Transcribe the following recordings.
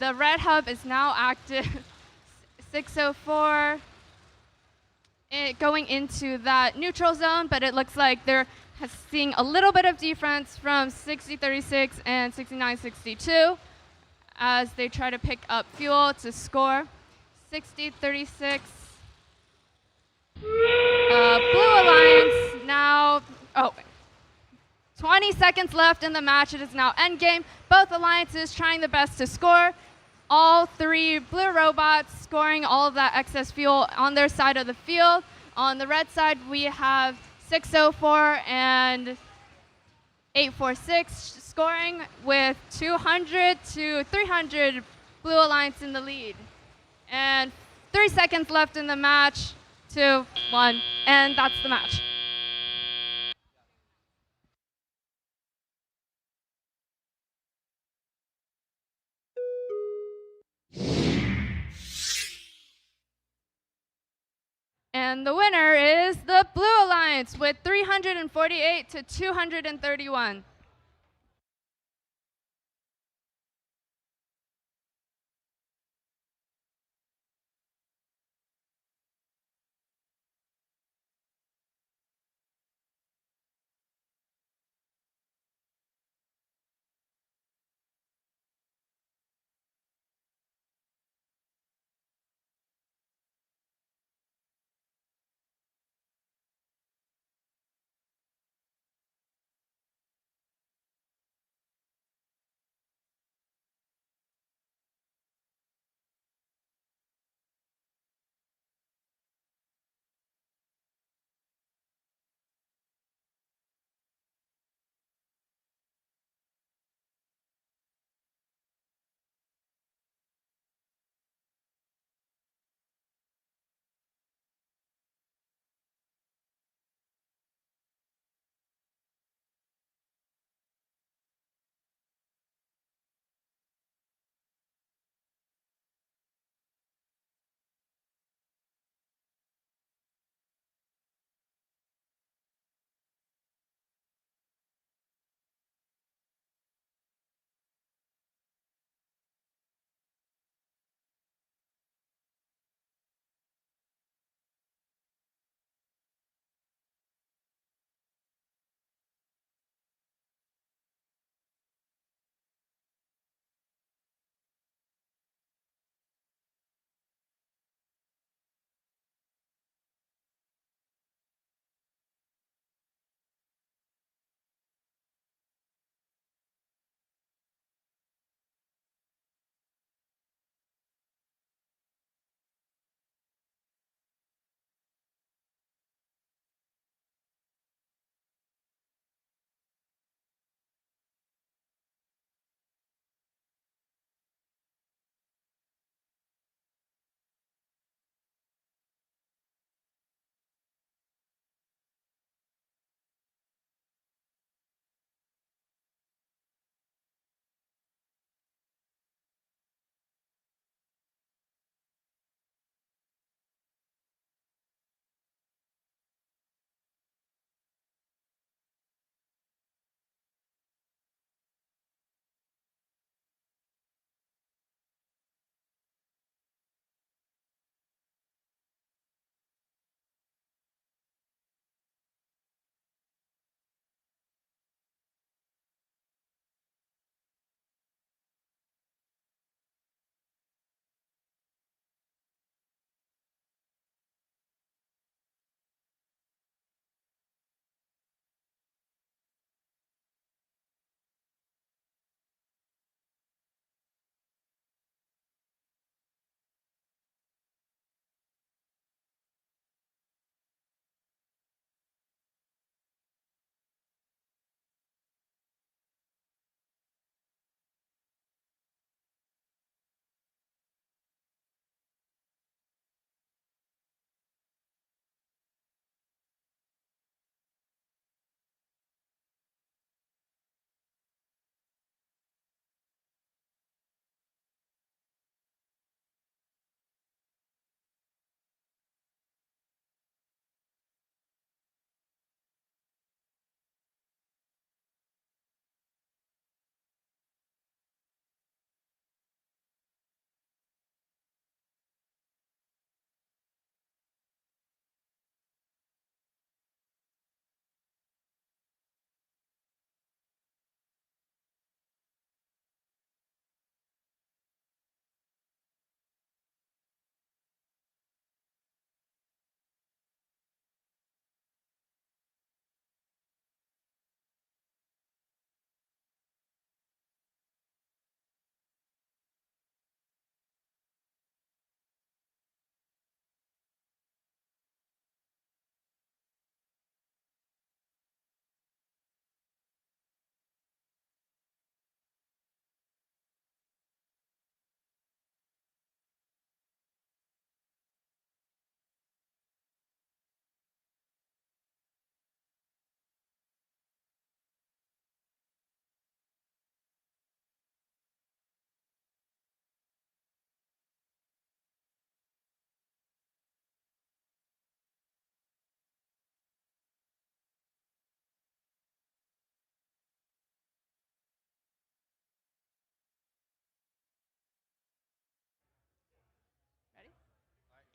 The red hub is now active. 604. Going into that neutral zone, but it looks like they're seeing a little bit of defense from 6036 and 6962 as they try to pick up fuel to score. 6036. Blue Alliance now, 20 seconds left in the match. It is now endgame. Both alliances trying the best to score. All three blue robots scoring all of that excess fuel on their side of the field. On the red side, we have 604 and 846 scoring with 200 to 300 Blue Alliance in the lead. And 3 seconds left in the match, 2, 1, and that's the match. And the winner is the Blue Alliance with 348 to 231.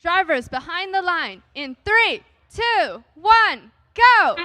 Drivers behind the line in 3, 2, 1, go!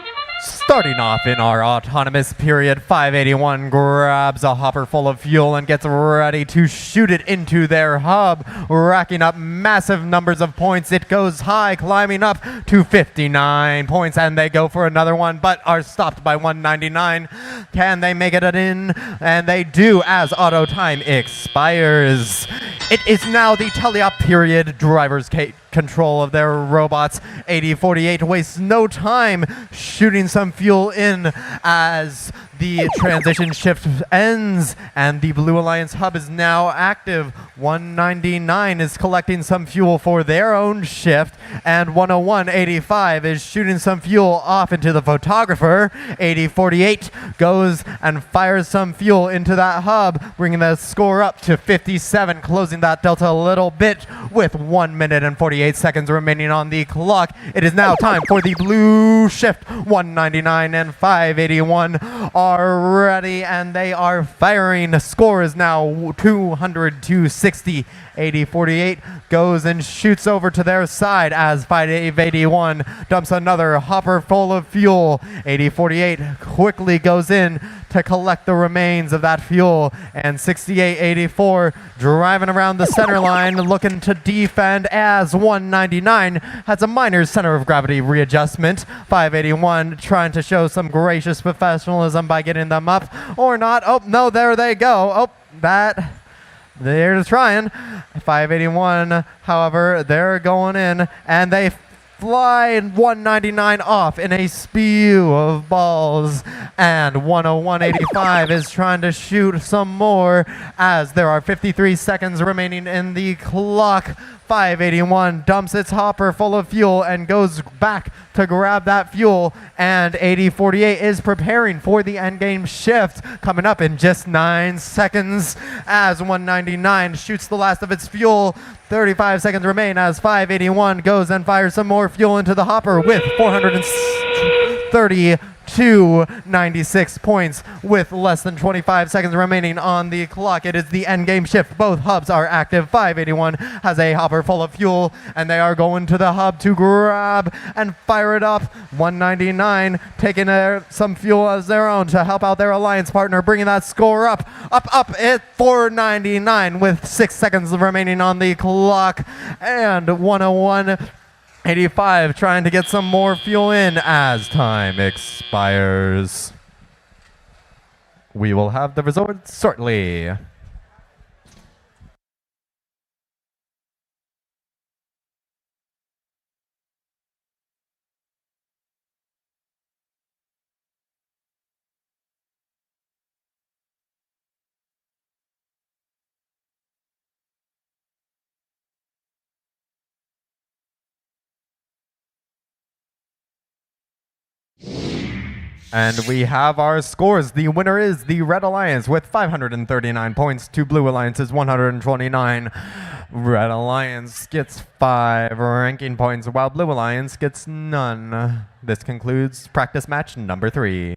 Starting off in our autonomous period, 581 grabs a hopper full of fuel and gets ready to shoot it into their hub, racking up massive numbers of points. It goes high, climbing up to 59 points, and they go for another one, but are stopped by 199. Can they make it in? And they do as auto time expires. It is now the teleop period. Drivers take control of their robots. 8048 wastes no time shooting some fuel in as the transition shift ends and the Blue Alliance hub is now active. 199 is collecting some fuel for their own shift, and 10185 is shooting some fuel off into the photographer. 8048 goes and fires some fuel into that hub, bringing the score up to 57, closing that delta a little bit with 1 minute and 48 seconds remaining on the clock. It is now time for the blue shift. 199 and 581 are ready, and they are firing. The score is now 200 to 60. 8048 goes and shoots over to their side as 581 dumps another hopper full of fuel. 8048 quickly goes in to collect the remains of that fuel, and 6884 driving around the center line looking to defend as 199 has a minor center of gravity readjustment. 581 trying to show some gracious professionalism by getting them up, or not. Oh no, there they go. Oh, that they're trying. 581, however, they're going in, and they fly 199 off in a spew of balls, and 10185 is trying to shoot some more as there are 53 seconds remaining in the clock. 581 dumps its hopper full of fuel and goes back to grab that fuel, and 8048 is preparing for the endgame shift coming up in just 9 seconds as 199 shoots the last of its fuel. 35 seconds remain as 581 goes and fires some more fuel into the hopper with 496 points with less than 25 seconds remaining on the clock. It is the end game shift. Both hubs are active. 581 has a hopper full of fuel, and they are going to the hub to grab and fire it up. 199 taking some fuel as their own to help out their alliance partner, bringing that score up at 499 with 6 seconds remaining on the clock, and 10185 trying to get some more fuel in as time expires. We will have the results shortly. And we have our scores. The winner is the Red Alliance with 539 points to Blue Alliance's 129. Red Alliance gets 5 ranking points, while Blue Alliance gets none. This concludes practice match number 3.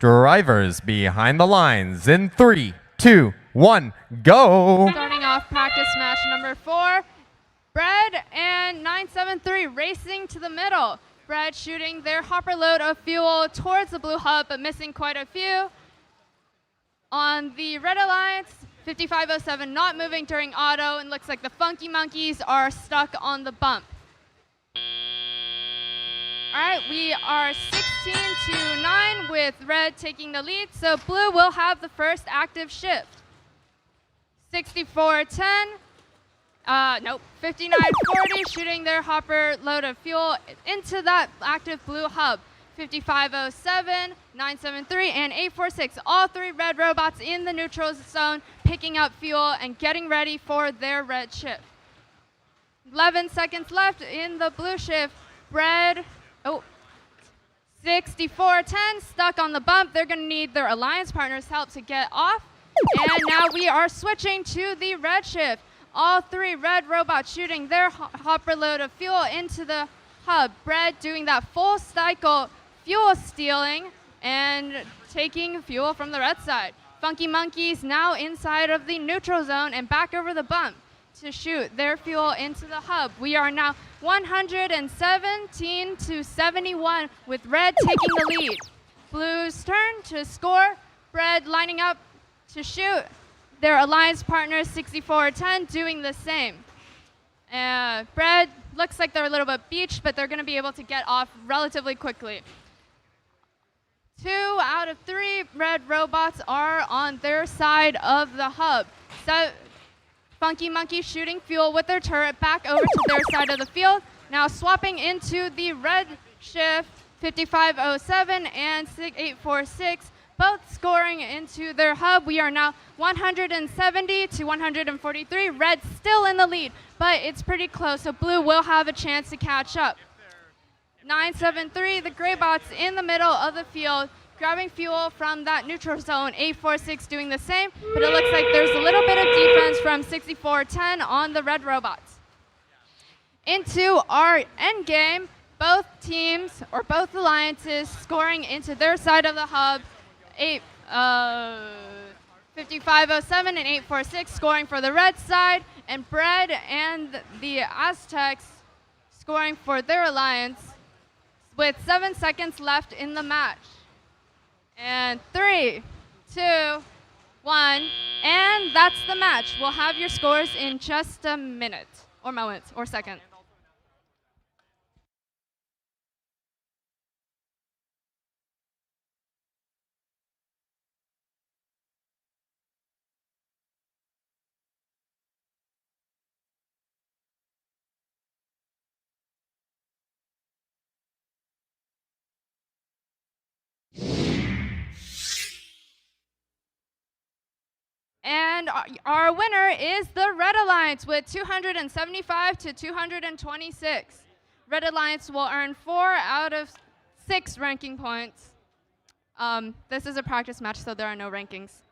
Drivers behind the lines in 3, 2, 1, go! Starting off practice match number 4, Bread and 973 racing to the middle. Bread shooting their hopper load of fuel towards the blue hub, but missing quite a few. On the red alliance, 5507 not moving during auto, and looks like the Funky Monkeys are stuck on the bump. All right, we are 16 to 9 with red taking the lead, so blue will have the first active shift. 6410, nope, 5940 shooting their hopper load of fuel into that active blue hub. 5507, 973, and 846, all 3 red robots in the neutral zone, picking up fuel and getting ready for their red shift. 11 seconds left in the blue shift. Red, 6410, stuck on the bump. They're going to need their alliance partners' help to get off. And now we are switching to the red shift. All 3 red robots shooting their hopper load of fuel into the hub. Bread doing that full cycle fuel stealing and taking fuel from the red side. Funky Monkeys now inside of the neutral zone and back over the bump to shoot their fuel into the hub. We are now 117 to 71 with red taking the lead. Blue's turn to score. Red lining up to shoot. Their alliance partners 6410 doing the same. Red looks like they're a little bit beached, but they're going to be able to get off relatively quickly. 2 out of 3 red robots are on their side of the hub. So Funky Monkey shooting fuel with their turret back over to their side of the field. Now swapping into the red shift, 5507 and 846, both scoring into their hub. We are now 170 to 143. Red still in the lead, but it's pretty close, so blue will have a chance to catch up. 973, the gray bots in the middle of the field, grabbing fuel from that neutral zone. 846 doing the same, but it looks like there's a little bit of defense from 6410 on the red robots. Into our end game, both teams, or both alliances, scoring into their side of the hub. 5507 and 846 scoring for the red side, and Bread and the Aztecs scoring for their alliance with 7 seconds left in the match. And 3, 2, 1, and that's the match. We'll have your scores in just a minute, or moment, or second. And our winner is the Red Alliance with 275 to 226. Red Alliance will earn 4 out of 6 ranking points. This is a practice match, so there are no rankings.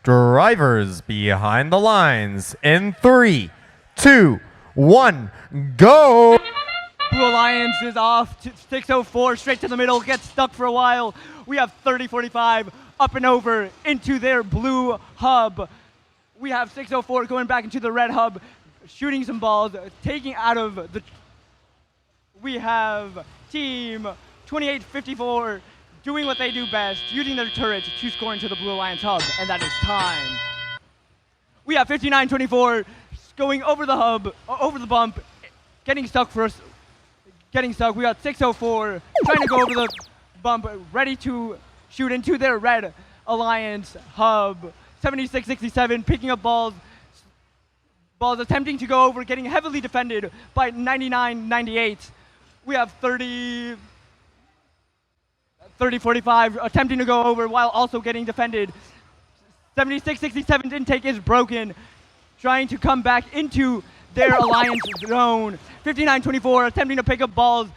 Drivers behind the lines in 3, 2, 1, go! Blue Alliance is off to 604, straight to the middle, gets stuck for a while. We have 30-45 up and over into their blue hub. We have 604 going back into the red hub, shooting some balls, taking out of the... We have team 2854 doing what they do best, using their turrets to score into the Blue Alliance hub, and that is time. We have 59-24 going over the hub, over the bump, getting stuck for us. Getting stuck. We got 604 trying to go over the bump, ready to shoot into their red Alliance hub. 76-67 picking up balls attempting to go over, getting heavily defended by 99-98. We have 30-45 attempting to go over while also getting defended. 76-67 intake is broken, trying to come back into their Alliance zone. 59-24 attempting to pick up balls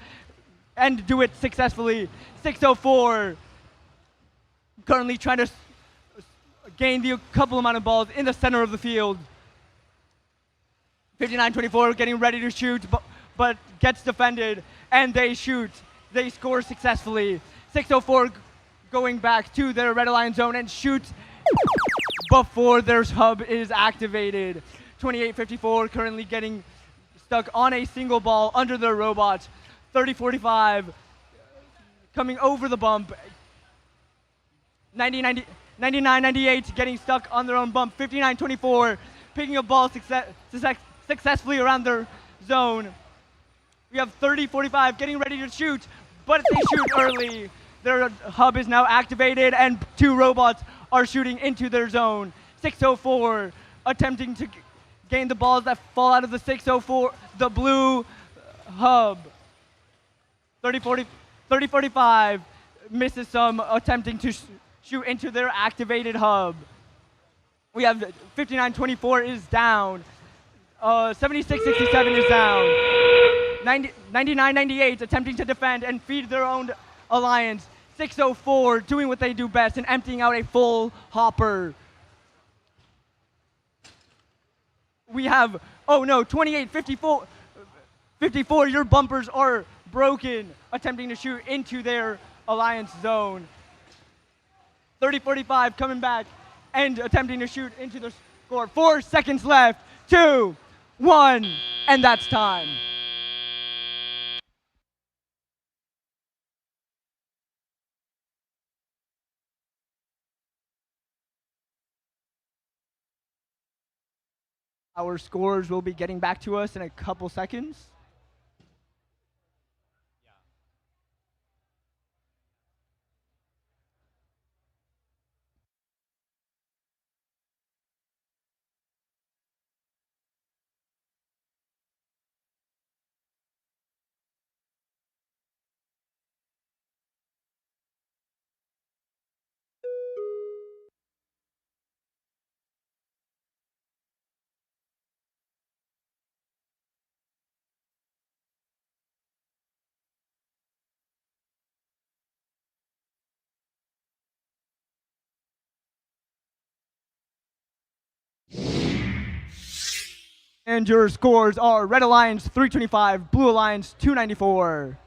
and do it successfully. 604 currently trying to gain the couple amount of balls in the center of the field. 59-24 getting ready to shoot, but gets defended, and they shoot. They score successfully. 604 going back to their Red Alliance zone and shoot before their hub is activated. 28-54 currently getting stuck on a single ball under their robot. 30-45 coming over the bump. 99-98 getting stuck on their own bump. 59-24 picking up balls successfully around their zone. We have 30-45 getting ready to shoot, but they shoot early. Their hub is now activated, and two robots are shooting into their zone. 604 attempting to gain the balls that fall out of the 604, the blue hub. 30-45 misses some, attempting to shoot into their activated hub. We have 59-24 is down. 76-67 is down. 99-98 attempting to defend and feed their own Alliance. 604 doing what they do best and emptying out a full hopper. We have, oh no, 58-54, your bumpers are broken, attempting to shoot into their Alliance zone. 30-45 coming back and attempting to shoot into the score. 4 seconds left, 2, 1, and that's time. Our scores will be getting back to us in a couple seconds. And your scores are Red Alliance 325, Blue Alliance 294.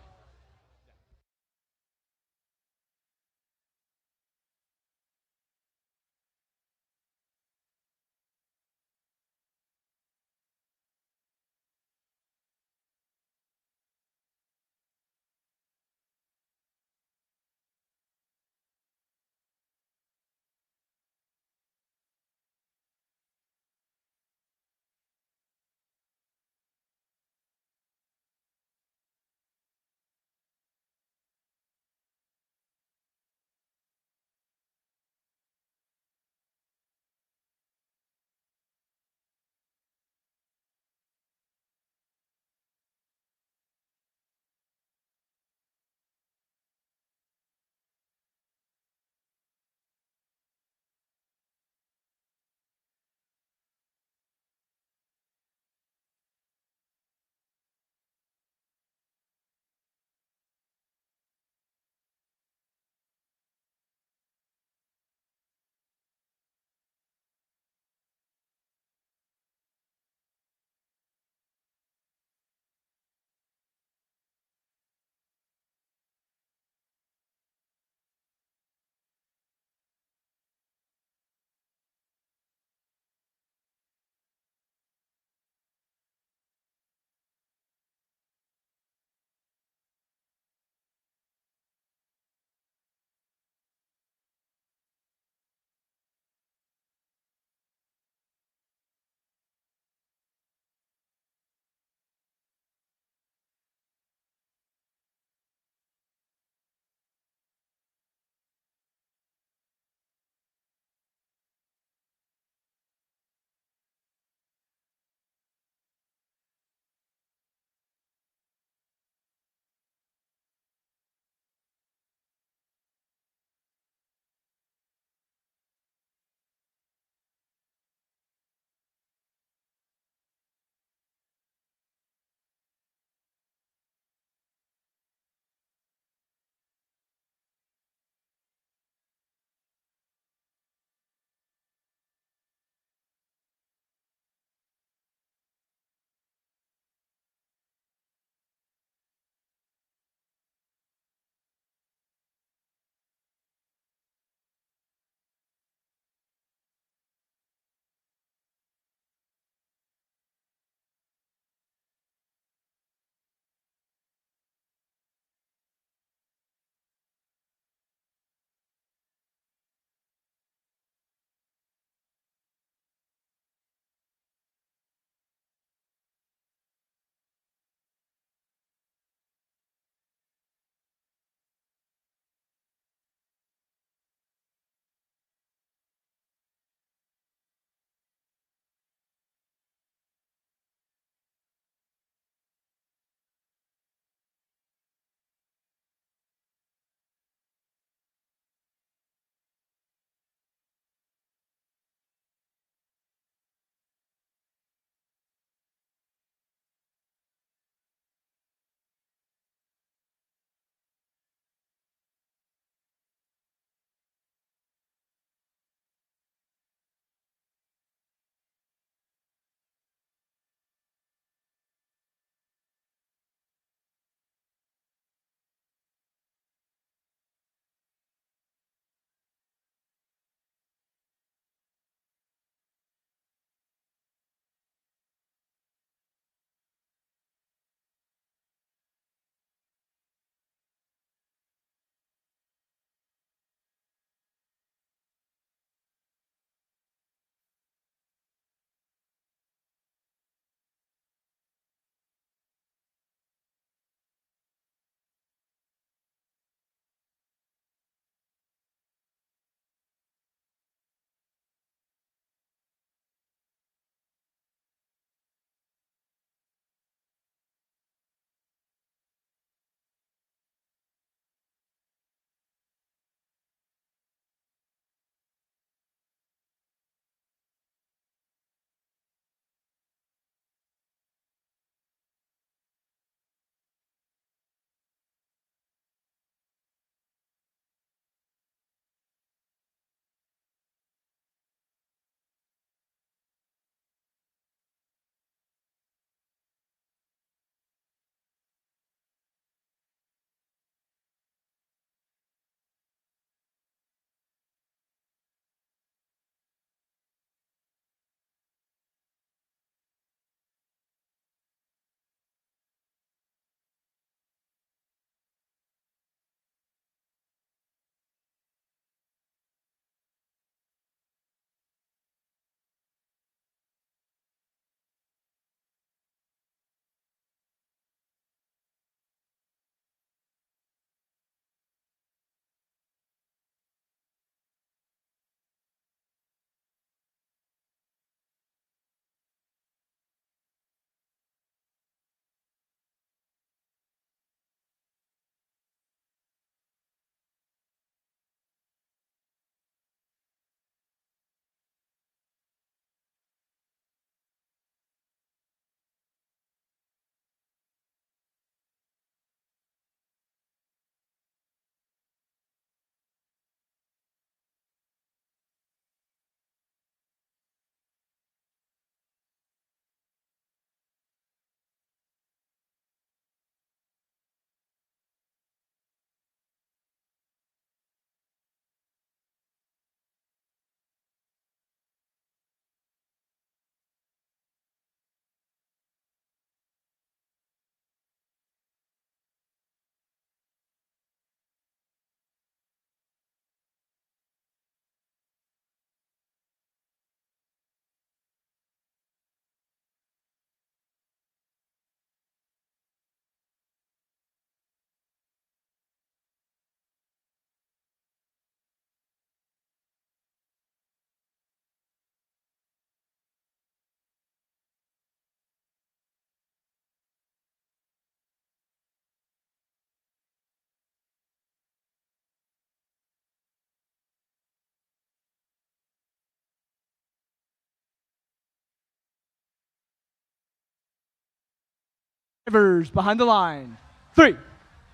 Drivers behind the line. 3,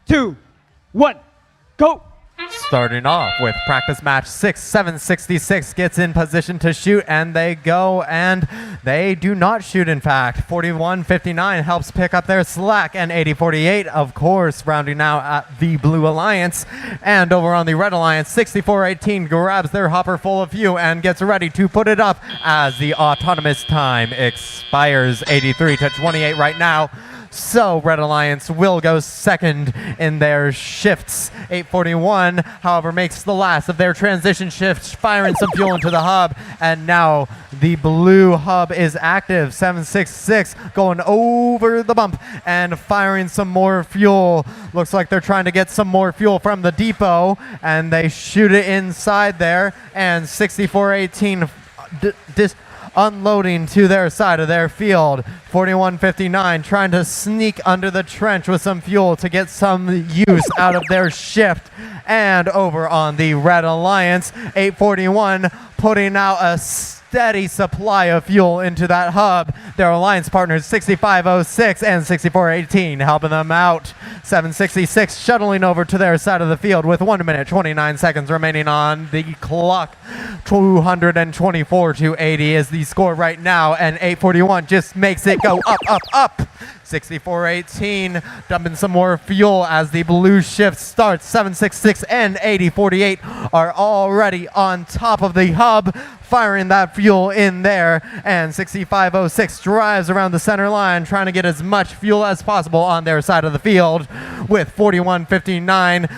2, 1, go. Starting off with practice match 6, 766 gets in position to shoot, and they go, and they do not shoot, in fact. 41-59 helps pick up their slack, and 80-48, of course, rounding out at the Blue Alliance. And over on the Red Alliance, 64-18 grabs their hopper full of fuel and gets ready to put it up as the autonomous time expires. 83-28 right now. So Red Alliance will go second in their shifts. 841, however, makes the last of their transition shifts, firing some fuel into the hub. And now the blue hub is active. 766 going over the bump and firing some more fuel. Looks like they're trying to get some more fuel from the depot, and they shoot it inside there. And 6418 unloading to their side of their field. 41-59 trying to sneak under the trench with some fuel to get some use out of their shift. And over on the Red Alliance, 841 putting out a steady supply of fuel into that hub. Their alliance partners 6506 and 6418 helping them out. 766 shuttling over to their side of the field with 1 minute 29 seconds remaining on the clock. 224-80 is the score right now, and 841 just makes it go up, up, up. 64-18 dumping some more fuel as the blue shift starts. 766 and 80-48 are already on top of the hub, firing that fuel in there. And 6506 drives around the center line trying to get as much fuel as possible on their side of the field, with 41-59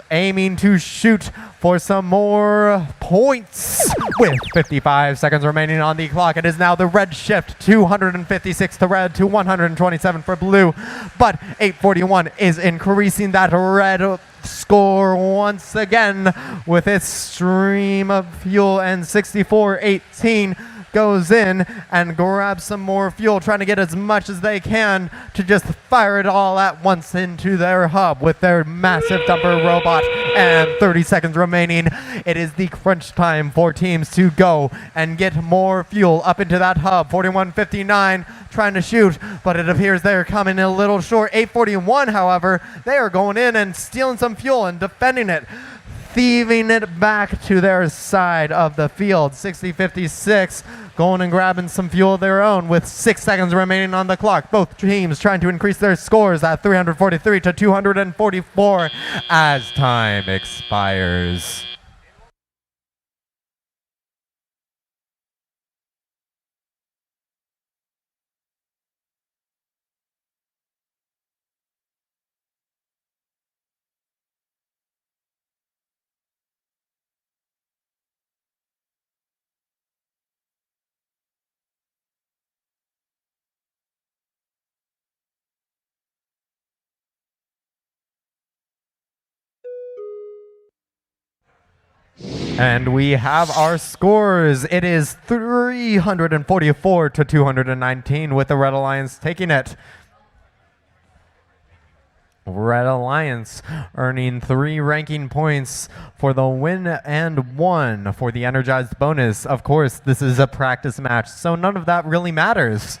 aiming to shoot for some more points. With 55 seconds remaining on the clock, it is now the red shift, 256 to red to 127 for blue. But 841 is increasing that red score once again with its stream of fuel, and 64-18 goes in and grabs some more fuel, trying to get as much as they can to just fire it all at once into their hub with their massive dumper robot. And 30 seconds remaining. It is the crunch time for teams to go and get more fuel up into that hub. 41-59 trying to shoot, but it appears they're coming a little short. 841, however, they are going in and stealing some fuel and defending it, thieving it back to their side of the field. 60-56 going and grabbing some fuel of their own with 6 seconds remaining on the clock. Both teams trying to increase their scores at 343 to 244 as time expires. And we have our scores. It is 344 to 219 with the Red Alliance taking it. Red Alliance earning 3 ranking points for the win and 1 for the energized bonus. Of course, this is a practice match, so none of that really matters.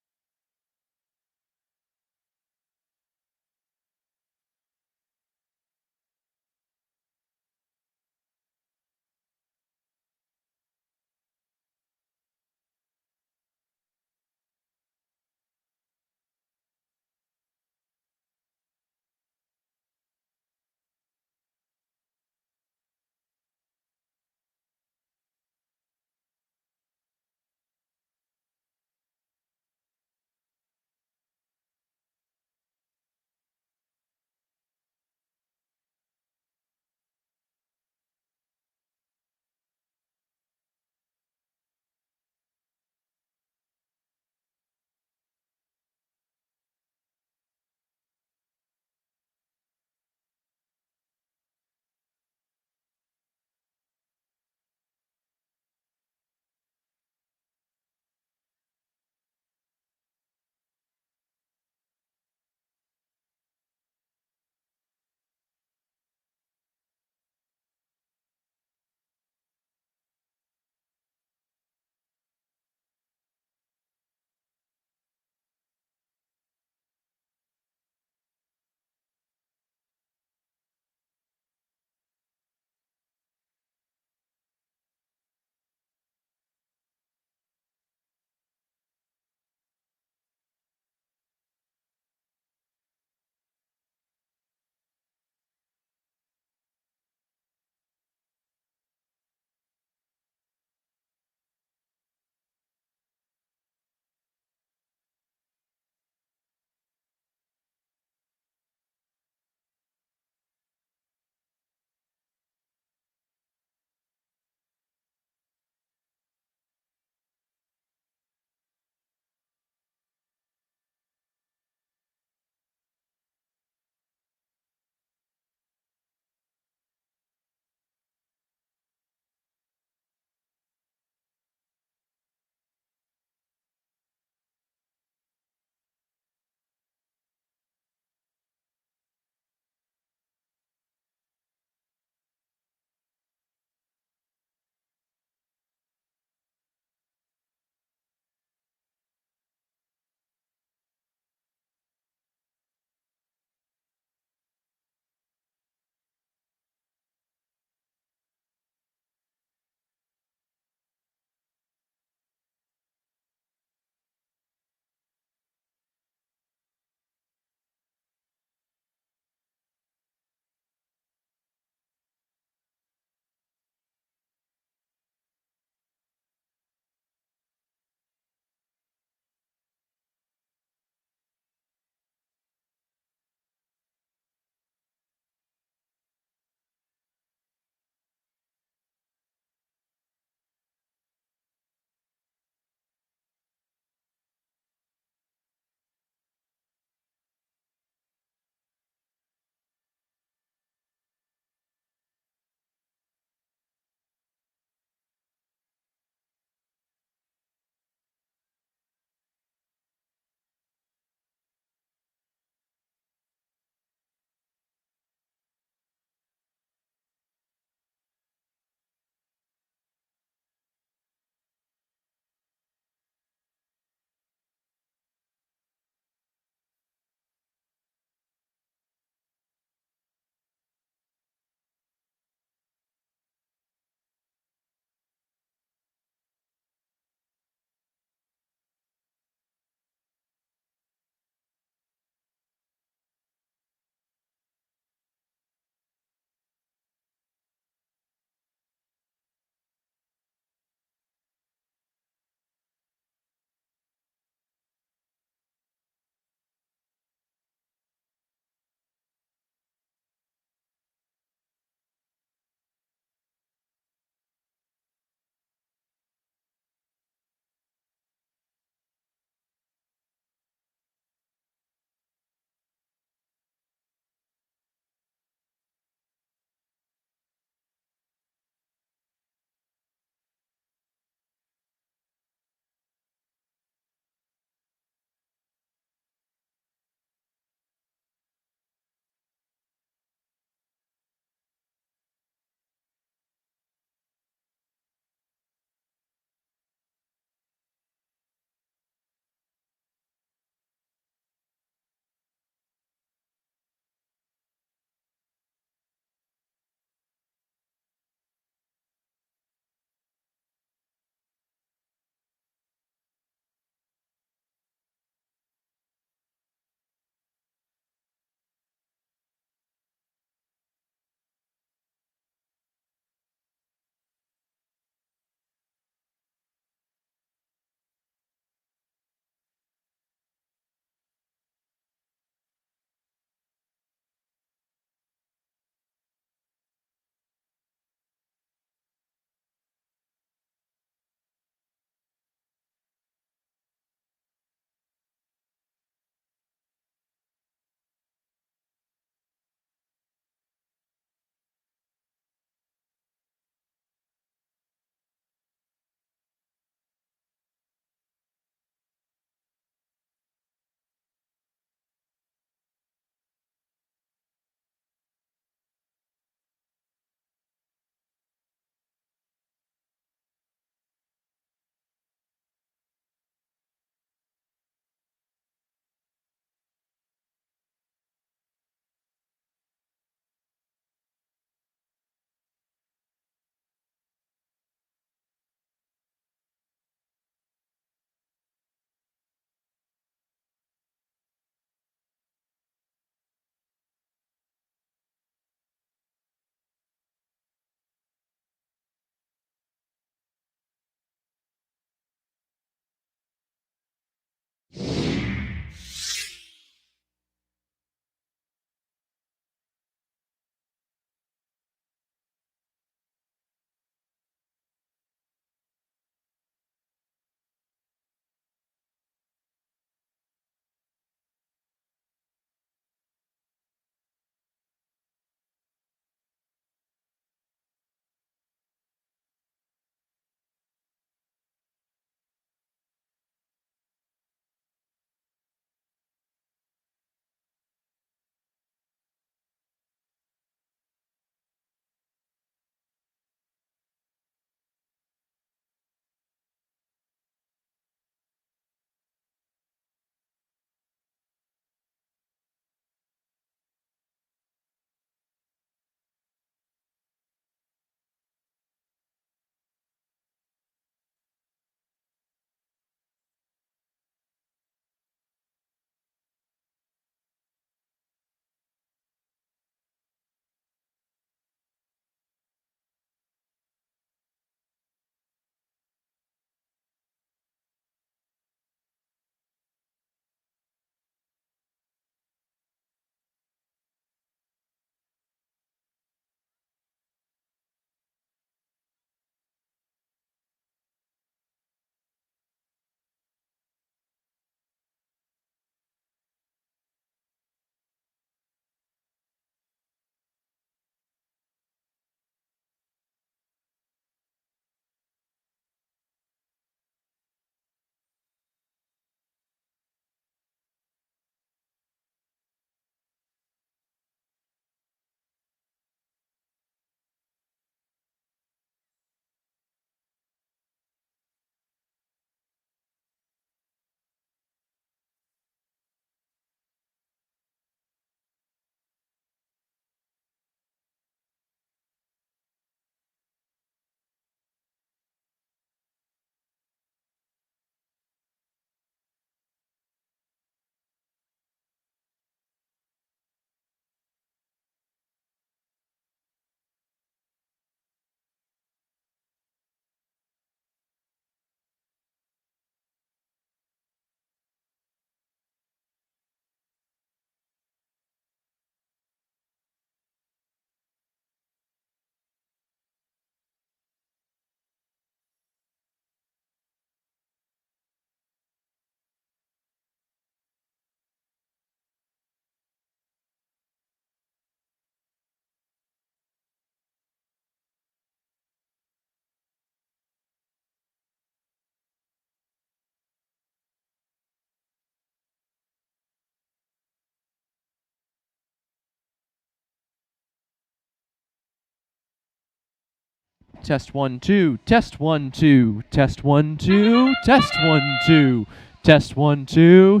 Test 1 2. Test 1 2. Test 1 2. Test 1 2. Test 1 2.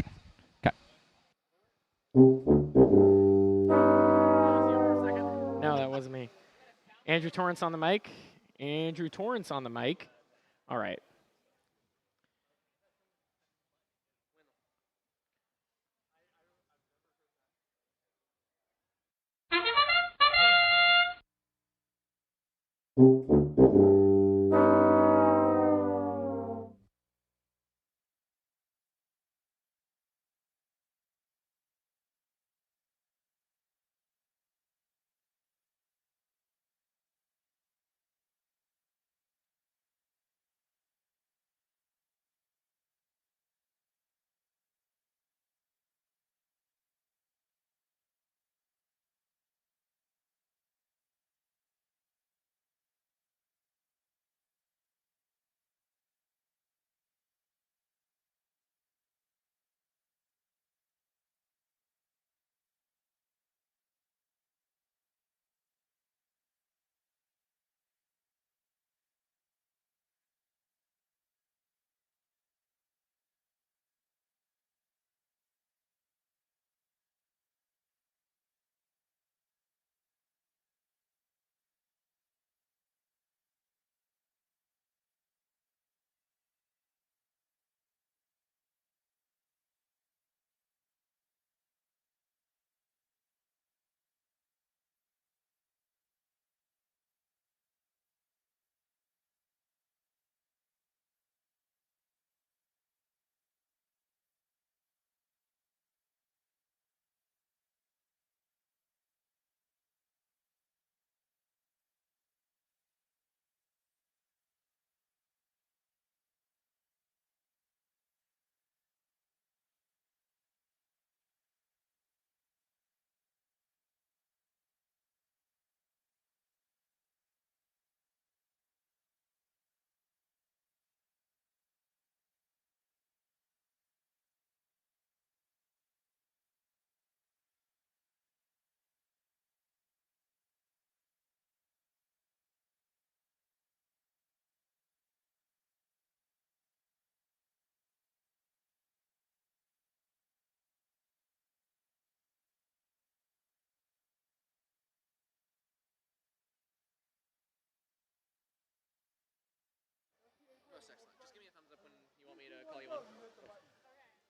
Okay. No, that wasn't me. Andrew Torrance on the mic. Andrew Torrance on the mic. All right.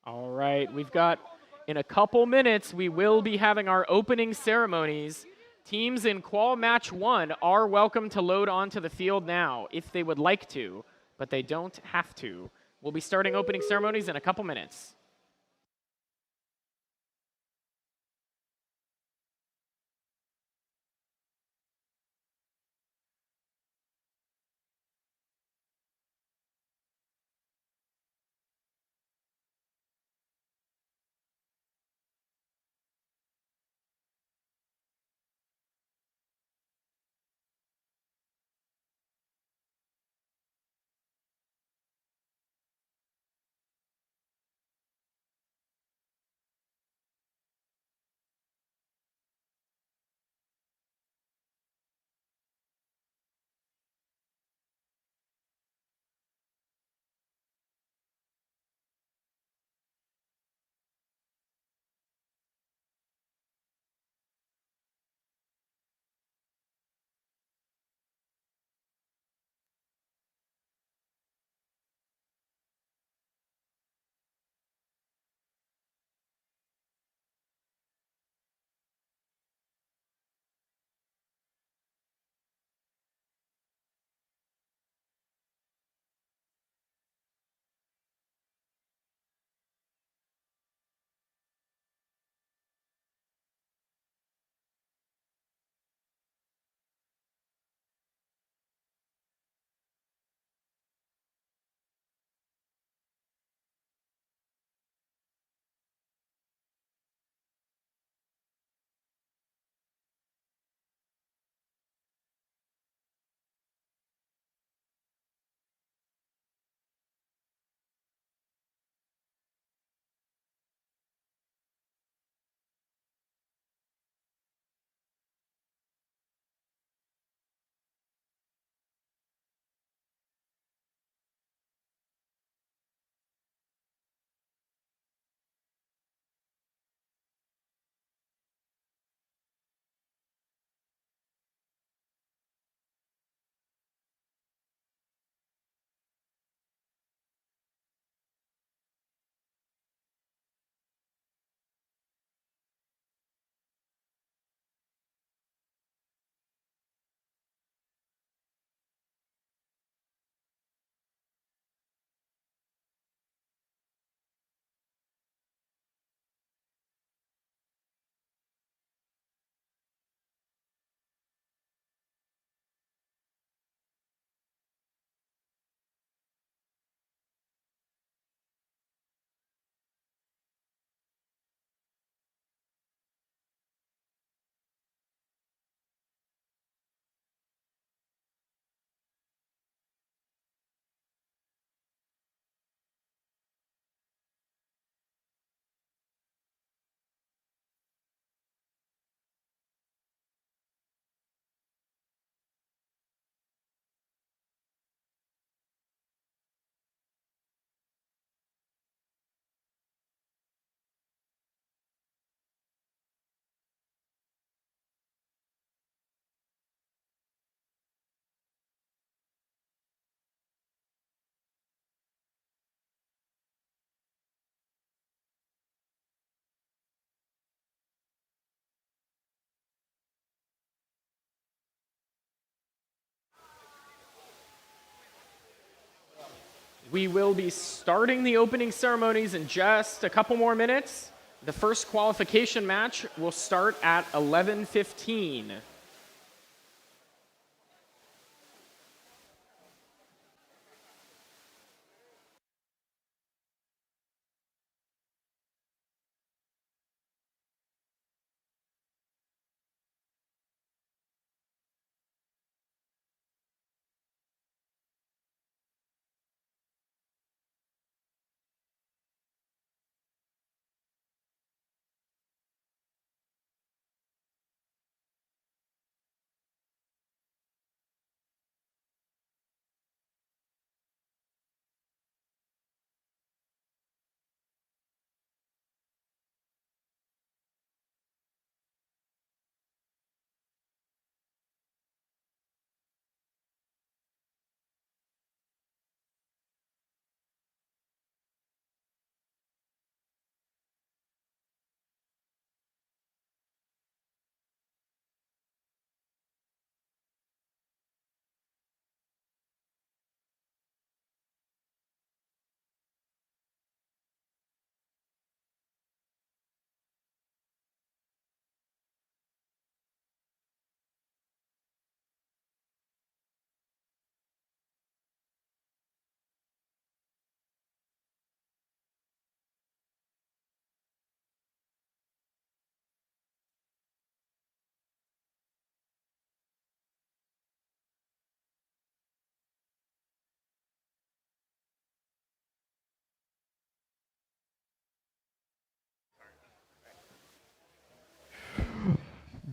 All right, we've got, in a couple minutes, we will be having our opening ceremonies. Teams in Qual Match 1 are welcome to load onto the field now if they would like to, but they don't have to. We'll be starting opening ceremonies in a couple minutes. We will be starting the opening ceremonies in just a couple more minutes. The first qualification match will start at 11:15.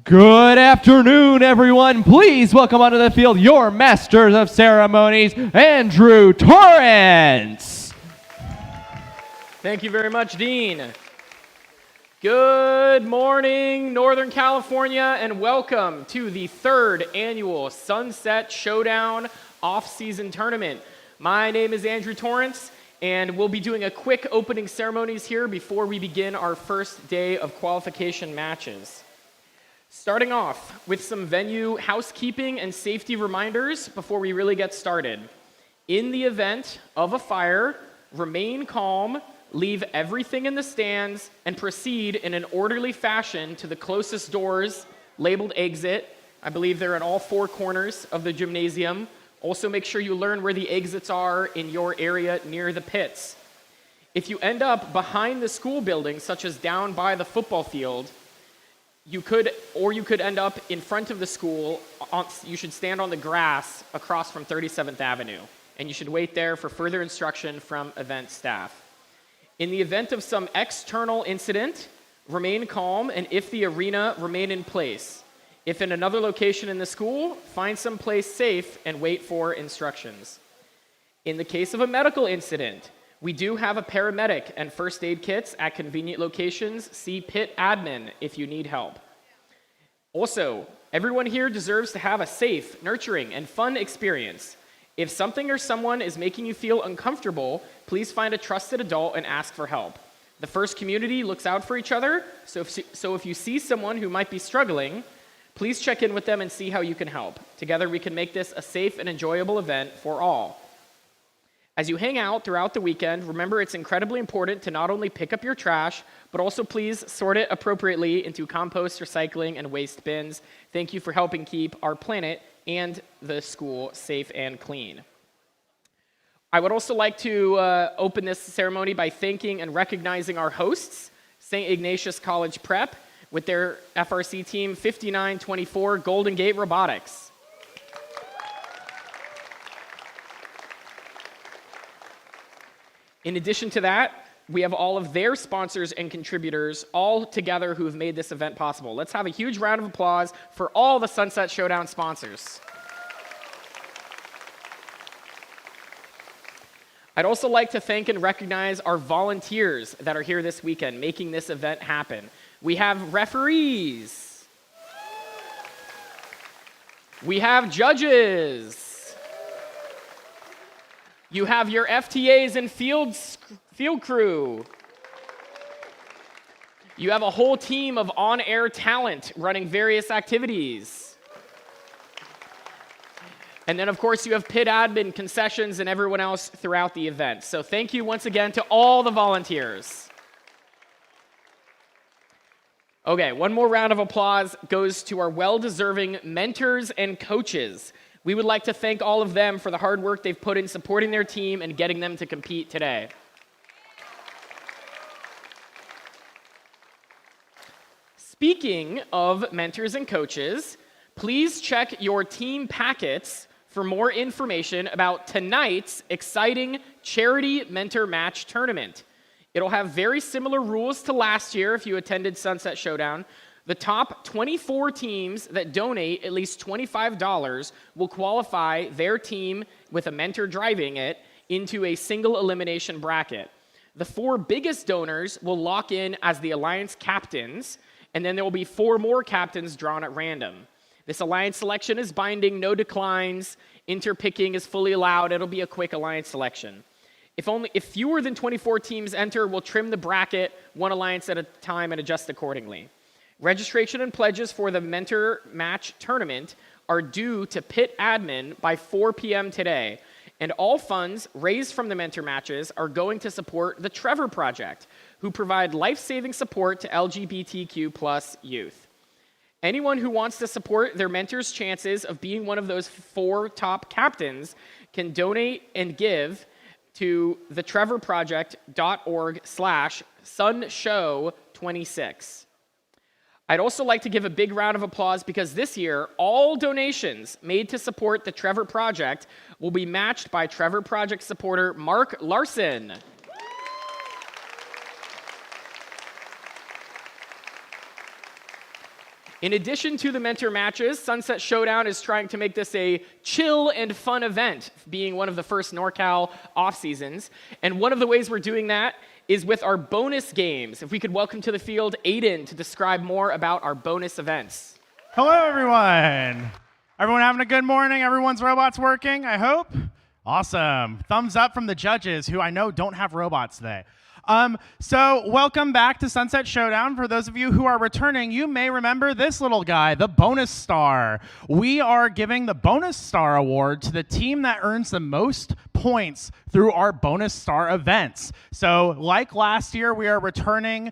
Good afternoon, everyone. Please welcome onto the field your Masters of Ceremonies, Andrew Torrance. Thank you very much, Dean. Good morning, Northern California, and welcome to the 3rd annual Sunset Showdown off-season tournament. My name is Andrew Torrance, and we'll be doing a quick opening ceremonies here before we begin our first day of qualification matches. Starting off with some venue housekeeping and safety reminders before we really get started. In the event of a fire, remain calm, leave everything in the stands, and proceed in an orderly fashion to the closest doors labeled exit. I believe they're at all 4 corners of the gymnasium. Also make sure you learn where the exits are in your area near the pits. If you end up behind the school building, such as down by the football field, you could end up in front of the school. You should stand on the grass across from 37th Avenue, and you should wait there for further instruction from event staff. In the event of some external incident, remain calm, and if the arena, remain in place. If in another location in the school, find some place safe and wait for instructions. In the case of a medical incident, we do have a paramedic and first aid kits at convenient locations. See pit admin if you need help. Also, everyone here deserves to have a safe, nurturing, and fun experience. If something or someone is making you feel uncomfortable, please find a trusted adult and ask for help. The FIRST community looks out for each other, so if you see someone who might be struggling, please check in with them and see how you can help. Together we can make this a safe and enjoyable event for all. As you hang out throughout the weekend, remember it's incredibly important to not only pick up your trash, but also please sort it appropriately into compost, recycling, and waste bins. Thank you for helping keep our planet and the school safe and clean. I would also like to open this ceremony by thanking and recognizing our hosts, St. Ignatius College Prep, with their FRC team 5924 Golden Gate Robotics. In addition to that, we have all of their sponsors and contributors all together who have made this event possible. Let's have a huge round of applause for all the Sunset Showdown sponsors. I'd also like to thank and recognize our volunteers that are here this weekend making this event happen. We have referees. We have judges. You have your FTAs and field crew. You have a whole team of on-air talent running various activities. And then, of course, you have pit admin, concessions, and everyone else throughout the event. So thank you once again to all the volunteers. Okay, one more round of applause goes to our well-deserving mentors and coaches. We would like to thank all of them for the hard work they've put in supporting their team and getting them to compete today. Speaking of mentors and coaches, please check your team packets for more information about tonight's exciting charity mentor match tournament. It'll have very similar rules to last year if you attended Sunset Showdown. The top 24 teams that donate at least $25 will qualify their team with a mentor driving it into a single elimination bracket. The 4 biggest donors will lock in as the alliance captains, and then there will be 4 more captains drawn at random. This alliance selection is binding, no declines, interpicking is fully allowed. It'll be a quick alliance selection. If fewer than 24 teams enter, we'll trim the bracket one alliance at a time and adjust accordingly. Registration and pledges for the mentor match tournament are due to pit admin by 4 p.m. today, and all funds raised from the mentor matches are going to support the Trevor Project, who provide life-saving support to LGBTQ+ youth. Anyone who wants to support their mentor's chances of being one of those 4 top captains can donate and give to thetrevorproject.org/sunshow26. I'd also like to give a big round of applause because this year, all donations made to support the Trevor Project will be matched by Trevor Project supporter Mark Larson. In addition to the mentor matches, Sunset Showdown is trying to make this a chill and fun event, being one of the first NorCal off-seasons. And one of the ways we're doing that is with our bonus games. If we could welcome to the field Aiden to describe more about our bonus events. Hello, everyone. Everyone having a good morning? Everyone's robots working, I hope? Awesome. Thumbs up from the judges, who I know don't have robots today. So welcome back to Sunset Showdown. For those of you who are returning, you may remember this little guy, the Bonus Star. We are giving the Bonus Star Award to the team that earns the most points through our Bonus Star events. So like last year, we are returning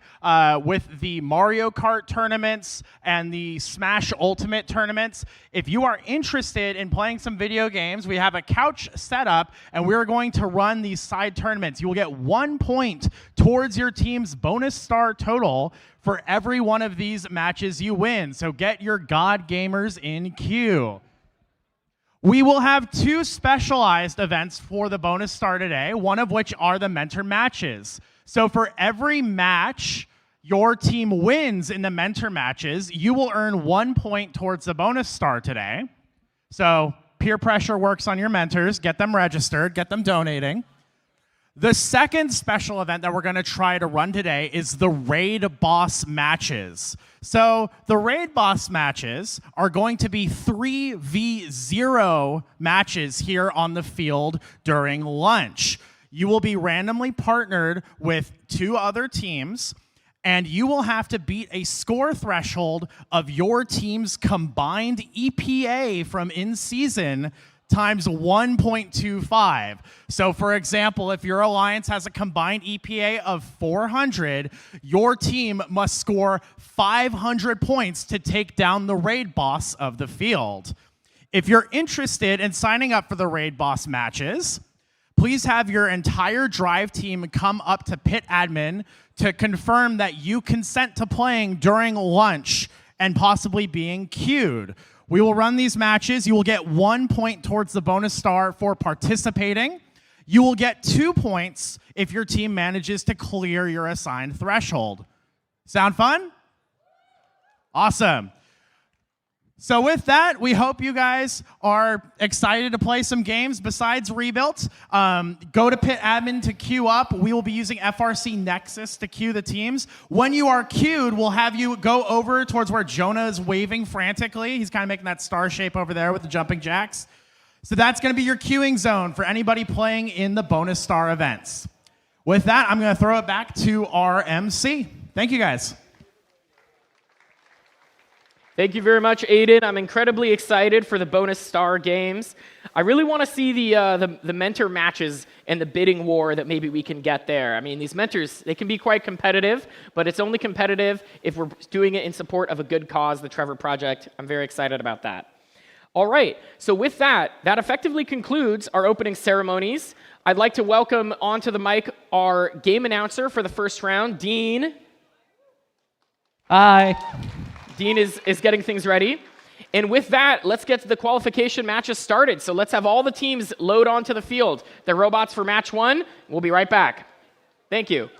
with the Mario Kart tournaments and the Smash Ultimate tournaments. If you are interested in playing some video games, we have a couch set up, and we're going to run these side tournaments. You will get 1 point towards your team's bonus star total for every one of these matches you win. So get your God gamers in queue. We will have 2 specialized events for the bonus star today, one of which are the mentor matches. So for every match your team wins in the mentor matches, you will earn 1 point towards the bonus star today. So peer pressure works on your mentors. Get them registered, get them donating. The second special event that we're going to try to run today is the Raid Boss matches. So the Raid Boss matches are going to be 3v0 matches here on the field during lunch. You will be randomly partnered with 2 other teams, and you will have to beat a score threshold of your team's combined EPA from in-season times 1.25. So for example, if your alliance has a combined EPA of 400, your team must score 500 points to take down the raid boss of the field. If you're interested in signing up for the raid boss matches, please have your entire drive team come up to pit admin to confirm that you consent to playing during lunch and possibly being queued. We will run these matches. You will get 1 point towards the bonus star for participating. You will get 2 points if your team manages to clear your assigned threshold. Sound fun? Awesome. So with that, we hope you guys are excited to play some games besides Rebuilt. Go to pit admin to queue up. We will be using FRC Nexus to queue the teams. When you are queued, we'll have you go over towards where Jonah is waving frantically. He's kind of making that star shape over there with the jumping jacks. So that's going to be your queuing zone for anybody playing in the bonus star events. With that, I'm going to throw it back to our MC. Thank you, guys. Thank you very much, Aiden. I'm incredibly excited for the bonus star games. I really want to see the mentor matches and the bidding war that maybe we can get there. I mean, these mentors, they can be quite competitive, but it's only competitive if we're doing it in support of a good cause, the Trevor Project. I'm very excited about that. All right, so with that, that effectively concludes our opening ceremonies. I'd like to welcome onto the mic our game announcer for the first round, Dean. Hi. Dean is getting things ready. And with that, let's get the qualification matches started. So let's have all the teams load onto the field. Their robots for match 1. We'll be right back. Thank you.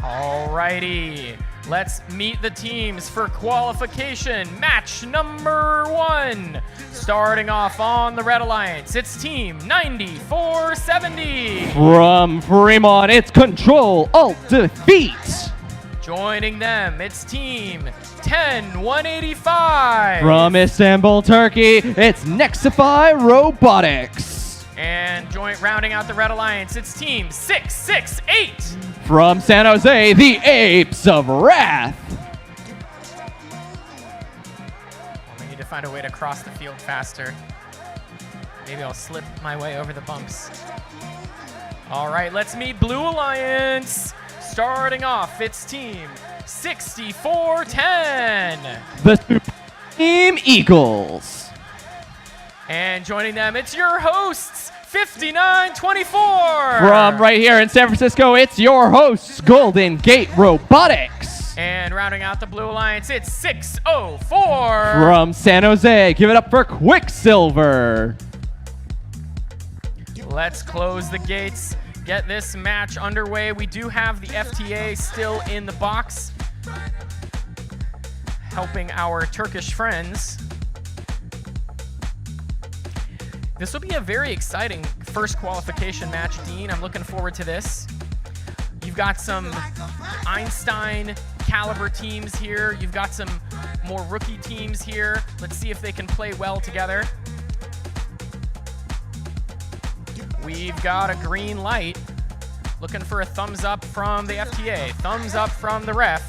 Alrighty, let's meet the teams for qualification. Match number 1. Starting off on the Red Alliance, it's Team 9470. From Fremont, it's Control Alt Defeat. Joining them, it's Team 10185. From Istanbul, Turkey, it's Nexify Robotics. And rounding out the Red Alliance, it's Team 668. From San Jose, the Apes of Wrath. We need to find a way to cross the field faster. Maybe I'll slip my way over the bumps. All right, let's meet Blue Alliance. Starting off, it's Team 6410. The Supreme Eagles. And joining them, it's your hosts, 5924. From right here in San Francisco, it's your hosts, Golden Gate Robotics. And rounding out the Blue Alliance, it's 604. From San Jose, give it up for Quicksilver. Let's close the gates, get this match underway. We do have the FTA still in the box, helping our Turkish friends. This will be a very exciting first qualification match, Dean. I'm looking forward to this. You've got some Einstein caliber teams here. You've got some more rookie teams here. Let's see if they can play well together. We've got a green light. Looking for a thumbs up from the FTA. Thumbs up from the ref.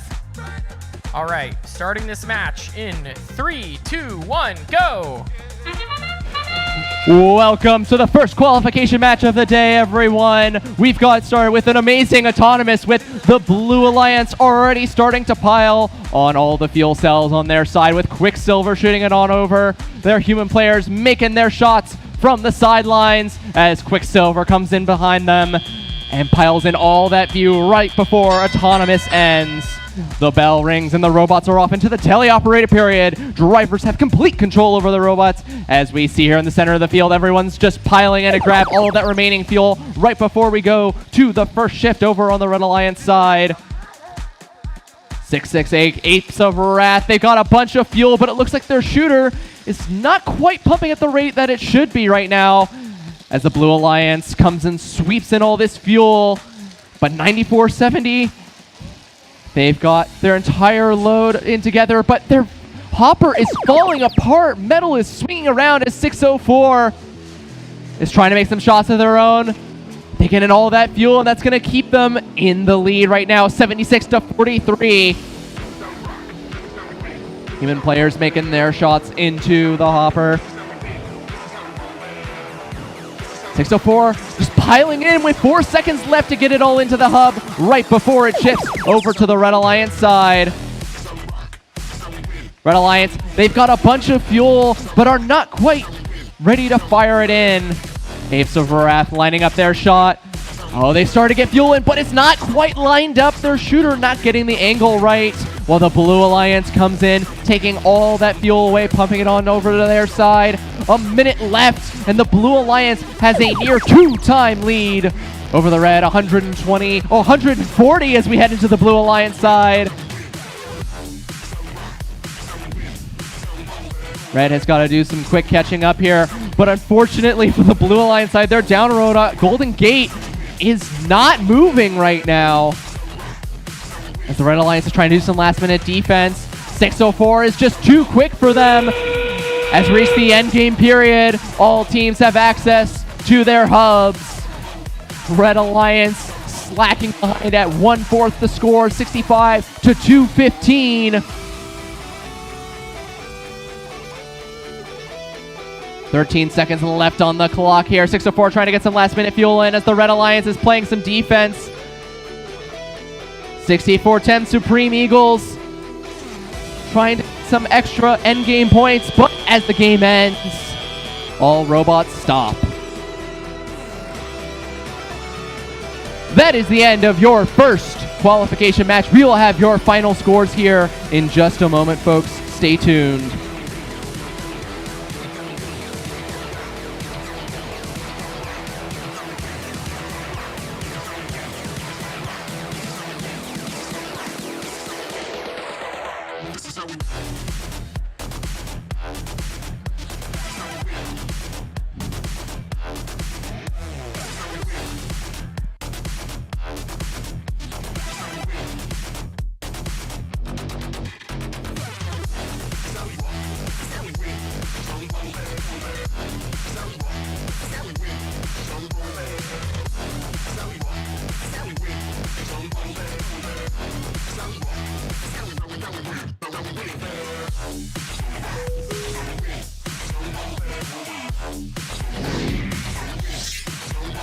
All right, starting this match in 3, 2, 1, go! Welcome to the first qualification match of the day, everyone. We've got started with an amazing autonomous with the Blue Alliance already starting to pile on all the fuel cells on their side, with Quicksilver shooting it on over. Their human players making their shots from the sidelines as Quicksilver comes in behind them and piles in all that fuel right before autonomous ends. The bell rings and the robots are off into the teleoperated period. Drivers have complete control over the robots. As we see here in the center of the field, everyone's just piling in to grab all of that remaining fuel right before we go to the first shift over on the Red Alliance side. 668 Apes of Wrath. They've got a bunch of fuel, but it looks like their shooter is not quite pumping at the rate that it should be right now, as the Blue Alliance comes and sweeps in all this fuel. But 9470, they've got their entire load in together, but their hopper is falling apart. Metal is swinging around as 604 is trying to make some shots of their own. They get in all that fuel, and that's going to keep them in the lead right now, 76-43. Human players making their shots into the hopper. 604 just piling in with 4 seconds left to get it all into the hub right before it shifts over to the Red Alliance side. Red Alliance, they've got a bunch of fuel, but are not quite ready to fire it in. Apes of Wrath lining up their shot. Oh, they start to get fuel in, but it's not quite lined up. Their shooter not getting the angle right, while the Blue Alliance comes in, taking all that fuel away, pumping it on over to their side. A minute left, and the Blue Alliance has a near 2-time lead over the Red, 140 as we head into the Blue Alliance side. Red has got to do some quick catching up here, but unfortunately for the Blue Alliance side, they're down road. Golden Gate is not moving right now, as the Red Alliance is trying to do some last-minute defense. 604 is just too quick for them. As we reach the end game period, all teams have access to their hubs. Red Alliance slacking behind at 1/4 the score, 65-215. 13 seconds left on the clock here. 604 trying to get some last-minute fuel in as the Red Alliance is playing some defense. 64-10 Supreme Eagles trying to get some extra endgame points, but as the game ends, all robots stop. That is the end of your first qualification match. We will have your final scores here in just a moment, folks. Stay tuned.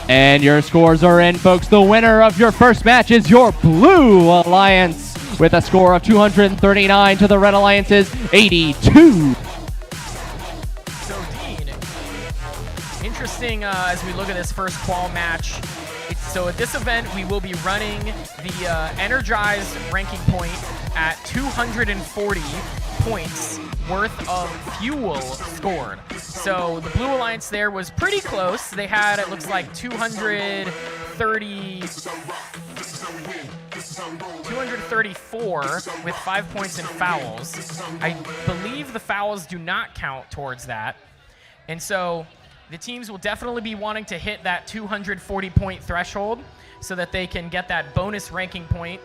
And your scores are in, folks. The winner of your first match is your Blue Alliance with a score of 239 to the Red Alliance's 82. So, Dean, interesting as we look at this first qual match. So at this event, we will be running the Energized ranking point at 240 points worth of fuel scored. So the Blue Alliance there was pretty close. They had, it looks like 234 with 5 points in fouls. I believe the fouls do not count towards that. And so the teams will definitely be wanting to hit that 240 point threshold so that they can get that bonus ranking point.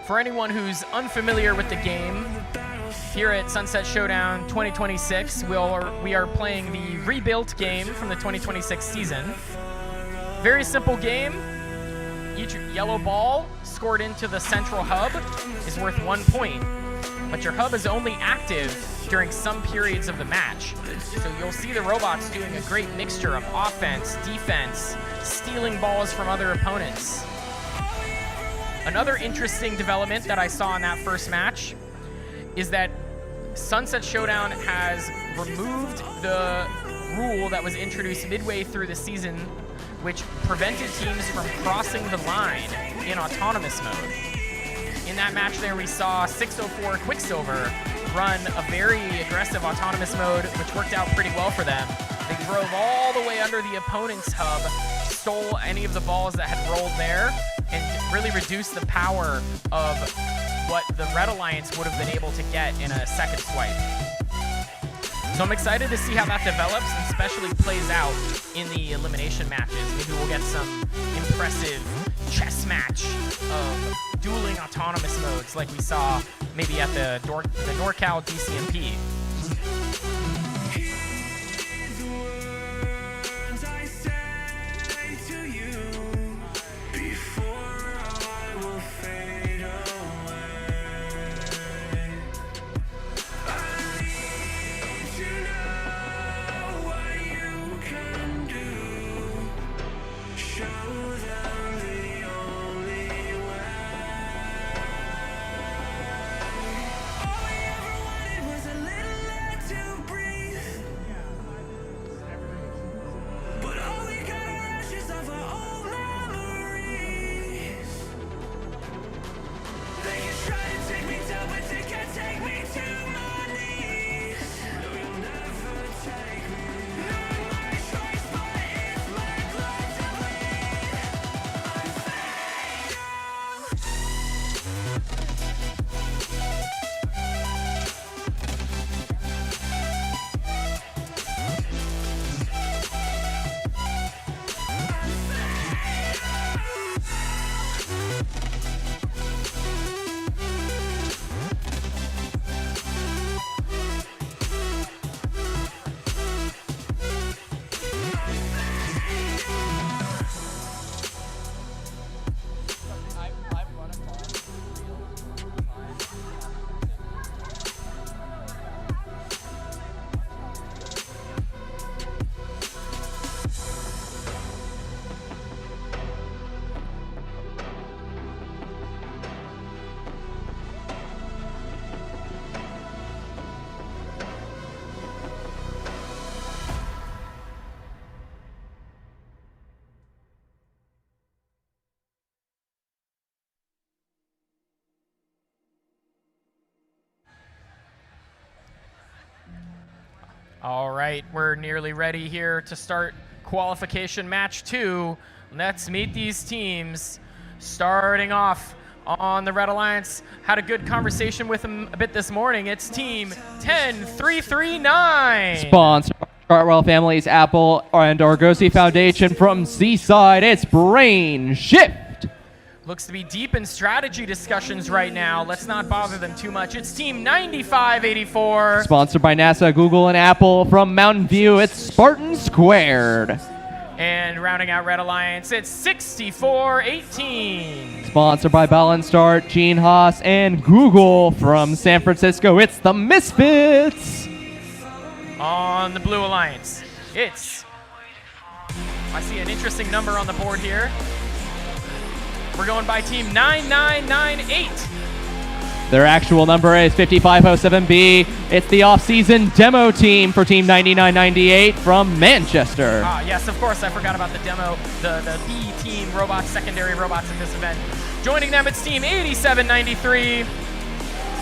For anyone who's unfamiliar with the game, here at Sunset Showdown 2026, we are playing the rebuilt game from the 2026 season. Very simple game. Each yellow ball scored into the central hub is worth 1 point, but your hub is only active during some periods of the match. So you'll see the robots doing a great mixture of offense, defense, stealing balls from other opponents. Another interesting development that I saw in that first match is that Sunset Showdown has removed the rule that was introduced midway through the season, which prevented teams from crossing the line in autonomous mode. In that match there, we saw 604 Quicksilver run a very aggressive autonomous mode, which worked out pretty well for them. They drove all the way under the opponent's hub, stole any of the balls that had rolled there, and really reduced the power of what the Red Alliance would have been able to get in a second swipe. So I'm excited to see how that develops and especially plays out in the elimination matches. Maybe we'll get some impressive chess match of dueling autonomous modes like we saw maybe at the NorCal DCMP. All right, we're nearly ready here to start qualification match 2. Let's meet these teams. Starting off on the Red Alliance, had a good conversation with them a bit this morning. It's team 10339. Sponsored by Chartwell Families, Apple, and Argosy Foundation from Seaside. It's Brain Shift. Looks to be deep in strategy discussions right now. Let's not bother them too much. It's team 9584. Sponsored by NASA, Google, and Apple from Mountain View. It's Spartan Squared. And rounding out Red Alliance, it's 6418. Sponsored by Balance Start, Gene Haas, and Google from San Francisco. It's the Misfits. On the Blue Alliance, I see an interesting number on the board here. We're going by team 9998. Their actual number is 5507B. It's the off-season demo team for team 9998 from Manchester. Yes, of course, I forgot about the demo, the B team robots, secondary robots at this event. Joining them, it's team 8793.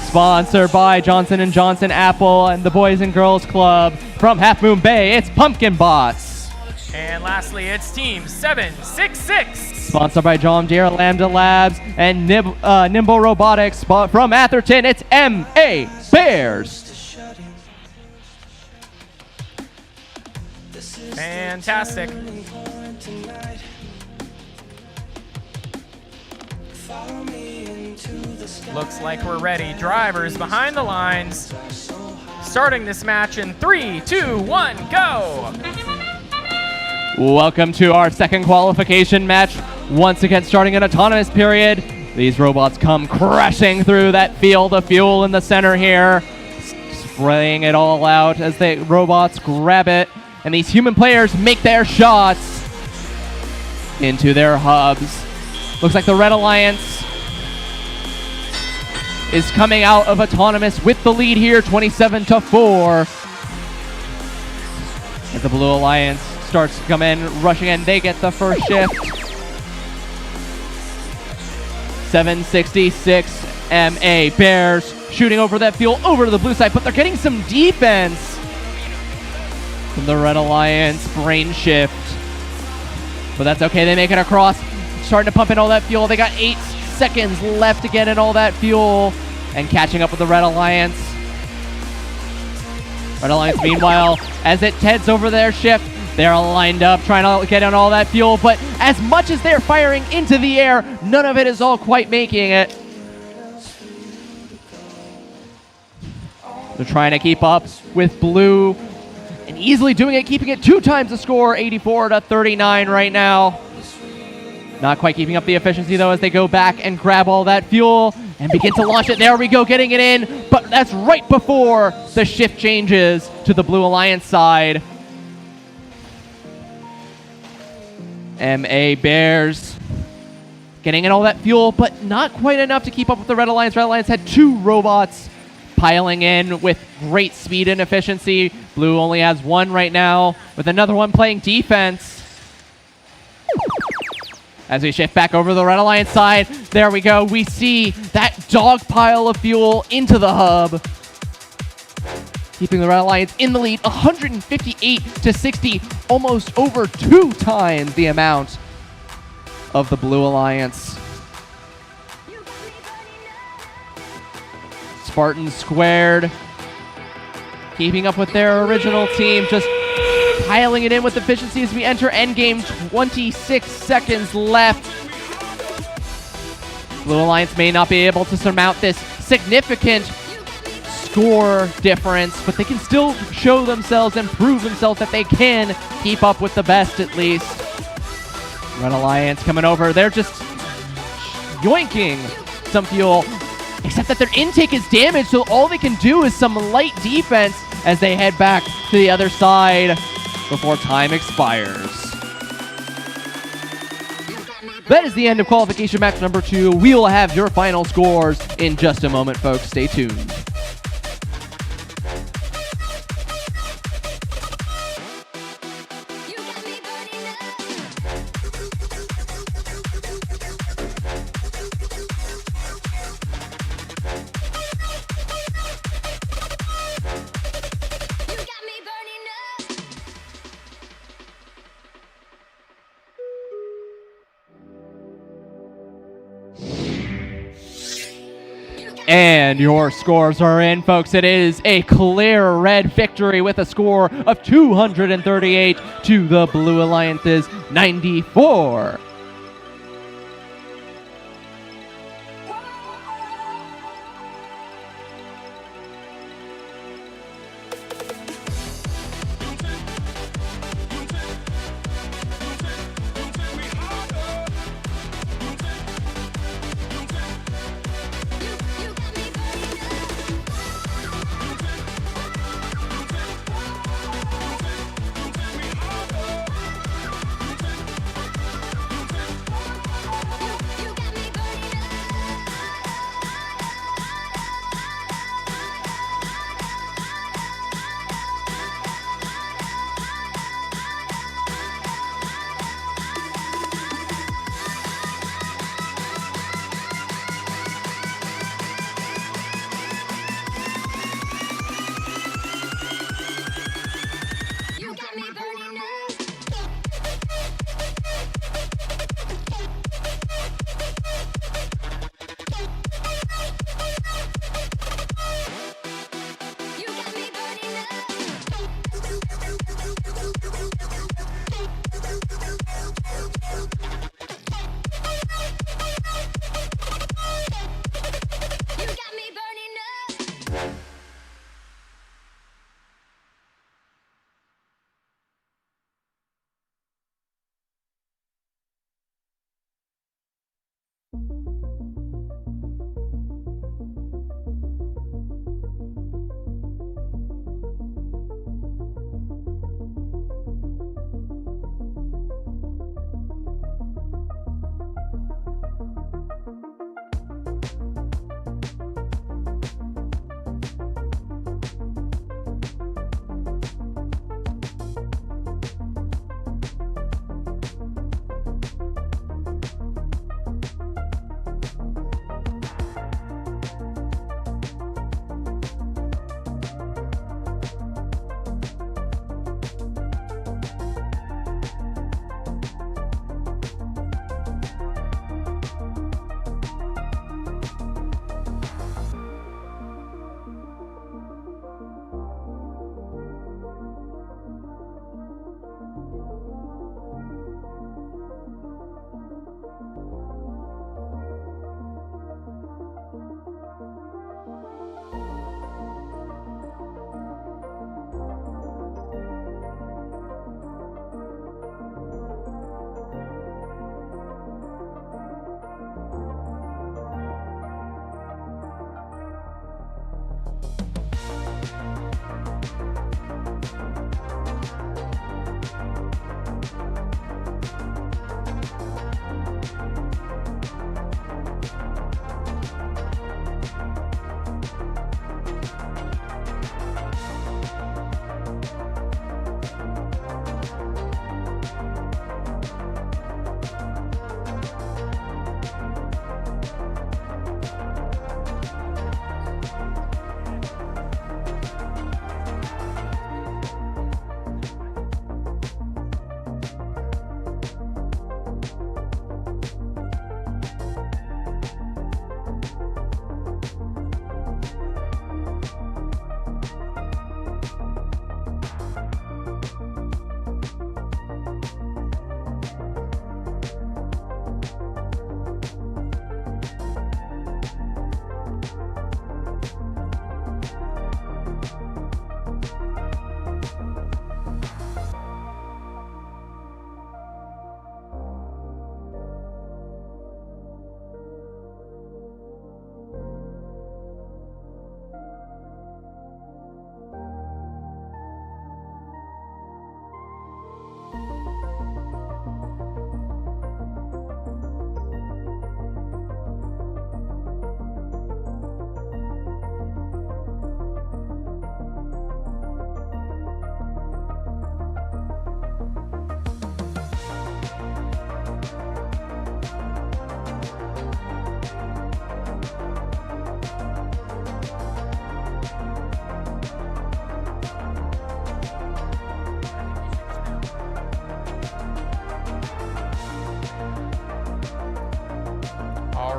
Sponsored by Johnson & Johnson, Apple, and the Boys and Girls Club from Half Moon Bay. It's Pumpkin Bots. And lastly, it's team 766. Sponsored by John Deere, Lambda Labs, and Nimble Robotics from Atherton. It's M.A. Bears. Fantastic. Looks like we're ready. Drivers behind the lines. Starting this match in 3, 2, 1, go! Welcome to our second qualification match. Once again, starting an autonomous period. These robots come crashing through that field of fuel in the center here, spraying it all out as the robots grab it, and these human players make their shots into their hubs. Looks like the Red Alliance is coming out of Autonomous with the lead here, 27-4. As the Blue Alliance starts to come in, rushing in, they get the first shift. 766 MA Bears shooting over that fuel over to the blue side, but they're getting some defense from the Red Alliance. Brain shift, but that's okay. They make it across, starting to pump in all that fuel. They got 8 seconds left to get in all that fuel and catching up with the Red Alliance. Red Alliance, meanwhile, as it heads over their shift, they're lined up trying to get on all that fuel, but as much as they're firing into the air, none of it is all quite making it. They're trying to keep up with Blue and easily doing it, keeping it 2 times the score, 84-39 right now. Not quite keeping up the efficiency though as they go back and grab all that fuel and begin to launch it. There we go, getting it in, but that's right before the shift changes to the Blue Alliance side. MA Bears getting in all that fuel, but not quite enough to keep up with the Red Alliance. Red Alliance had 2 robots piling in with great speed and efficiency. Blue only has 1 right now, with another one playing defense. As we shift back over to the Red Alliance side, there we go. We see that dog pile of fuel into the hub, keeping the Red Alliance in the lead, 158-60, almost over 2 times the amount of the Blue Alliance. Spartans squared, keeping up with their original team, just piling it in with efficiency as we enter endgame. 26 seconds left. Blue Alliance may not be able to surmount this significant score difference, but they can still show themselves and prove themselves that they can keep up with the best at least. Red Alliance coming over. They're just yoinking some fuel, except that their intake is damaged, so all they can do is some light defense as they head back to the other side before time expires. That is the end of qualification match number 2. We will have your final scores in just a moment, folks. Stay tuned. And your scores are in, folks. It is a clear red victory with a score of 238 to the Blue Alliance's 94.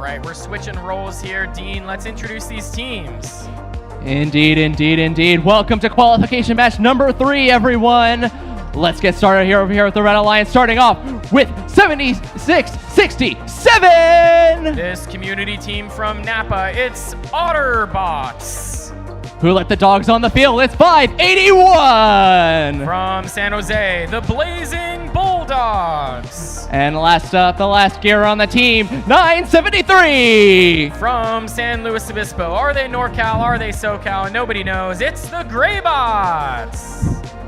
right, we're switching roles here. Dean, let's introduce these teams. Indeed, indeed, indeed. Welcome to qualification match number 3, everyone. Let's get started here over here with the Red Alliance, starting off with 76-67. This community team from Napa, it's Otterbots. Who let the dogs on the field? It's 581. From San Jose, the Blazing Bulldogs. And last up, the last gear on the team, 973. From San Luis Obispo, are they NorCal, are they SoCal? Nobody knows. It's the Greybots.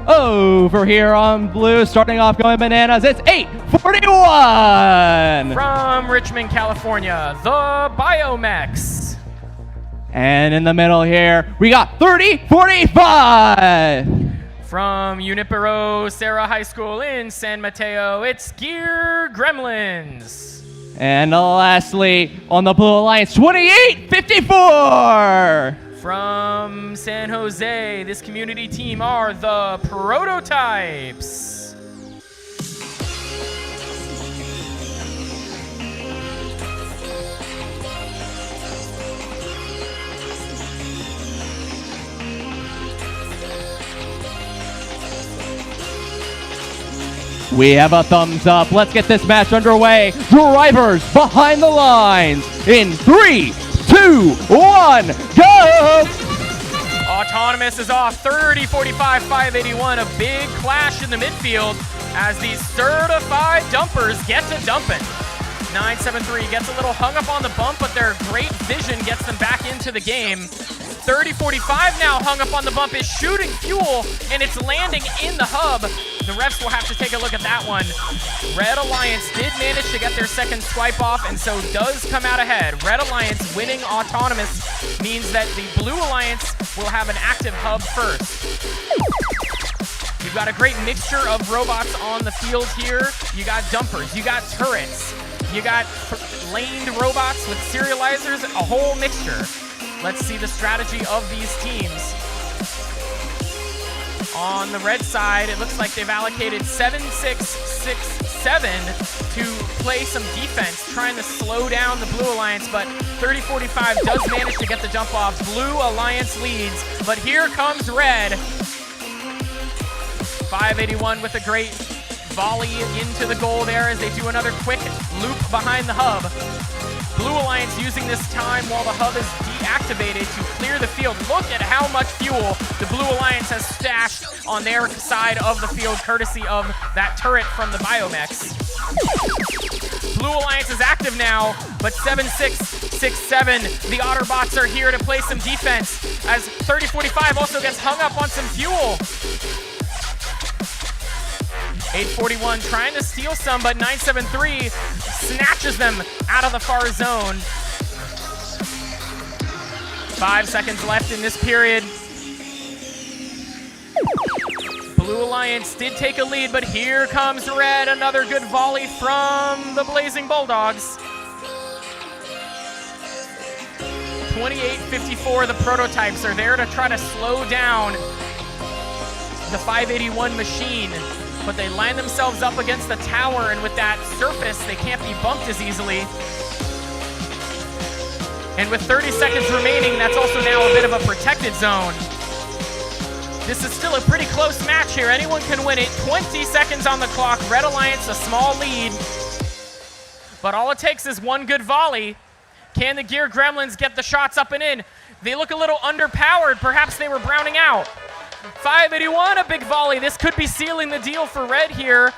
Over here on blue, starting off going bananas, it's 841. From Richmond, California, the Biomex. And in the middle here, we got 3045. From Junipero Serra High School in San Mateo, it's Gear Gremlins. And lastly, on the Blue Alliance, 2854. From San Jose, this community team are the Prototypes. We have a thumbs up. Let's get this match underway. Drivers behind the lines in 3, 2, 1, go! Autonomous is off 30-45, 581. A big clash in the midfield as these certified dumpers get to dumping. 973 gets a little hung up on the bump, but their great vision gets them back into the game. 30-45 now hung up on the bump, is shooting fuel, and it's landing in the hub. The refs will have to take a look at that one. Red Alliance did manage to get their second swipe off, and so does come out ahead. Red Alliance winning Autonomous means that the Blue Alliance will have an active hub first. You've got a great mixture of robots on the field here. You got dumpers, you got turrets, you got laned robots with serializers, a whole mixture. Let's see the strategy of these teams. On the red side, it looks like they've allocated 7-6-6-7 to play some defense, trying to slow down the Blue Alliance, but 30-45 does manage to get the jump off. Blue Alliance leads, but here comes Red. 581 with a great volley into the goal there as they do another quick loop behind the hub. Blue Alliance using this time while the hub is deactivated to clear the field. Look at how much fuel the Blue Alliance has stashed on their side of the field, courtesy of that turret from the Biomex. Blue Alliance is active now, but 7-6-6-7. The Otterbots are here to play some defense as 30-45 also gets hung up on some fuel. 841 trying to steal some, but 973 snatches them out of the far zone. 5 seconds left in this period. Blue Alliance did take a lead, but here comes Red. Another good volley from the Blazing Bulldogs. 28-54, the Prototypes are there to try to slow down the 581 machine, but they line themselves up against the tower, and with that surface, they can't be bumped as easily. And with 30 seconds remaining, that's also now a bit of a protected zone. This is still a pretty close match here. Anyone can win it. 20 seconds on the clock. Red Alliance, a small lead. But all it takes is one good volley. Can the Gear Gremlins get the shots up and in? They look a little underpowered. Perhaps they were browning out. 581, a big volley. This could be sealing the deal for Red here.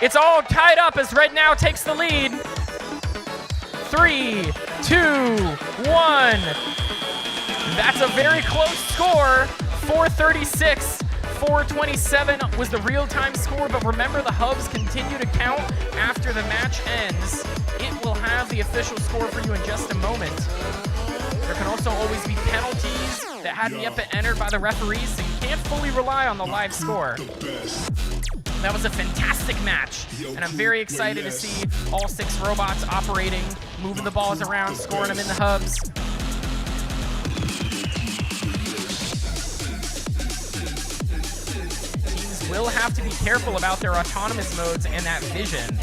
It's all tied up as Red now takes the lead. 3, 2, 1. That's a very close score. 436, 427 was the real-time score, but remember the hubs continue to count after the match ends. It will have the official score for you in just a moment. There can also always be penalties that hadn't yet been entered by the referees, so you can't fully rely on the live score. That was a fantastic match, and I'm very excited to see all 6 robots operating, moving the balls around, scoring them in the hubs. Teams will have to be careful about their autonomous modes and that vision.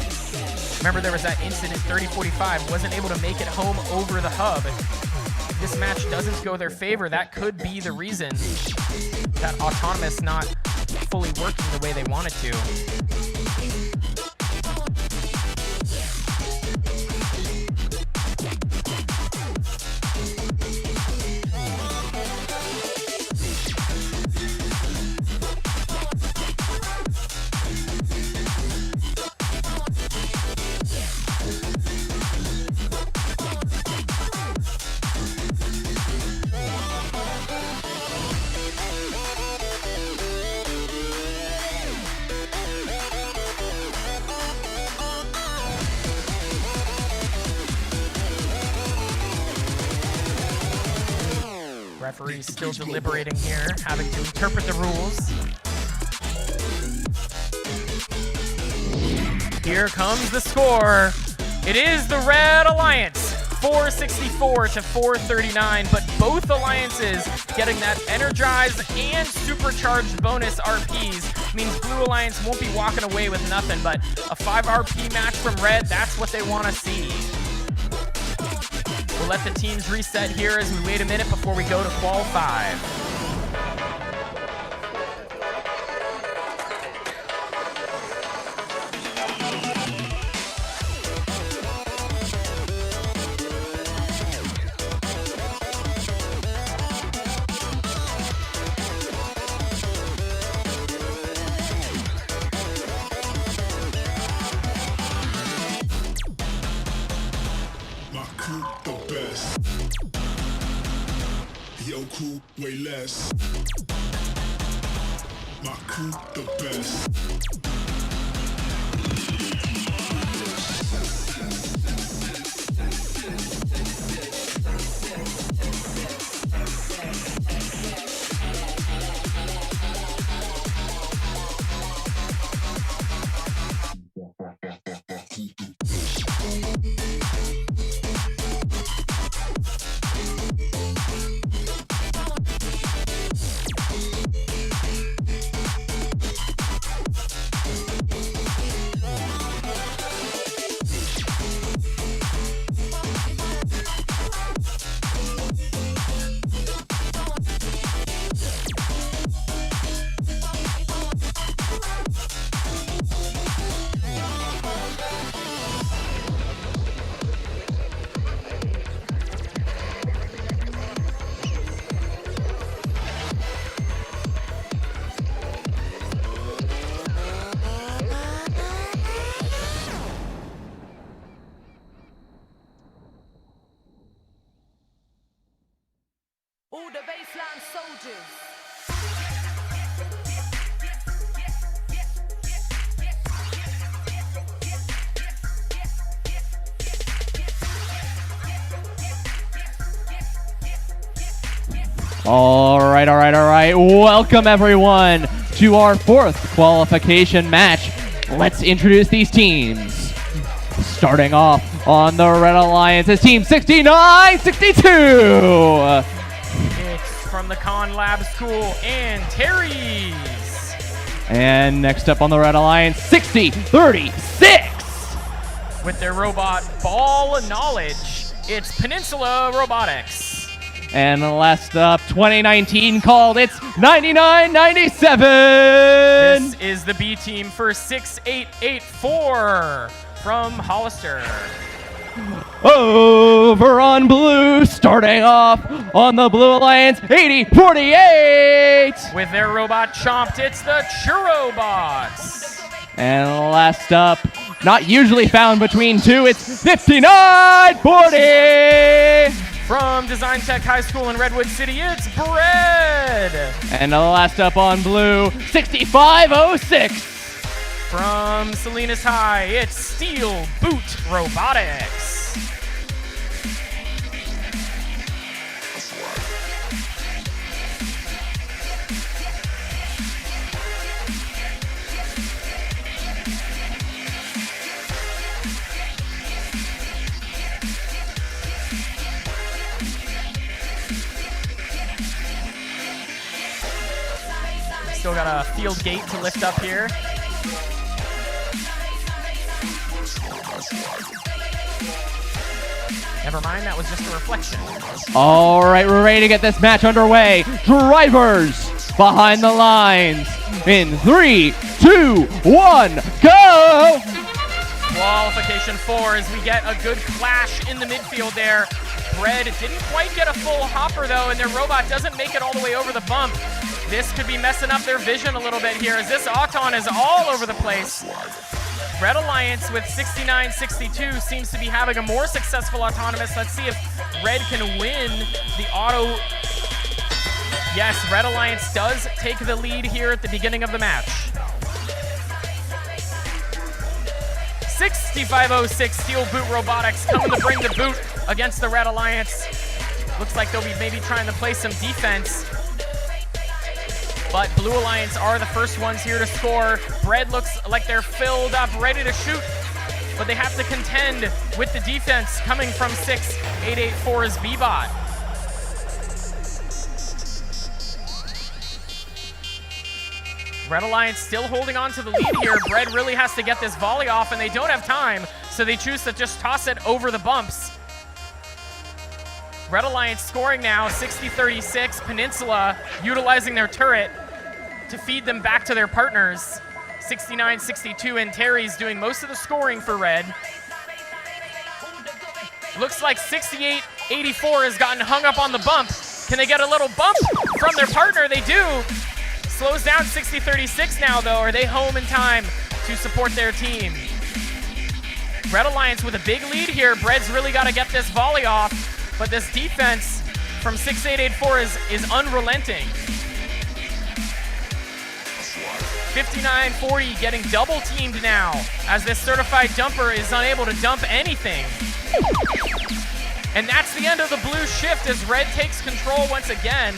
Remember, there was that incident, 3045, wasn't able to make it home over the hub. If this match doesn't go their favor, that could be the reason that Autonomous not fully working the way they wanted to. Referee still deliberating here, having to interpret the rules. Here comes the score. It is the Red Alliance, 464 to 439, but both alliances getting that energized and supercharged bonus RPs means Blue Alliance won't be walking away with nothing, but a 5 RP match from Red, that's what they want to see. We'll let the teams reset here as we wait a minute before we go to Qual 5. Cool, way less. My crew, the best. All the baseline soldiers. All right. Welcome everyone to our 4th qualification match. Let's introduce these teams. Starting off on the Red Alliance is Team 6962. From the Con Lab School and Terry's. And next up on the Red Alliance, 6036. With their robot Ball of Knowledge, it's Peninsula Robotics. And last up, 2019 called, it's 9997. This is the B team for 6884 from Hollister. Over on blue, starting off on the Blue Alliance, 8048. With their robot Chomped, it's the Churrobots. And last up, not usually found between two, it's 5940. From Design Tech High School in Redwood City, it's Bread. And last up on blue, 6506. From Salinas High, it's Steel Boot Robotics. Still got a field gate to lift up here. Never mind, that was just a reflection. All right, we're ready to get this match underway. Drivers behind the lines in 3, 2, 1, go! Qualification 4 as we get a good clash in the midfield there. Bread didn't quite get a full hopper though, and their robot doesn't make it all the way over the bump. This could be messing up their vision a little bit here as this Auton is all over the place. Red Alliance with 69-62 seems to be having a more successful autonomous. Let's see if Red can win the auto. Yes, Red Alliance does take the lead here at the beginning of the match. 6506 Steel Boot Robotics coming to bring the boot against the Red Alliance. Looks like they'll be maybe trying to play some defense. But Blue Alliance are the first ones here to score. Bread looks like they're filled up, ready to shoot. But they have to contend with the defense coming from 6884's B-Bot. Red Alliance still holding on to the lead here. Bread really has to get this volley off, and they don't have time, so they choose to just toss it over the bumps. Red Alliance scoring now, 60-36. Peninsula utilizing their turret to feed them back to their partners. 69-62, and Terry's doing most of the scoring for Red. Looks like 68-84 has gotten hung up on the bump. Can they get a little bump from their partner? They do. Slows down 60-36 now, though. Are they home in time to support their team? Red Alliance with a big lead here. Bread's really got to get this volley off, but this defense from 6884 is unrelenting. 59-40 getting double teamed now as this certified dumper is unable to dump anything. And that's the end of the blue shift as Red takes control once again.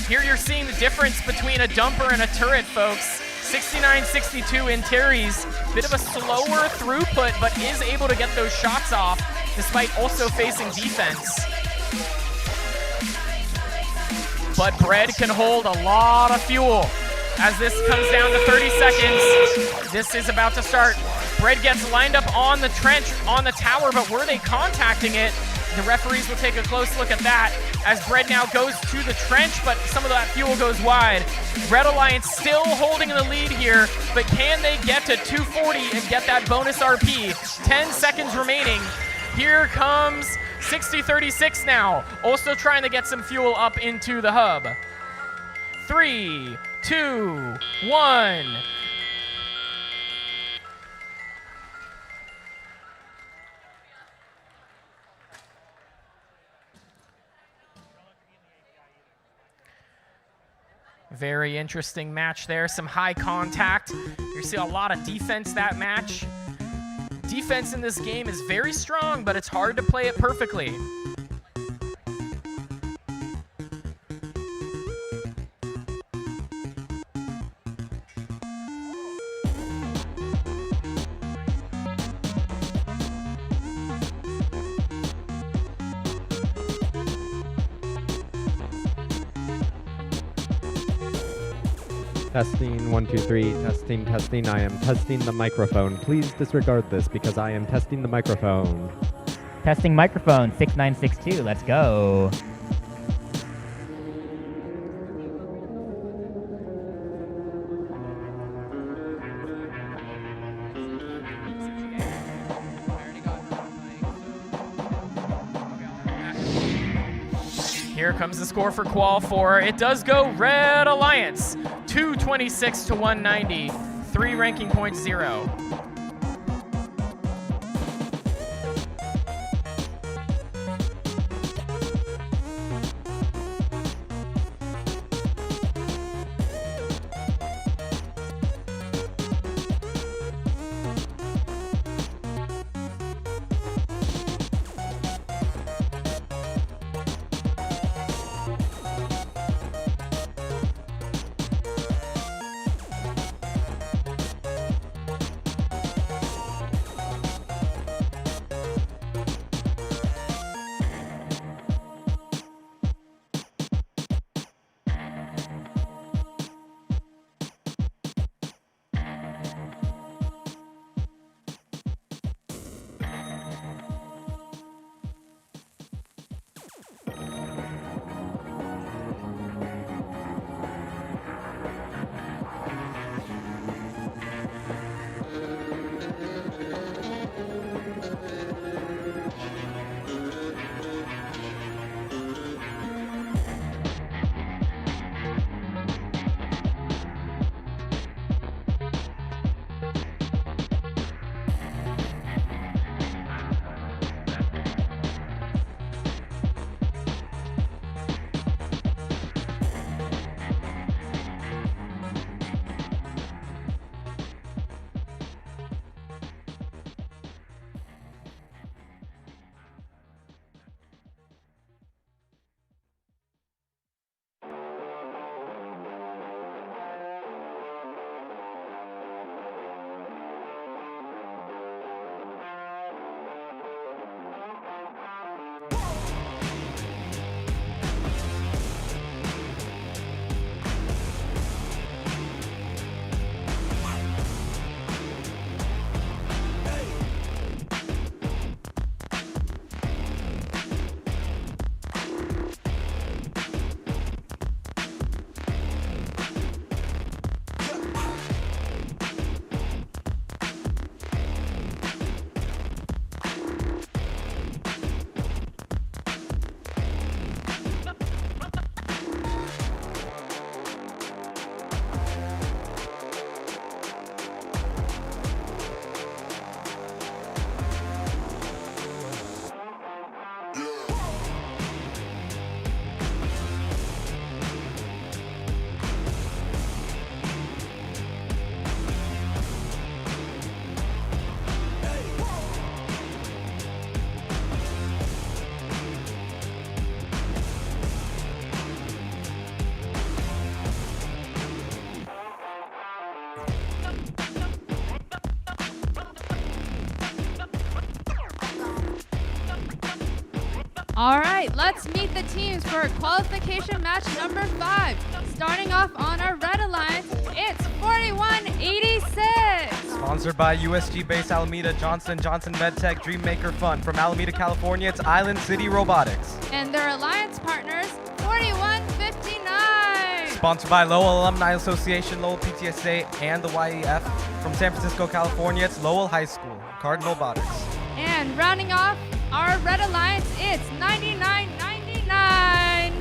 Here you're seeing the difference between a dumper and a turret, folks. 69-62 in Terry's, bit of a slower throughput, but is able to get those shots off despite also facing defense. But Bread can hold a lot of fuel as this comes down to 30 seconds. This is about to start. Bread gets lined up on the trench, on the tower, but were they contacting it? The referees will take a close look at that as Bread now goes to the trench, but some of that fuel goes wide. Red Alliance still holding the lead here, but can they get to 240 and get that bonus RP? 10 seconds remaining. Here comes 60-36 now, also trying to get some fuel up into the hub. 3, 2, 1. Very interesting match there, some high contact. You see a lot of defense that match. Defense in this game is very strong, but it's hard to play it perfectly. Testing, 1, 2, 3, testing, testing. I am testing the microphone. Please disregard this because I am testing the microphone. Testing microphone, 6962, let's go. Here comes the score for Qual 4. It does go Red Alliance, 226 to 190, 3 ranking points 0. All right, let's meet the teams for qualification match number 5. Starting off on our Red Alliance, it's 4186. Sponsored by USG-based Alameda Johnson Johnson MedTech Dreammaker Fund. From Alameda, California, it's Island City Robotics. And their alliance partners, 4159. Sponsored by Lowell Alumni Association, Lowell PTSA, and the YEF. From San Francisco, California, it's Lowell High School, Cardinal Robotics. And rounding off our Red Alliance, it's 9999.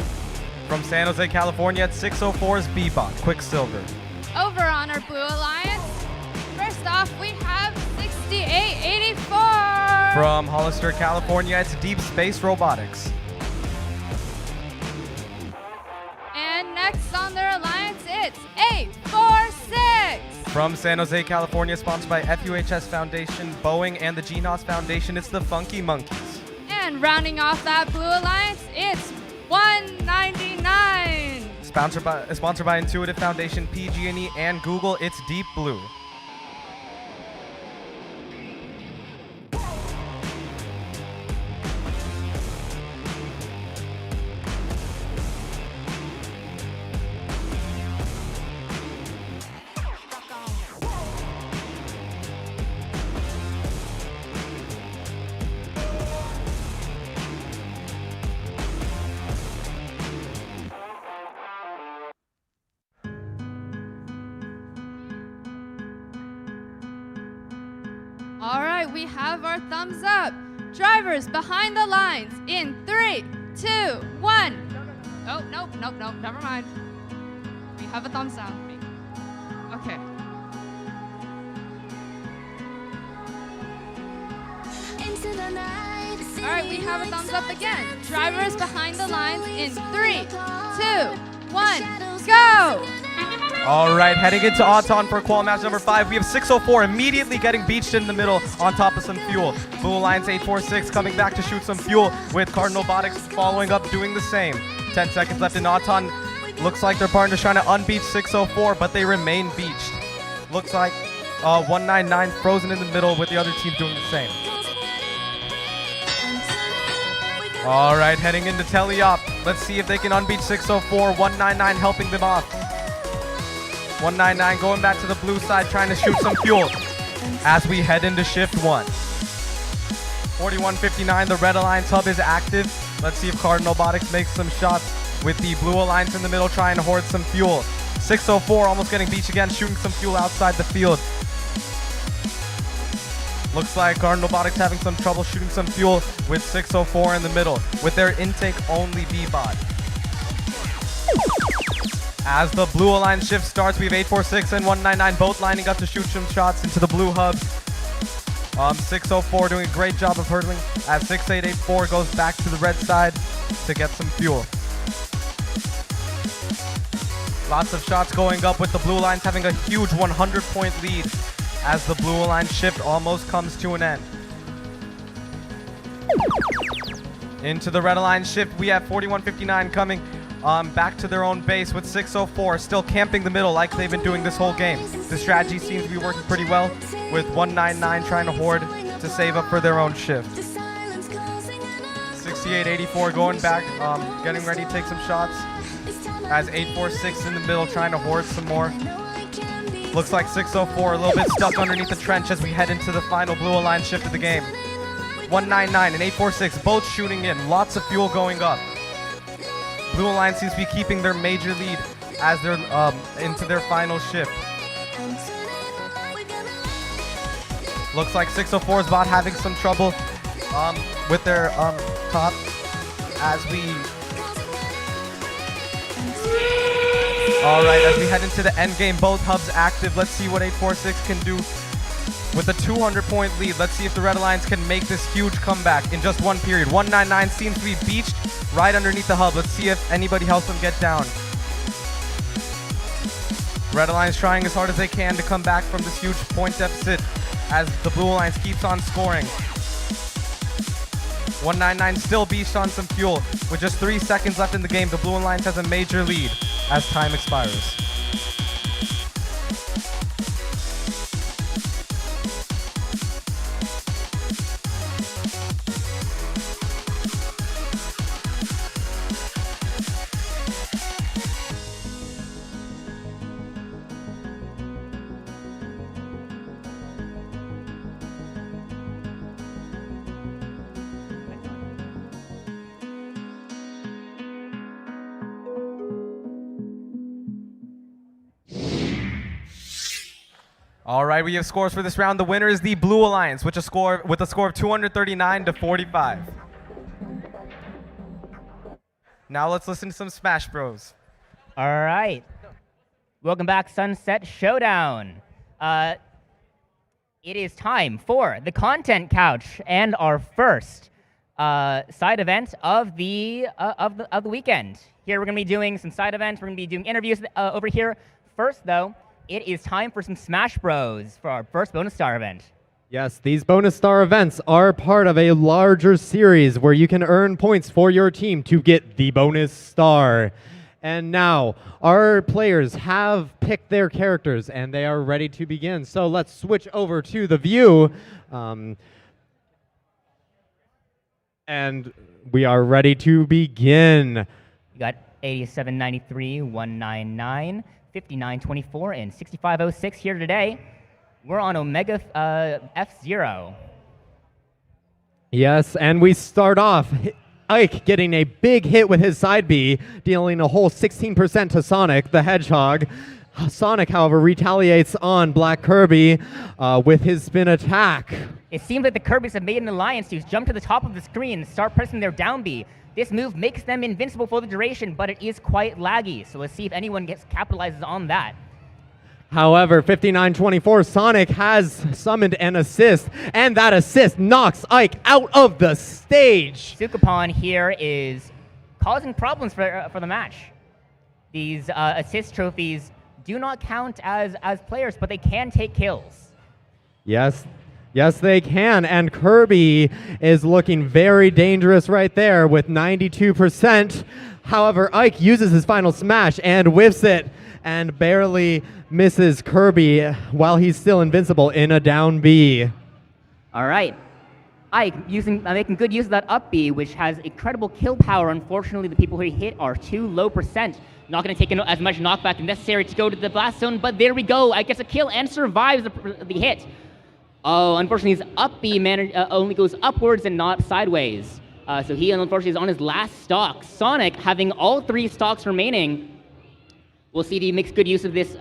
From San Jose, California, it's 604's Bebop, Quicksilver. Over on our Blue Alliance, first off, we have 6884. From Hollister, California, it's Deep Space Robotics. And next on their alliance, it's 846. From San Jose, California, sponsored by FUHS Foundation, Boeing, and the GNOS Foundation, it's the Funky Monkeys. And rounding off that Blue Alliance, it's 199. Sponsored by Intuitive Foundation, PG&E, and Google, it's Deep Blue. All right, we have our thumbs up. Drivers behind the lines in 3, 2, 1. Oh, nope, never mind. We have a thumbs down. Okay. All right, we have a thumbs up again. Drivers behind the lines in 3, 2, 1, go! All right, heading into Auton for qual match number 5. We have 604 immediately getting beached in the middle on top of some fuel. Blue Alliance 846 coming back to shoot some fuel with Cardinal Robotics following up doing the same. 10 seconds left in Auton. Looks like their partner's trying to unbeach 604, but they remain beached. Looks like 199 frozen in the middle with the other team doing the same. All right, heading into Teleop. Let's see if they can unbeach 604. 199 helping them off. 199 going back to the blue side, trying to shoot some fuel as we head into shift 1. 4159, the Red Alliance hub is active. Let's see if Cardinal Robotics makes some shots with the Blue Alliance in the middle, trying to hoard some fuel. 604 almost getting beached again, shooting some fuel outside the field. Looks like Cardinal Robotics having some trouble shooting some fuel with 604 in the middle with their intake-only B-bot. As the Blue Alliance shift starts, we have 846 and 199 both lining up to shoot some shots into the blue hub. 604 doing a great job of hurdling as 6884 goes back to the red side to get some fuel. Lots of shots going up with the Blue Alliance having a huge 100-point lead as the Blue Alliance shift almost comes to an end. Into the Red Alliance shift, we have 4159 coming back to their own base with 604 still camping the middle like they've been doing this whole game. The strategy seems to be working pretty well with 199 trying to hoard to save up for their own shift. 6884 going back, getting ready to take some shots as 846 in the middle trying to hoard some more. Looks like 604 a little bit stuck underneath the trench as we head into the final Blue Alliance shift of the game. 199 and 846 both shooting in, lots of fuel going up. Blue Alliance seems to be keeping their major lead as they're into their final shift. Looks like 604's bot having some trouble with their top as we... Alright, as we head into the end game, both hubs active. Let's see what 846 can do with a 200-point lead. Let's see if the Red Alliance can make this huge comeback in just one period. 199 seems to be beached right underneath the hub. Let's see if anybody helps them get down. Red Alliance trying as hard as they can to come back from this huge point deficit as the Blue Alliance keeps on scoring. 199 still beached on some fuel. With just 3 seconds left in the game, the Blue Alliance has a major lead as time expires. All right, we have scores for this round. The winner is the Blue Alliance with a score of 239 to 45. Now let's listen to some Smash Bros. All right. Welcome back, Sunset Showdown. It is time for the Content Couch and our first side event of the weekend. Here we're going to be doing some side events. We're going to be doing interviews over here. First, though, it is time for some Smash Bros for our first bonus star event. Yes, these bonus star events are part of a larger series where you can earn points for your team to get the bonus star. And now, our players have picked their characters and they are ready to begin. So let's switch over to the view. And we are ready to begin. We got 8793, 199, 5924, and 6506 here today. We're on Omega F0. Yes, and we start off Ike getting a big hit with his side B, dealing a whole 16% to Sonic the Hedgehog. Sonic, however, retaliates on Black Kirby with his spin attack. It seems like the Kirbys have made an alliance to jump to the top of the screen and start pressing their down B. This move makes them invincible for the duration, but it is quite laggy, so let's see if anyone capitalizes on that. However, 5924, Sonic has summoned an assist, and that assist knocks Ike out of the stage. Sukapon here is causing problems for the match. These assist trophies do not count as players, but they can take kills. Yes, they can, and Kirby is looking very dangerous right there with 92%. However, Ike uses his final smash and whiffs it, and barely misses Kirby while he's still invincible in a down B. All right. Ike making good use of that up B, which has incredible kill power. Unfortunately, the people who he hit are too low percent. Not going to take as much knockback as necessary to go to the blast zone, but there we go. Ike gets a kill and survives the hit. Oh, unfortunately, his up B only goes upwards and not sideways. So he, unfortunately, is on his last stock. Sonic, having all 3 stocks remaining, we'll see if he makes good use of this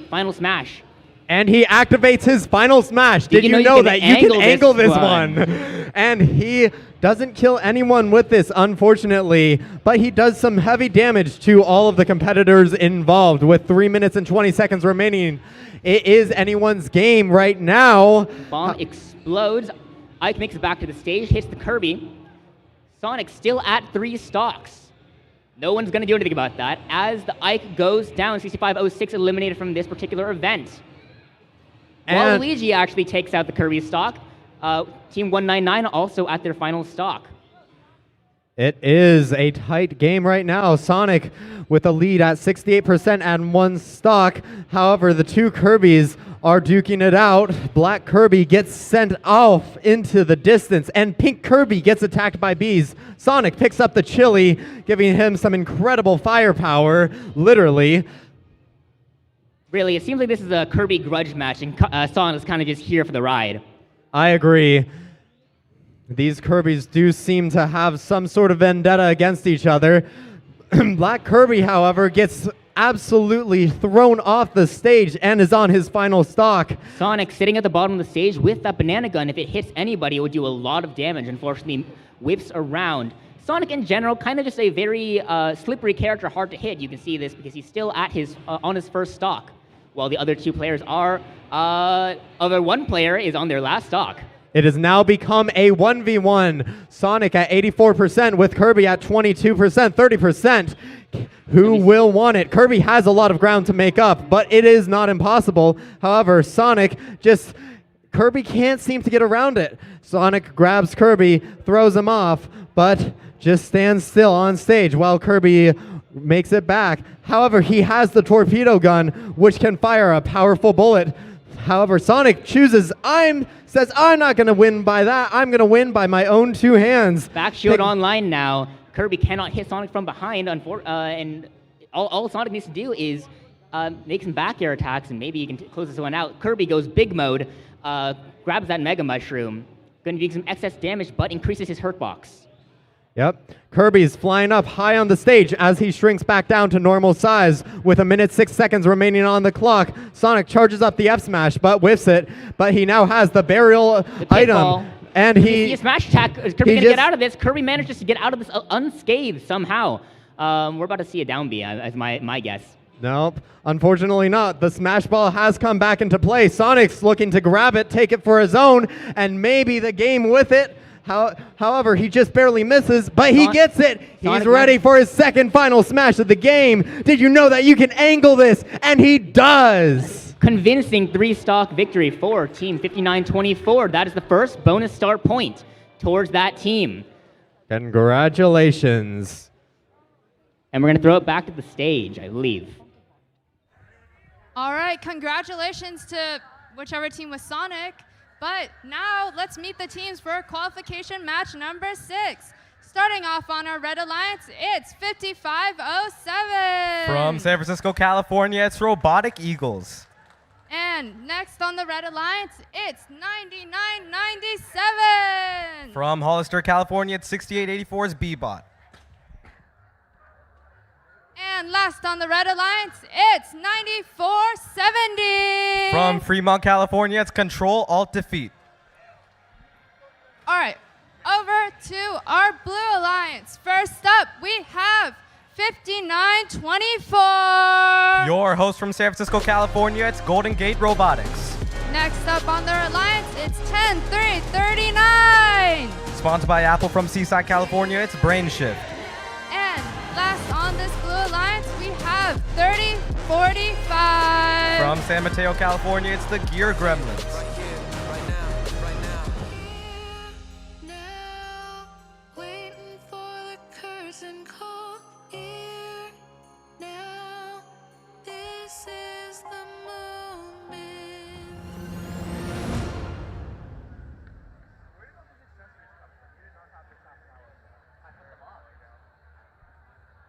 final smash. And he activates his final smash. Did you know that you can angle this one? And he doesn't kill anyone with this, unfortunately, but he does some heavy damage to all of the competitors involved. With 3 minutes and 20 seconds remaining, it is anyone's game right now. Bomb explodes. Ike makes it back to the stage, hits the Kirby. Sonic still at 3 stocks. No one's going to do anything about that, as the Ike goes down. 6506 eliminated from this particular event. And Waluigi actually takes out the Kirby stock. Team 199 also at their final stock. It is a tight game right now. Sonic with a lead at 68% and 1 stock. However, the 2 Kirbys are duking it out. Black Kirby gets sent off into the distance, and Pink Kirby gets attacked by bees. Sonic picks up the chili, giving him some incredible firepower, literally. Really, it seems like this is a Kirby grudge match, and Sonic's kind of just here for the ride. I agree. These Kirbys do seem to have some sort of vendetta against each other. Black Kirby, however, gets absolutely thrown off the stage and is on his final stock. Sonic sitting at the bottom of the stage with that banana gun. If it hits anybody, it would do a lot of damage. Unfortunately, whips around. Sonic in general, kind of just a very slippery character, hard to hit. You can see this because he's still at on his first stock, while the other 2 players are, other 1 player is on their last stock. It has now become a 1v1. Sonic at 84% with Kirby at 22%, 30%. Who will want it? Kirby has a lot of ground to make up, but it is not impossible. However, Kirby can't seem to get around it. Sonic grabs Kirby, throws him off, but just stands still on stage while Kirby makes it back. However, he has the torpedo gun, which can fire a powerful bullet. However, Sonic says, I'm not going to win by that. I'm going to win by my own 2 hands. Backshield online now. Kirby cannot hit Sonic from behind, and all Sonic needs to do is make some back air attacks, and maybe he can close this one out. Kirby goes big mode, grabs that Mega Mushroom. Going to do some excess damage, but increases his hurt box. Yep. Kirby's flying up high on the stage as he shrinks back down to normal size with 1:06 remaining on the clock. Sonic charges up the F smash but whiffs it, but he now has the burial item. And he smash attack. Is Kirby gonna get out of this? Kirby manages to get out of this unscathed somehow. We're about to see a down B as my guess. Nope, unfortunately not. The smash ball has come back into play. Sonic's looking to grab it, take it for his own, and maybe the game with it. However, he just barely misses, but he gets it. He's ready for his second final smash of the game. Did you know that you can angle this? And he does. Convincing 3-stock victory for Team 5924. That is the first bonus star point towards that team. Congratulations. And we're going to throw it back to the stage, I believe. All right, congratulations to whichever team was Sonic. But now let's meet the teams for qualification match number 6. Starting off on our Red Alliance, it's 5507. From San Francisco, California, it's Robotic Eagles. And next on the Red Alliance, it's 9997. From Hollister, California, it's 6884's B-Bot. And last on the Red Alliance, it's 9470. From Fremont, California, it's Control Alt Defeat. All right, over to our Blue Alliance. First up, we have 5924. Your host from San Francisco, California, it's Golden Gate Robotics. Next up on their alliance, it's 10339. Sponsored by Apple from Seaside, California, it's Brain Shift. And last on this Blue Alliance, we have 3045. From San Mateo, California, it's the Gear Gremlins.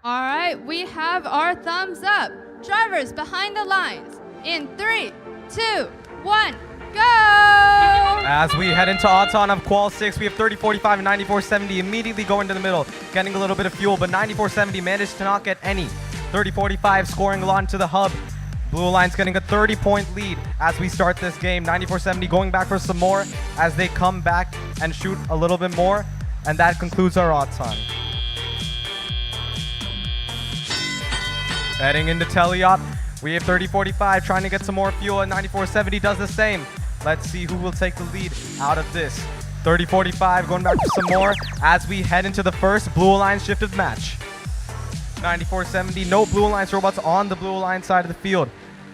All right, we have our thumbs up. Drivers behind the lines. In 3, 2, 1, go! As we head into Auton of Qual 6, we have 3045 and 9470 immediately going to the middle, getting a little bit of fuel, but 9470 managed to not get any. 3045 scoring a lot into the hub. Blue Alliance getting a 30-point lead as we start this game. 9470 going back for some more as they come back and shoot a little bit more, and that concludes our Auton. Heading into Teleop, we have 3045 trying to get some more fuel, and 9470 does the same. Let's see who will take the lead out of this. 3045 going back for some more as we head into the first Blue Alliance shifted match. 9470, no Blue Alliance robots on the Blue Alliance side of the field,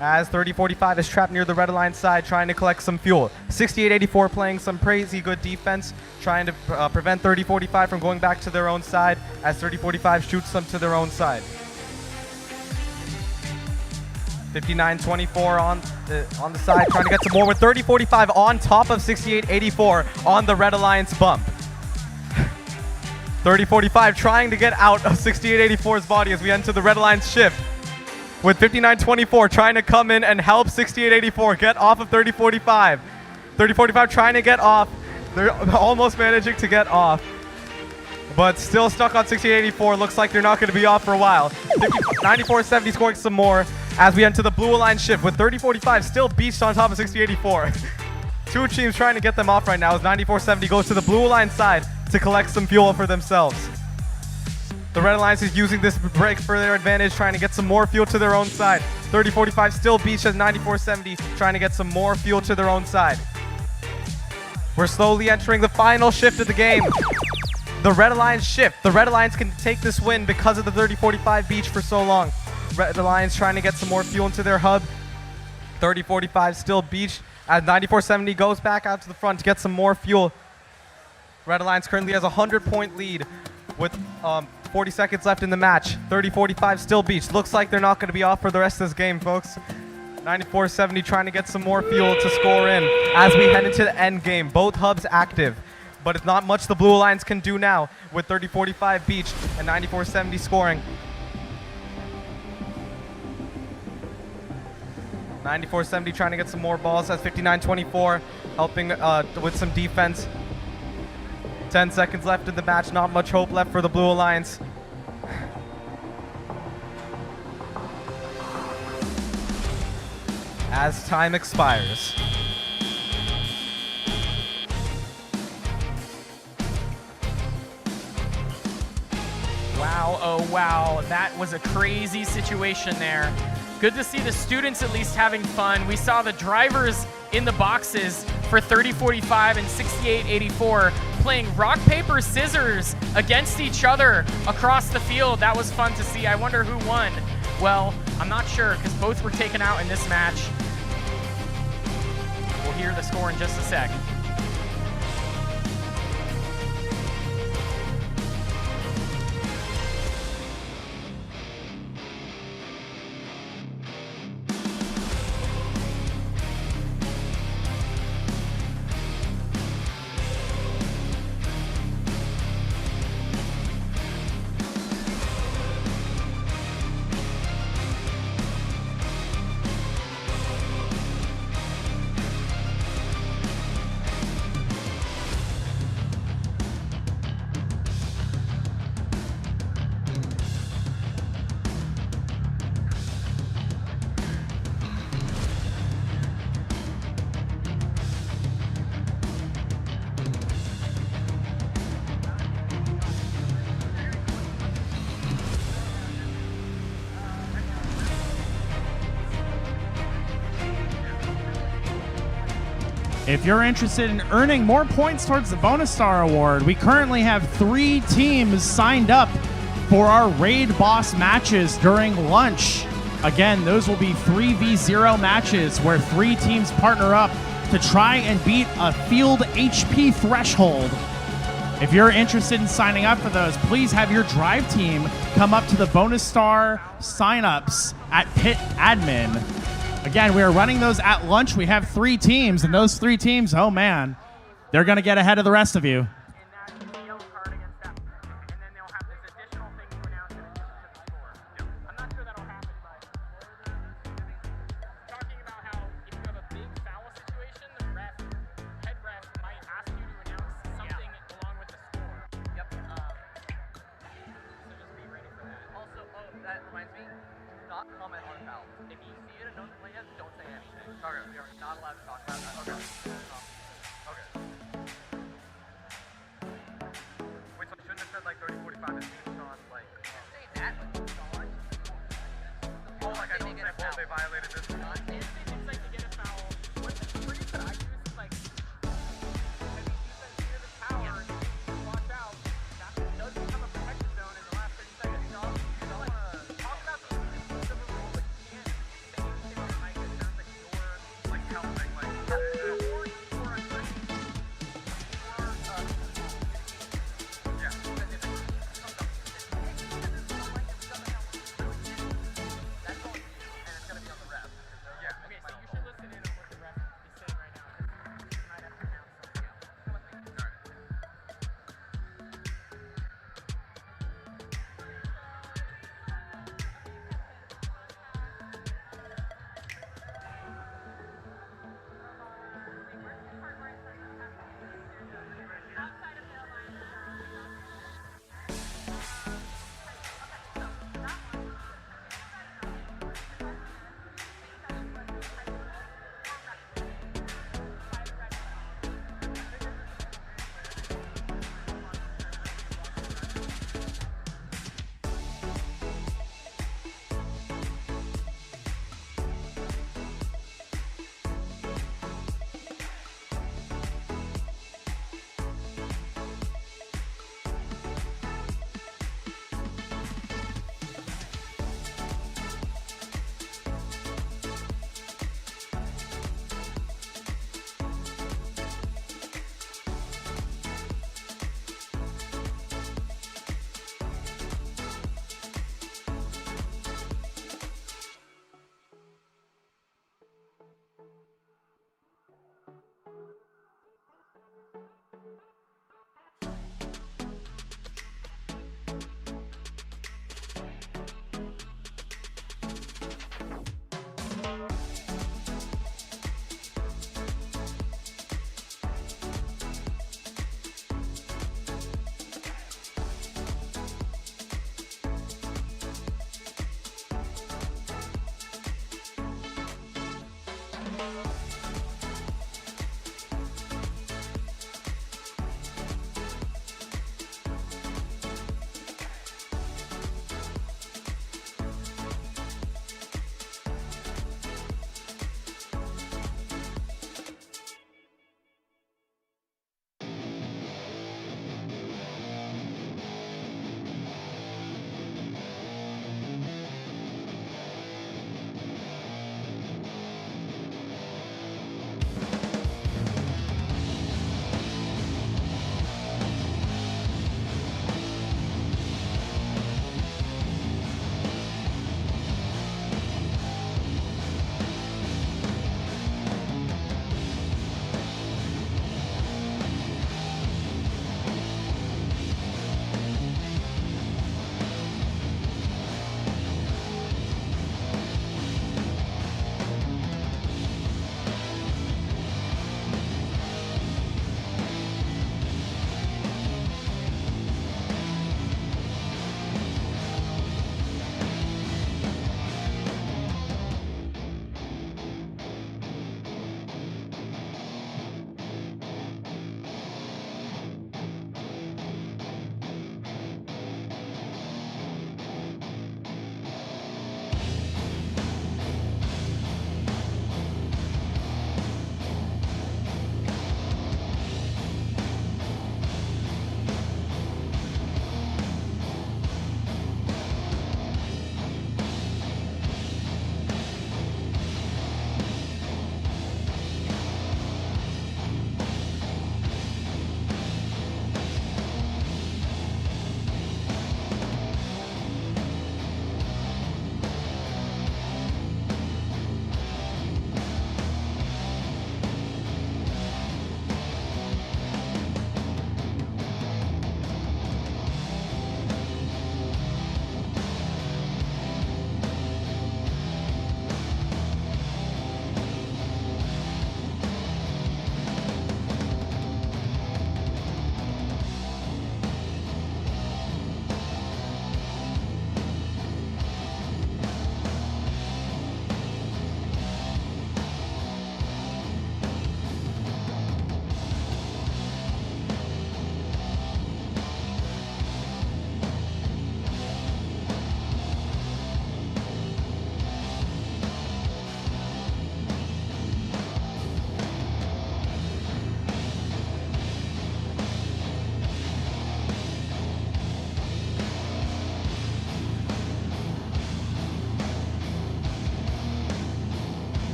as 3045 is trapped near the Red Alliance side trying to collect some fuel. 6884 playing some crazy good defense, trying to prevent 3045 from going back to their own side as 3045 shoots them to their own side. 5924 on the side, trying to get some more with 3045 on top of 6884 on the Red Alliance bump. 3045 trying to get out of 6884's body as we enter the Red Alliance shift, with 5924 trying to come in and help 6884 get off of 3045. 3045 trying to get off. They're almost managing to get off, but still stuck on 6884. Looks like they're not going to be off for a while. 9470 scoring some more as we enter the Blue Alliance shift, with 3045 still beached on top of 6084. Two teams trying to get them off right now as 9470 goes to the Blue Alliance side to collect some fuel for themselves. The Red Alliance is using this break for their advantage, trying to get some more fuel to their own side. 3045 still beached as 9470 trying to get some more fuel to their own side. We're slowly entering the final shift of the game. The Red Alliance shift. The Red Alliance can take this win because of the 3045 beach for so long. Red Alliance trying to get some more fuel into their hub. 3045 still beached as 9470 goes back out to the front to get some more fuel. Red Alliance currently has a 100-point lead with 40 seconds left in the match. 3045 still beached. Looks like they're not going to be off for the rest of this game, folks. 9470 trying to get some more fuel to score in as we head into the end game. Both hubs active, but it's not much the Blue Alliance can do now with 3045 beached and 9470 scoring. 9470 trying to get some more balls as 5924 helping with some defense 10 seconds left in the match. Not much hope left for the Blue Alliance. As time expires. Wow, oh wow, that was a crazy situation there. Good to see the students at least having fun. We saw the drivers in the boxes for 30-45 and 68-84 playing rock, paper, scissors against each other across the field. That was fun to see. I wonder who won. Well, I'm not sure because both were taken out in this match. We'll hear the score in just a sec. If you're interested in earning more points towards the Bonus Star Award, we currently have 3 teams signed up for our Raid Boss matches during lunch. Again, those will be 3v0 matches where 3 teams partner up to try and beat a field HP threshold. If you're interested in signing up for those, please have your drive team come up to the Bonus Star signups at Pit Admin. Again, we are running those at lunch. We have 3 teams, and those 3 teams, oh man, they're going to get ahead of the rest of you.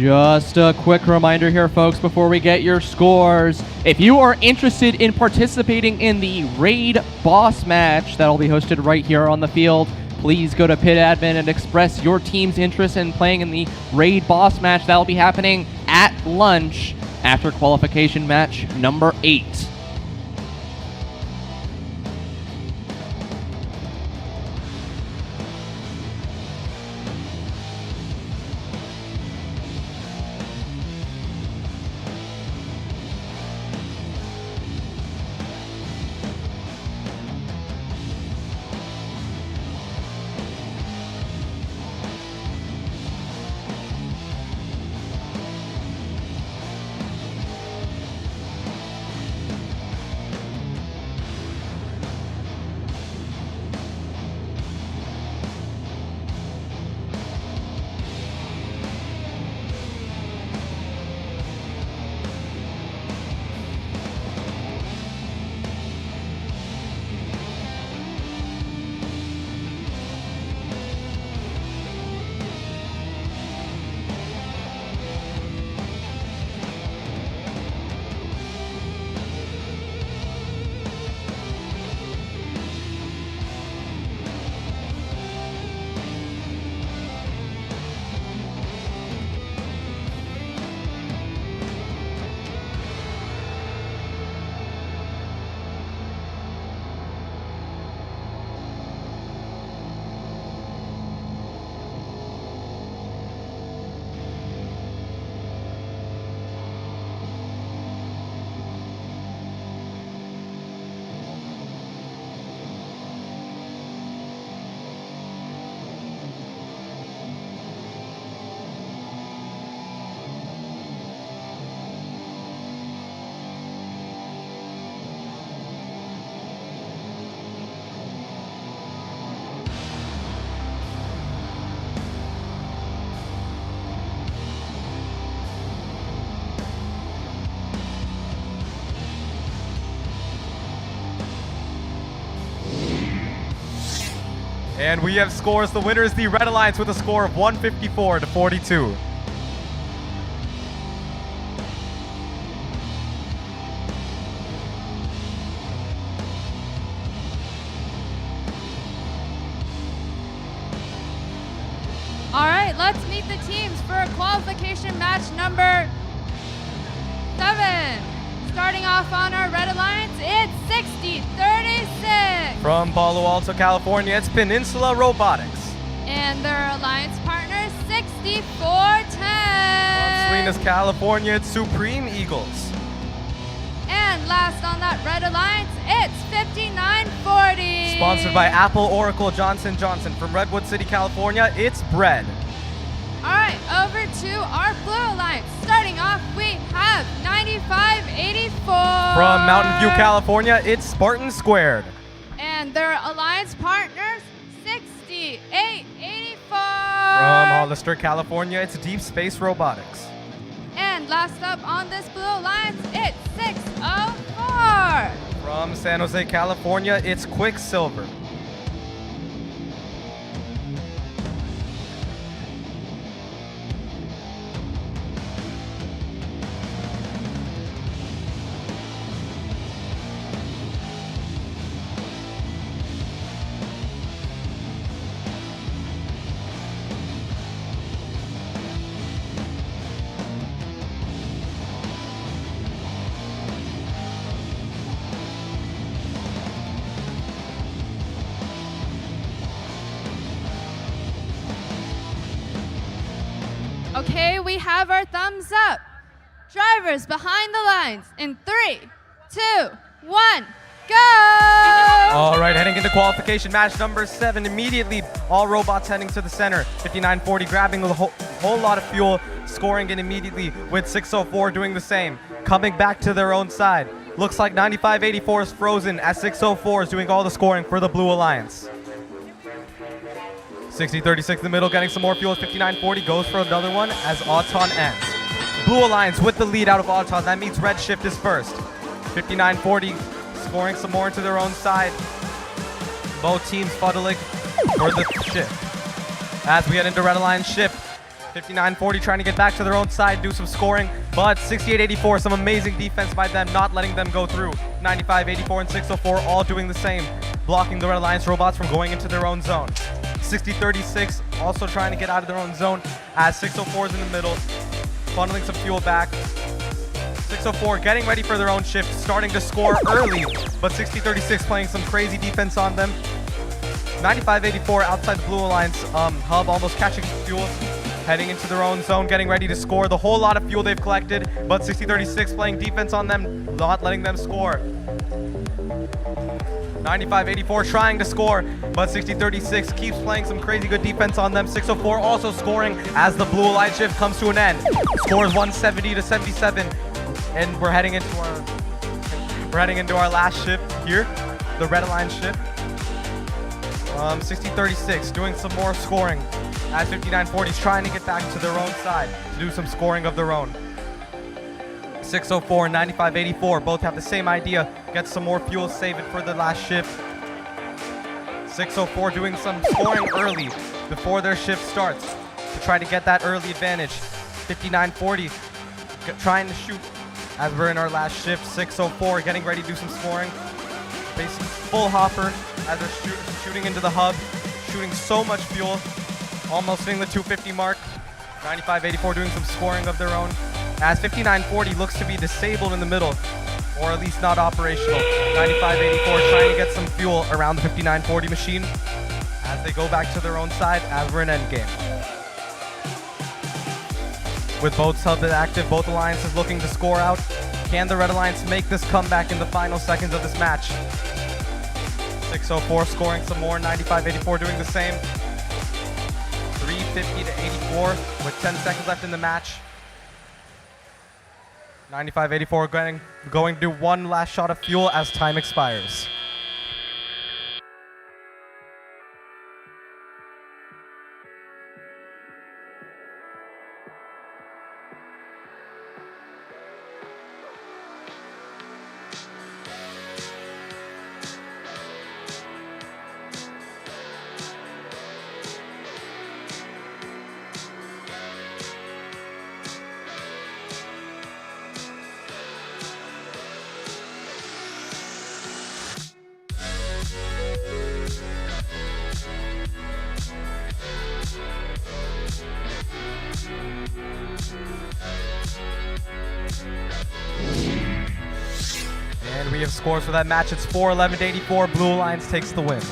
Just a quick reminder here, folks, before we get your scores. If you are interested in participating in the Raid Boss match that'll be hosted right here on the field, please go to Pit Admin and express your team's interest in playing in the Raid Boss match. That'll be happening at lunch after qualification match number 8. And we have scores. The winner is the Red Alliance with a score of 154 to 42. All right, let's meet the teams for qualification match number 7. Starting off on our Red Alliance, it's 60-36. From Palo Alto, California, it's Peninsula Robotics. And their alliance partner, 64-10. From Salinas, California, it's Supreme Eagles. And last on that Red Alliance, it's 59-40. Sponsored by Apple, Oracle, Johnson & Johnson. From Redwood City, California, it's Bread. All right, over to our Blue Alliance. Starting off, we have 95-84. From Mountain View, California, it's Spartan Squared. And their alliance partners, 68-84. From Hollister, California, it's Deep Space Robotics. And last up on this Blue Alliance, it's 604. From San Jose, California, it's Quicksilver. Okay, we have our thumbs up. Drivers behind the lines in 3, 2, 1, go! All right, heading into qualification match number 7. Immediately, all robots heading to the center. 5940 grabbing a whole lot of fuel, scoring it immediately with 604 doing the same. Coming back to their own side. Looks like 9584 is frozen as 604 is doing all the scoring for the Blue Alliance. 6036 in the middle, getting some more fuel. 5940 goes for another one as Auton ends. Blue Alliance with the lead out of Auton. That means Red Shift is first. 5940 scoring some more into their own side. Both teams fuddling for the shift. As we get into Red Alliance shift, 5940 trying to get back to their own side, do some scoring, but 6884, some amazing defense by them, not letting them go through. 9584 and 604 all doing the same, blocking the Red Alliance robots from going into their own zone. 6036 also trying to get out of their own zone as 604 is in the middle, funneling some fuel back. 604 getting ready for their own shift, starting to score early, but 6036 playing some crazy defense on them. 9584 outside the Blue Alliance hub, almost catching fuel, heading into their own zone, getting ready to score. The whole lot of fuel they've collected, but 6036 playing defense on them, not letting them score. 9584 trying to score, but 6036 keeps playing some crazy good defense on them. 604 also scoring as the Blue Alliance shift comes to an end. Scores 170 to 77, and we're heading into our last shift here, the Red Alliance shift. 6036 doing some more scoring as 5940 is trying to get back to their own side to do some scoring of their own. 604 and 9584 both have the same idea, get some more fuel, save it for the last shift. 604 doing some scoring early before their shift starts to try to get that early advantage. 5940 trying to shoot as we're in our last shift. 604 getting ready to do some scoring. Basically full hopper as they're shooting into the hub, shooting so much fuel, almost hitting the 250 mark. 9584 doing some scoring of their own, as 5940 looks to be disabled in the middle, or at least not operational. 9584 trying to get some fuel around the 5940 machine as they go back to their own side as we're in endgame. With both subs active, both alliances looking to score out. Can the Red Alliance make this comeback in the final seconds of this match? 604 scoring some more, 9584 doing the same. 350 to 84 with 10 seconds left in the match. 9584 going to do one last shot of fuel as time expires. give scores for that match. It's 411 to 84. Blue Alliance takes the win.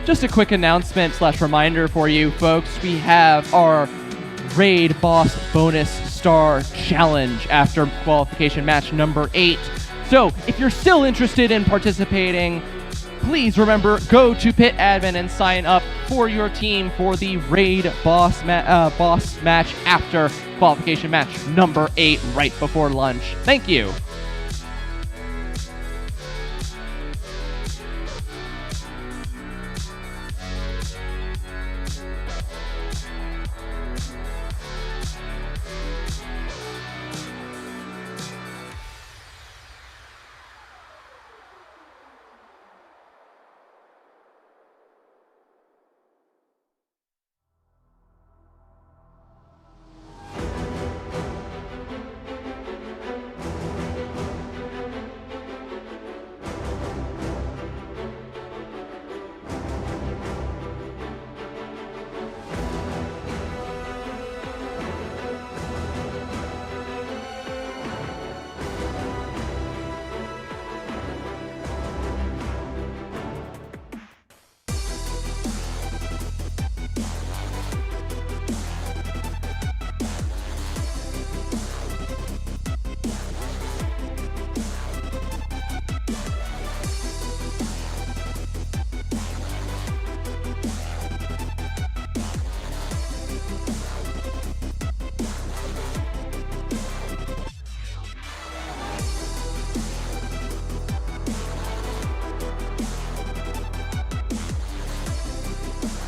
Just a quick announcement / reminder for you folks. We have our Raid Boss Bonus Star Challenge after qualification match number 8. So if you're still interested in participating, please remember, go to Pit Admin and sign up for your team for the Raid Boss match after qualification match number 8 right before lunch. Thank you.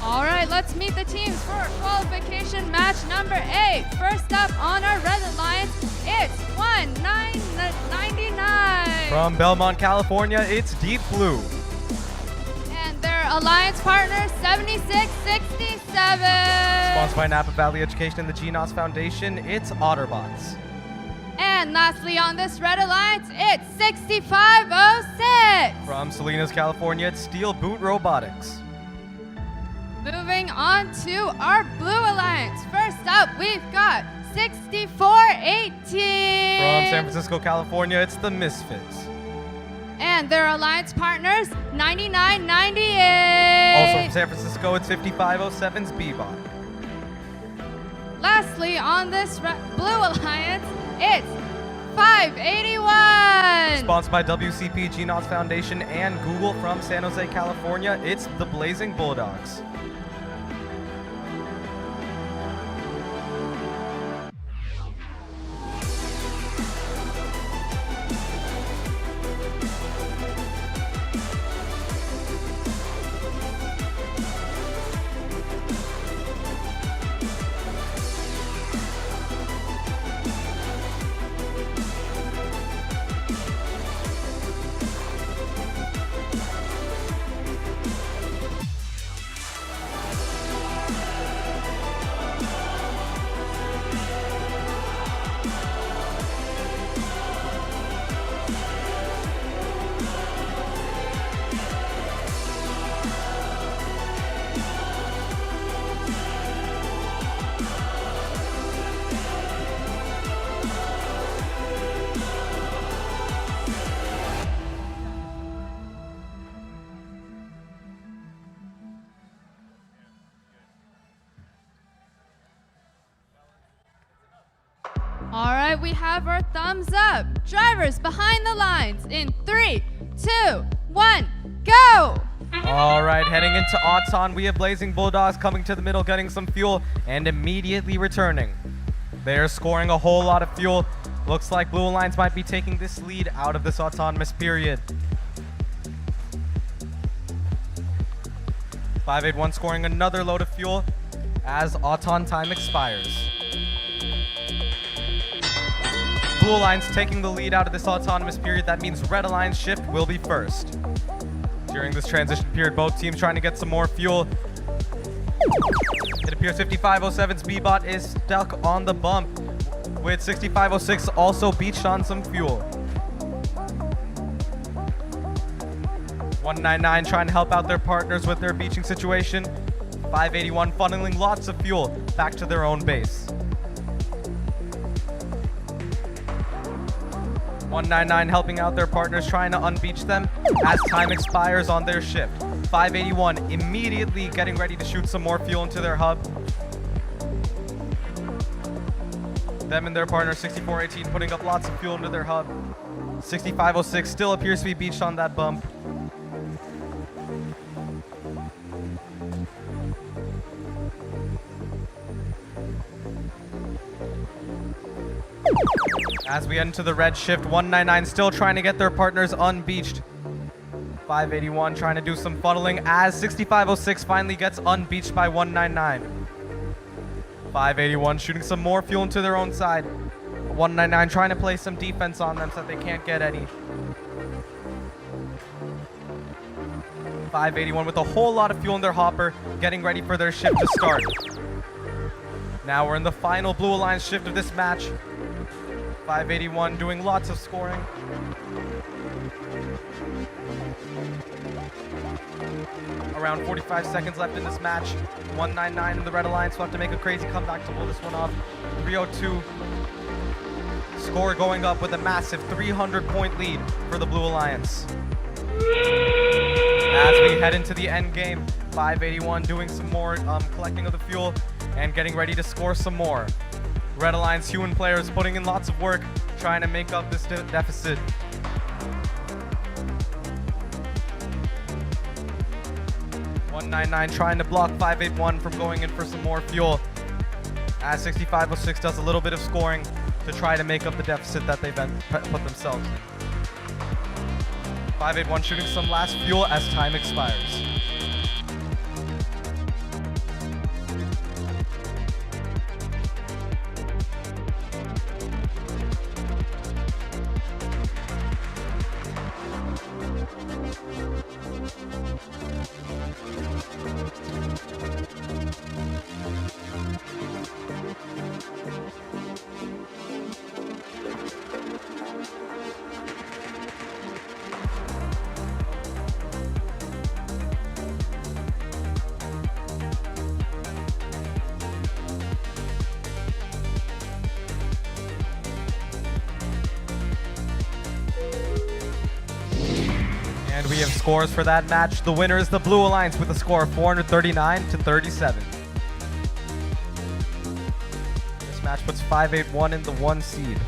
All right, let's meet the teams for qualification match number 8. First up on our Red Alliance, it's 1999. From Belmont, California, it's Deep Blue. And their alliance partner, 7667. Sponsored by Napa Valley Education and the GNOS Foundation, it's Otterbots. And lastly on this Red Alliance, it's 6506. From Salinas, California, it's Steel Boot Robotics. Moving on to our Blue Alliance. First up, we've got 6418. From San Francisco, California, it's the Misfits. And their alliance partners, 9998. Also from San Francisco, it's 5507's Bebop. Lastly, on this Blue Alliance, it's 581. Sponsored by WCP, GNOS Foundation, and Google. From San Jose, California, it's the Blazing Bulldogs. All right, we have our thumbs up. Drivers behind the lines in 3, 2, 1, go! All right, heading into Auton, we have Blazing Bulldogs coming to the middle, getting some fuel, and immediately returning. They're scoring a whole lot of fuel. Looks like Blue Alliance might be taking this lead out of this autonomous period. 581 scoring another load of fuel as Auton time expires. Blue Alliance taking the lead out of this autonomous period. That means Red Alliance shift will be first. During this transition period, both teams trying to get some more fuel. It appears 5507's B-Bot is stuck on the bump, with 6506 also beached on some fuel. 199 trying to help out their partners with their beaching situation. 581 funneling lots of fuel back to their own base. 199 helping out their partners, trying to unbeach them as time expires on their shift. 581 immediately getting ready to shoot some more fuel into their hub. Them and their partner 6418 putting up lots of fuel into their hub. 6506 still appears to be beached on that bump. As we head into the red shift, 199 still trying to get their partners unbeached. 581 trying to do some funneling as 6506 finally gets unbeached by 199. 581 shooting some more fuel into their own side. 199 trying to play some defense on them so that they can't get any. 581 with a whole lot of fuel in their hopper, getting ready for their shift to start. Now we're in the final Blue Alliance shift of this match. 581 doing lots of scoring. Around 45 seconds left in this match. 199 in the Red Alliance will have to make a crazy comeback to pull this one off. 302. Score going up with a massive 300-point lead for the Blue Alliance. As we head into the end game, 581 doing some more collecting of the fuel and getting ready to score some more. Red Alliance human players putting in lots of work, trying to make up this deficit. .199 trying to block 581 from going in for some more fuel, as 6506 does a little bit of scoring to try to make up the deficit that they've put themselves in. 581 shooting some last fuel as time expires. And we have scores for that match. The winner is the Blue Alliance with a score of 439-37. This match puts 581 in the 1 seed.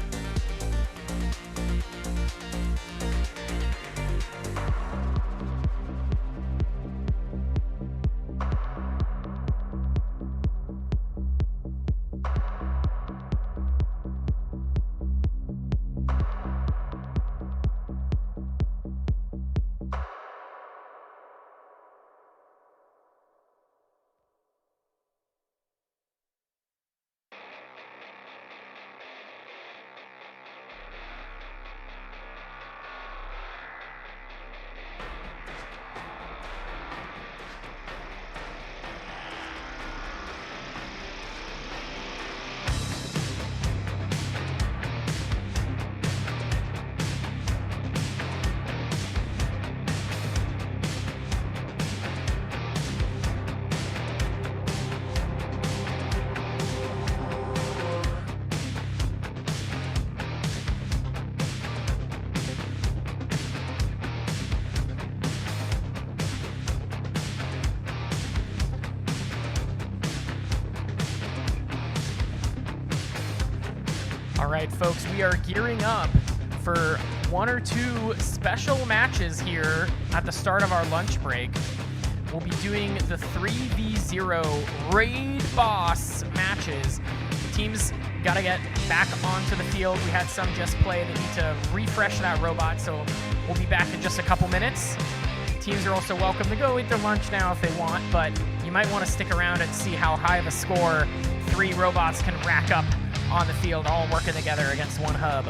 All right, folks, we are gearing up for 1 or 2 special matches here at the start of our lunch break. We'll be doing the 3v0 raid boss matches. Teams got to get back onto the field. We had some just play. They need to refresh that robot, so we'll be back in just a couple minutes. Teams are also welcome to go eat their lunch now if they want, but you might want to stick around and see how high of a score 3 robots can rack up on the field, all working together against one hub.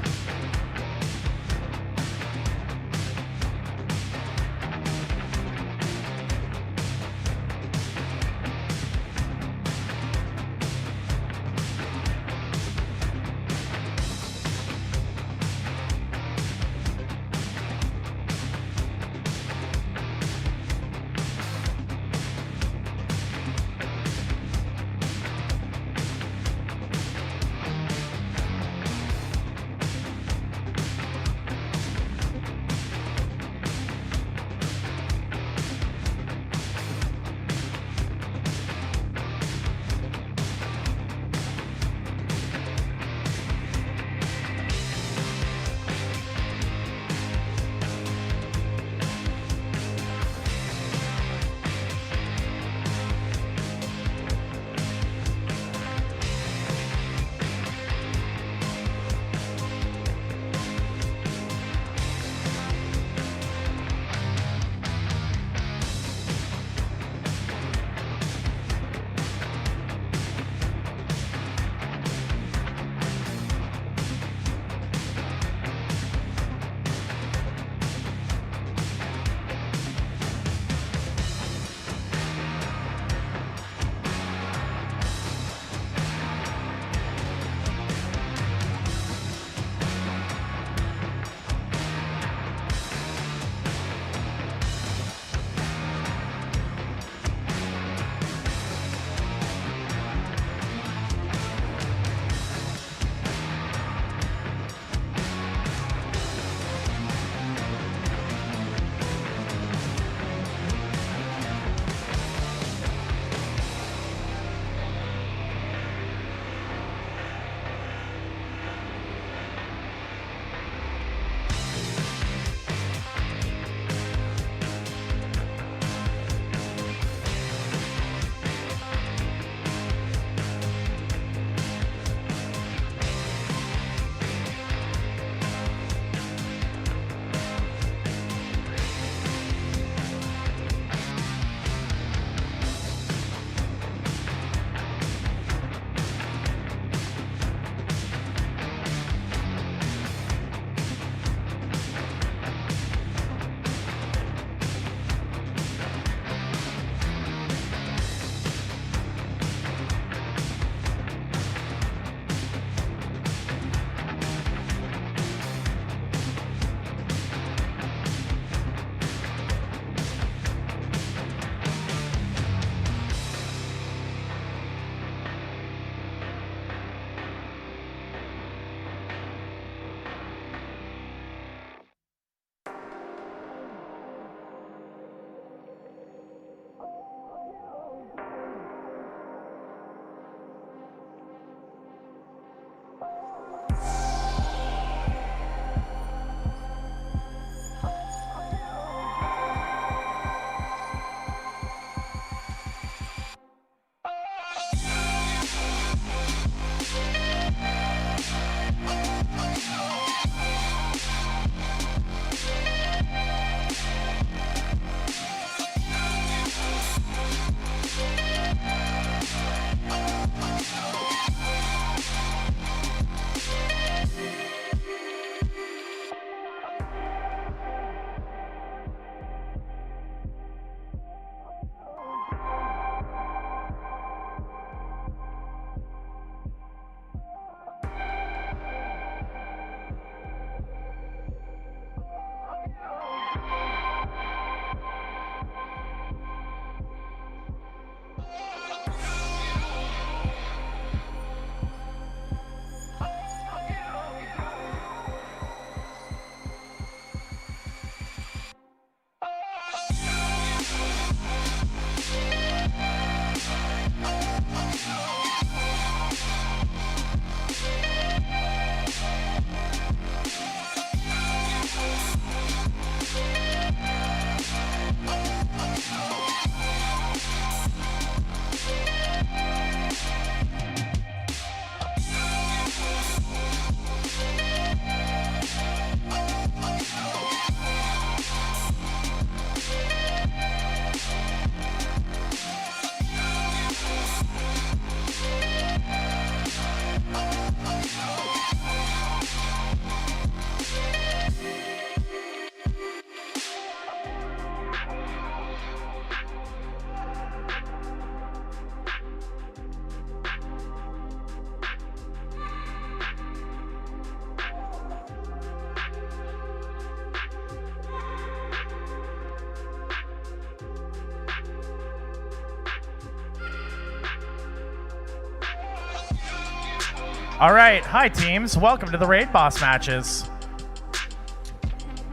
All right, hi teams. Welcome to the Raid Boss matches.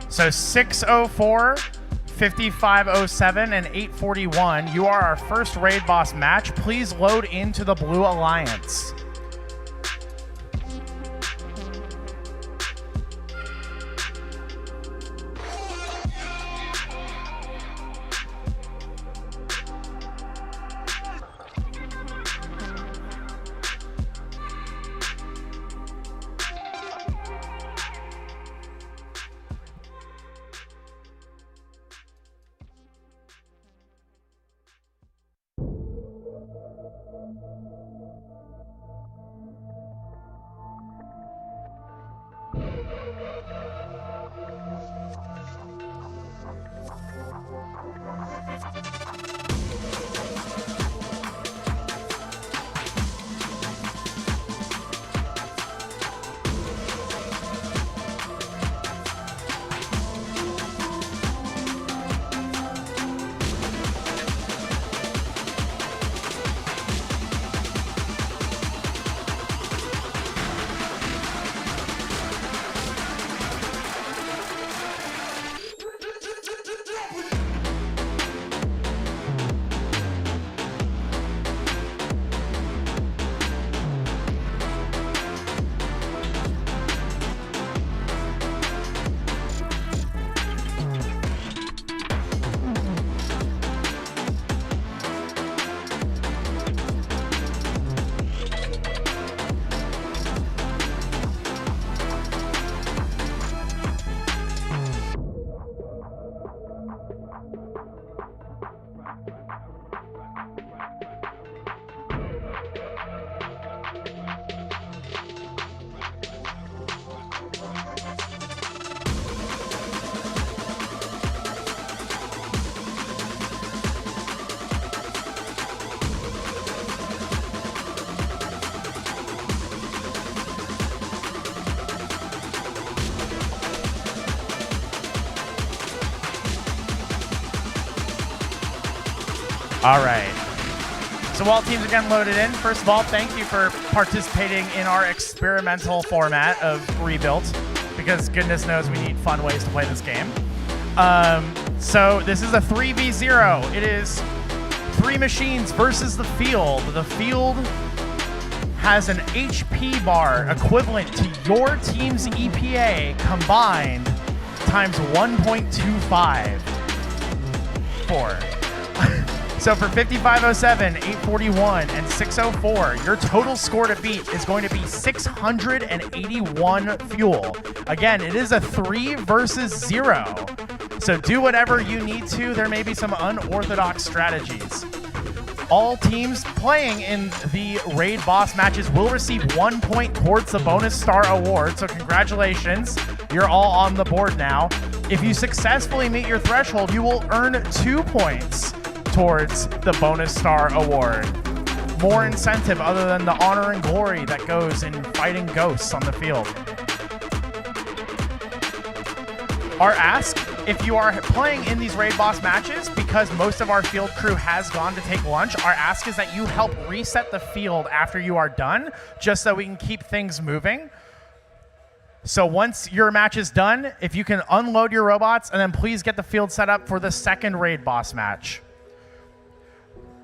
So 604, 5507, and 841. You are our first Raid Boss match. Please load into the Blue Alliance. All right. So while teams are getting loaded in, first of all, thank you for participating in our experimental format of Rebuilt, because goodness knows we need fun ways to play this game. So this is a 3v0. It is 3 machines versus the field. The field has an HP bar equivalent to your team's EPA combined times 1.25. So for 5507, 841, and 604, your total score to beat is going to be 681 fuel. Again, it is a 3 versus 0. So do whatever you need to. There may be some unorthodox strategies. All teams playing in the Raid Boss matches will receive 1 point towards the bonus star award. So congratulations, you're all on the board now. If you successfully meet your threshold, you will earn 2 points towards the bonus star award. More incentive other than the honor and glory that goes in fighting ghosts on the field. Our ask, if you are playing in these Raid Boss matches, because most of our field crew has gone to take lunch, our ask is that you help reset the field after you are done, just so we can keep things moving. So once your match is done, if you can unload your robots, and then please get the field set up for the second Raid Boss match.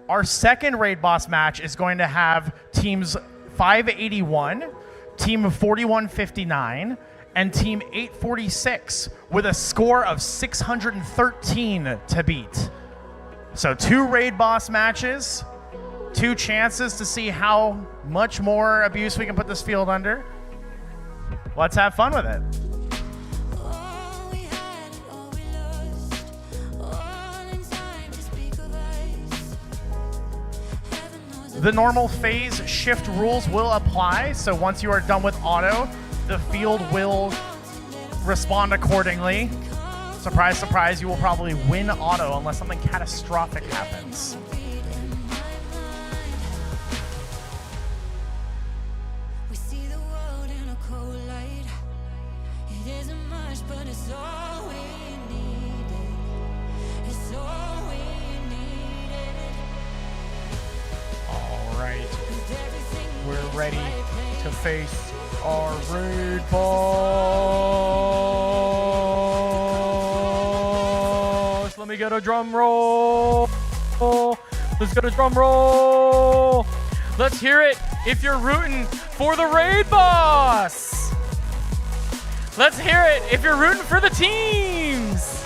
Our second Raid Boss match is going to have teams 581, team 4159, and team 846 with a score of 613 to beat. So 2 Raid Boss matches, 2 chances to see how much more abuse we can put this field under. Let's have fun with it. The normal phase shift rules will apply, so once you are done with auto, the field will respond accordingly. Surprise, surprise, you will probably win auto unless something catastrophic happens. We see the world in a cold light. It isn't much, but it's all we needed. It's all we needed. All right, we're ready to face our raid boss. Let me get a drum roll. Let's get a drum roll. Let's hear it if you're rooting for the raid boss. Let's hear it if you're rooting for the teams.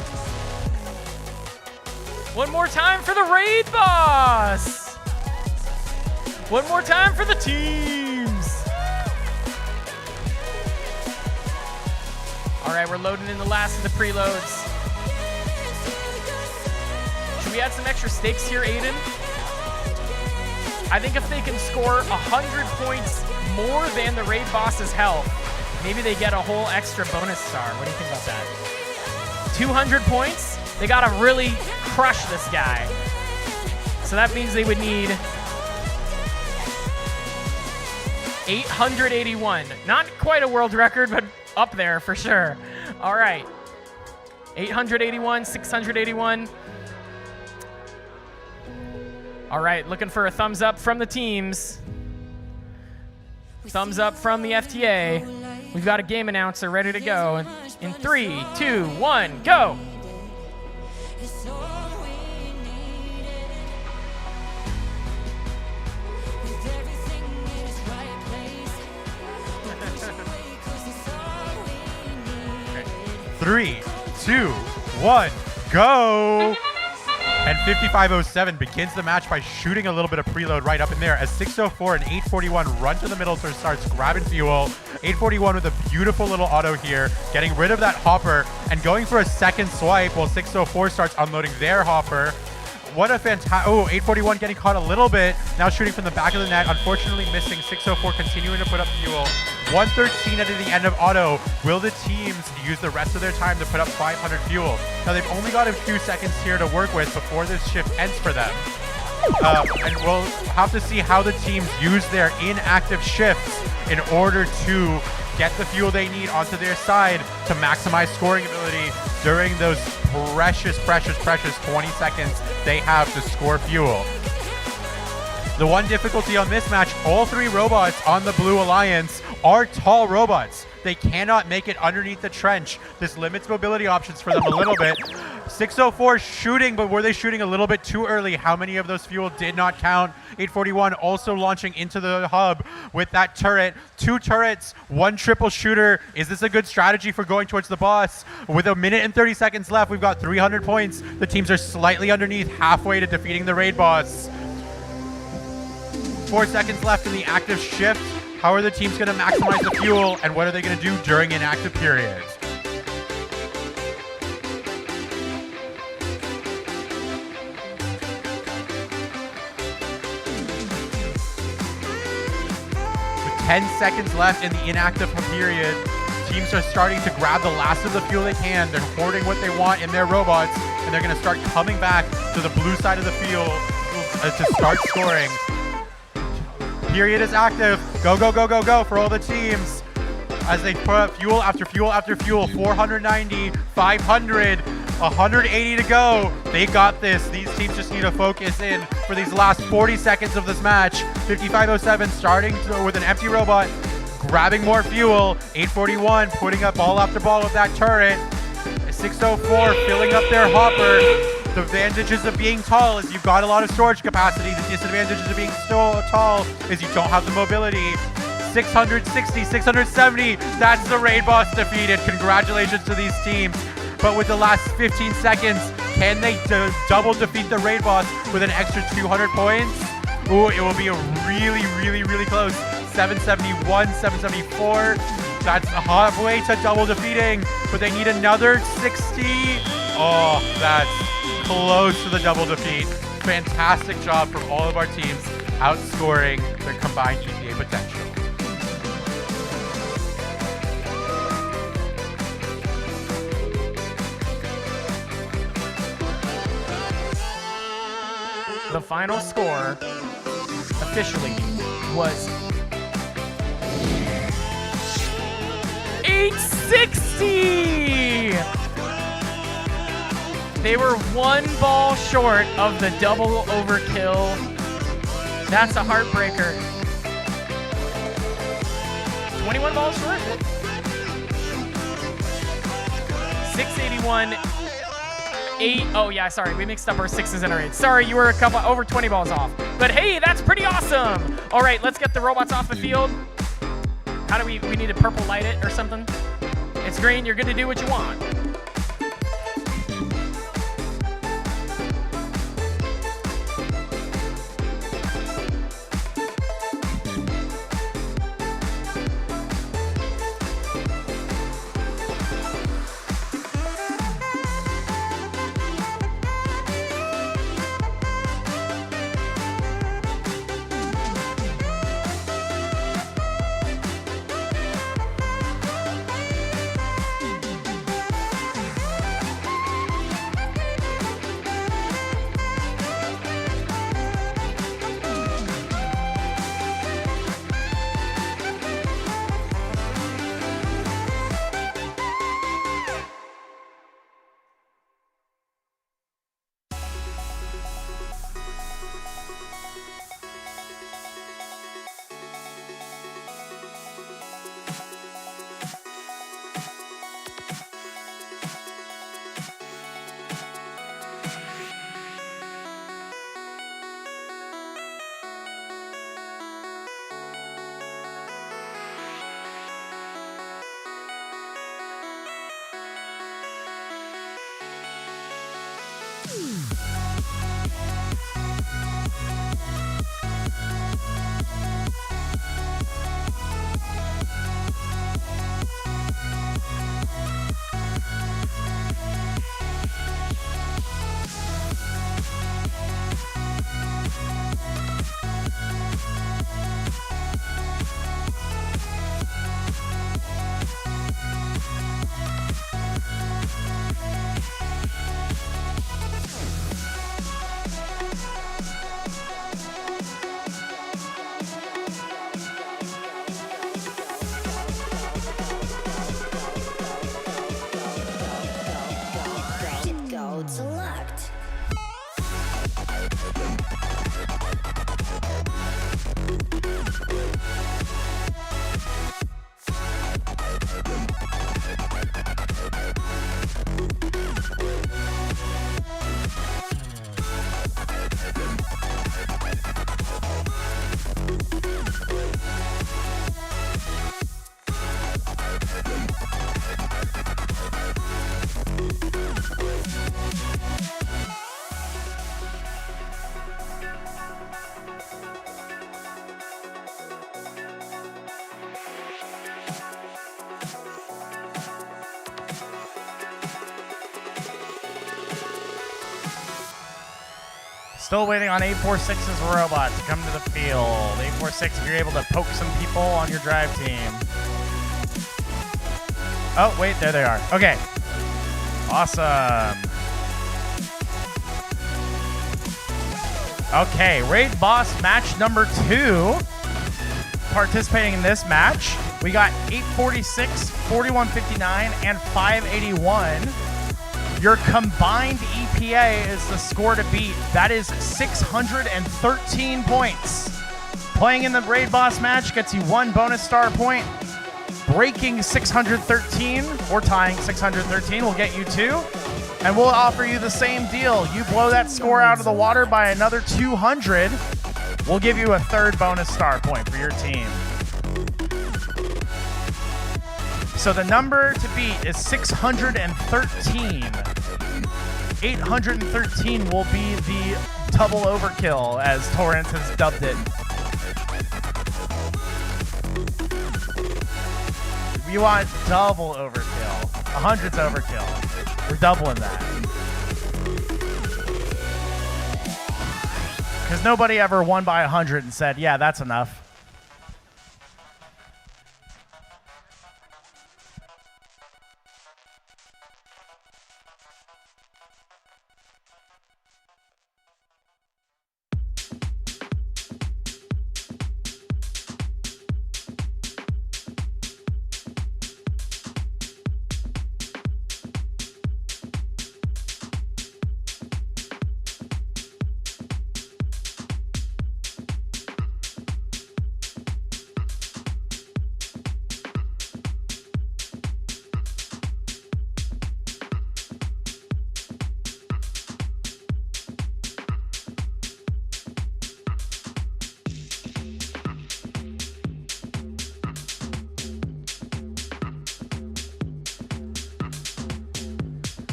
One more time for the raid boss. One more time for the teams. All right, we're loading in the last of the preloads. Should we add some extra stakes here, Aiden? I think if they can score 100 points more than the raid boss's health, maybe they get a whole extra bonus star. What do you think about that? 200 points? They gotta really crush this guy. So that means they would need 881. Not quite a world record, but up there for sure. All right. 881, 681. All right, looking for a thumbs up from the teams. Thumbs up from the FTA. We've got a game announcer ready to go. In 3, 2, 1, go. Three, 2, 1, go! And 5507 begins the match by shooting a little bit of preload right up in there as 604 and 841 run to the middle to starts grabbing fuel. 841 with a beautiful little auto here, getting rid of that hopper and going for a second swipe while 604 starts unloading their hopper. What a fantastic... Oh, 841 getting caught a little bit. Now shooting from the back of the net. Unfortunately missing. 604 continuing to put up fuel. 113 at the end of auto. Will the teams use the rest of their time to put up 500 fuel? Now they've only got a few seconds here to work with before this shift ends for them. And we'll have to see how the teams use their inactive shifts in order to get the fuel they need onto their side to maximize scoring ability during those precious 20 seconds they have to score fuel. The one difficulty on this match, all three robots on the Blue Alliance are tall robots. They cannot make it underneath the trench. This limits mobility options for them a little bit. 604 shooting, but were they shooting a little bit too early? How many of those fuel did not count? 841 also launching into the hub with that turret. 2 turrets, 1 triple shooter. Is this a good strategy for going towards the boss? With a minute and 30 seconds left, we've got 300 points. The teams are slightly underneath, halfway to defeating the raid boss. 4 seconds left in the active shift. How are the teams going to maximize the fuel, and what are they going to do during an active period? With 10 seconds left in the inactive period, teams are starting to grab the last of the fuel they can. They're hoarding what they want in their robots, and they're going to start coming back to the blue side of the field to start scoring. Period is active. Go, go, go, go, go for all the teams as they put up fuel after fuel after fuel. 490, 500, 180 to go. They got this. These teams just need to focus in for these last 40 seconds of this match. 5507 starting with an empty robot, grabbing more fuel. 841 putting up ball after ball with that turret. 604 filling up their hopper. The advantages of being tall is you've got a lot of storage capacity. The disadvantages of being so tall is you don't have the mobility. 660, 670, that's the raid boss defeated. Congratulations to these teams. But with the last 15 seconds, can they double defeat the raid boss with an extra 200 points? Ooh, it will be a really, really, really close. 771, 774. That's halfway to double defeating, but they need another 60. Oh, that's close to the double defeat. Fantastic job from all of our teams, outscoring their combined EPA potential. The final score officially was 860! They were 1 ball short of the double overkill. That's a heartbreaker. 21 balls short. 681. 8. Oh yeah, sorry, we mixed up our 6s and our 8s. Sorry, you were a couple over 20 balls off. But hey, that's pretty awesome. All right, let's get the robots off the field. How do we need to purple light it or something? It's green, you're good to do what you want. Select. Still waiting on 846's robot to come to the field. 846, if you're able to poke some people on your drive team. Oh, wait, there they are. Okay. Awesome. Okay, Raid Boss match number 2. Participating in this match, we got 846, 4159, and 581. Your combined EPA is the score to beat. That is 613 points. Playing in the Raid Boss match gets you 1 bonus star point. Breaking 613 or tying 613 will get you 2. And we'll offer you the same deal. You blow that score out of the water by another 200, we'll give you a 3rd bonus star point for your team. So the number to beat is 613. 813 will be the double overkill, as Torrance has dubbed it. We want double overkill. 100's overkill. We're doubling that. Because nobody ever won by 100 and said, yeah, that's enough.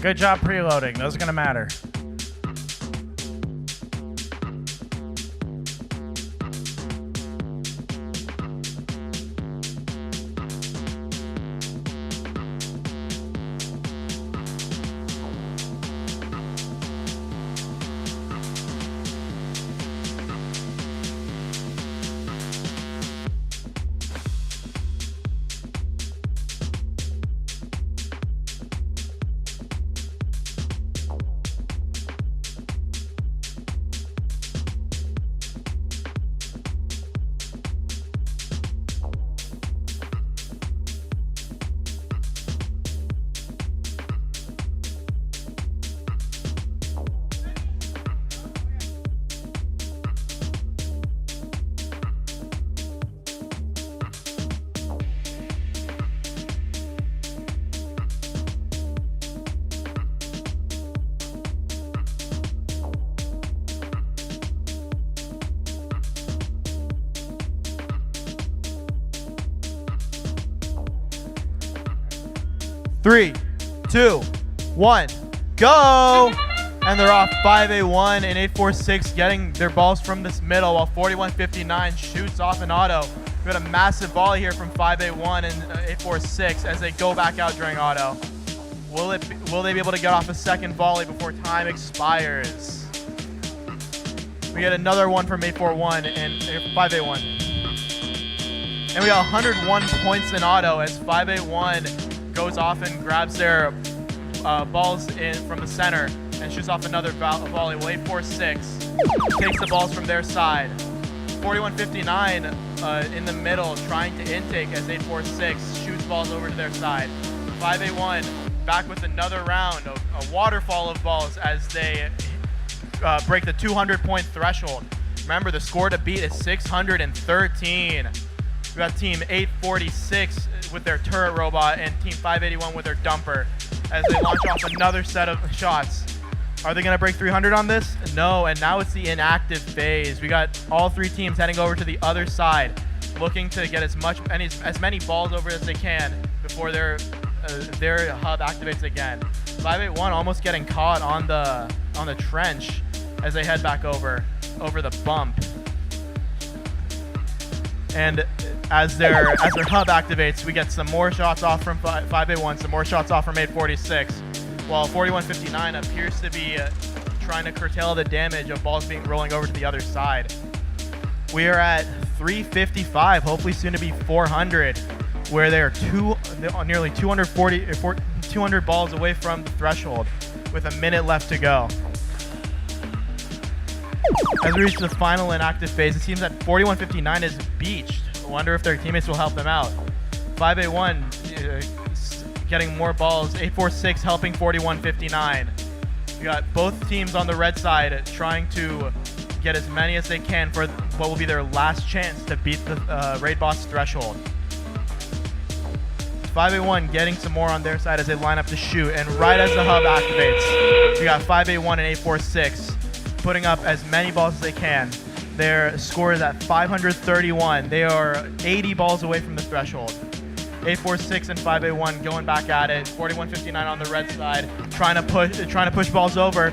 Good job preloading. Those are going to matter. Three, two, one, go! And they're off 5A1 and 846 getting their balls from this middle while 4159 shoots off an auto. We got a massive volley here from 5A1 and 846 as they go back out during auto. Will they be able to get off a second volley before time expires? We get another one from 841 and 5A1. And we got 101 points in auto as 5A1 goes off and grabs their balls in from the center and shoots off another volley. Well, 846 takes the balls from their side. 4159 in the middle trying to intake as 846 shoots balls over to their side. 5A1 back with another round, a waterfall of balls as they break the 200-point threshold. Remember, the score to beat is 613. We got team 846 with their turret robot and team 581 with their dumper as they launch off another set of shots. Are they going to break 300 on this? No, and now it's the inactive phase. We got all three teams heading over to the other side, looking to get as many balls over as they can before their hub activates again. 581 almost getting caught on the trench as they head back over the bump. And as their hub activates, we get some more shots off from 5A1, some more shots off from 846, while 4159 appears to be trying to curtail the damage of balls rolling over to the other side. We are at 355, hopefully soon to be 400, where they're nearly 200 balls away from the threshold with a minute left to go. As we reach the final inactive phase, it seems that 4159 is beached. I wonder if their teammates will help them out. 5A1 getting more balls. 846 helping 4159. We got both teams on the red side trying to get as many as they can for what will be their last chance to beat the raid boss threshold. 5A1 getting some more on their side as they line up to shoot, and right as the hub activates, we got 5A1 and 846 putting up as many balls as they can. Their score is at 531. They are 80 balls away from the threshold. 846 and 5A1 going back at it. 4159 on the red side, trying to push balls over.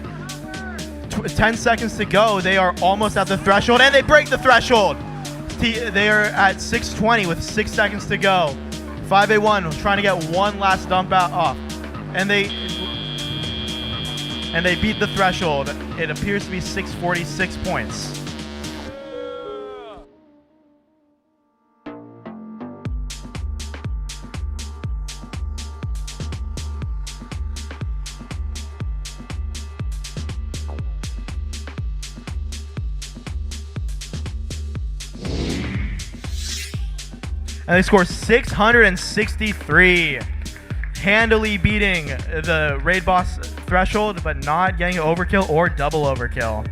10 seconds to go. They are almost at the threshold, and they break the threshold. They are at 620 with 6 seconds to go. 5A1 trying to get one last dump out off, and they beat the threshold. It appears to be 646 points. And they score 663, handily beating the raid boss threshold, but not getting overkill or double overkill.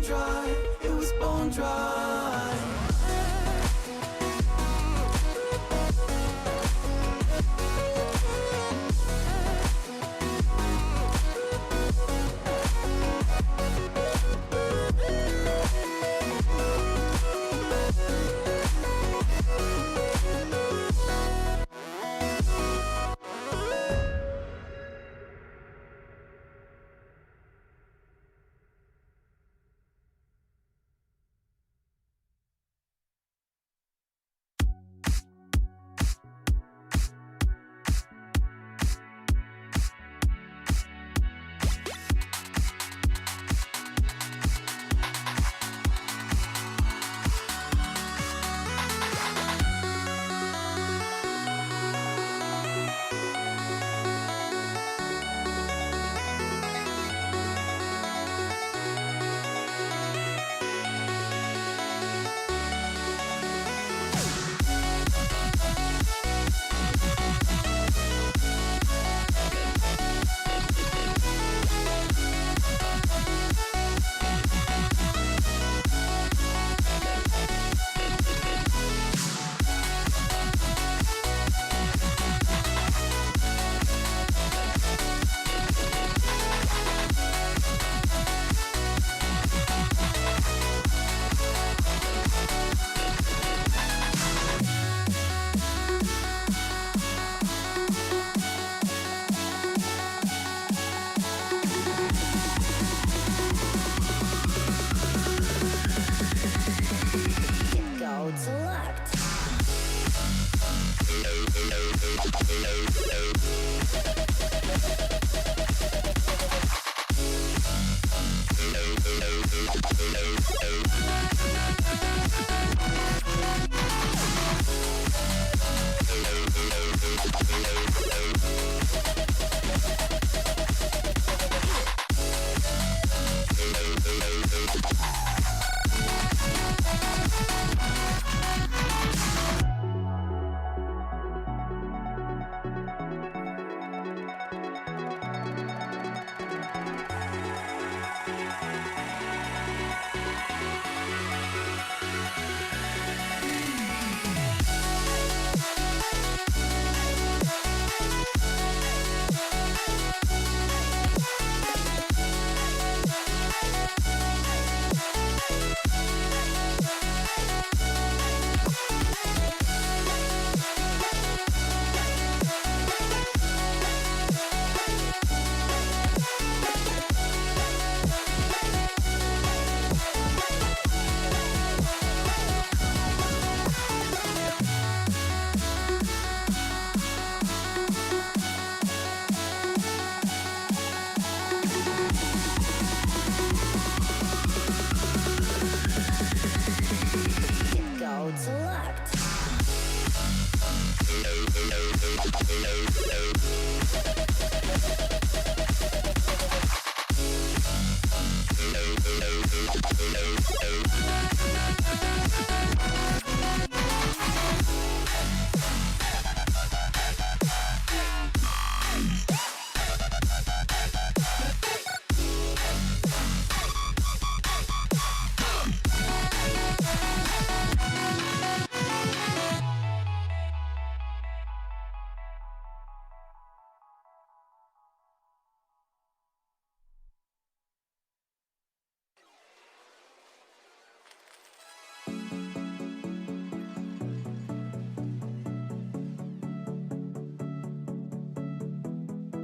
dry, it was bone dry.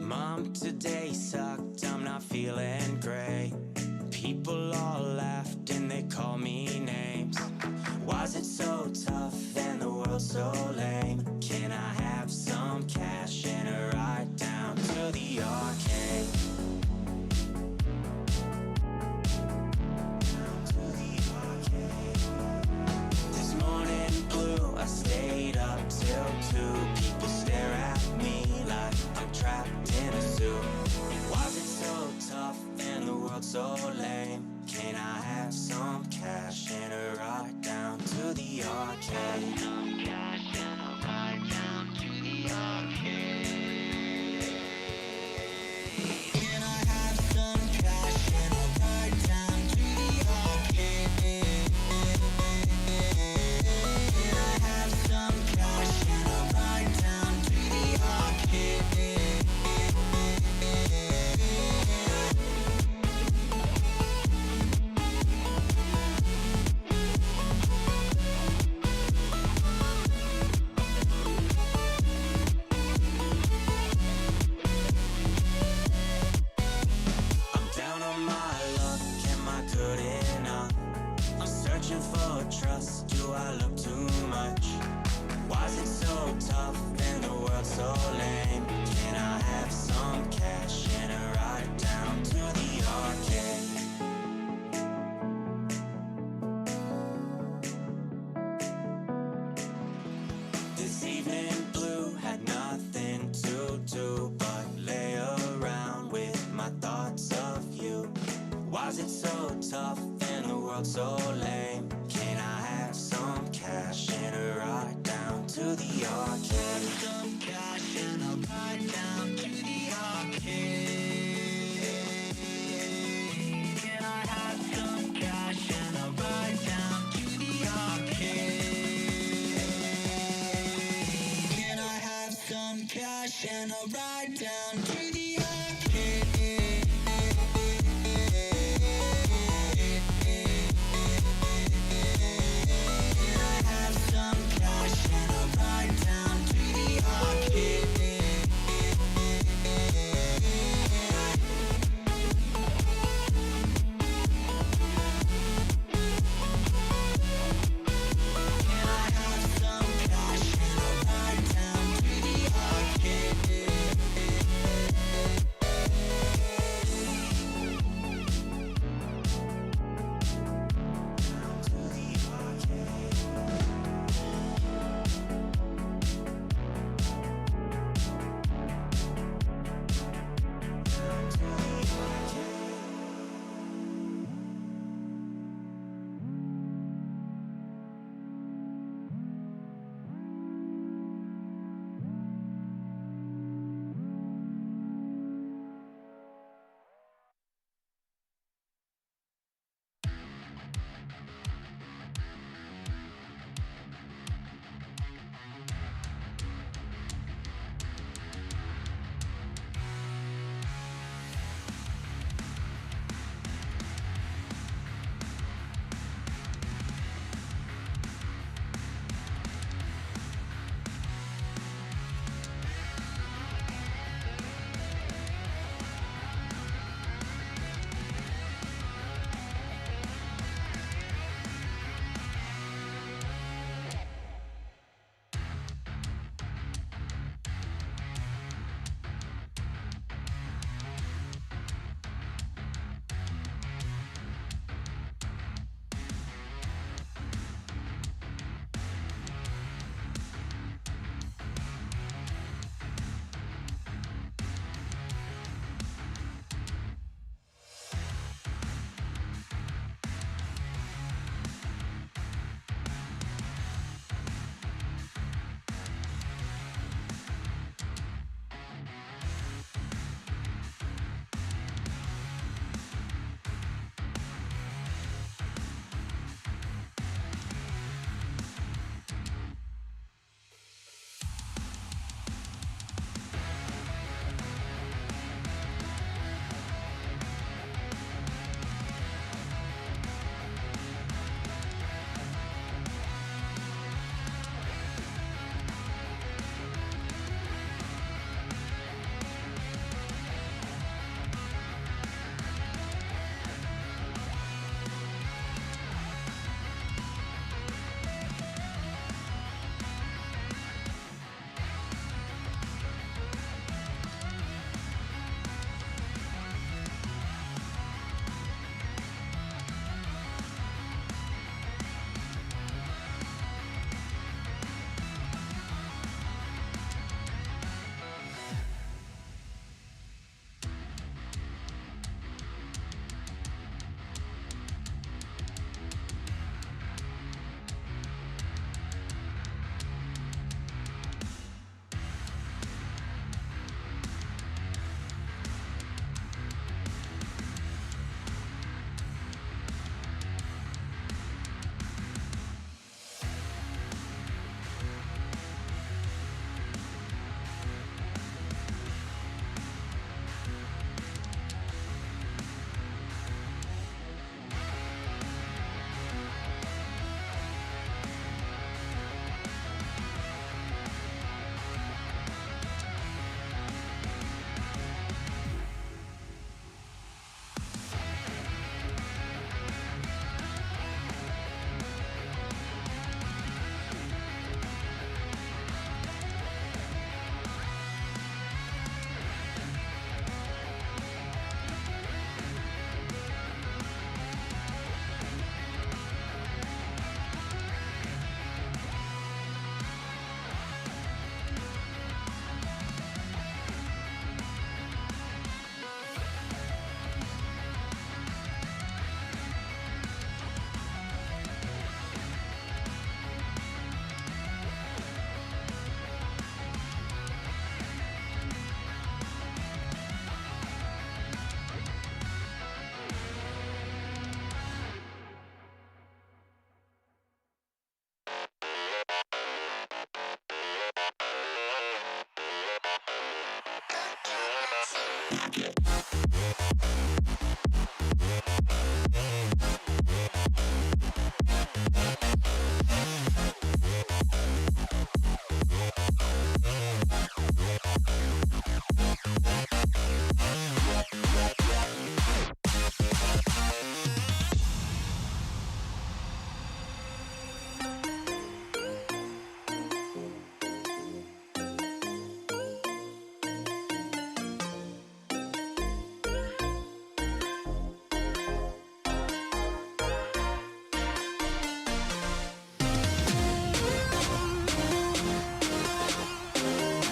Mom, today sucked, I'm not feeling great. People all laughed and they called me names. Why's it so tough and the world so lame? Can I have some cash and a ride down to the arcade? This morning blue, I stayed up till 2. People stare at me like I'm trapped in a zoo. Why's it so tough and the world so lame? Can I have some cash and a ride down to the arcade? Some cash and a ride down to the arcade. searching for trust, do I look too much? Why is it so tough and the world so lame? Can I have some cash and a ride down to the arcade? This evening blue had nothing to do but lay around with my thoughts of you. Why is it so tough and the world so lame? Can I have some cash and a ride down to the arcade? Some cash and a ride down to the arcade. Can I have some cash and a ride down to the arcade? Can I have some cash and a ride down to the arcade?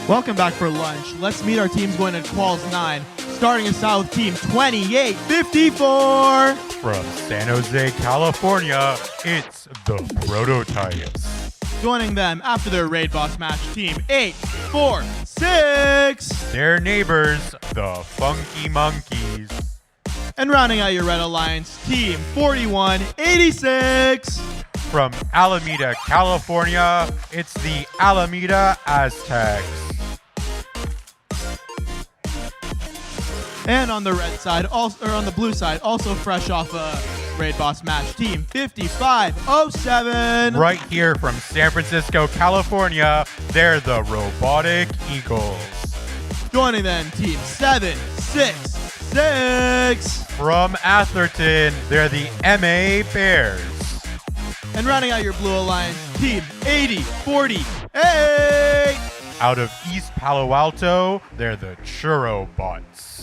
Welcome back for lunch. Let's meet our teams going into Quals 9. Starting us out with Team 2854. From San Jose, California, it's the Prototypes. Joining them after their Raid Boss match, Team 846. Their neighbors, the Funky Monkeys. And rounding out your Red Alliance, Team 4186. From Alameda, California, it's the Alameda Aztecs. And on the red side, also, or on the blue side, also fresh off a Raid Boss match, Team 5507. Right here from San Francisco, California, they're the Robotic Eagles. Joining them, Team 766. From Atherton, they're the MA Bears. And rounding out your blue alliance, Team 8048. Out of East Palo Alto, they're the Churro Bots.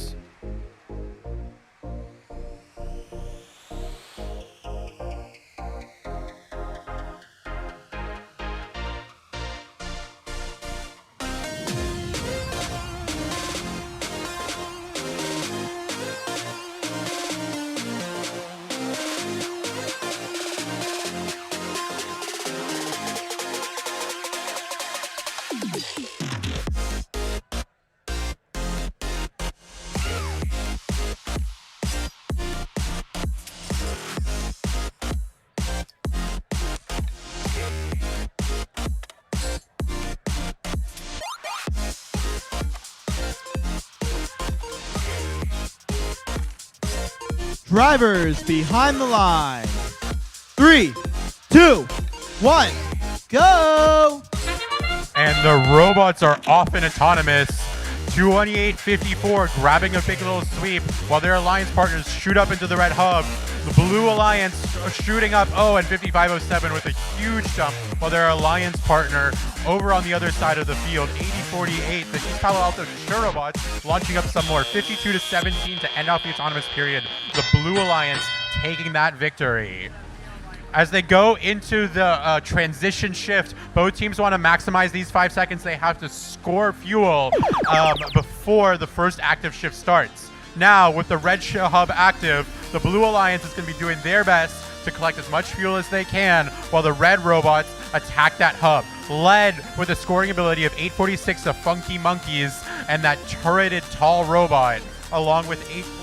Drivers behind the line. 3, 2, 1, go! And the robots are off and autonomous. 2854 grabbing a big little sweep while their alliance partners shoot up into the red hub. The blue alliance shooting up, and 5507 with a huge jump while their alliance partner over on the other side of the field, 8048, the East Palo Alto Churrobots launching up some more, 52-17 to end off the autonomous period. The blue alliance taking that victory. As they go into the transition shift, both teams want to maximize these 5 seconds. They have to score fuel before the first active shift starts. Now, with the red hub active, the blue alliance is going to be doing their best to collect as much fuel as they can while the red robots attack that hub. Led with the scoring ability of 846 of Funky Monkeys and that turreted tall robot, along with 840.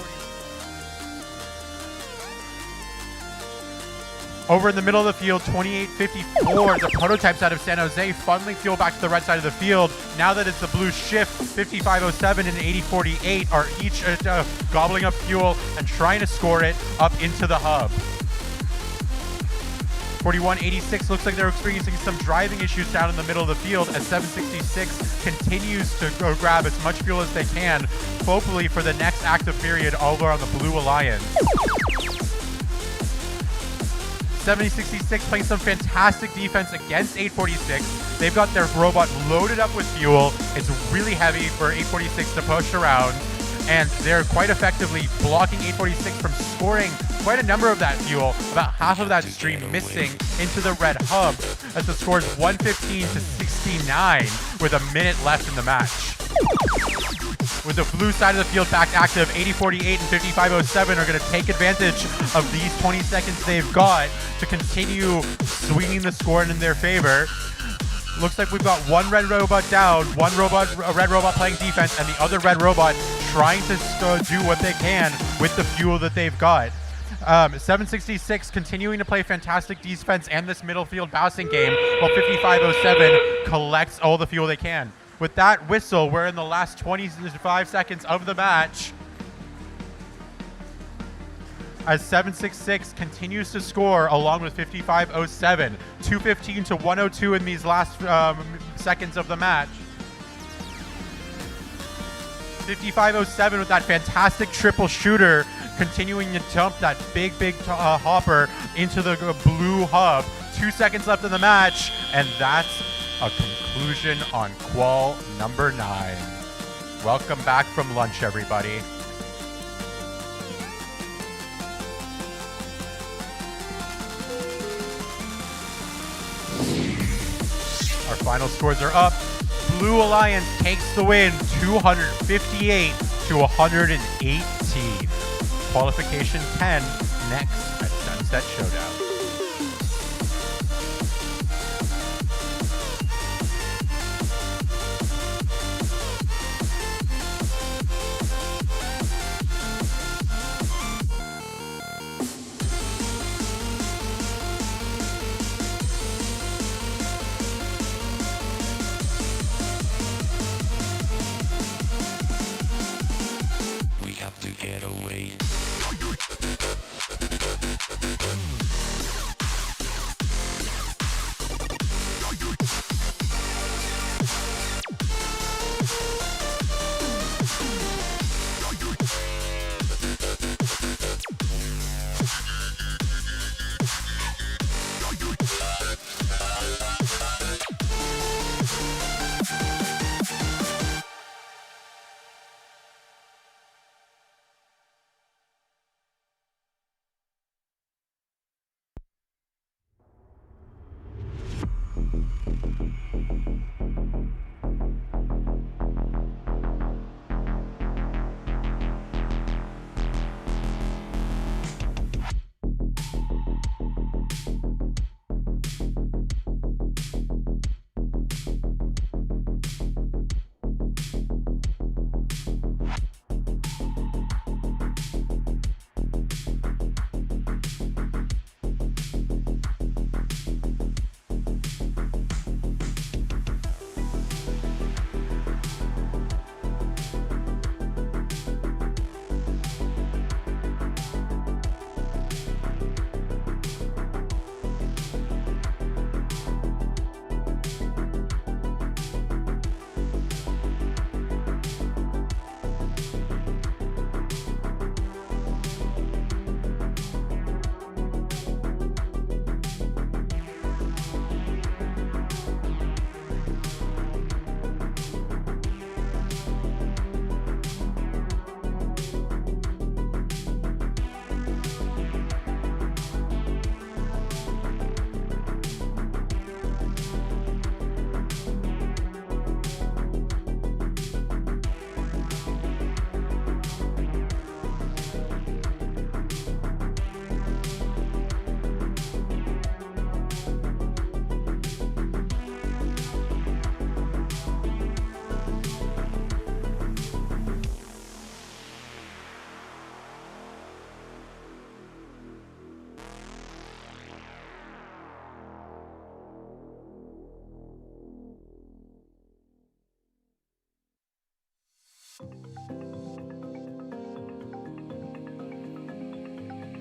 Over in the middle of the field, 2854, the Prototypes out of San Jose funneling fuel back to the red side of the field. Now that it's the blue shift, 5507 and 8048 are each gobbling up fuel and trying to score it up into the hub. 4186 looks like they're experiencing some driving issues down in the middle of the field as 766 continues to go grab as much fuel as they can, hopefully for the next active period over on the blue alliance. 7066 playing some fantastic defense against 846. They've got their robot loaded up with fuel. It's really heavy for 846 to push around, and they're quite effectively blocking 846 from scoring quite a number of that fuel, about half of that stream missing into the red hub as the score is 115-69 with a minute left in the match. With the blue side of the field back active, 8048 and 5507 are going to take advantage of these 20 seconds they've got to continue swinging the score in their favor. Looks like we've got one red robot down, a red robot playing defense, and the other red robot trying to do what they can with the fuel that they've got. 766 continuing to play fantastic defense and this middle field bouncing game, while 5507 collects all the fuel they can. With that whistle, we're in the last 25 seconds of the match. as 766 continues to score along with 5507. 215 to 102 in these last seconds of the match. 5507 with that fantastic triple shooter, continuing to dump that big hopper into the blue hub. 2 seconds left in the match, and that's a conclusion on qual number 9. Welcome back from lunch, everybody. Our final scores are up. Blue Alliance takes the win, 258 to 118. Qualification 10 next at Sunset Showdown. To get away.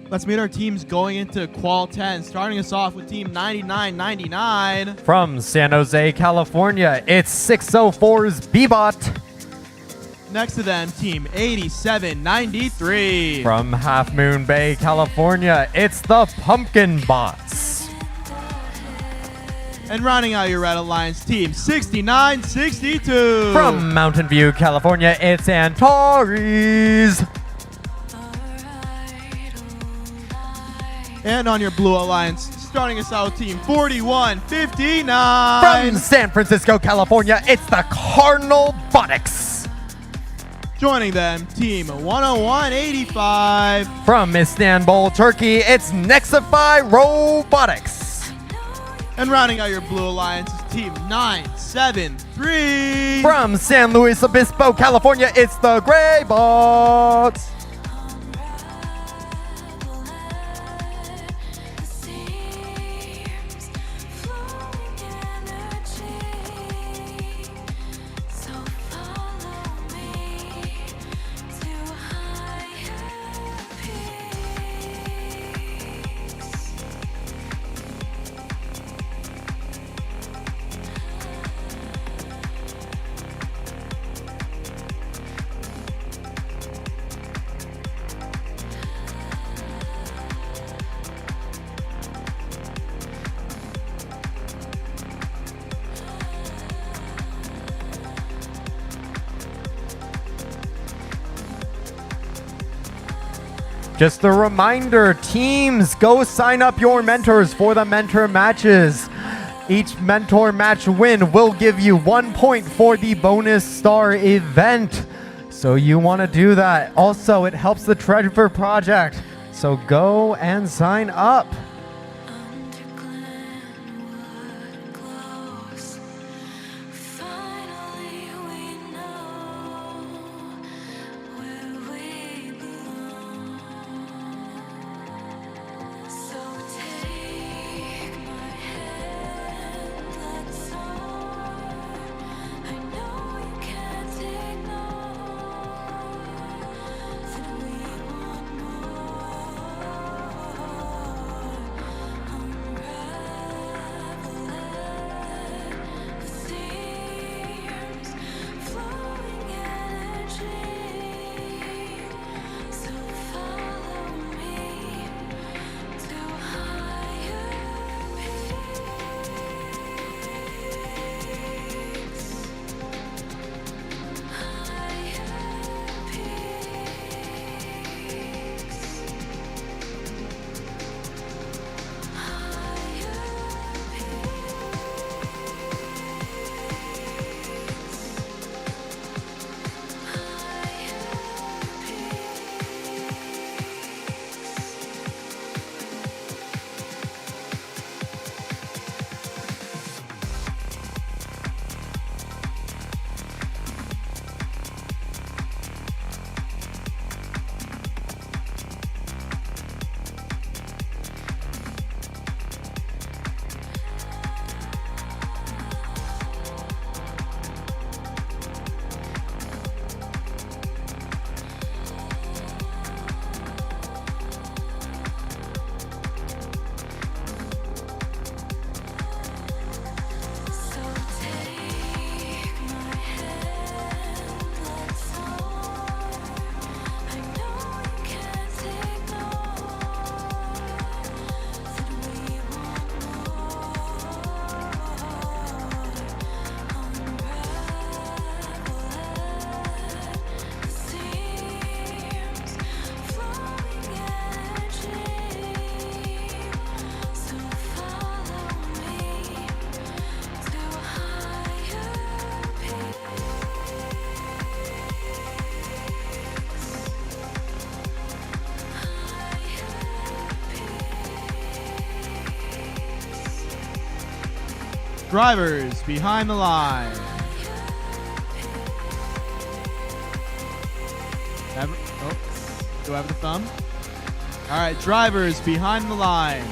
Let's meet our teams going into Qual 10, starting us off with Team 9999. From San Jose, California, it's 604's Bebot. Next to them, Team 8793. From Half Moon Bay, California, it's the Pumpkin Bots. And rounding out your Red Alliance, Team 6962. From Mountain View, California, it's Antares. And on your Blue Alliance, starting us out, Team 4159. From San Francisco, California, it's the Cardinal Botics. Joining them, Team 10185. From Istanbul, Turkey, it's Nexify Robotics. And rounding out your Blue Alliance is Team 973. From San Luis Obispo, California, it's the Gray Bots. Just a reminder, teams, go sign up your mentors for the mentor matches. Each mentor match win will give you 1 point for the bonus star event. So you want to do that. Also, it helps the Trevor Project. So go and sign up. Drivers behind the line. Do I have the thumb? All right, drivers behind the line.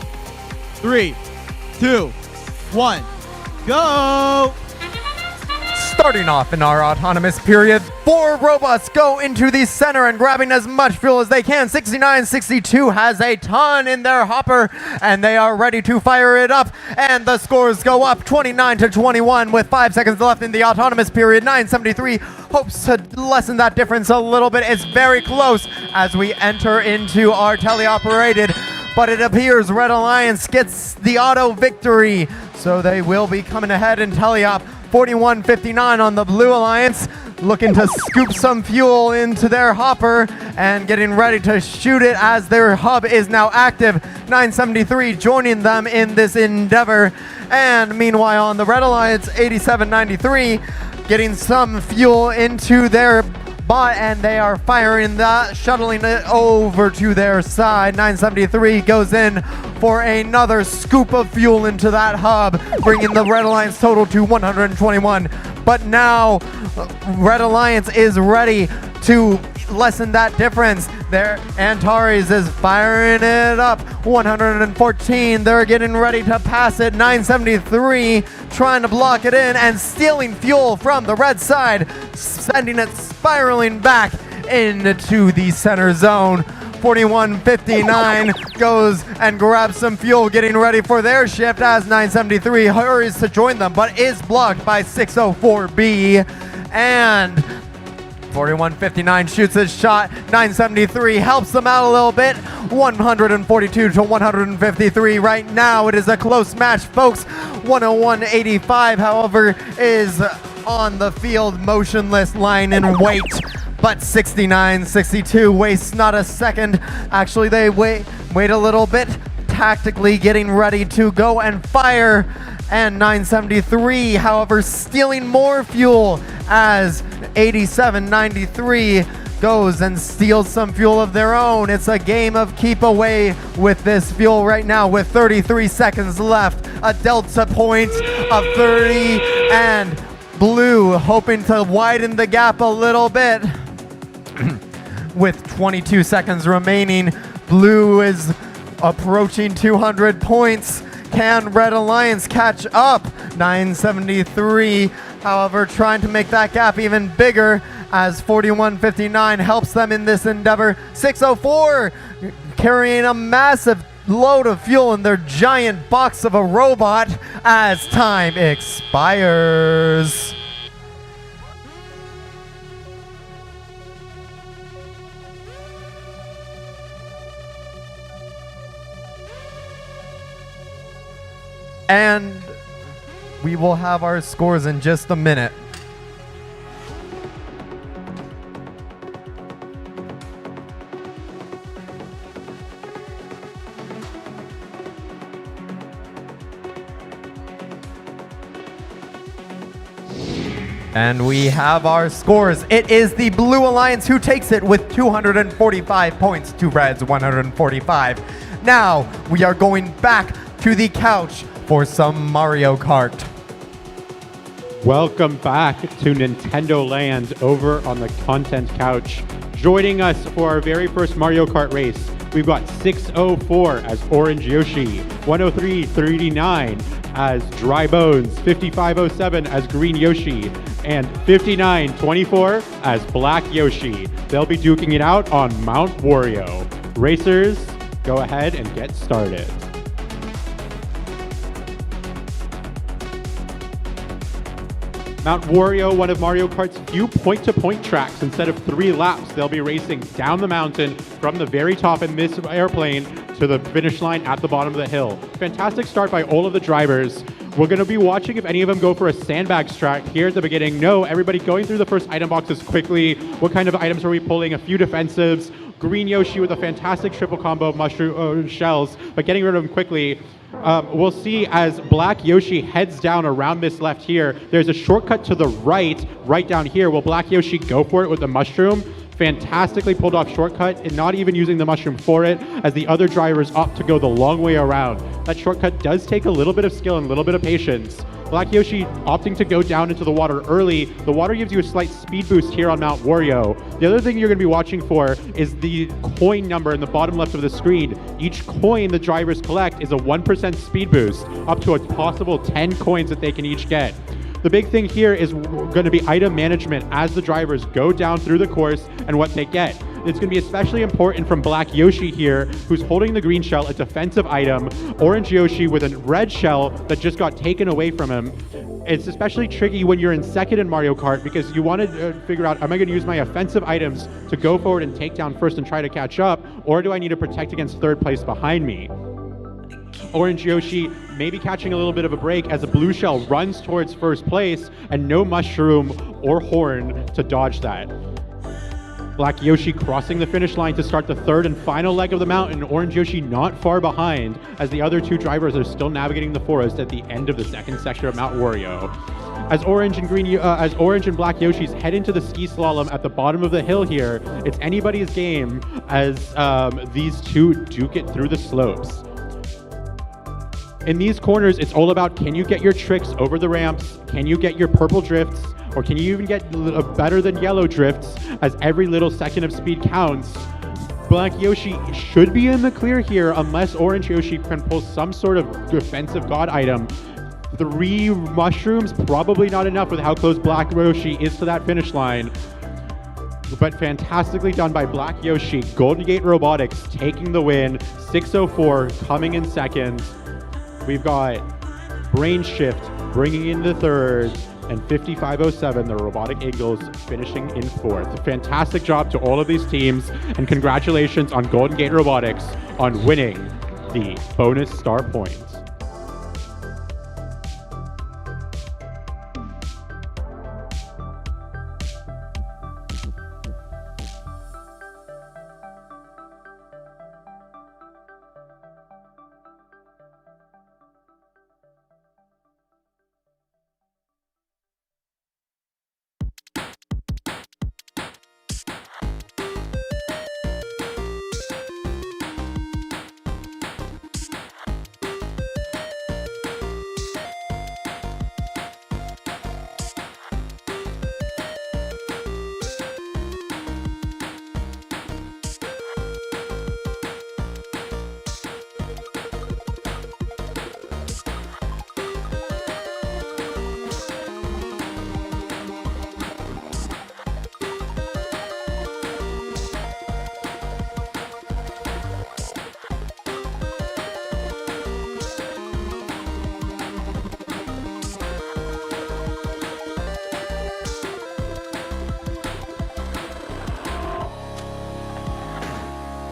3, 2, 1, go! Starting off in our autonomous period, 4 robots go into the center and grabbing as much fuel as they can. 69-62 has a ton in their hopper, and they are ready to fire it up. And the scores go up 29-21 with 5 seconds left in the autonomous period. 973 hopes to lessen that difference a little bit. It's very close as we enter into our teleoperated, but it appears Red Alliance gets the auto victory. So they will be coming ahead in teleop. 41-59 on the Blue Alliance, looking to scoop some fuel into their hopper and getting ready to shoot it as their hub is now active. 973 joining them in this endeavor. And meanwhile on the Red Alliance, 87-93 getting some fuel into their bot, and they are firing that, shuttling it over to their side. 973 goes in for another scoop of fuel into that hub, bringing the Red Alliance total to 121. But now Red Alliance is ready to lessen that difference. There, Antares is firing it up. 114. They're getting ready to pass it. 973 trying to block it in and stealing fuel from the red side, sending it spiraling back into the center zone. 41-59 goes and grabs some fuel, getting ready for their shift as 973 hurries to join them, but is blocked by 604B. And 41-59 shoots his shot. 973 helps them out a little bit. 142-153 right now. It is a close match, folks. 101-85, however, is on the field, motionless, lying in wait. but 69-62 wastes not a second. Actually, they wait a little bit, tactically getting ready to go and fire. And 973, however, stealing more fuel as 87-93 goes and steals some fuel of their own. It's a game of keep away with this fuel right now with 33 seconds left. A delta point of 30 and Blue hoping to widen the gap a little bit. With 22 seconds remaining, Blue is approaching 200 points. Can Red Alliance catch up? 973, however, trying to make that gap even bigger as 41.59 helps them in this endeavor. 604 carrying a massive load of fuel in their giant box of a robot as time expires. And we will have our scores in just a minute. And we have our scores. It is the Blue Alliance who takes it with 245 points to Red's 145. Now we are going back to the couch for some Mario Kart. Welcome back to Nintendo Land over on the content couch. Joining us for our very first Mario Kart race, we've got 604 as Orange Yoshi, 103.39 as Dry Bones, 5507 as Green Yoshi, and 5924 as Black Yoshi. They'll be duking it out on Mount Wario. Racers, go ahead and get started. Mount Wario, one of Mario Kart's few point-to-point tracks. Instead of 3 laps, they'll be racing down the mountain from the very top in this airplane to the finish line at the bottom of the hill. Fantastic start by all of the drivers. We're going to be watching if any of them go for a sandbags track here at the beginning. No, everybody going through the first item boxes quickly. What kind of items are we pulling? A few defensives. Green Yoshi with a fantastic triple combo of mushroom shells, but getting rid of them quickly. We'll see as Black Yoshi heads down around this left here. There's a shortcut to the right down here. Will Black Yoshi go for it with the mushroom? Fantastically pulled off shortcut and not even using the mushroom for it, as the other drivers opt to go the long way around. That shortcut does take a little bit of skill and a little bit of patience. Black Yoshi opting to go down into the water early. The water gives you a slight speed boost here on Mount Wario. The other thing you're going to be watching for is the coin number in the bottom left of the screen. Each coin the drivers collect is a 1% speed boost, up to a possible 10 coins that they can each get. The big thing here is going to be item management as the drivers go down through the course and what they get. It's going to be especially important from Black Yoshi here, who's holding the green shell, a defensive item. Orange Yoshi with a red shell that just got taken away from him. It's especially tricky when you're in second in Mario Kart because you want to figure out, am I going to use my offensive items to go forward and take down first and try to catch up, or do I need to protect against third place behind me? Orange Yoshi maybe catching a little bit of a break as a blue shell runs towards first place and no mushroom or horn to dodge that. Black Yoshi crossing the finish line to start the third and final leg of the mountain. Orange Yoshi not far behind as the other two drivers are still navigating the forest at the end of the second section of Mount Wario. As Orange and Black Yoshis head into the ski slalom at the bottom of the hill here, it's anybody's game as these two duke it through the slopes. In these corners, it's all about, can you get your tricks over the ramps? Can you get your purple drifts? Or can you even get better than yellow drifts, as every little second of speed counts? Black Yoshi should be in the clear here unless Orange Yoshi can pull some sort of defensive god item. 3 mushrooms, probably not enough with how close Black Yoshi is to that finish line. But fantastically done by Black Yoshi. Golden Gate Robotics taking the win. 604 coming in second. We've got Brain Shift bringing in the third, and 5507, the Robotic Eagles, finishing in fourth. Fantastic job to all of these teams, and congratulations on Golden Gate Robotics on winning the bonus star points.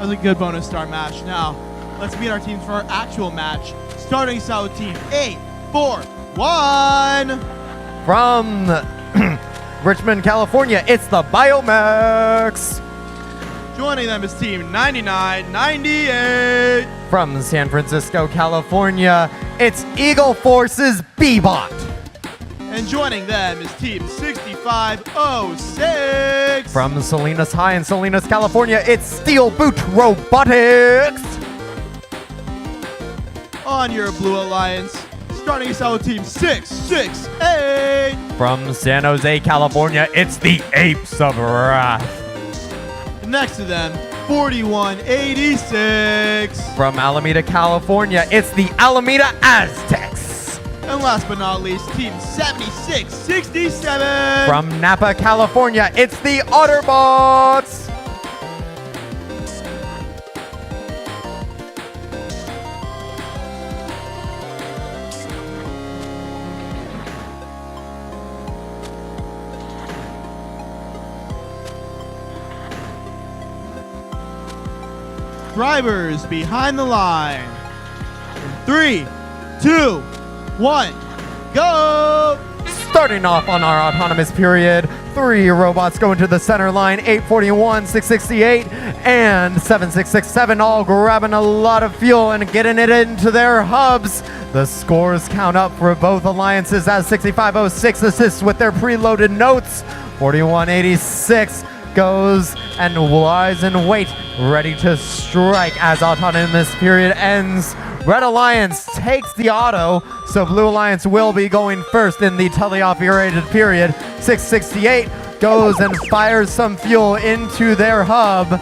was a good bonus star match. Now, let's meet our teams for our actual match. Starting us out with team 8, 4, 1. From Richmond, California, it's the Biomex. Joining them is team 9998. From San Francisco, California, it's Eagle Force's Bebot. And joining them is team 6506. From Salinas High in Salinas, California, it's Steel Boot Robotics. On your Blue Alliance, starting us out with team 668. From San Jose, California, it's the Apes of Wrath. Next to them, 4186. From Alameda, California, it's the Alameda Aztecs. And last but not least, team 7667. From Napa, California, it's the Otterbots. Drivers behind the line. In 3, 2, 1, go! Starting off on our autonomous period, 3 robots go into the center line, 841, 668, and 7667, all grabbing a lot of fuel and getting it into their hubs. The scores count up for both alliances as 6506 assists with their preloaded notes. 4186 goes and lies in wait, ready to strike as autonomous period ends. Red Alliance takes the auto, so Blue Alliance will be going first in the teleoperated period. 668 goes and fires some fuel into their hub,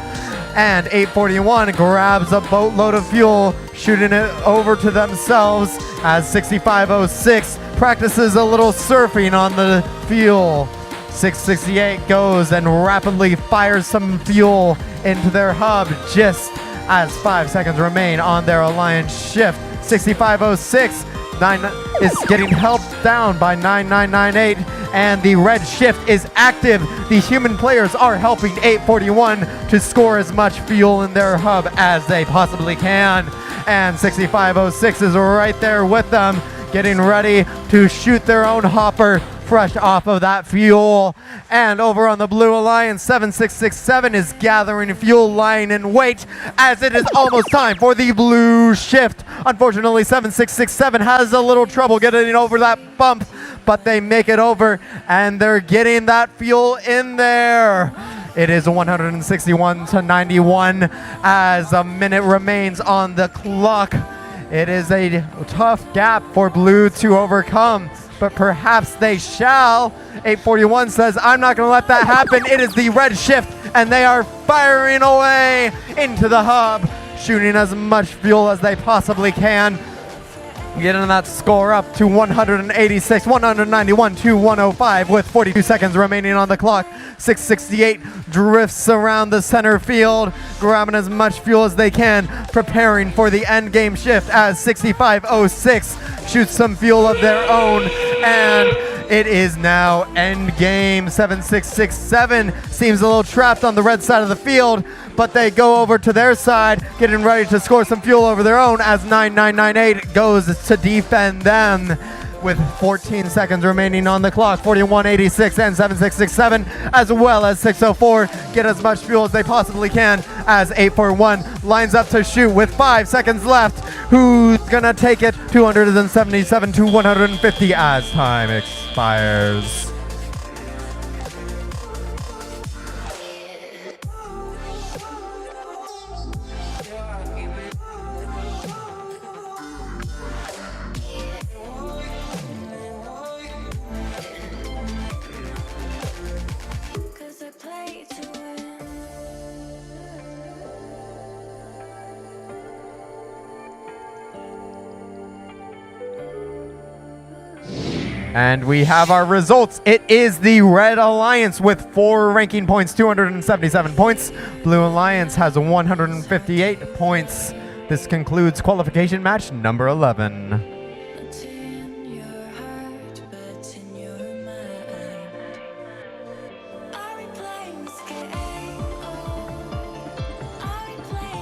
and 841 grabs a boatload of fuel, shooting it over to themselves as 6506 practices a little surfing on the fuel. 668 goes and rapidly fires some fuel into their hub just as 5 seconds remain on their alliance shift. 6506 is getting helped down by 9998, and the red shift is active. The human players are helping 841 to score as much fuel in their hub as they possibly can, and 6506 is right there with them, getting ready to shoot their own hopper fresh off of that fuel. And over on the Blue Alliance, 7667 is gathering fuel, lying in wait as it is almost time for the blue shift. Unfortunately, 7667 has a little trouble getting over that bump, but they make it over and they're getting that fuel in there. It is 161 to 91 as a minute remains on the clock. It is a tough gap for Blue to overcome, but perhaps they shall. 841 says, I'm not going to let that happen. It is the red shift, and they are firing away into the hub, shooting as much fuel as they possibly can, getting that score up to 186, 191 to 105 with 42 seconds remaining on the clock. 668 drifts around the center field, grabbing as much fuel as they can, preparing for the end game shift as 6506 shoots some fuel of their own, and it is now end game. 7667 seems a little trapped on the red side of the field, but they go over to their side, getting ready to score some fuel over their own as 9998 goes to defend them with 14 seconds remaining on the clock. 4186 and 7667 as well as 604 get as much fuel as they possibly can as 841 lines up to shoot with 5 seconds left. Who's gonna take it? 277 to 150 as time expires. And we have our results. It is the Red Alliance with 4 ranking points, 277 points. Blue Alliance has 158 points. This concludes qualification match number 11. Are we playing this game? Are we playing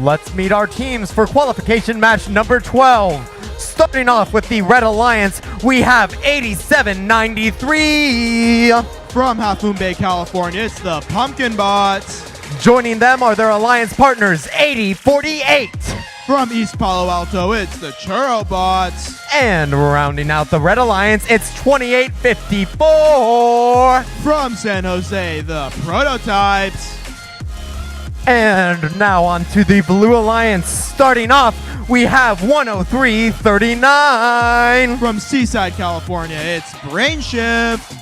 Let's meet our teams for qualification match number 12. Starting off with the Red Alliance, we have 8793. From Half Moon Bay, California, it's the Pumpkin Bots. Joining them are their alliance partners, 8048. From East Palo Alto, it's the Churro Bots. And rounding out the Red Alliance, it's 2854. From San Jose, the Prototypes. And now on to the Blue Alliance. Starting off, we have 10339. From Seaside, California, it's Brainshift.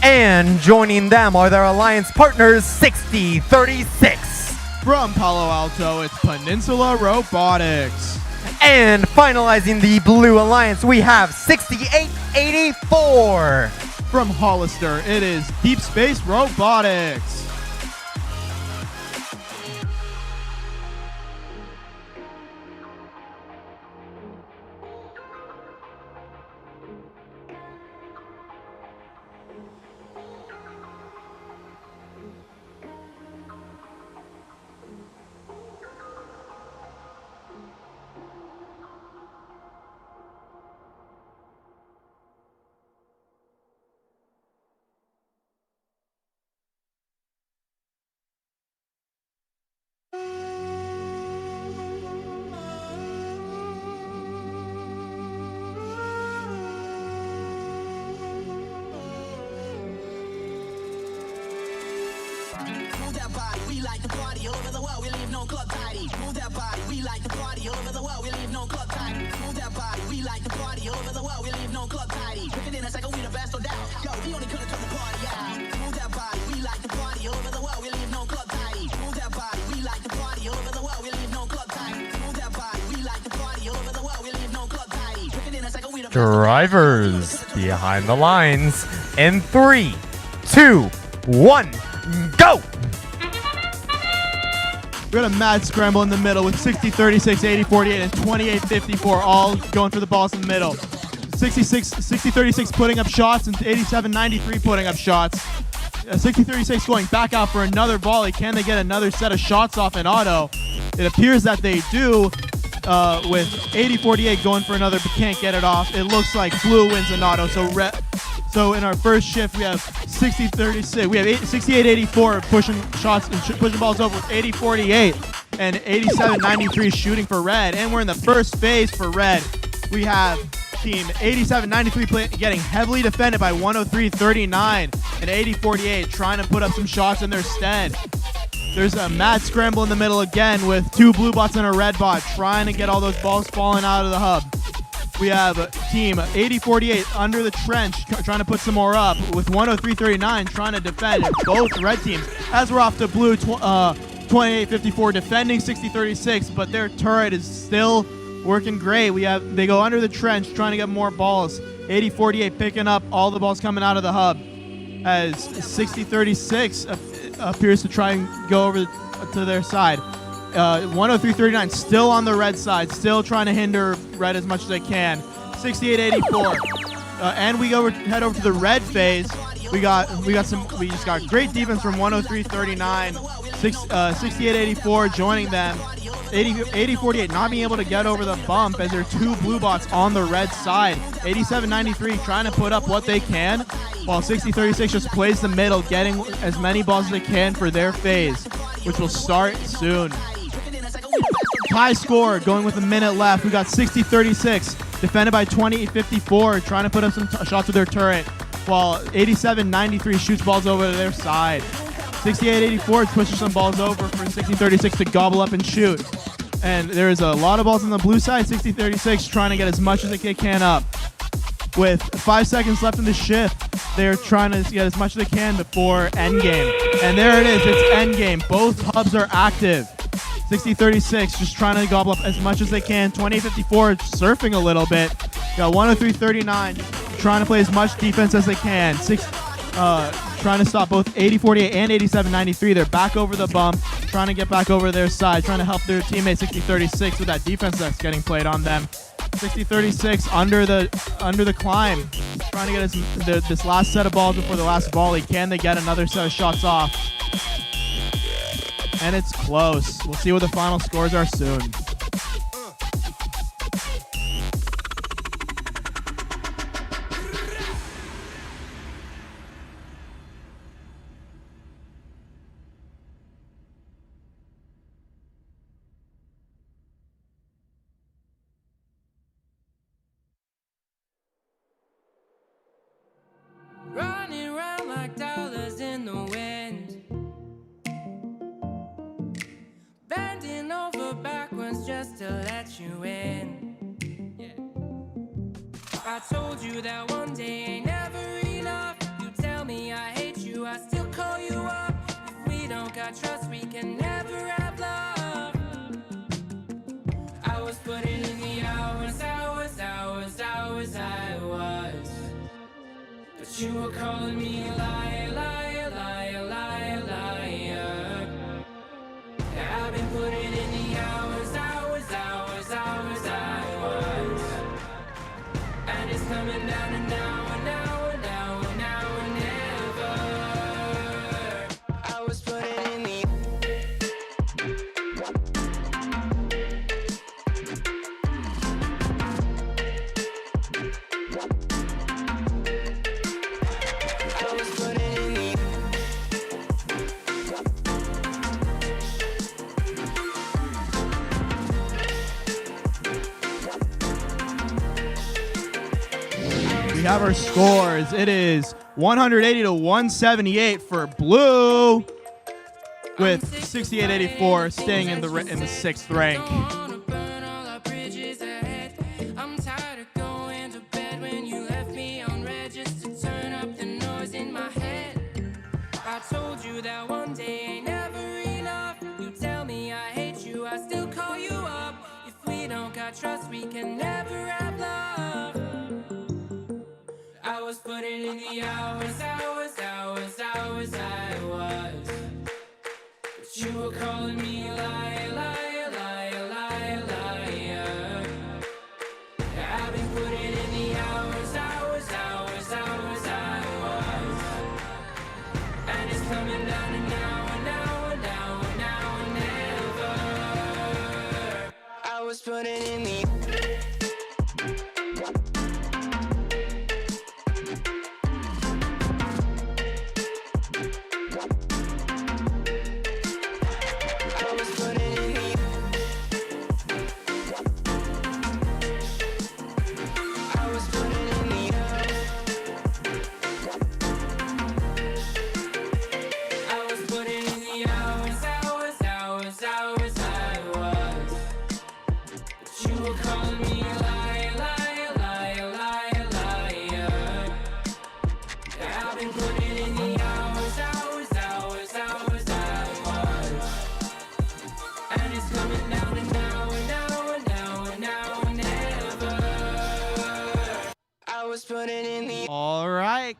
And joining them are their alliance partners, 6036. From Palo Alto, it's Peninsula Robotics. And finalizing the Blue Alliance, we have 6884. From Hollister, it is Deep Space Robotics. Drivers behind the lines in 3, 2, 1, go! We got a mad scramble in the middle with 60-36, 80-48, and 28-54 all going for the balls in the middle. 60-36 putting up shots and 87-93 putting up shots. 60-36 going back out for another volley. Can they get another set of shots off in auto? It appears that they do, with 80-48 going for another, but can't get it off. It looks like blue wins in auto. So in our first shift, we have 60-36. We have 68-84 pushing shots and pushing balls over with 80-48 and 87-93 shooting for red. And we're in the first phase for red. We have team 87-93 getting heavily defended by 103-39 and 80-48 trying to put up some shots in their stead. There's a mad scramble in the middle again with 2 blue bots and a red bot trying to get all those balls falling out of the hub. We have team 80-48 under the trench trying to put some more up with 103-39 trying to defend both red teams. As we're off to blue 28-54 defending 60-36, but their turret is still working great. They go under the trench trying to get more balls. 80-48 picking up all the balls coming out of the hub as 60-36 appears to try and go over to their side. 103-39 still on the red side, still trying to hinder red as much as they can. 68-84, and we head over to the red phase. We just got great defense from 103-39. 68-84 joining them. 80-48 not being able to get over the bump as there are 2 blue bots on the red side. 87-93 trying to put up what they can, while 60-36 just plays the middle, getting as many balls as they can for their phase, which will start soon. High score going with a minute left. We got 60-36 defended by 28-54 trying to put up some shots with their turret, while 87-93 shoots balls over to their side. 68-84 pushes some balls over for 60-36 to gobble up and shoot. And there is a lot of balls on the blue side. 60-36 trying to get as much as they can up. With 5 seconds left in the shift, they're trying to get as much as they can before endgame. And there it is, it's endgame. Both hubs are active. 60-36 just trying to gobble up as much as they can. 28-54 surfing a little bit. Got 103-39 trying to play as much defense as they can. Trying to stop both 80-48 and 87-93. They're back over the bump, trying to get back over their side, trying to help their teammate 60-36 with that defense that's getting played on them. 60-36 under the climb, trying to get this last set of balls before the last volley. Can they get another set of shots off? And it's close. We'll see what the final scores are soon. Running around like dollars in the wind, bending over backwards just to let you in. I told you that one day ain't never enough. You tell me I hate you, I still call you up. If we don't got trust, we can never have love. I was putting in the hours, I was. But you were calling me a liar, liar, liar, liar, liar. Yeah, I've been putting in the hours, I was. And it's coming down to now and now and now and now and never. I was putting in the We have our scores. It is 180-178 for blue, with 68-84 staying in the 6th rank. I'm tired of going to bed when you left me on red just to turn up the noise in my head. I told you that one day ain't never enough. You tell me I hate you, I still call you up. If we don't got trust, we can never have love. I was putting in the hours, I was. But you were calling me a liar, liar, liar, liar, liar. Yeah, I've been putting in the hours, I was. And coming down and now and now and now and now and never. I was putting in the All right.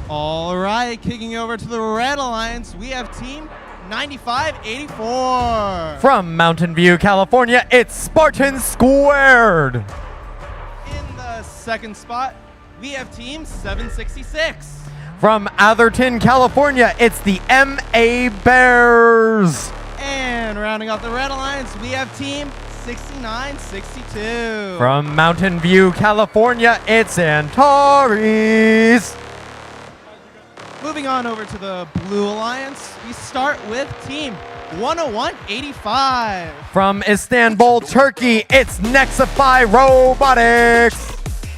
All right, kicking over to the Red Alliance, we have Team 9584. From Mountain View, California, it's Spartan Squared. In the second spot, we have Team 766. From Atherton, California, it's the MA Bears. And rounding off the Red Alliance, we have Team 6962. From Mountain View, California, it's Antares. Moving on over to the Blue Alliance, we start with Team 10185. From Istanbul, Turkey, it's Nexify Robotics.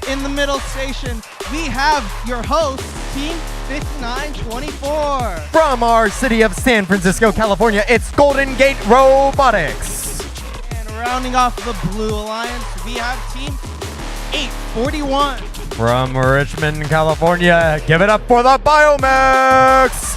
In the middle station, we have your host, Team 5924. From our city of San Francisco, California, it's Golden Gate Robotics. And rounding off the Blue Alliance, we have Team 841. From Richmond, California, give it up for the Biomex.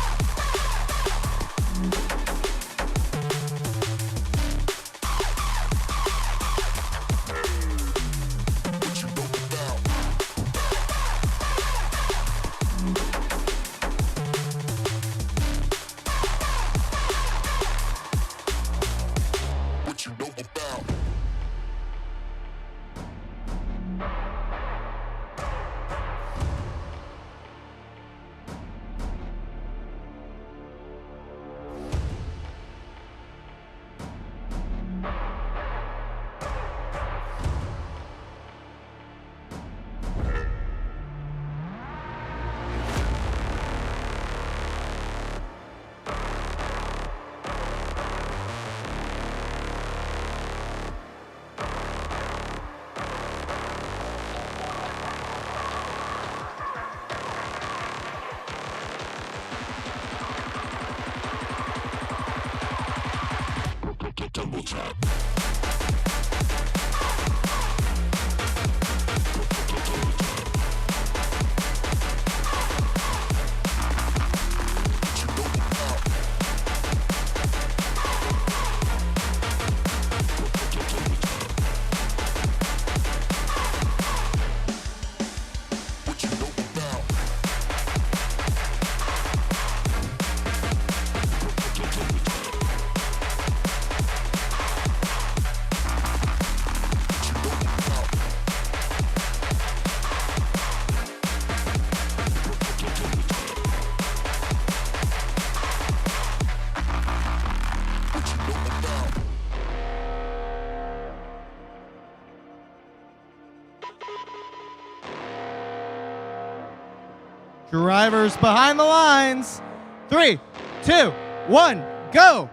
Drivers behind the lines. 3, 2, 1, go.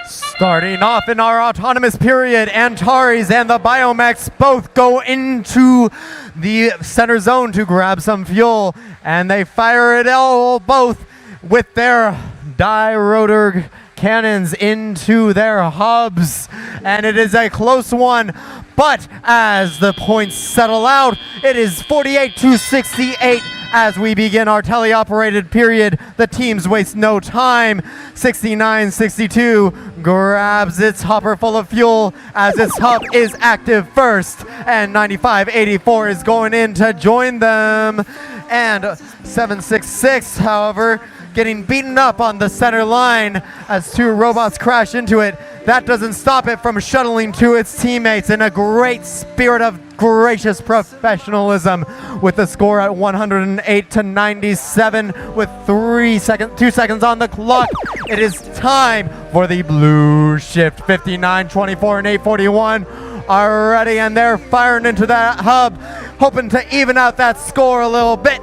Starting off in our autonomous period, Antares and the Biomex both go into the center zone to grab some fuel, and they fire it all both with their die-rotor cannons into their hubs, and it is a close one. But as the points settle out, it is 48-68 as we begin our teleoperated period. The teams waste no time. 69-62 grabs its hopper full of fuel as its hub is active first, and 95-84 is going in to join them. And 766, however, getting beaten up on the center line as two robots crash into it. that doesn't stop it from shuttling to its teammates in a great spirit of gracious professionalism with the score at 108 to 97 with 2 seconds on the clock. It is time for the blue shift. 59, 24, and 841 are ready, and they're firing into that hub, hoping to even out that score a little bit.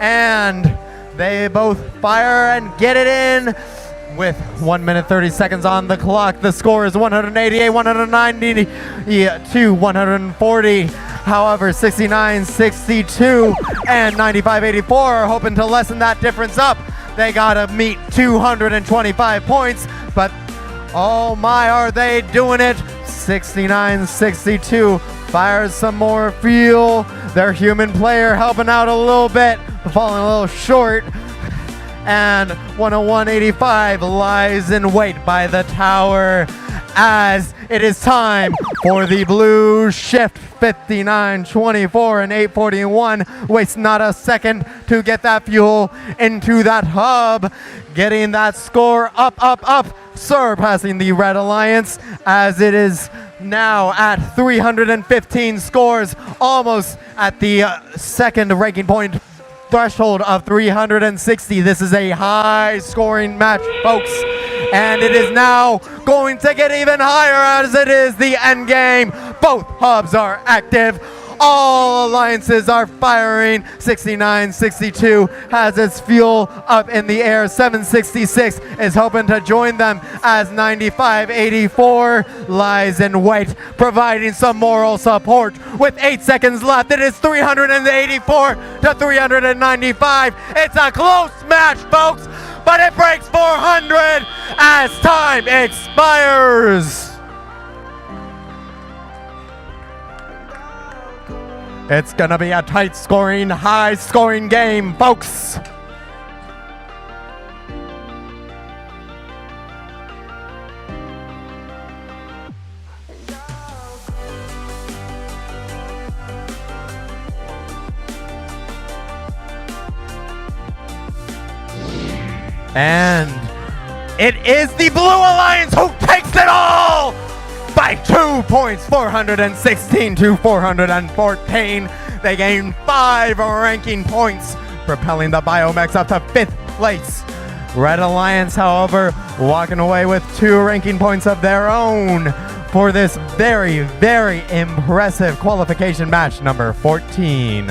And they both fire and get it in with 1 minute 30 seconds on the clock. The score is 188, 190 to 140. However, 69, 62, and 95, 84 are hoping to lessen that difference up. They gotta meet 225 points, but oh my, are they doing it? 69, 62 fires some more fuel. Their human player helping out a little bit, falling a little short. And 101.85 lies in wait by the tower as it is time for the blue shift. 59, 24, and 841 waste not a second to get that fuel into that hub, getting that score up, surpassing the Red Alliance as it is now at 315 scores, almost at the second ranking point threshold of 360. This is a high scoring match, folks, and it is now going to get even higher as it is the end game. Both hubs are active. All alliances are firing. 69, 62 has its fuel up in the air. 766 is hoping to join them as 95, 84 lies in wait, providing some moral support. With 8 seconds left, it is 384 to 395. It's a close match, folks, but it breaks 400 as time expires. It's gonna be a tight scoring, high scoring game, folks. And it is the Blue Alliance who takes it all by 2 points, 416 to 414. They gain 5 ranking points, propelling the Biomex up to 5th place. Red Alliance, however, walking away with 2 ranking points of their own for this very, very impressive qualification match number 14.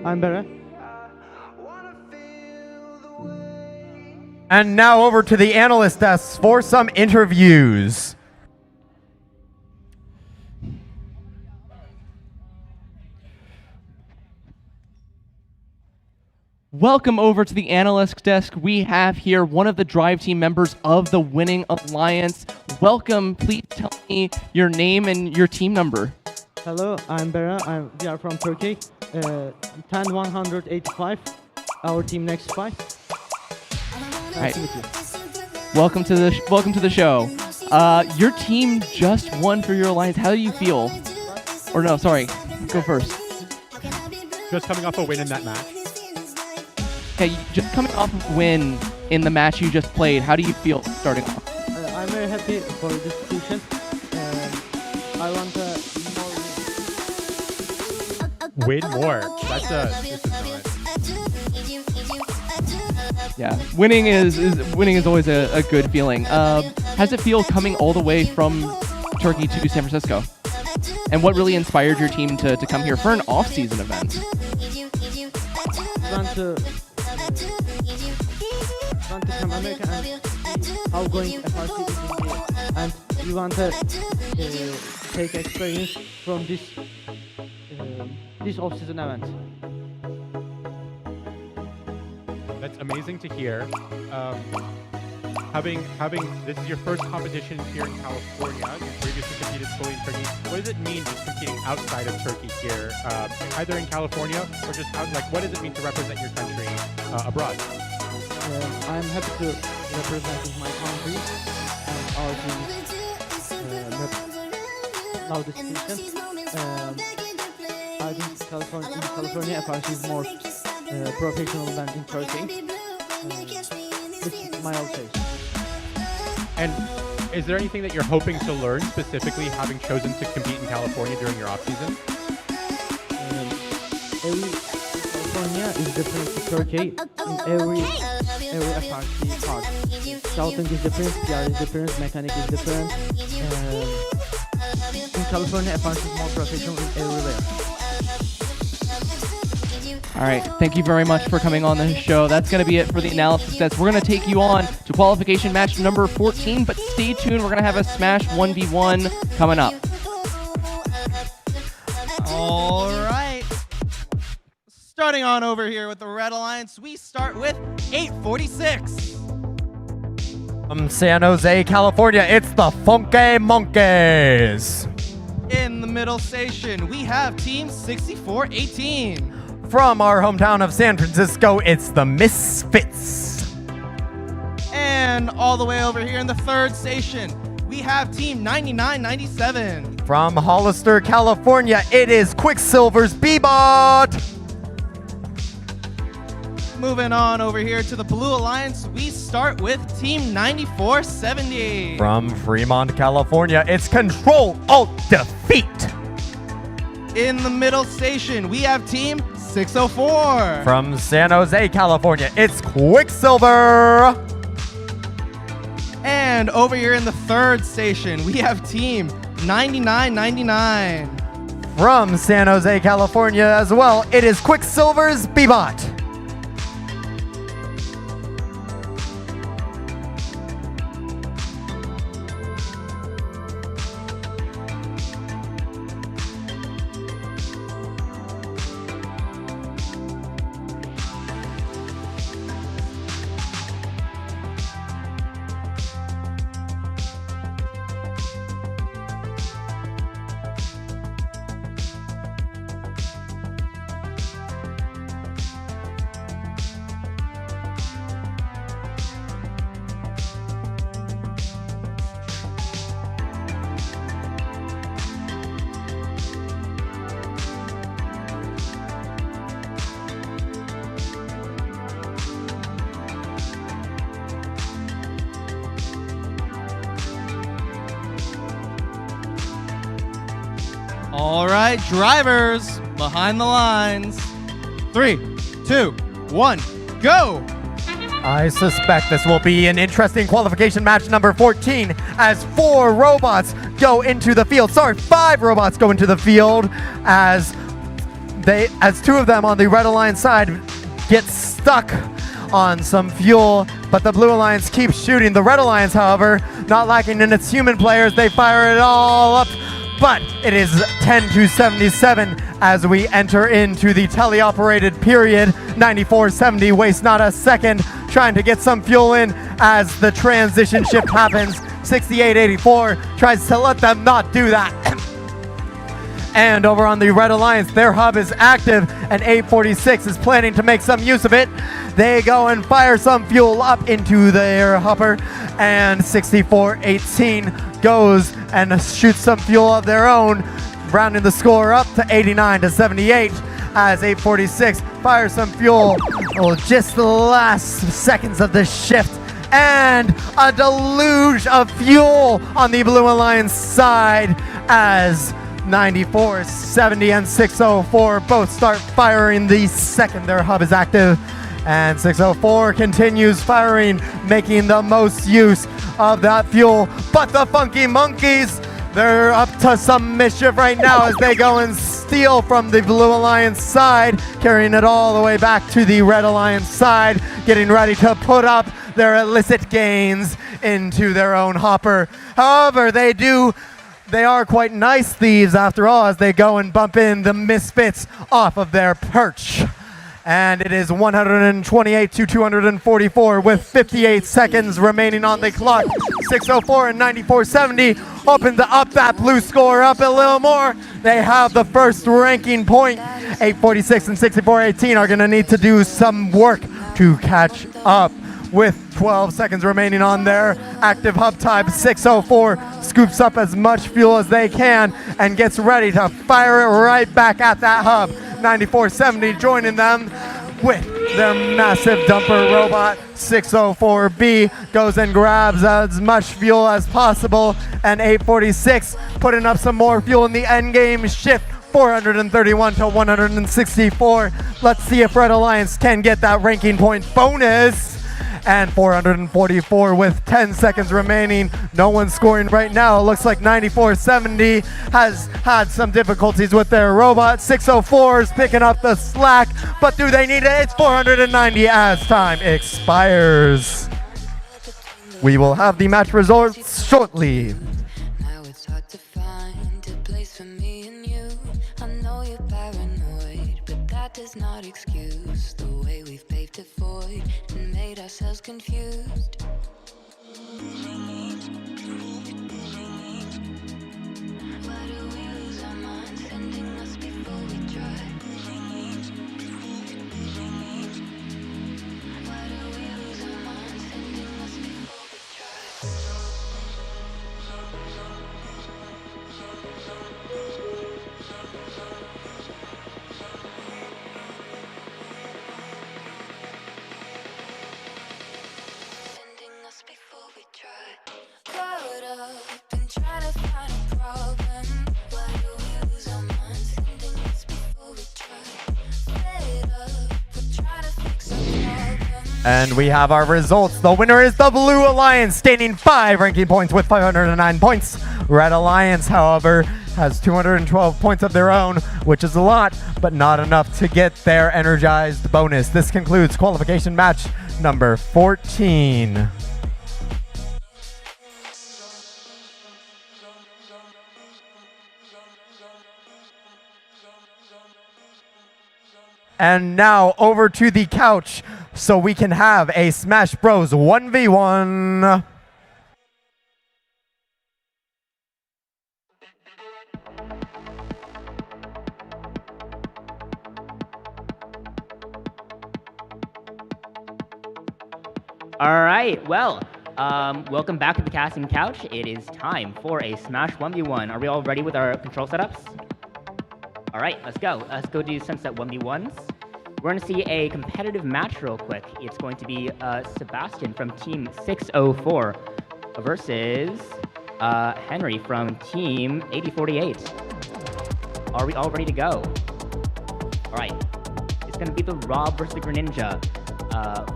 I'm better. And now over to the analyst desk for some interviews. Welcome over to the analyst desk. We have here one of the drive team members of the winning alliance. Welcome. Please tell me your name and your team number. Hello, I'm Bera. We are from Turkey. 10-185. Our team next fight. Nice to meet you. Welcome to the show. Your team just won for your alliance. How do you feel? Or no, sorry. Go first. Just coming off a win in that match. Okay, just coming off of a win in the match you just played, how do you feel starting off? I'm very happy for this decision. I want Win more. This is nice. Yeah, winning is always a good feeling. How does it feel coming all the way from Turkey to San Francisco? And what really inspired your team to come here for an off-season event? want to come America and how going FRC is in here. And we want to take experience from this off-season event. That's amazing to hear. Having this is your first competition here in California. You previously competed fully in Turkey. What does it mean just competing outside of Turkey here, either in California or just out, like what does it mean to represent your country abroad? I'm happy to represent my country and our team now this season. I think California FRC is more professional than in Turkey. This is my observation. And is there anything that you're hoping to learn specifically having chosen to compete in California during your off-season? Every California is different to Turkey in every FRC part. Scouting is different, PR is different, mechanic is different. In California, FRC is more professional in everywhere. All right, thank you very much for coming on the show. That's going to be it for the analysis sets. We're going to take you on to qualification match number 14, but stay tuned. We're going to have a Smash 1v1 coming up. All right. Starting on over here with the Red Alliance, we start with 846. From San Jose, California, it's the Funky Monkeys. In the middle station, we have Team 6418. From our hometown of San Francisco, it's the Misfits. And all the way over here in the third station, we have Team 9997. From Hollister, California, it is Quicksilver's Bebot. Moving on over here to the Blue Alliance, we start with Team 9470. From Fremont, California, it's Control Alt Defeat. In the middle station, we have Team 604. From San Jose, California, it's Quicksilver. And over here in the third station, we have Team 9999. From San Jose, California as well, it is Quicksilver's Bebot. All right, drivers, behind the lines. 3, 2, 1, go! I suspect this will be an interesting qualification match number 14 as 4 robots go into the field. Sorry, 5 robots go into the field as 2 of them on the Red Alliance side get stuck on some fuel, but the Blue Alliance keeps shooting. The Red Alliance, however, not lacking in its human players, they fire it all up, but it is 10-77 as we enter into the teleoperated period. 9470 wastes not a second trying to get some fuel in as the transition shift happens. 6884 tries to let them not do that. And over on the Red Alliance, their hub is active and 846 is planning to make some use of it. They go and fire some fuel up into their hopper, and 6418 goes and shoots some fuel of their own, rounding the score up to 89-78 as 846 fires some fuel just the last seconds of the shift, and a deluge of fuel on the Blue Alliance side as 94, 70, and 604 both start firing the second their hub is active. And 604 continues firing, making the most use of that fuel. But the Funky Monkeys, they're up to some mischief right now as they go and steal from the Blue Alliance side, carrying it all the way back to the Red Alliance side, getting ready to put up their illicit gains into their own hopper. However, they are quite nice thieves after all as they go and bump in the Misfits off of their perch. And it is 128 to 244 with 58 seconds remaining on the clock. 6:04 and 94.70 opens up that blue score up a little more. They have the first ranking point. 8:46 and 64.18 are going to need to do some work to catch up. With 12 seconds remaining on their active hub time, 6:04 scoops up as much fuel as they can and gets ready to fire it right back at that hub. 94.70 joining them with their massive dumper robot. 6:04B goes and grabs as much fuel as possible, and 8:46 putting up some more fuel in the end game shift. 431 to 164. Let's see if Red Alliance can get that ranking point bonus. And 444 with 10 seconds remaining. No one's scoring right now. It looks like 94.70 has had some difficulties with their robot. 6:04 is picking up the slack, but do they need it? It's 490 as time expires. We will have the match results shortly. Now it's hard to find a place for me and you. I know you're paranoid, but that does not excuse the way we've paved a void and made ourselves confused. Why do we lose our minds, sending us before we try? Why do we lose our minds, sending us before we try? Caught up and trying to find a problem. Why do we lose our minds, sending us before we try? Fed up, we're trying to fix our problems. And we have our results. The winner is the Blue Alliance, gaining 5 ranking points with 509 points. Red Alliance, however, has 212 points of their own, which is a lot, but not enough to get their energized bonus. This concludes qualification match number 14. And now over to the couch so we can have a Smash Bros 1v1. All right, well, welcome back to the casting couch. It is time for a Smash 1v1. Are we all ready with our control setups? All right, let's go. Let's go do Sunset 1v1s. We're going to see a competitive match real quick. It's going to be Sebastian from Team 604 versus Henry from Team 8048. Are we all ready to go? All right, it's going to be the Rob versus the Greninja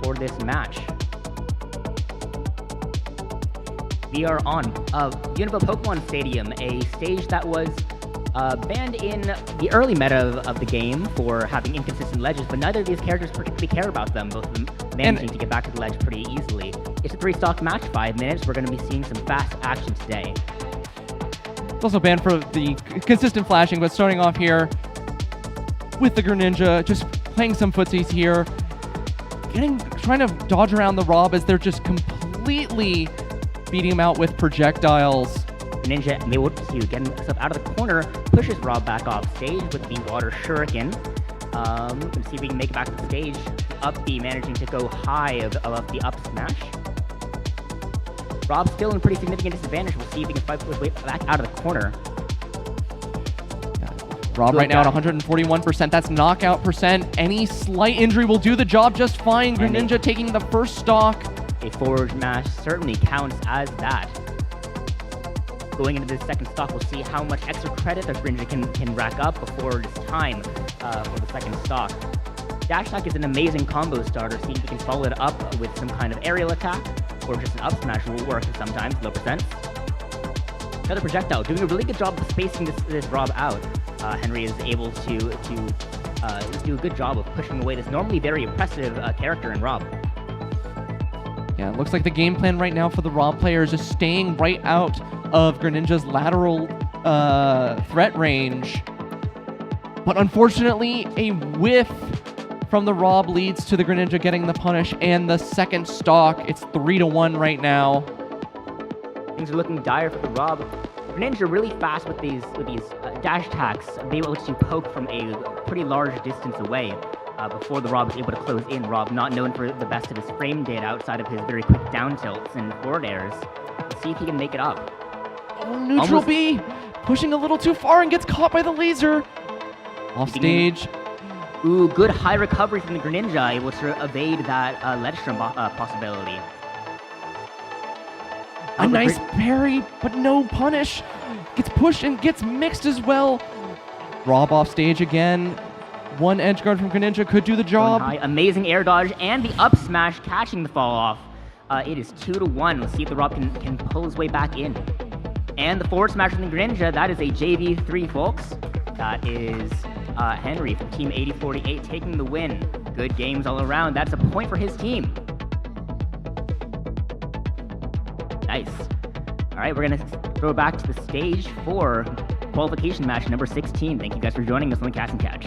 for this match. We are on Unova Pokemon Stadium, a stage that was banned in the early meta of the game for having inconsistent ledges, but neither of these characters particularly care about them, both of them managing to get back to the ledge pretty easily. It's a 3-stock match, 5 minutes. We're going to be seeing some fast action today. It's also banned for the consistent flashing, but starting off here with the Greninja, just playing some footsies here, trying to dodge around the Rob as they're just completely beating him out with projectiles. Ninja able to get himself out of the corner, pushes Rob back off stage with the water shuriken. Let's see if we can make it back to the stage. Up B managing to go high above the up smash. Rob still in pretty significant disadvantage. We'll see if he can fight his way back out of the corner. Rob right now at 141%. That's knockout percent. Any slight injury will do the job just fine. Greninja taking the first stock. A forward smash certainly counts as that. Going into the second stock, we'll see how much extra credit the Greninja can rack up before it is time for the second stock. Dash attack is an amazing combo starter. See if we can follow it up with some kind of aerial attack, or just an up smash will work sometimes, low percent. Another projectile, doing a really good job of spacing this Rob out. Henry is able to do a good job of pushing away this normally very impressive character in Rob. Yeah, it looks like the game plan right now for the Rob player is just staying right out of Greninja's lateral threat range. But unfortunately, a whiff from the Rob leads to the Greninja getting the punish and the second stock. It's 3-1 right now. Things are looking dire for the Rob. Greninja really fast with these dash attacks, being able to poke from a pretty large distance away before the Rob is able to close in. Rob not known for the best of his frame data outside of his very quick down tilts and forward airs. Let's see if he can make it up. Oh, neutral B pushing a little too far and gets caught by the laser. Off stage. Ooh, good high recovery from the Greninja, able to evade that ledge strum possibility. A nice parry, but no punish. Gets pushed and gets mixed as well. Rob off stage again. One edge guard from Greninja could do the job. Amazing air dodge and the up smash catching the fall off. It is 2-1. Let's see if the Rob can pull his way back in. And the forward smash from the Greninja, that is a JV3, folks. That is Henry from Team 8048 taking the win. Good games all around. That's a point for his team. Nice. All right, we're going to throw it back to the stage for qualification match number 16. Thank you guys for joining us on the Cast and Catch.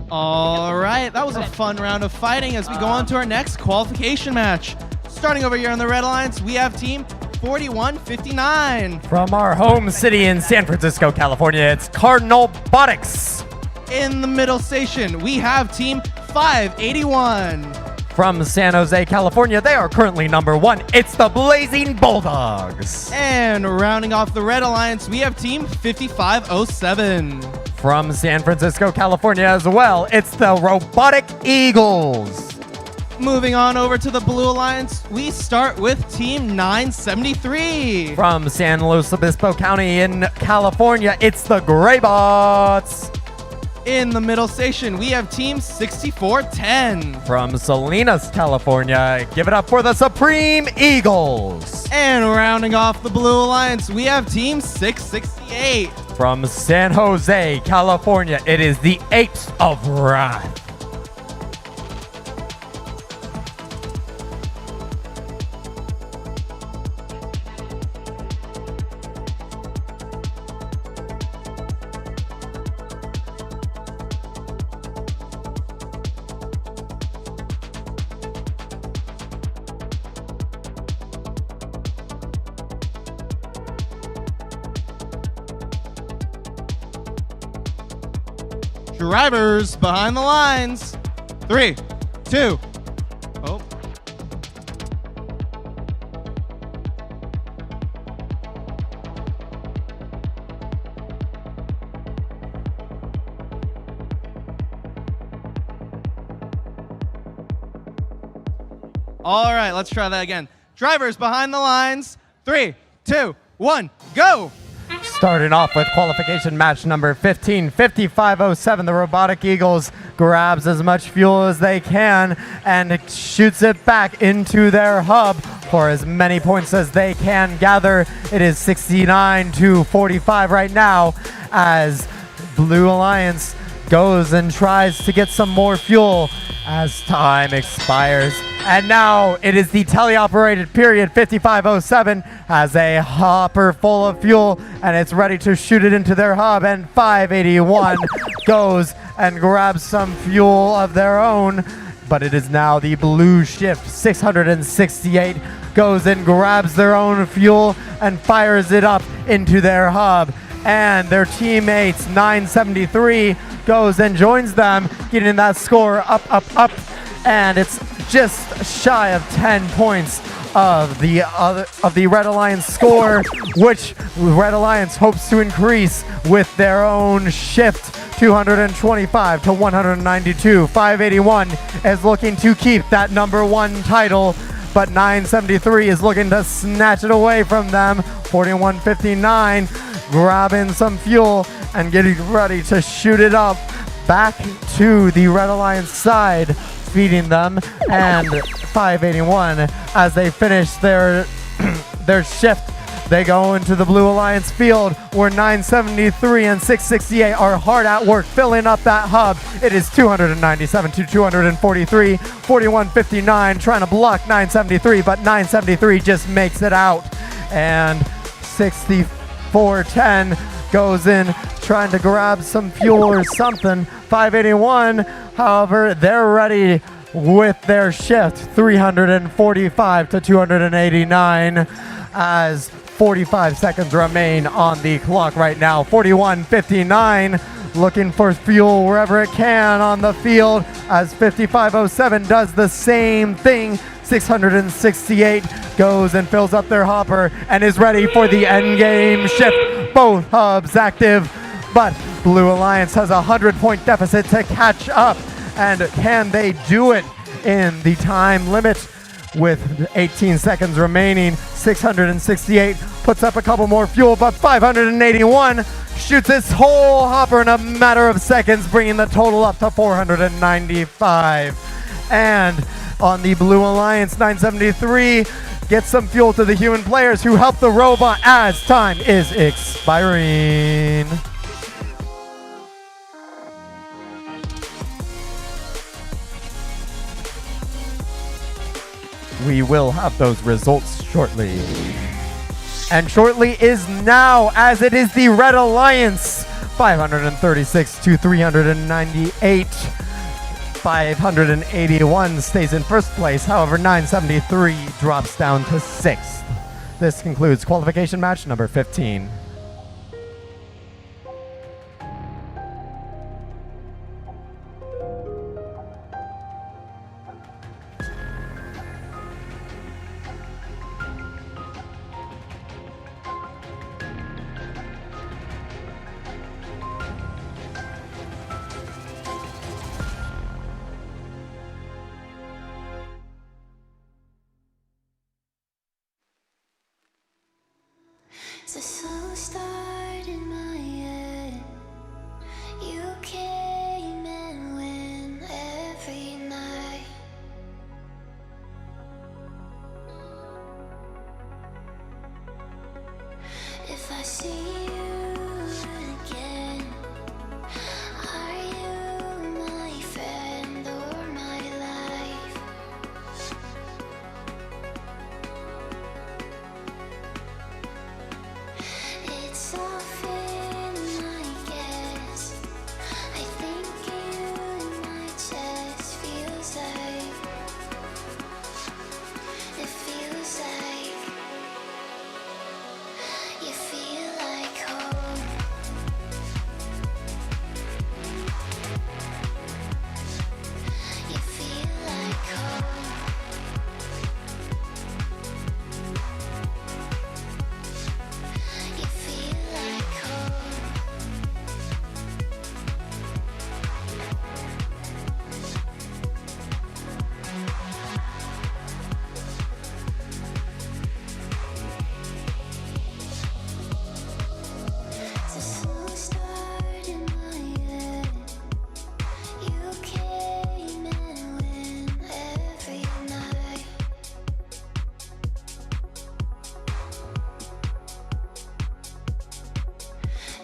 All right, that was a fun round of fighting as we go on to our next qualification match. Starting over here on the Red Alliance, we have Team 4159. From our home city in San Francisco, California, it's Cardinal Robotics. In the middle station, we have Team 581. From San Jose, California, they are currently number 1. It's the Blazing Bulldogs. And rounding off the Red Alliance, we have Team 5507. From San Francisco, California as well, it's the Robotic Eagles. Moving on over to the Blue Alliance, we start with Team 973. From San Luis Obispo County in California, it's the Greybots. In the middle station, we have Team 6410. From Salinas, California, give it up for the Supreme Eagles. And rounding off the Blue Alliance, we have Team 668. From San Jose, California, it is the Apes of Wrath. Drivers behind the lines. 3, 2. Oh. All right, let's try that again. Drivers behind the lines. 3, 2, 1, go. Starting off with qualification match number 15, 5507, the Robotic Eagles grabs as much fuel as they can and shoots it back into their hub for as many points as they can gather. It is 69-45 right now as Blue Alliance goes and tries to get some more fuel as time expires. And now it is the teleoperated period. 5507 has a hopper full of fuel and it's ready to shoot it into their hub, and 581 goes and grabs some fuel of their own, but it is now the blue shift. 668 goes and grabs their own fuel and fires it up into their hub, and their teammates 973 goes and joins them, getting that score up, and it's just shy of 10 points of the Red Alliance score, which Red Alliance hopes to increase with their own shift. 225 to 192. 581 is looking to keep that number 1 title, but 973 is looking to snatch it away from them. 4159 grabbing some fuel and getting ready to shoot it up back to the Red Alliance side, feeding them. And 581, as they finish their shift, they go into the Blue Alliance field where 973 and 668 are hard at work filling up that hub. It is 297 to 243. 4159 trying to block 973, but 973 just makes it out. And 6410 goes in trying to grab some fuel or something. 581, however, they're ready with their shift. 345 to 289 as 45 seconds remain on the clock right now. 41:59 looking for fuel wherever it can on the field as 5507 does the same thing. 668 goes and fills up their hopper and is ready for the end game shift. Both hubs active, but Blue Alliance has a 100-point deficit to catch up. And can they do it in the time limit? With 18 seconds remaining, 668 puts up a couple more fuel, but 581 shoots its whole hopper in a matter of seconds, bringing the total up to 495. And on the Blue Alliance, 973 gets some fuel to the human players who help the robot as time is expiring. We will have those results shortly. And shortly is now, as it is the Red Alliance, 536 to 398. 581 stays in first place, however 973 drops down to 6th. This concludes qualification match number 15. It's a slow start in my head. You came and went every night. If I see you again, are you my friend or my life? It's often, I guess, I think you in my chest feels like, it feels like, you feel like home. You feel like home. You feel like home. It's a slow start in my head. You came and went every night.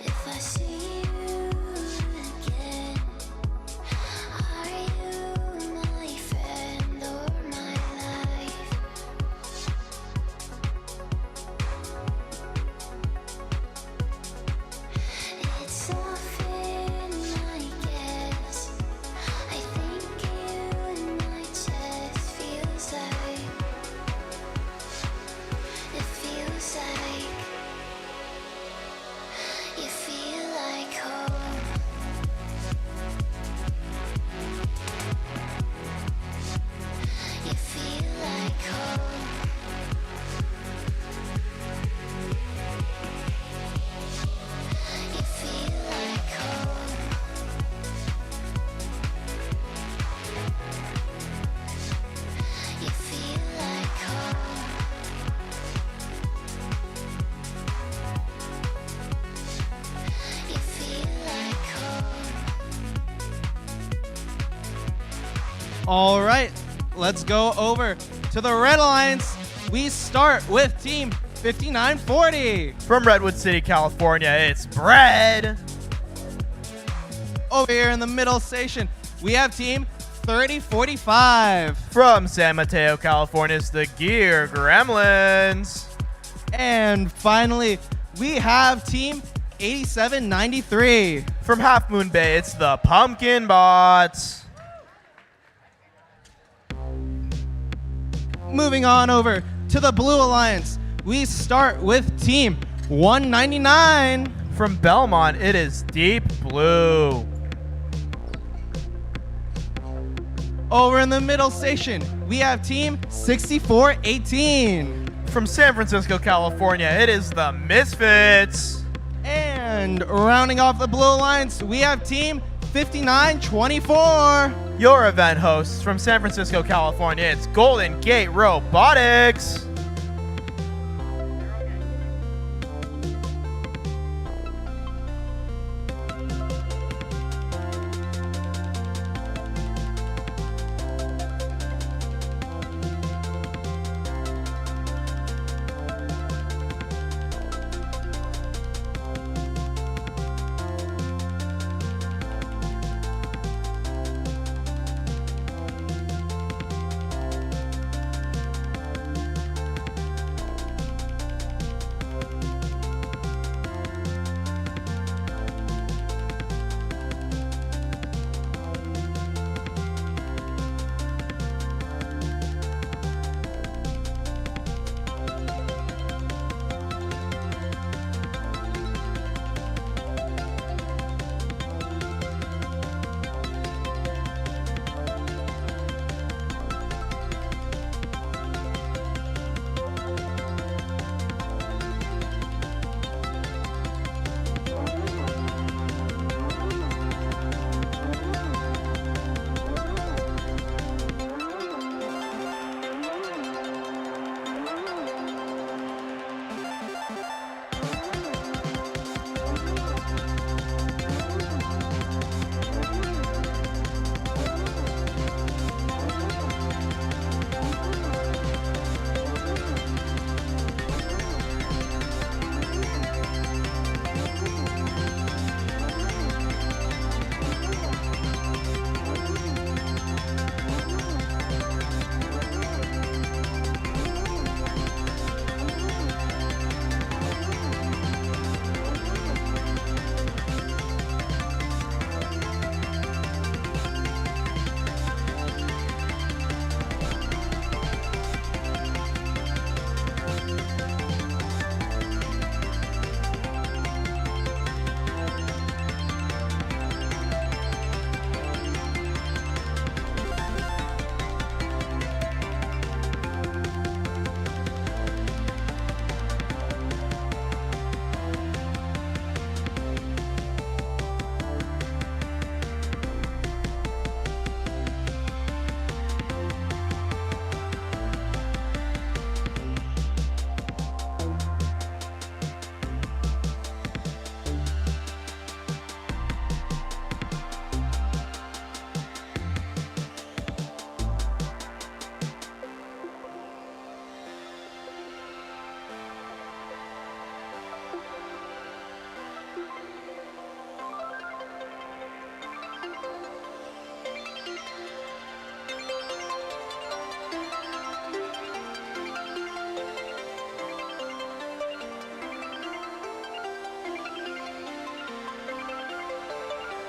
If I see you again, are you my friend or my life? It's often, I guess, I think you in my chest feels like, it feels like, you feel like home. You feel like home. You feel like home. You feel like home. You feel like home. All right, let's go over to the Red Alliance. We start with Team 5940. From Redwood City, California, it's Brad. Over here in the middle station, we have Team 3045. From San Mateo, California, it's the Gear Gremlins. And finally, we have Team 87-93. From Half Moon Bay, it's the Pumpkin Bots. Moving on over to the Blue Alliance, we start with Team 199. From Belmont, it is Deep Blue. Over in the middle station, we have Team 6418. From San Francisco, California, it is the Misfits. And rounding off the Blue Alliance, we have Team 5924. Your event hosts from San Francisco, California, it's Golden Gate Robotics.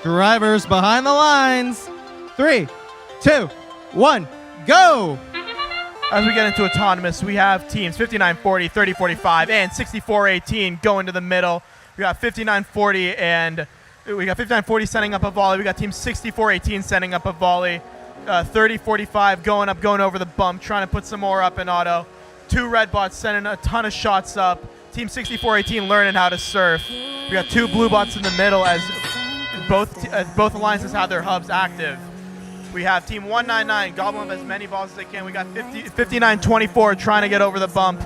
Drivers behind the lines. 3, 2, 1, go! As we get into autonomous, we have teams 5940, 3045, and 6418 going to the middle. We got 5940 and we got 5940 setting up a volley. We got team 6418 setting up a volley. 3045 going up, going over the bump, trying to put some more up in auto. 2 red bots sending a ton of shots up. Team 6418 learning how to surf. We got 2 blue bots in the middle as both alliances have their hubs active. We have team 199 gobbling up as many balls as they can. We got 5924 trying to get over the bump.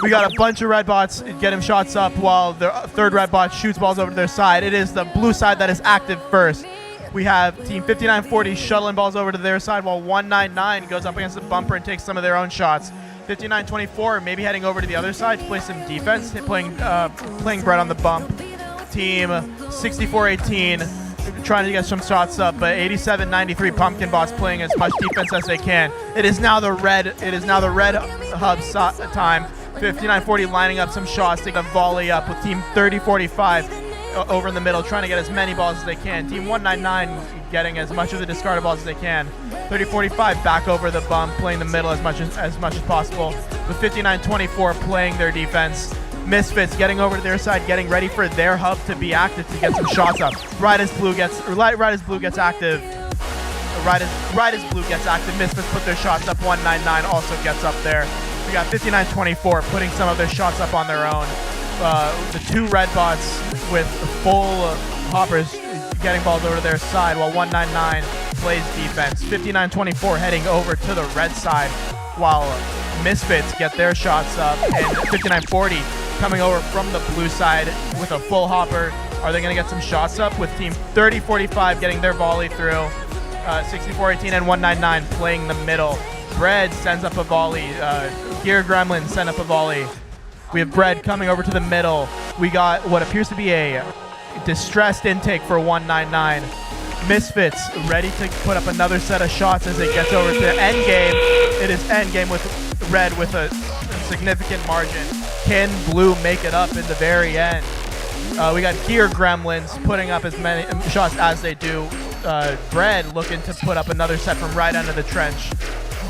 We got a bunch of red bots getting shots up while the third red bot shoots balls over to their side. It is the blue side that is active first. We have team 5940 shuttling balls over to their side while 199 goes up against the bumper and takes some of their own shots. 5924 maybe heading over to the other side to play some defense, playing bread on the bump. Team 6418 trying to get some shots up, but 87-93 Pumpkin Bots playing as much defense as they can. It is now the red hub time. 5940 lining up some shots, taking a volley up with team 3045 over in the middle, trying to get as many balls as they can. Team 199 getting as much of the discarded balls as they can. 30-45 back over the bump, playing the middle as much as possible. With 59-24 playing their defense. Misfits getting over to their side, getting ready for their hub to be active to get some shots up. Right as blue gets active. Right as blue gets active, Misfits put their shots up. 199 also gets up there. We got 59-24 putting some of their shots up on their own. The two red bots with full hoppers getting balls over to their side while 199 plays defense. 59-24 heading over to the red side while Misfits get their shots up, and 59-40 coming over from the blue side with a full hopper. Are they going to get some shots up with team 30-45 getting their volley through? 64-18 and 199 playing the middle. Bread sends up a volley. Gear Gremlin send up a volley. We have Bread coming over to the middle. We got what appears to be a distressed intake for 199. Misfits ready to put up another set of shots as it gets over to endgame. It is endgame with Red with a significant margin. Can Blue make it up in the very end? We got Gear Gremlins putting up as many shots as they do. Bread looking to put up another set from right under the trench.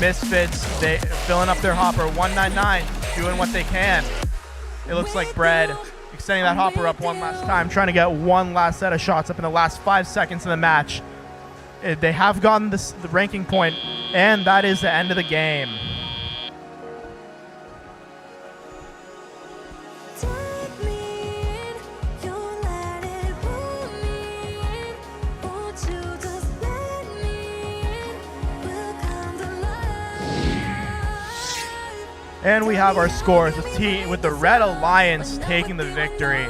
Misfits, they filling up their hopper. 199 doing what they can. It looks like Bread extending that hopper up one last time, trying to get one last set of shots up in the last 5 seconds of the match. They have gotten the ranking point, and that is the end of the game. And we have our scores with the Red Alliance taking the victory.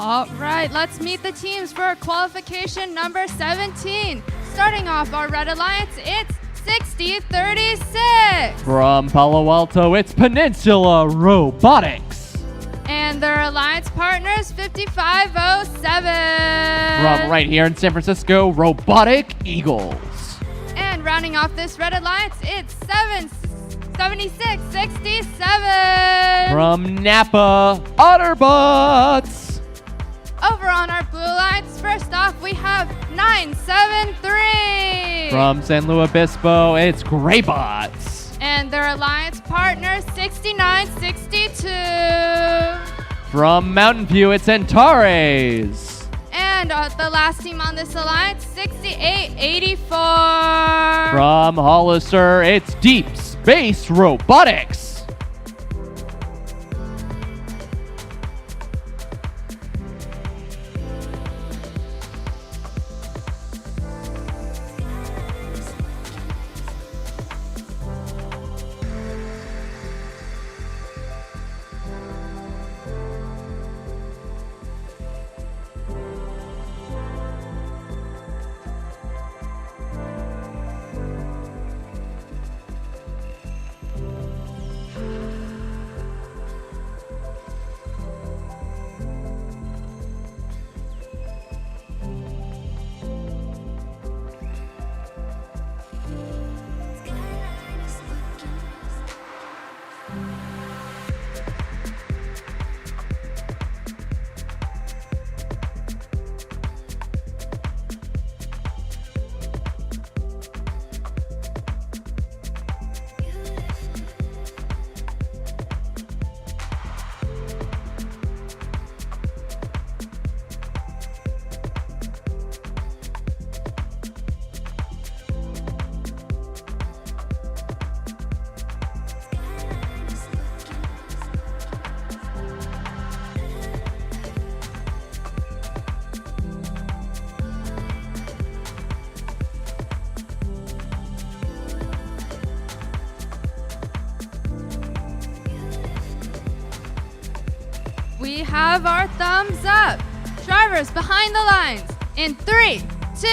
All right, let's meet the teams for qualification number 17. Starting off our Red Alliance, it's 60-36. From Palo Alto, it's Peninsula Robotics. And their alliance partners, 5507. From right here in San Francisco, Robotic Eagles. And rounding off this Red Alliance, it's 76-67. From Napa, Otterbots. Over on our Blue Alliance, first off, we have 973. From San Luis Obispo, it's Greybots. And their alliance partner, 6962. From Mountain View, it's Antares. And the last team on this alliance, 6884. From Hollister, it's Deep Space Robotics. We have our thumbs up. Drivers behind the lines. In 3, 2,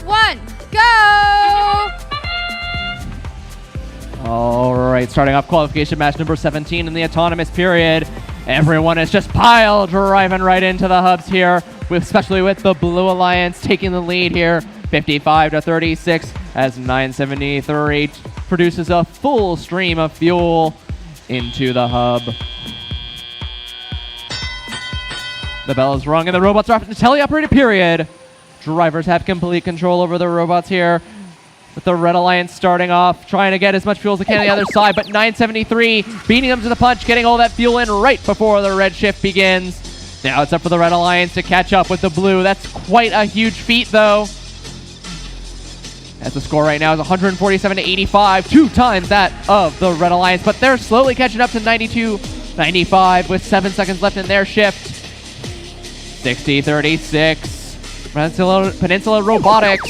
1, go! All right, starting off qualification match number 17 in the autonomous period. Everyone is just pile driving right into the hubs here, especially with the Blue Alliance taking the lead here, 55-36, as 973 produces a full stream of fuel into the hub. The bell is rung and the robots are off in the teleoperated period. Drivers have complete control over the robots here, with the Red Alliance starting off, trying to get as much fuel as they can on the other side, but 973 beating them to the punch, getting all that fuel in right before the red shift begins. Now it's up for the Red Alliance to catch up with the blue. That's quite a huge feat, though. As the score right now is 147-85, 2 times that of the Red Alliance, but they're slowly catching up to 92-95 with 7 seconds left in their shift. 60-36, Peninsula Robotics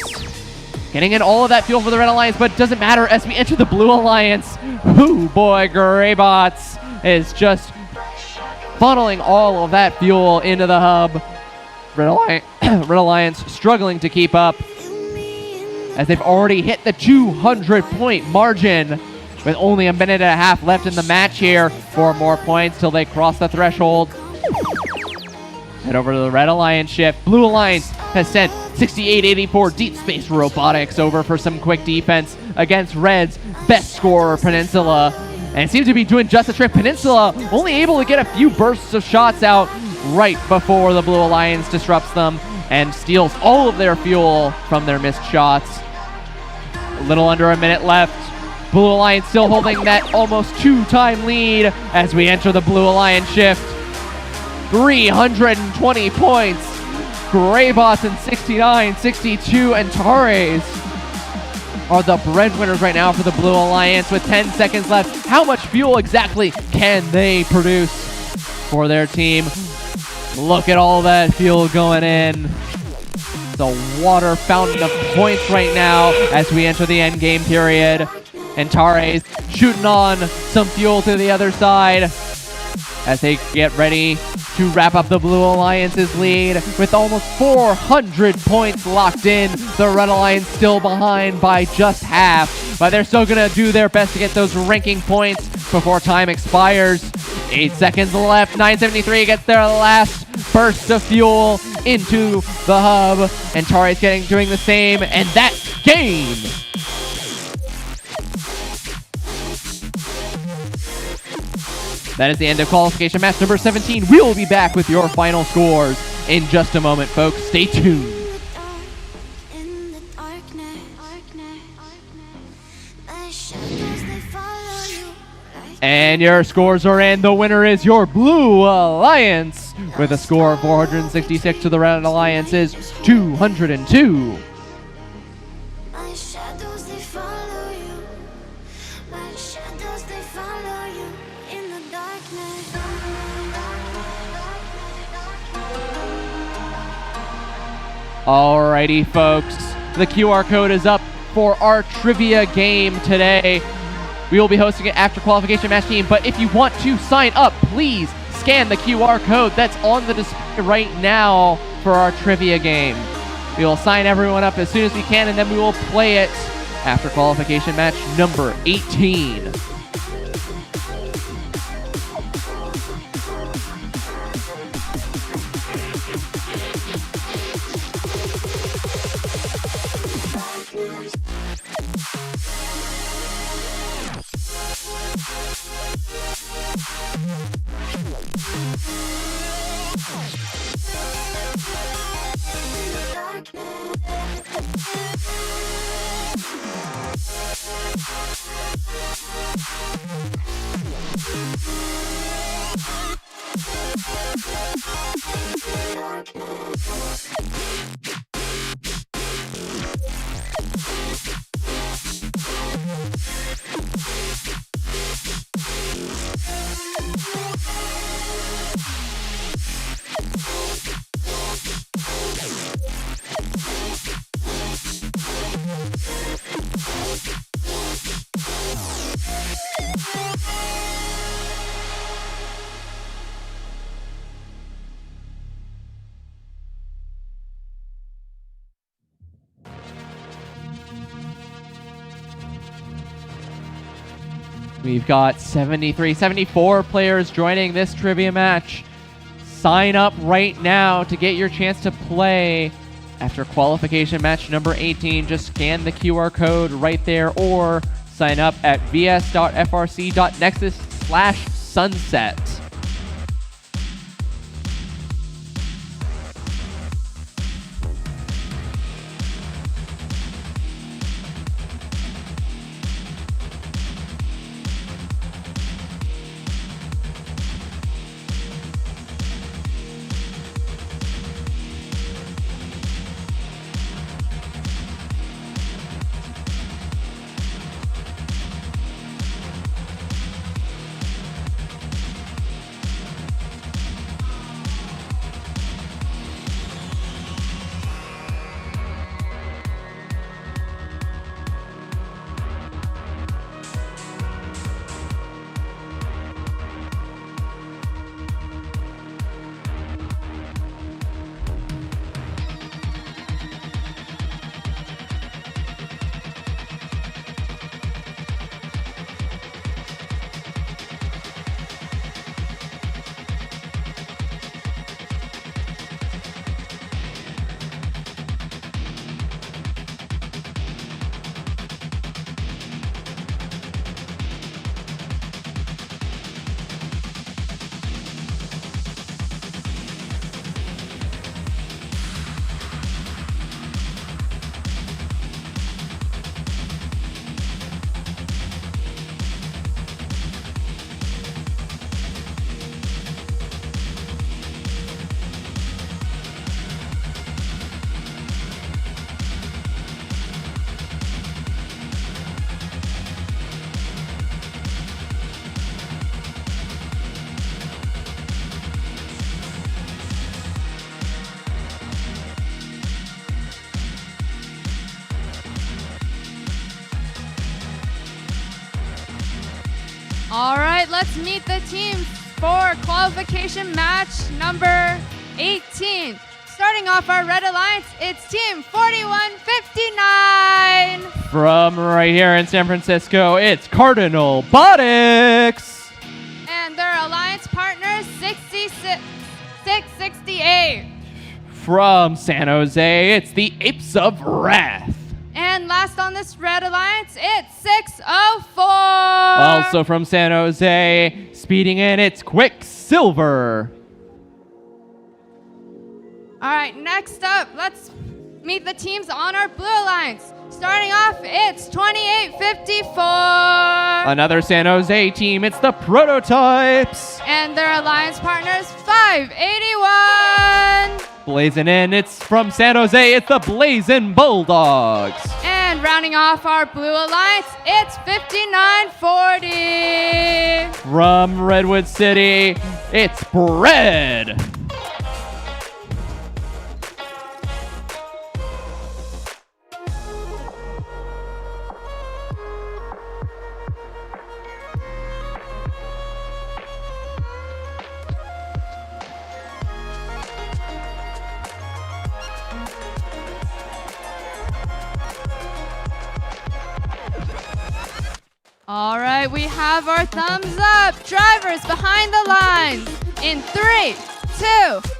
getting in all of that fuel for the Red Alliance, but it doesn't matter as we enter the Blue Alliance. Ooh boy, Greybots is just funneling all of that fuel into the hub. Red Alliance struggling to keep up as they've already hit the 200-point margin with only a minute and a half left in the match here. 4 more points till they cross the threshold. Head over to the Red Alliance shift. Blue Alliance has sent 6884 Deep Space Robotics over for some quick defense against Red's best scorer, Peninsula. And it seems to be doing just the trick. Peninsula only able to get a few bursts of shots out right before the Blue Alliance disrupts them and steals all of their fuel from their missed shots. A little under a minute left. Blue Alliance still holding that almost 2-time lead as we enter the Blue Alliance shift. 320 points. Greybots in 69, 62, and Antares are the breadwinners right now for the Blue Alliance with 10 seconds left. How much fuel exactly can they produce for their team? Look at all that fuel going in. The water fountain of points right now as we enter the end game period. Antares shooting on some fuel to the other side as they get ready to wrap up the Blue Alliance's lead with almost 400 points locked in. The Red Alliance still behind by just half, but they're still going to do their best to get those ranking points before time expires. 8 seconds left. 973 gets their last burst of fuel into the hub, and Tari's doing the same, and that's game. That is the end of qualification match number 17. We will be back with your final scores in just a moment, folks. Stay tuned. And your scores are in. The winner is your Blue Alliance with a score of 466 to the Red Alliance's 202. Alrighty, folks. The QR code is up for our trivia game today. We will be hosting it after qualification match team, but if you want to sign up, please scan the QR code that's on the display right now for our trivia game. We will sign everyone up as soon as we can, and then we will play it after qualification match number 18. We've got 74 players joining this trivia match. Sign up right now to get your chance to play after qualification match number 18. Just scan the QR code right there or sign up at vs.frc.nexus/sunset. All right, let's meet the teams for qualification match number 18. Starting off our Red Alliance, it's Team 4159. From right here in San Francisco, it's Cardinal Botics. And their alliance partner, 668. From San Jose, it's the Apes of Wrath. And last on this Red Alliance, it's 604. Also from San Jose, speeding in, it's Quicksilver. All right, next up, let's meet the teams on our Blue Alliance. Starting off, it's 2854. Another San Jose team, it's the Prototypes. And their alliance partners, 581. Blazing in, it's from San Jose, it's the Blazing Bulldogs. And rounding off our Blue Alliance, it's 5940. From Redwood City, it's Bread. All right, we have our thumbs up. Drivers behind the lines. In 3, 2,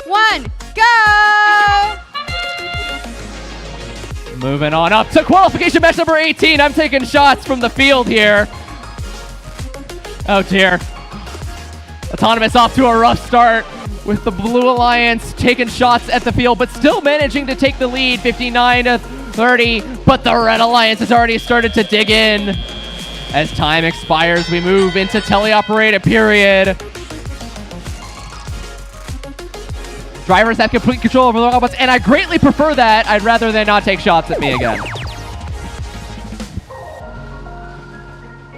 1, go! Moving on up to qualification match number 18. I'm taking shots from the field here. Oh dear. Autonomous off to a rough start with the Blue Alliance taking shots at the field, but still managing to take the lead, 59-30. But the Red Alliance has already started to dig in. As time expires, we move into teleoperated period. Drivers have complete control over the robots, and I greatly prefer that. I'd rather they not take shots at me again.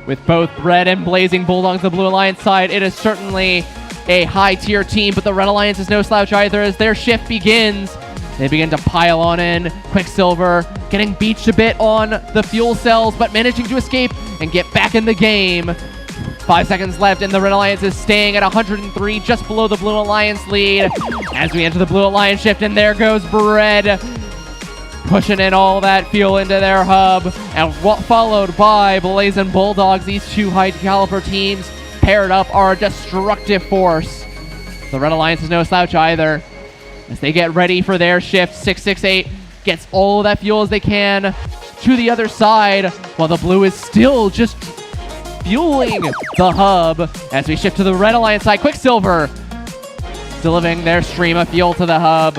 With both Red and Blazing Bulldogs, the Blue Alliance side, it is certainly a high-tier team, but the Red Alliance is no slouch either as their shift begins. They begin to pile on in. Quicksilver getting beached a bit on the fuel cells, but managing to escape and get back in the game. 5 seconds left, and the Red Alliance is staying at 103, just below the Blue Alliance lead. As we enter the Blue Alliance shift, and there goes Bread, pushing in all that fuel into their hub, and followed by Blazing Bulldogs. These two high-caliber teams paired up are a destructive force. The Red Alliance is no slouch either. As they get ready for their shift, 668 gets all of that fuel as they can to the other side, while the Blue is still just fueling the hub. As we shift to the Red Alliance side, Quicksilver delivering their stream of fuel to the hub.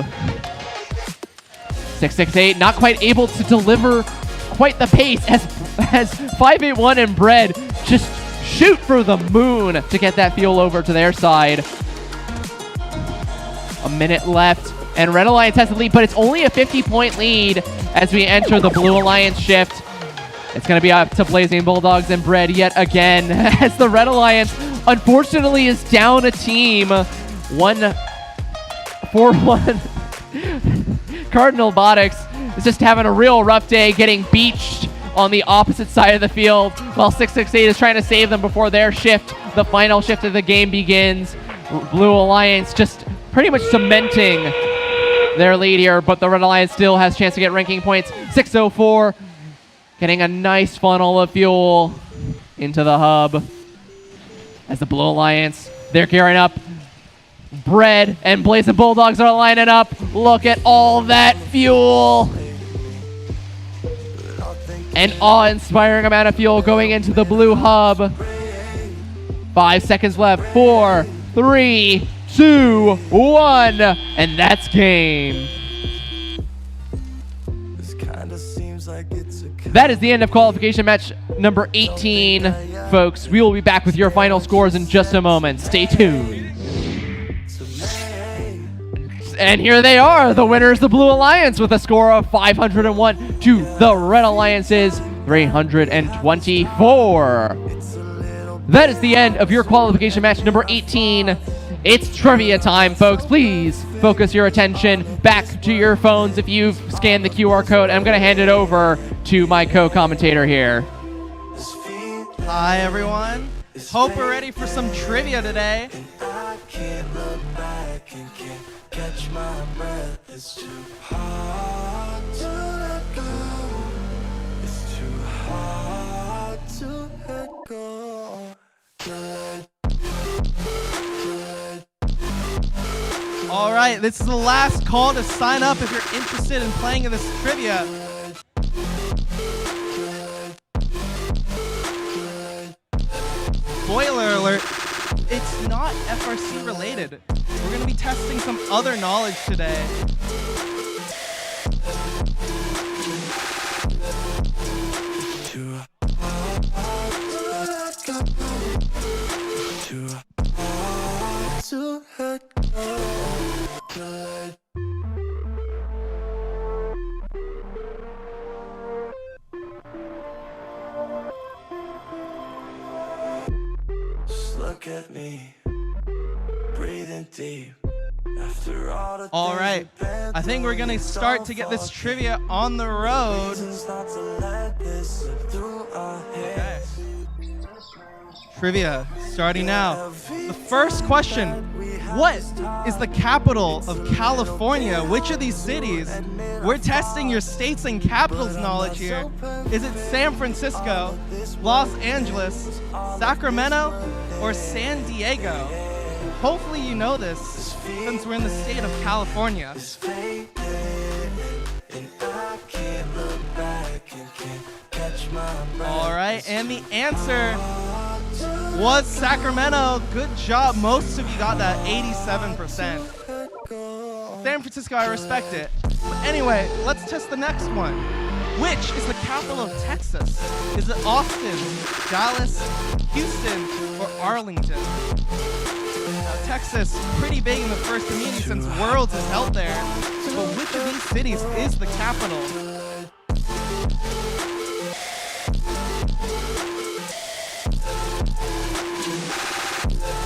668 not quite able to deliver quite the pace as 581 and Bread just shoot for the moon to get that fuel over to their side. A minute left, and Red Alliance has the lead, but it's only a 50-point lead as we enter the Blue Alliance shift. It's going to be up to Blazing Bulldogs and Bread yet again, as the Red Alliance, unfortunately, is down a team. 1-4-1. Cardinal Botics is just having a real rough day, getting beached on the opposite side of the field, while 668 is trying to save them before their shift, the final shift of the game, begins. Blue Alliance just pretty much cementing their lead here, but the Red Alliance still has a chance to get ranking points. 604 getting a nice funnel of fuel into the hub. As the Blue Alliance, they're gearing up. Bread and Blazing Bulldogs are lining up. Look at all that fuel. An awe-inspiring amount of fuel going into the Blue hub. 5 seconds left. 4, 3, 2, 1, and that's game. That is the end of qualification match number 18, folks. We will be back with your final scores in just a moment. Stay tuned. And here they are, the winners, the Blue Alliance, with a score of 501 to the Red Alliance's 324. That is the end of your qualification match number 18. It's trivia time, folks. Please focus your attention back to your phones if you've scanned the QR code. I'm going to hand it over to my co-commentator here. Hi, everyone. Hope we're ready for some trivia today. I can't look back and can't catch my breath. It's too hard to let go. It's too hard to let go. All right, this is the last call to sign up if you're interested in playing in this trivia. Spoiler alert, it's not FRC related. We're going to be testing some other knowledge today. Just look at me, breathing deep. After all the All right, things we've been I think we're through, going to start to get this trivia on the road. reasons not to let this slip through our heads. Trivia starting now. The first question, what is the capital of California? Which of these cities? We're testing your states and capitals knowledge here. Is it San Francisco, Los Angeles, Sacramento, or San Diego? Hopefully you know this since we're in the state of California. All right, and the answer was Sacramento. Good job. Most of you got that, 87%. San Francisco, I respect it. But anyway, let's test the next one. Which is the capital of Texas? Is it Austin, Dallas, Houston, or Arlington? Now, Texas, pretty big in the first community since Worlds is held there. But which of these cities is the capital?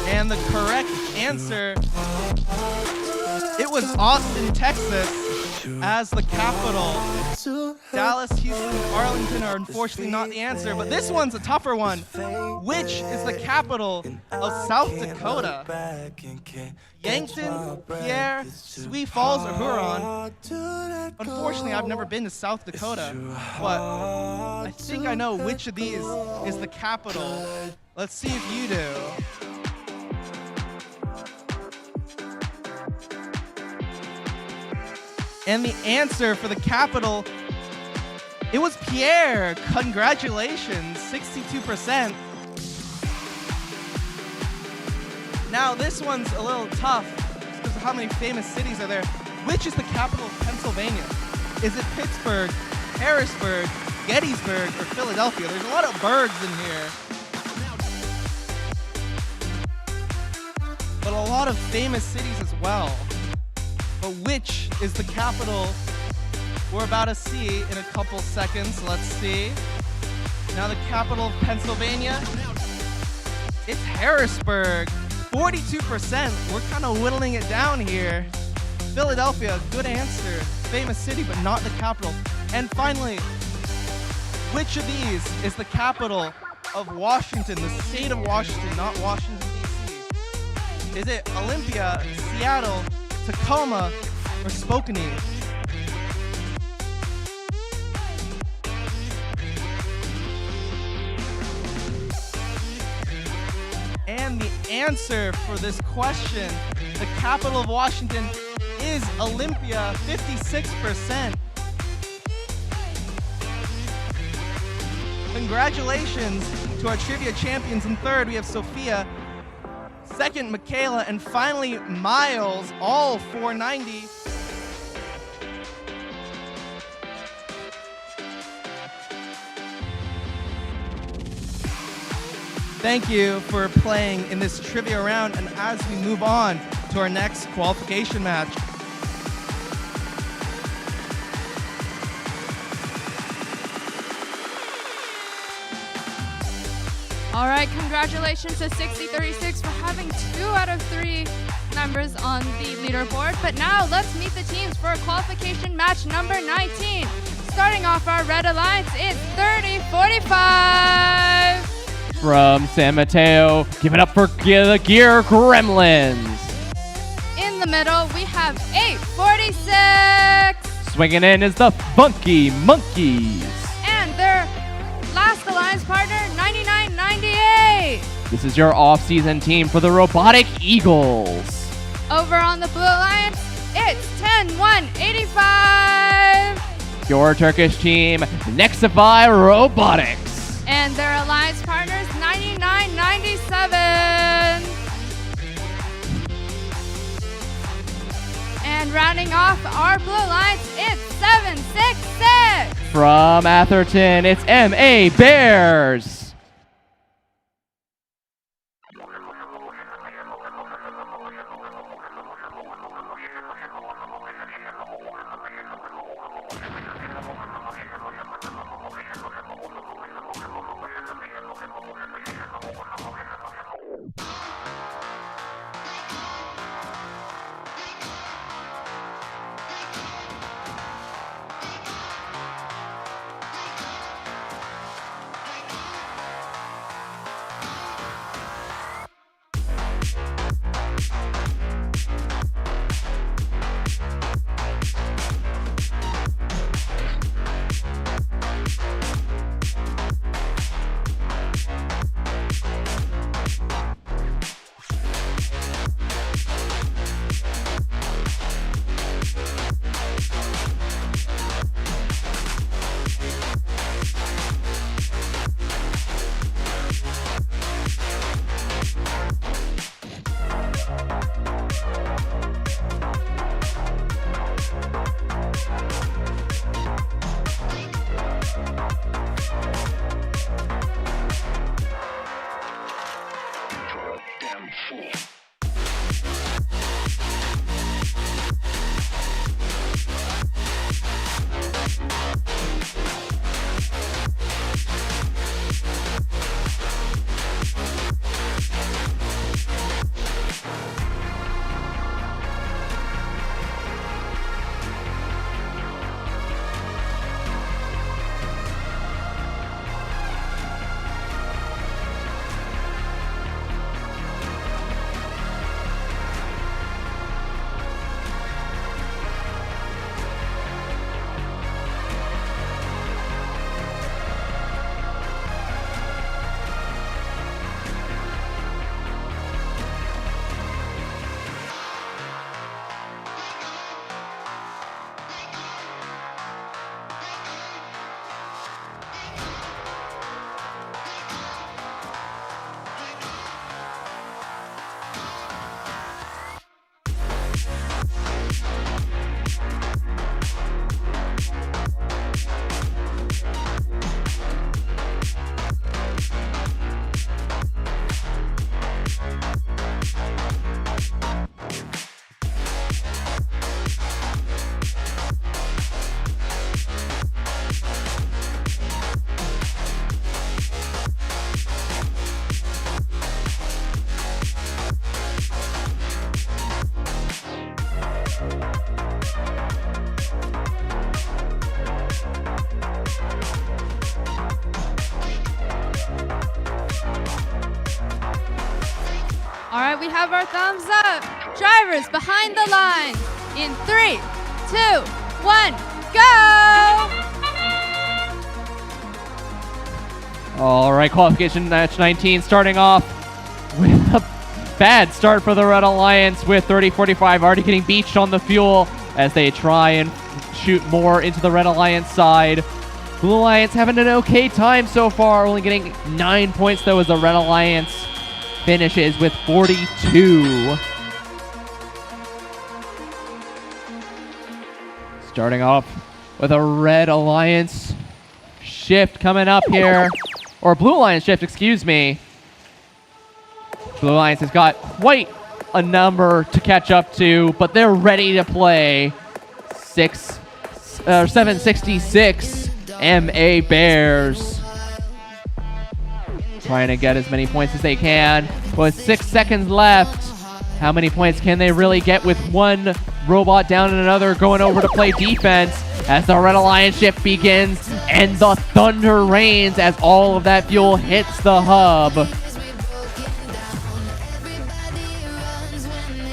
And the correct answer, it was Austin, Texas as the capital. Dallas, Houston, Arlington are unfortunately not the answer, but this one's a tougher one. Which is the capital of South Dakota? Yankton, Pierre, Sioux Falls, or Huron? Unfortunately, I've never been to South Dakota, but I think I know which of these is the capital. Let's see if you do. And the answer for the capital, it was Pierre. Congratulations, 62%. Now this one's a little tough because of how many famous cities are there. Which is the capital of Pennsylvania? Is it Pittsburgh, Harrisburg, Gettysburg, or Philadelphia? There's a lot of birds in here. But a lot of famous cities as well. But which is the capital? We're about to see in a couple seconds. Let's see. Now the capital of Pennsylvania, it's Harrisburg. 42%. We're kind of whittling it down here. Philadelphia, good answer. Famous city, but not the capital. And finally, which of these is the capital of Washington, the state of Washington, not Washington, D.C.? Is it Olympia, Seattle, Tacoma, or Spokane? And the answer for this question, the capital of Washington, is Olympia, 56%. Congratulations to our trivia champions. In third, we have Sophia. Second, Michaela, and finally, Miles, all 490. Thank you for playing in this trivia round, and as we move on to our next qualification match. All right, congratulations to 6036 for having 2 out of 3 members on the leaderboard. But now let's meet the teams for qualification match number 19. Starting off our Red Alliance, it's 3045. from San Mateo. Give it up for the Gear Gremlins. In the middle, we have 846. Swinging in is the Funky Monkeys. And their last alliance partner, 9998. This is your off-season team for the Robotic Eagles. Over on the Blue Alliance, it's 10185. Your Turkish team, Nexify Robotics. And their alliance partners, 9997. And rounding off our Blue Alliance, it's 766. From Atherton, it's MA Bears. All right, we have our thumbs up. Drivers behind the line. In 3, 2, 1, go! All right, qualification match 19 starting off with a bad start for the Red Alliance with 30-45 already getting beached on the fuel as they try and shoot more into the Red Alliance side. Blue Alliance having an okay time so far, only getting 9 points though as the Red Alliance finishes with 42. Starting off with a Red Alliance shift coming up here. Or Blue Alliance shift, excuse me. Blue Alliance has got quite a number to catch up to, but they're ready to play. 766 MA Bears. Trying to get as many points as they can. With 6 seconds left, how many points can they really get with one robot down and another going over to play defense? as the Red Alliance shift begins and the thunder rains as all of that fuel hits the hub.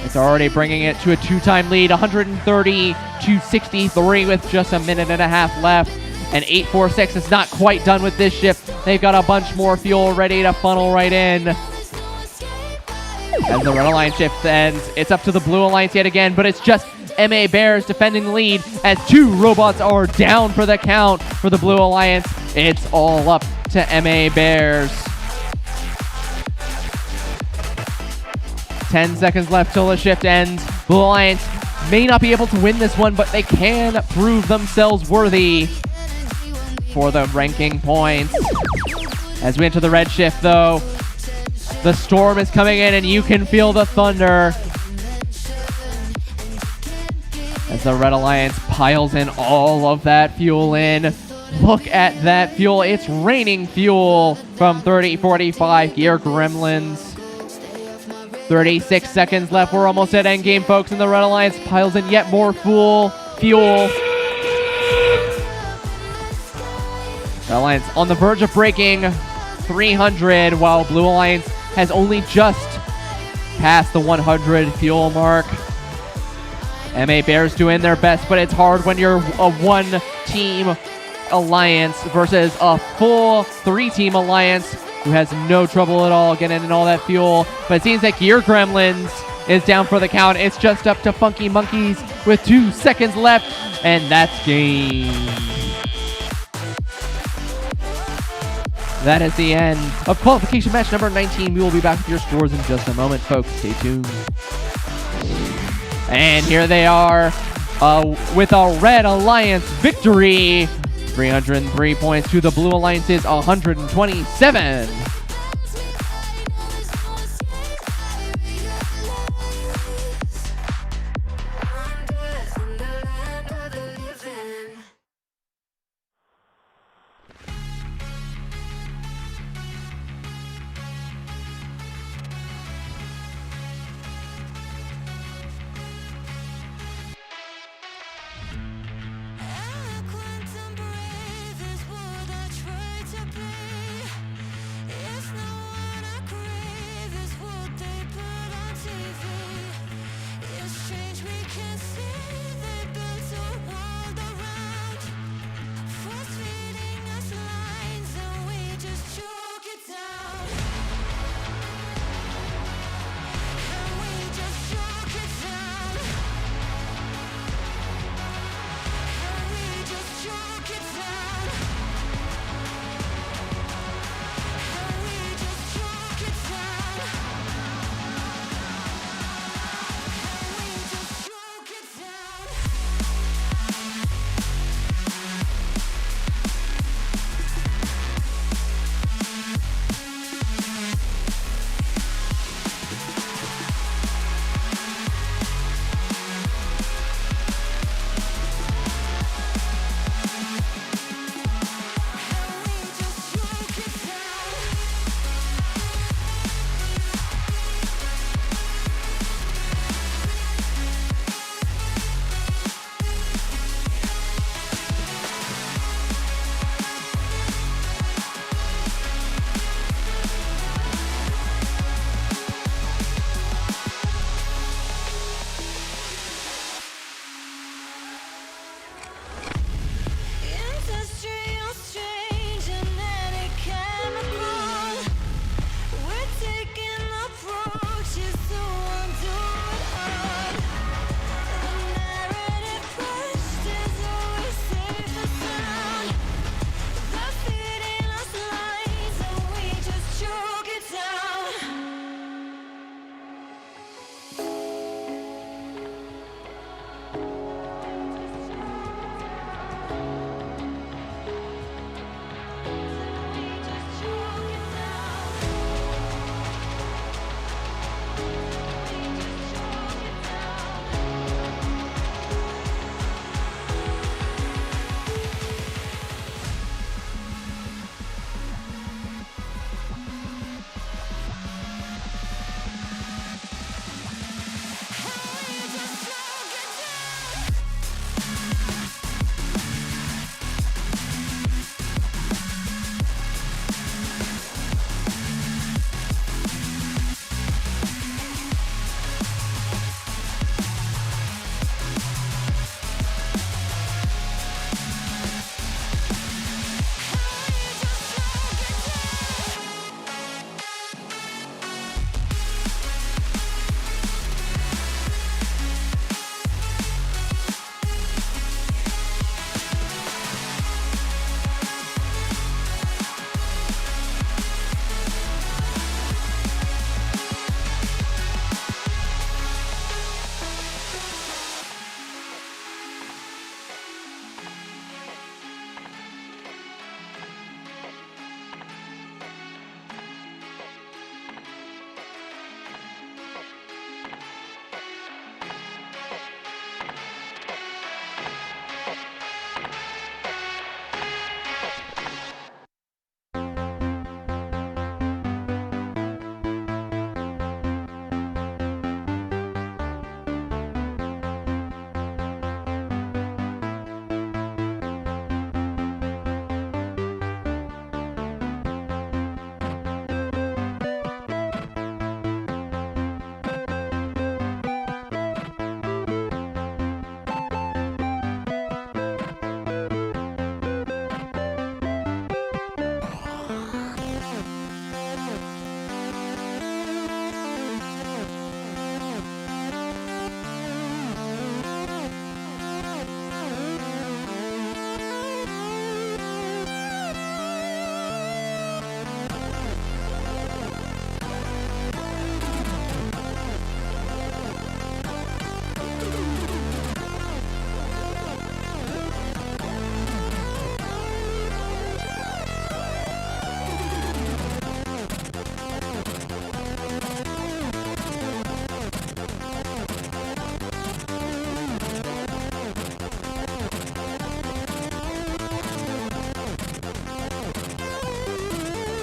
It's already bringing it to a 2-time lead, 130 to 63 with just a minute and a half left. And 846 is not quite done with this shift. They've got a bunch more fuel ready to funnel right in. As the Red Alliance shift ends, it's up to the Blue Alliance yet again, but it's just MA Bears defending the lead as 2 robots are down for the count for the Blue Alliance. It's all up to MA Bears. 10 seconds left till the shift ends. Blue Alliance may not be able to win this one, but they can prove themselves worthy for the ranking points. As we enter the red shift, though, the storm is coming in and you can feel the thunder as the Red Alliance piles in all of that fuel in. Look at that fuel. It's raining fuel from 3045 Gear Gremlins. 36 seconds left. We're almost at endgame, folks, and the Red Alliance piles in yet more fuel. Red Alliance on the verge of breaking 300, while Blue Alliance has only just passed the 100 fuel mark. MA Bears doing their best, but it's hard when you're a one-team alliance versus a full 3-team alliance who has no trouble at all getting in all that fuel. But it seems that Gear Gremlins is down for the count. It's just up to Funky Monkeys with 2 seconds left, and that's game. That is the end of qualification match number 19. We will be back with your scores in just a moment, folks. Stay tuned. And here they are with a Red Alliance victory. 303 points to the Blue Alliance's 127.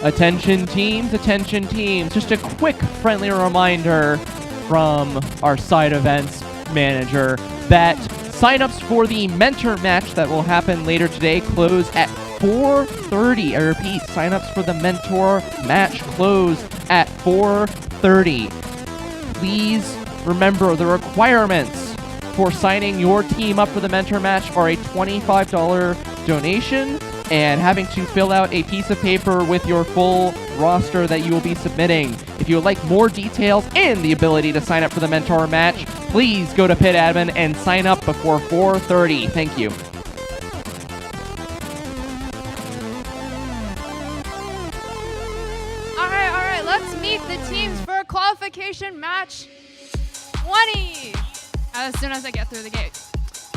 Attention teams, attention teams. Just a quick friendly reminder from our side events manager that signups for the mentor match that will happen later today close at 4:30. I repeat, signups for the mentor match close at 4:30. Please remember the requirements for signing your team up for the mentor match are a $25 donation and having to fill out a piece of paper with your full roster that you will be submitting. If you would like more details and the ability to sign up for the mentor match, please go to Pit Admin and sign up before 4:30. Thank you. All right, let's meet the teams for qualification match 20 as soon as I get through the gate.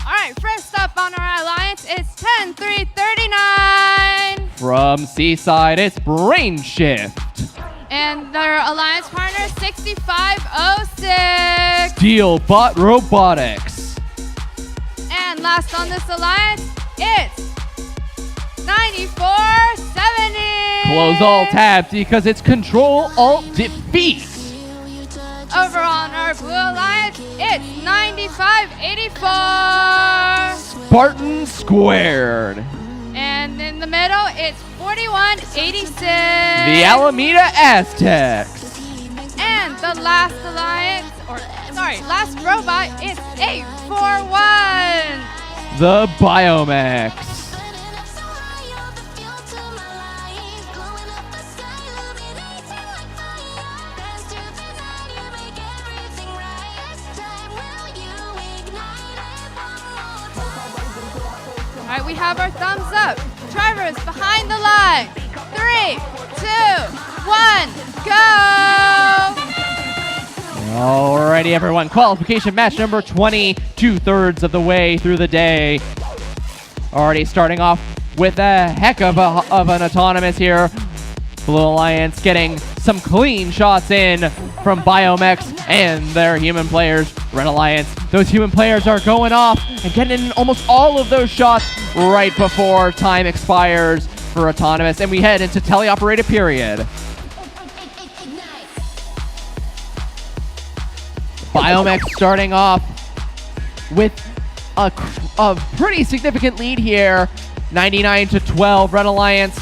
All right, first up on our alliance is 10-3-39. From Seaside, it's Brain Shift. And their alliance partner, 6506. Gate Robotics. And last on this alliance, it's 9470. Close all tabs because it's Control-Alt-Defeat. Over on our blue alliance, it's 9584. Spartan Squared. And in the middle, it's 4186. The Alameda Aztecs. And the last alliance, last robot, it's 841. The Biomex. All right, we have our thumbs up. Drivers behind the line. 3, 2, 1, go! Alrighty, everyone. Qualification match number 20, 2/3 of the way through the day. Already starting off with a heck of an autonomous here. Blue Alliance getting some clean shots in from Biomex and their human players. Red Alliance, those human players are going off and getting in almost all of those shots right before time expires for autonomous, and we head into teleoperated period. Biomex starting off with a pretty significant lead here, 99-12. Red Alliance,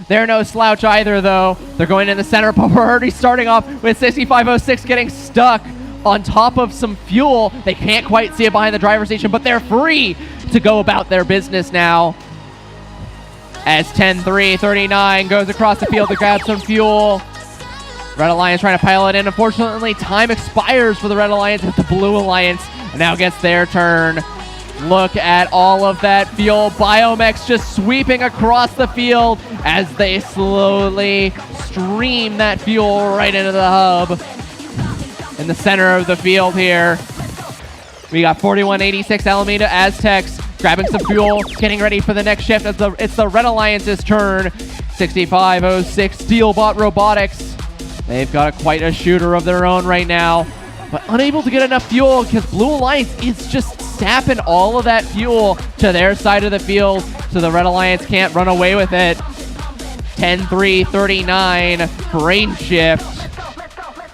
they're no slouch either, though. They're going in the center, but we're already starting off with 6506 getting stuck on top of some fuel. They can't quite see it behind the driver's station, but they're free to go about their business now. As 10-3-39 goes across the field to grab some fuel. Red Alliance trying to pile it in. Unfortunately, time expires for the Red Alliance, but the Blue Alliance now gets their turn. Look at all of that fuel. Biomex just sweeping across the field as they slowly stream that fuel right into the hub. In the center of the field here, we got 4186 Alameda Aztecs grabbing some fuel, getting ready for the next shift. It's the Red Alliance's turn. 6506 Gate Robotics. They've got quite a shooter of their own right now, but unable to get enough fuel because Blue Alliance is just sapping all of that fuel to their side of the field, so the Red Alliance can't run away with it. 10-3-39, Brain Shift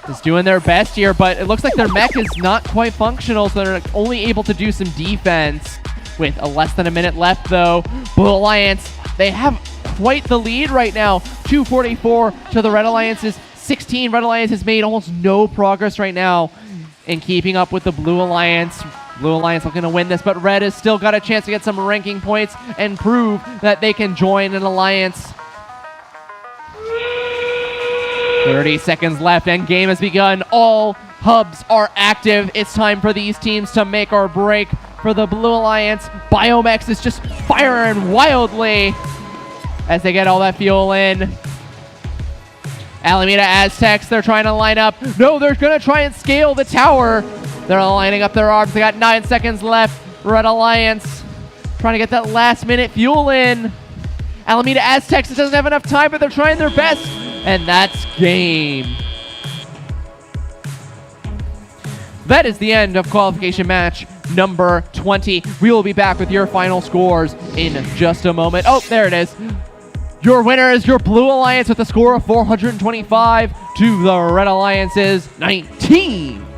is doing their best here, but it looks like their mech is not quite functional, so they're only able to do some defense. With less than a minute left, though, Blue Alliance, they have quite the lead right now. 244 to the Red Alliance's 16. Red Alliance has made almost no progress right now in keeping up with the Blue Alliance. Blue Alliance looking to win this, but Red has still got a chance to get some ranking points and prove that they can join an alliance. 30 seconds left and game has begun. All hubs are active. It's time for these teams to make or break. For the Blue Alliance, Biomex is just firing wildly as they get all that fuel in. Alameda Aztecs, they're trying to line up. No, they're going to try and scale the tower. They're lining up their arms. They got 9 seconds left. Red Alliance trying to get that last minute fuel in. Alameda Aztecs, it doesn't have enough time, but they're trying their best. And that's game. That is the end of qualification match number 20. We will be back with your final scores in just a moment. Oh, there it is. Your winner is your Blue Alliance with a score of 425 to the Red Alliance's 19.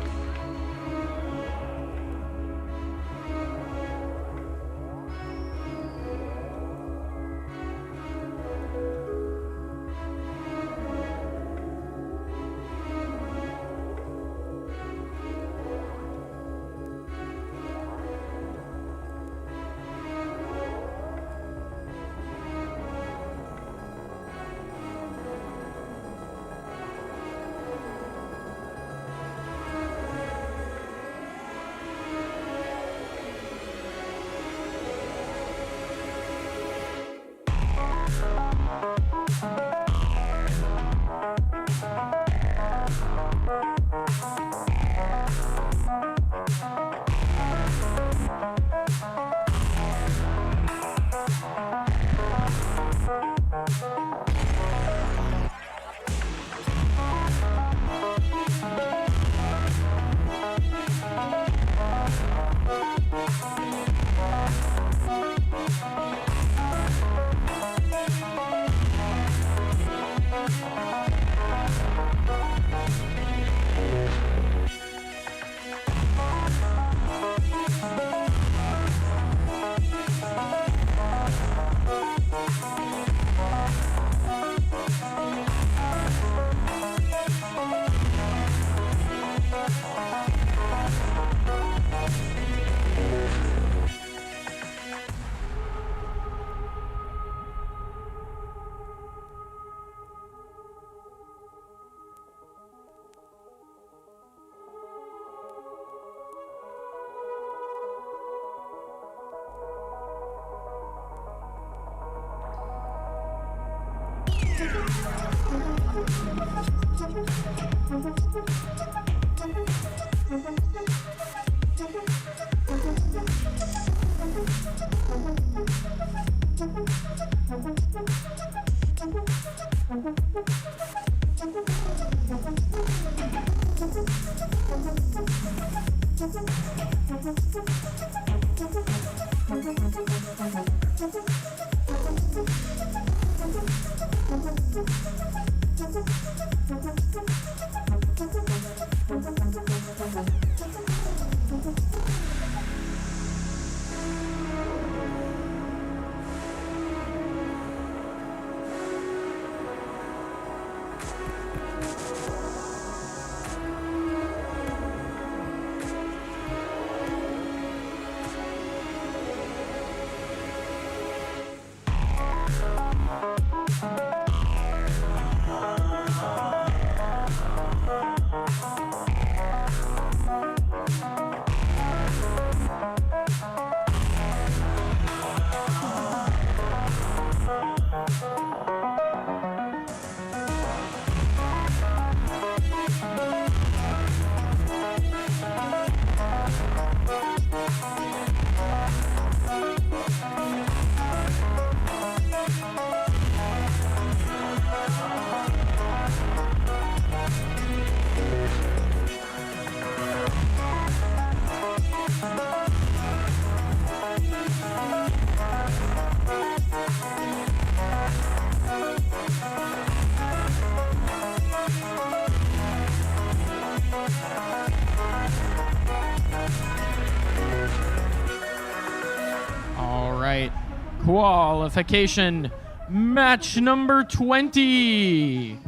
Qualification match number 20.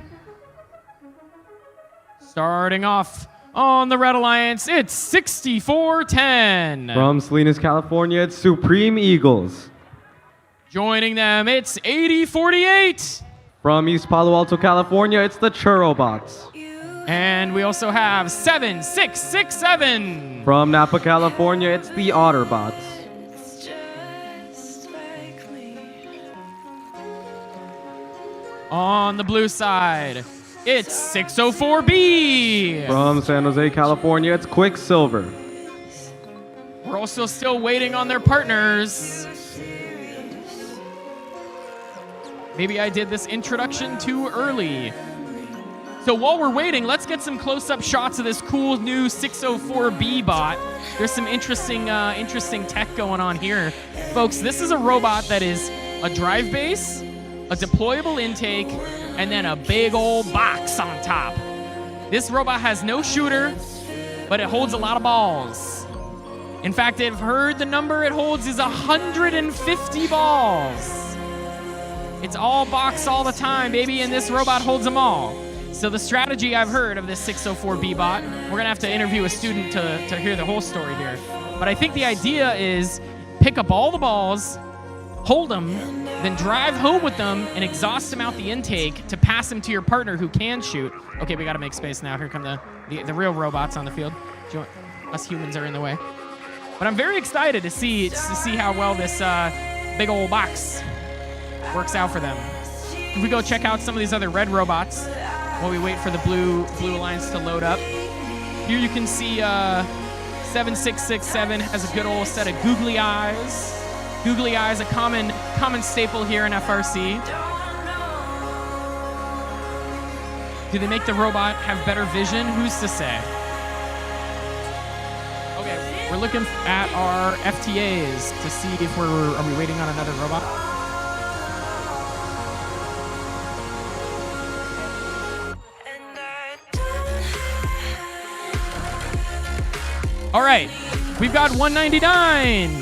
Starting off on the Red Alliance, it's 64-10. From Salinas, California, it's Supreme Eagles. Joining them, it's 80-48. From East Palo Alto, California, it's the Churrobots. And we also have 7667. From Napa, California, it's the Otterbots. On the blue side, it's 604B. From San Jose, California, it's Quicksilver. We're also still waiting on their partners. Maybe I did this introduction too early. So while we're waiting, let's get some close-up shots of this cool new 604B bot. There's some interesting tech going on here. Folks, this is a robot that is a drive base a deployable intake, and then a big old box on top. This robot has no shooter, but it holds a lot of balls. In fact, I've heard the number it holds is 150 balls. It's all box all the time, baby, and this robot holds them all. So the strategy I've heard of this 604B bot, we're gonna have to interview a student to hear the whole story here. But I think the idea is pick up all the balls, hold them, then drive home with them and exhaust them out the intake to pass them to your partner who can shoot. Okay, we gotta make space now. Here come the real robots on the field. Us humans are in the way. But I'm very excited to see how well this big old box works out for them. If we go check out some of these other red robots while we wait for the blue alliance to load up. Here you can see 7667 has a good old set of googly eyes. Googly eyes, a common staple here in FRC. Do they make the robot have better vision? Who's to say? Okay, we're looking at our FTAs to see if are we waiting on another robot? All right, we've got 199.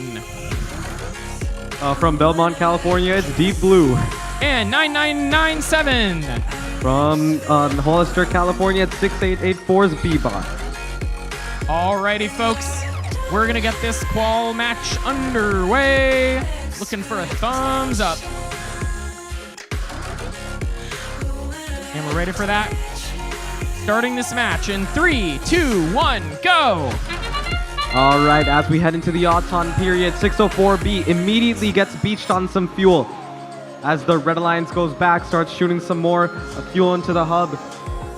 From Belmont, California, it's Deep Blue. And 9997. From Hollister, California, it's 6884's B-Bot. Alrighty, folks. We're going to get this qual match underway. Looking for a thumbs up. And we're ready for that. Starting this match in 3, 2, 1, go! All right, as we head into the Auton period, 604B immediately gets beached on some fuel. As the Red Alliance goes back, starts shooting some more fuel into the hub.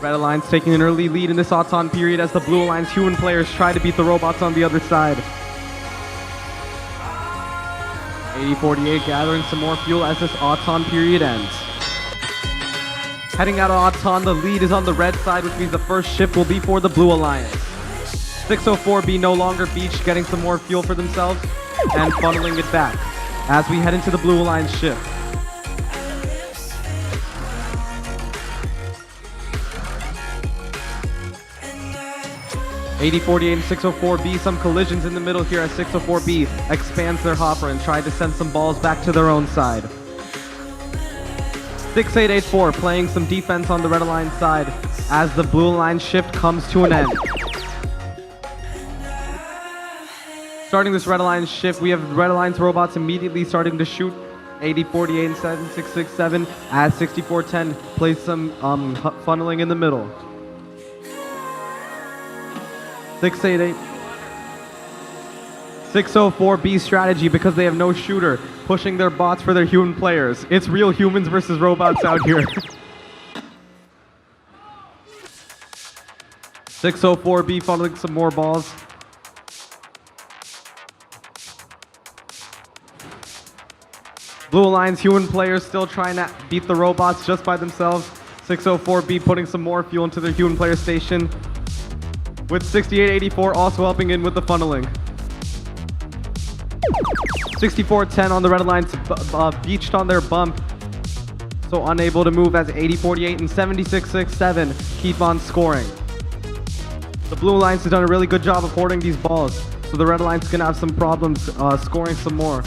Red Alliance taking an early lead in this Auton period as the Blue Alliance human players try to beat the robots on the other side. 8048 gathering some more fuel as this Auton period ends. Heading out of Auton, the lead is on the red side, which means the first shift will be for the Blue Alliance. 604B no longer beached, getting some more fuel for themselves and funneling it back as we head into the Blue Alliance shift. (8048) and 604B, some collisions in the middle here as 604B expands their hopper and try to send some balls back to their own side. 6884 playing some defense on the Red Alliance side as the Blue Alliance shift comes to an end. Starting this Red Alliance shift, we have Red Alliance robots immediately starting to shoot. 8048 and 7667 as 6410 plays some funneling in the middle. 688. 604B strategy because they have no shooter, pushing their bots for their human players. It's real humans versus robots out here. 604B funneling some more balls. Blue Alliance human players still trying to beat the robots just by themselves. 604B putting some more fuel into their human player station, with 6884 also helping in with the funneling. 6410 on the Red Alliance beached on their bump, so unable to move as 8048 and 7667 keep on scoring. The Blue Alliance has done a really good job of hoarding these balls, so the Red Alliance is going to have some problems scoring some more.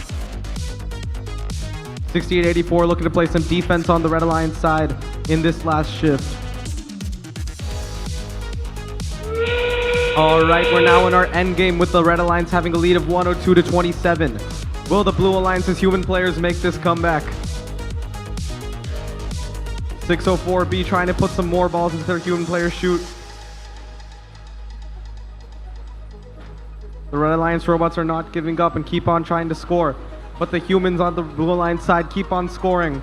6884 looking to play some defense on the Red Alliance side in this last shift. All right, we're now in our end game with the Red Alliance having a lead of 102 to 27. Will the Blue Alliance's human players make this comeback? 604B trying to put some more balls into their human player shoot. The Red Alliance robots are not giving up and keep on trying to score, but the humans on the Blue Alliance side keep on scoring.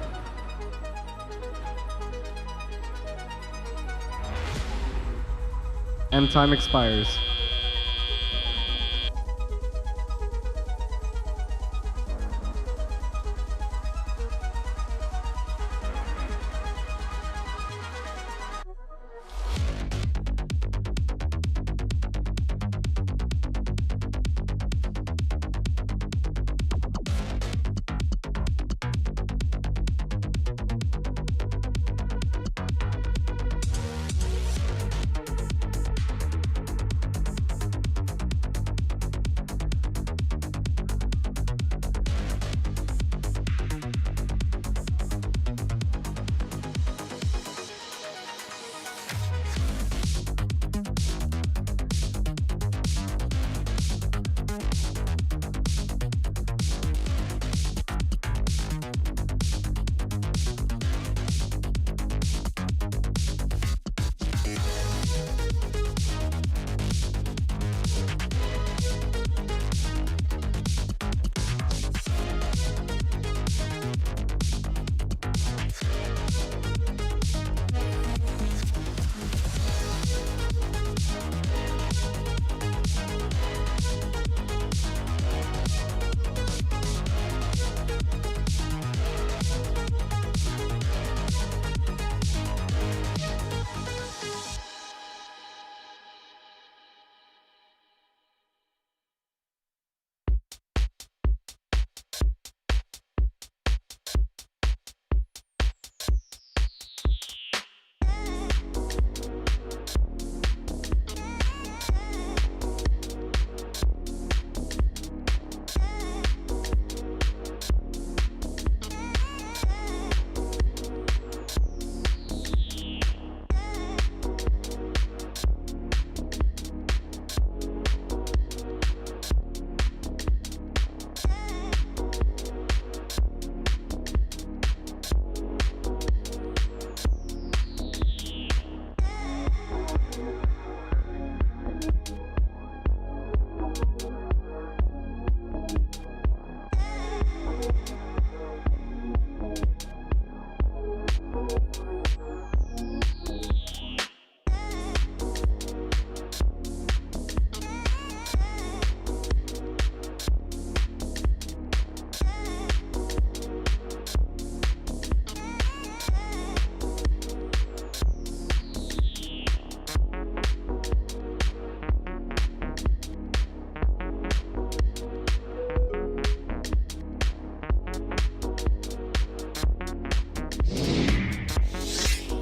And time expires.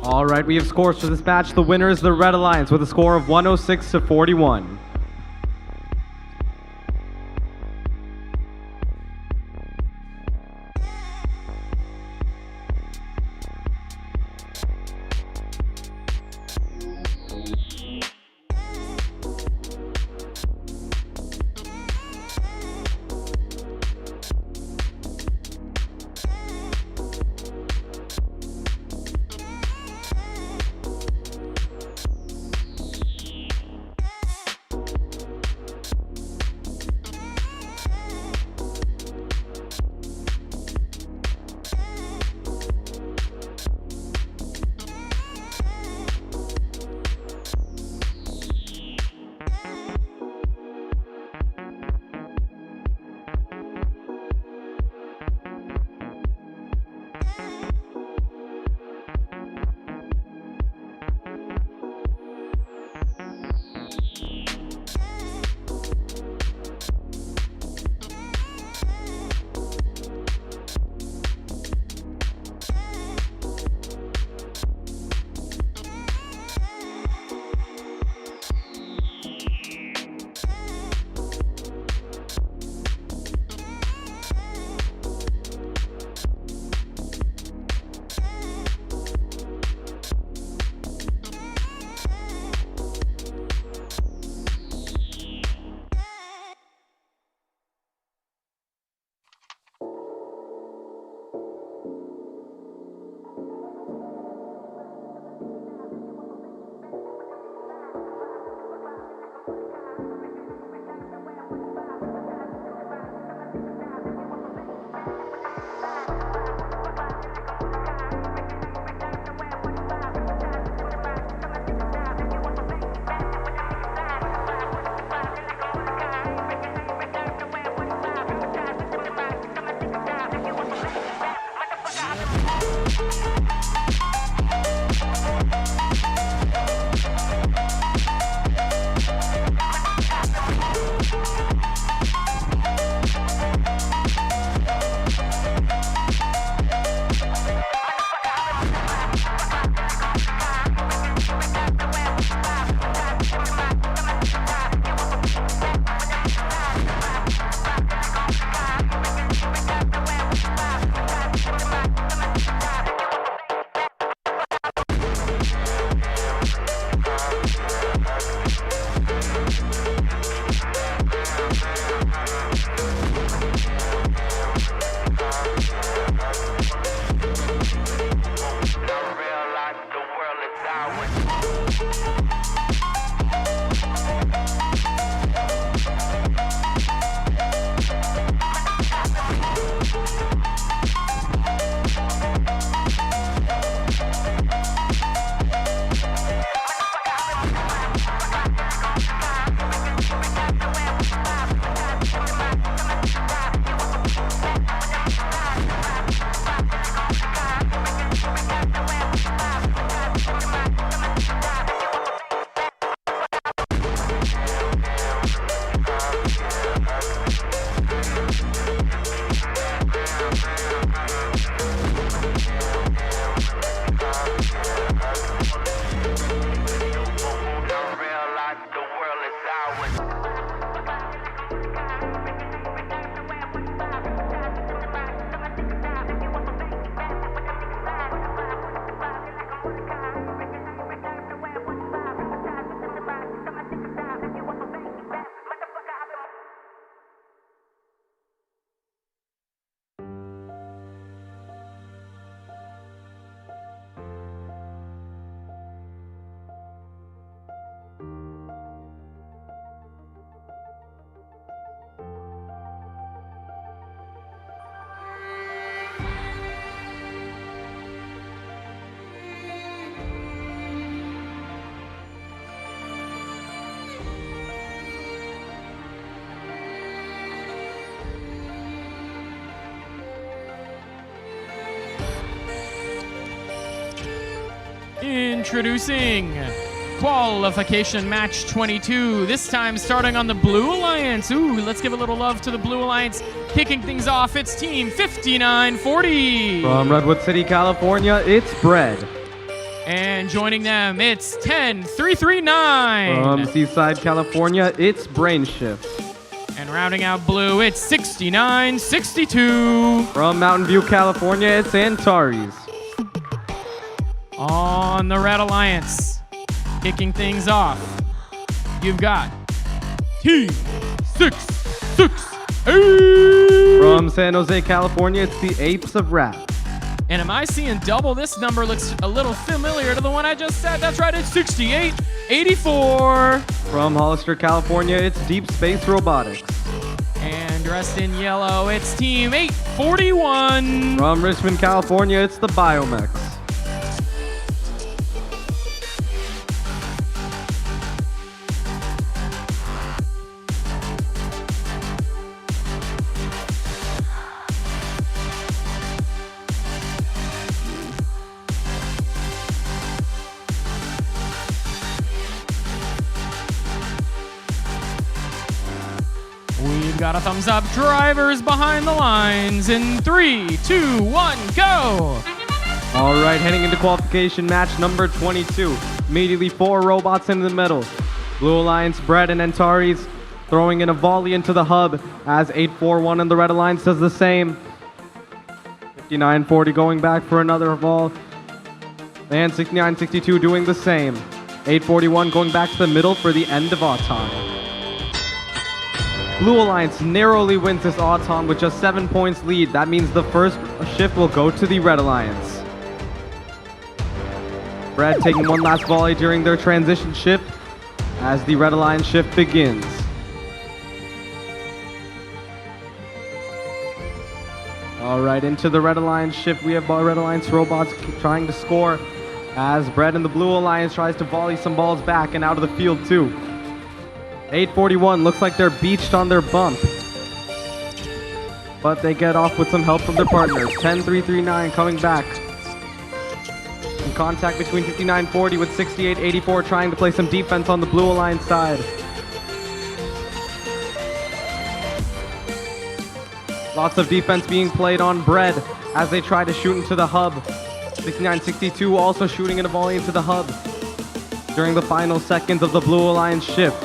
All right, we have scores for this match. The winner is the Red Alliance with a score of 106-41. Introducing qualification match 22, this time starting on the Blue Alliance. Ooh, let's give a little love to the Blue Alliance. Kicking things off, it's team 5940. From Redwood City, California, it's Bread. And joining them, it's 10-339. From Seaside, California, it's Brain Shift. And rounding out blue, it's 69-62. From Mountain View, California, it's Antares. On the Red Alliance, kicking things off, you've got Team 668. From San Jose, California, it's the Apes of Rap. And am I seeing double? This number looks a little familiar to the one I just said. That's right, it's 68-84. From Hollister, California, it's Deep Space Robotics. And dressed in yellow, it's Team 841. From Richmond, California, it's the Biomex. We've got a thumbs up. Drivers behind the lines in 3, 2, 1, go! All right, heading into qualification match number 22. Immediately 4 robots in the middle. Blue Alliance, Brett, and Antares throwing in a volley into the hub as 841 and the Red Alliance does the same. 5940 going back for another ball. And 6962 doing the same. 841 going back to the middle for the end of Auton. Blue Alliance narrowly wins this Auton with just 7 points lead. That means the first shift will go to the Red Alliance. Brad taking one last volley during their transition shift as the Red Alliance shift begins. All right, into the Red Alliance shift, we have Red Alliance robots trying to score as Brad and the Blue Alliance tries to volley some balls back and out of the field too. 841 looks like they're beached on their bump, but they get off with some help from their partners. 10-339 coming back. In contact between 5940 with 6884 trying to play some defense on the Blue Alliance side. Lots of defense being played on Bread as they try to shoot into the hub. 6962 also shooting in a volley into the hub during the final seconds of the Blue Alliance shift.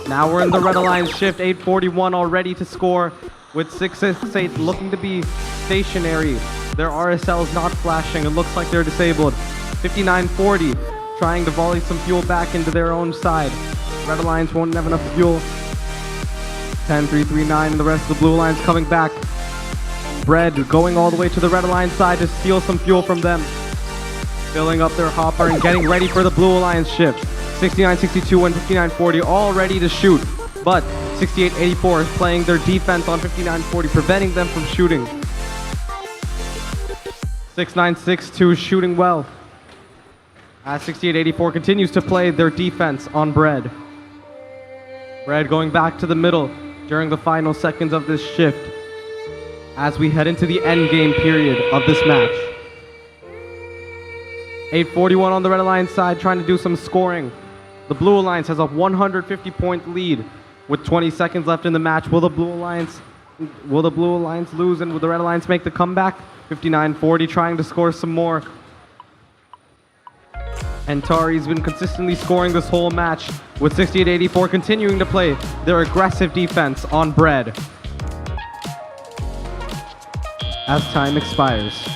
Now we're in the Red Alliance shift. 841 all ready to score with 668 looking to be stationary. Their RSL is not flashing. It looks like they're disabled. 5940 trying to volley some fuel back into their own side. Red Alliance won't have enough fuel. 10-339 and the rest of the Blue Alliance coming back. Bread going all the way to the Red Alliance side to steal some fuel from them. Filling up their hopper and getting ready for the Blue Alliance shift. 6962 and 5940 all ready to shoot, but 6884 is playing their defense on 5940, preventing them from shooting. 6962 shooting well as 6884 continues to play their defense on Bread. Bread going back to the middle during the final seconds of this shift as we head into the end game period of this match. 841 on the Red Alliance side trying to do some scoring. The Blue Alliance has a 150-point lead with 20 seconds left in the match. Will the Blue Alliance lose and will the Red Alliance make the comeback? 5940 trying to score some more. Antares been consistently scoring this whole match with 6884 continuing to play their aggressive defense on Bread as time expires.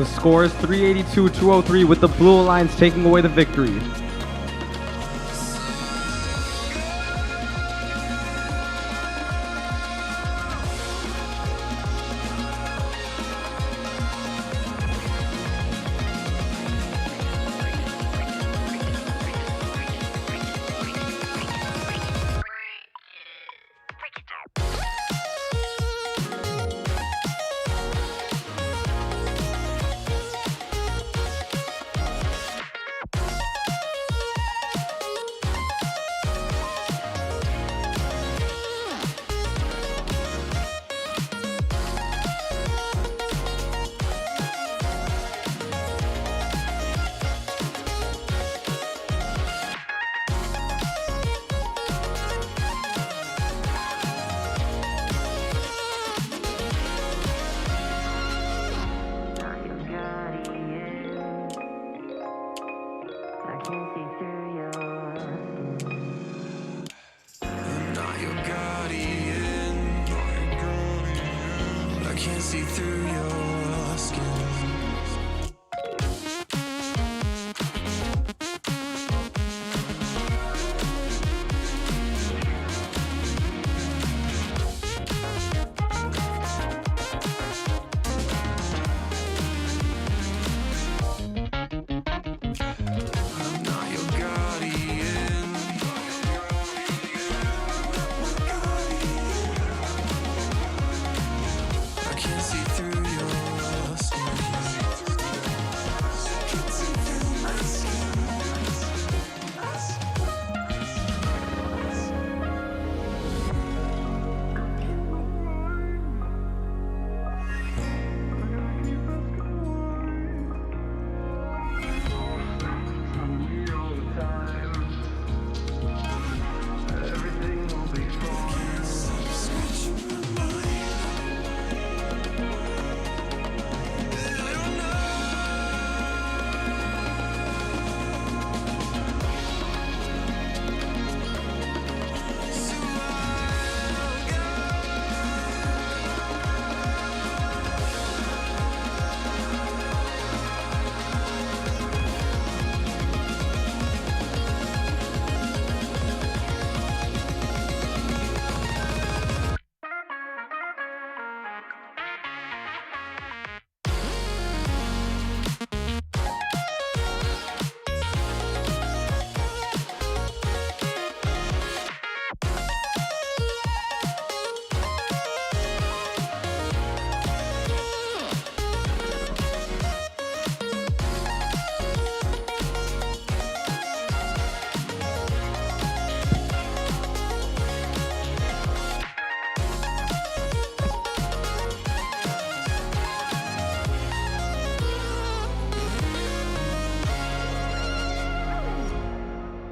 The score is 382-203 with the Blue Alliance taking away the victory.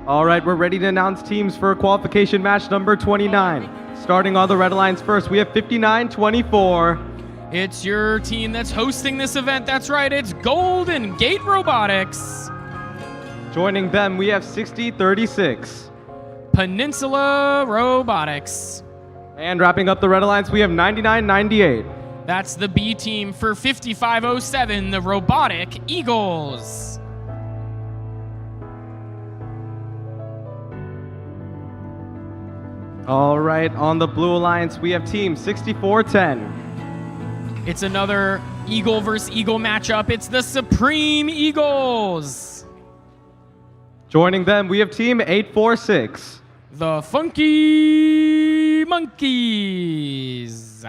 All right, we're ready to announce teams for qualification match number 29. Starting on the Red Alliance first, we have 59-24. It's your team that's hosting this event. That's right, it's Golden Gate Robotics. Joining them, we have 60-36. Peninsula Robotics. And wrapping up the Red Alliance, we have 99-98. That's the B team for 5507, the Robotic Eagles. All right, on the Blue Alliance, we have team 64-10. It's another Eagle versus Eagle matchup. It's the Supreme Eagles. Joining them, we have team 846. The Funky Monkeys.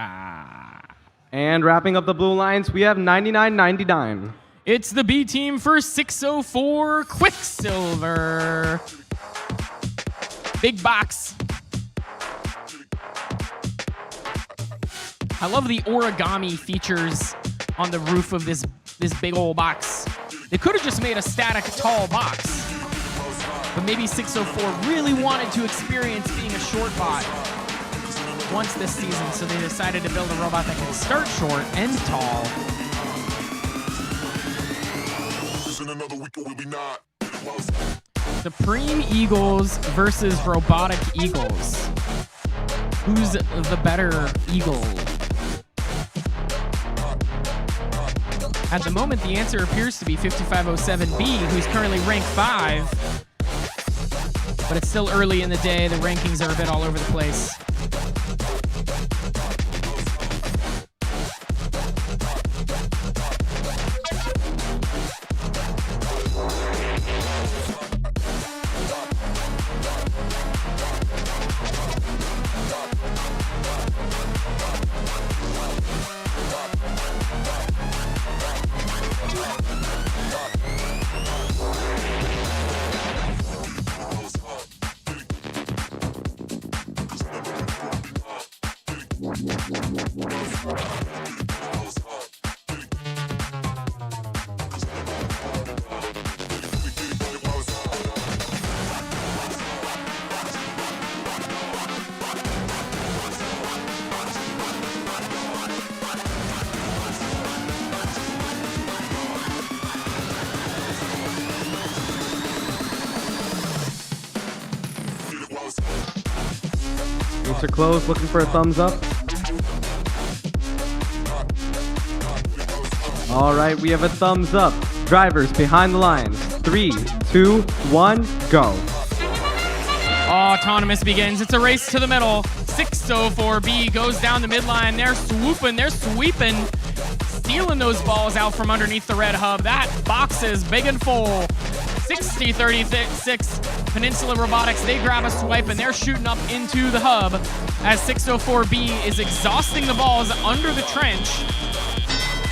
And wrapping up the Blue Alliance, we have 99-99. It's the B team for 604 Quicksilver. Big box. I love the origami features on the roof of this big old box. They could have just made a static tall box, but maybe 604 really wanted to experience being a short bot once this season, so they decided to build a robot that can start short and tall. Supreme Eagles versus Robotic Eagles. Who's the better eagle? At the moment, the answer appears to be 5507B, who's currently ranked 5. But it's still early in the day. The rankings are a bit all over the place. Gates are closed, looking for a thumbs up. All right, we have a thumbs up. Drivers behind the lines. 3, 2, 1, go. Autonomous begins. It's a race to the middle. 604B goes down the midline. They're swooping. They're sweeping. Stealing those balls out from underneath the red hub. That box is big and full. 6036 Peninsula Robotics, they grab a swipe and they're shooting up into the hub as 604B is exhausting the balls under the trench,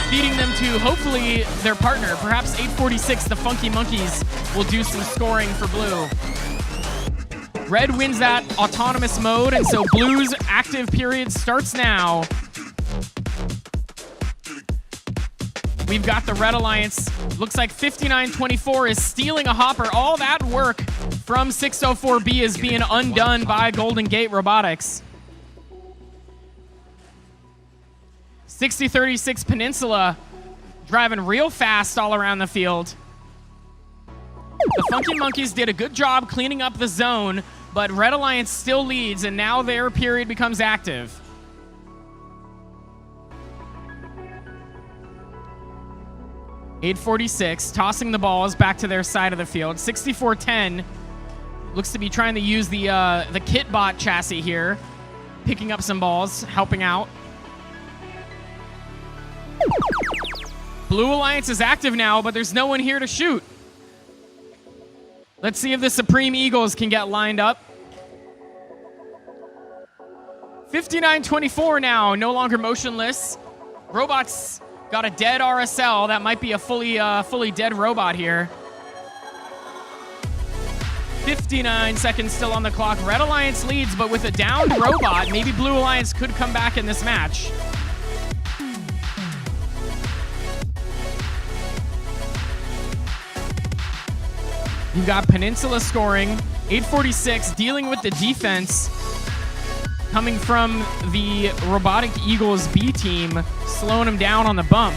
feeding them to hopefully their partner. Perhaps 846, the Funky Monkeys, will do some scoring for blue. Red wins that autonomous mode, and so blue's active period starts now. We've got the Red Alliance. Looks like 5924 is stealing a hopper. All that work from 604B is being undone by Golden Gate Robotics. 6036 Peninsula driving real fast all around the field. The Funky Monkeys did a good job cleaning up the zone, but Red Alliance still leads, and now their period becomes active. .846 tossing the balls back to their side of the field. 6410 looks to be trying to use the Kitbot chassis here, picking up some balls, helping out. Blue Alliance is active now, but there's no one here to shoot. Let's see if the Supreme Eagles can get lined up. 5924 now, no longer motionless. Robots got a dead RSL. That might be a fully dead robot here. 59 seconds still on the clock. Red Alliance leads, but with a downed robot, maybe Blue Alliance could come back in this match. You've got Peninsula scoring. 846 dealing with the defense coming from the Robotic Eagles B team, slowing him down on the bump.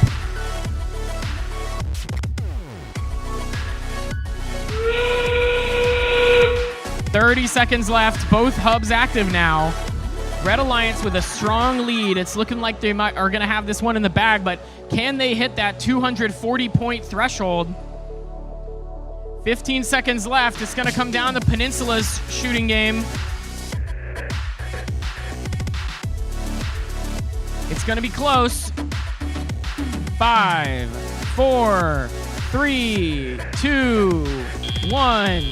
.30 seconds left. Both hubs active now. Red Alliance with a strong lead. It's looking like they are going to have this one in the bag, but can they hit that 240-point threshold? 15 seconds left. It's going to come down to Peninsula's shooting game. It's going to be close. 5, 4, 3, 2, 1.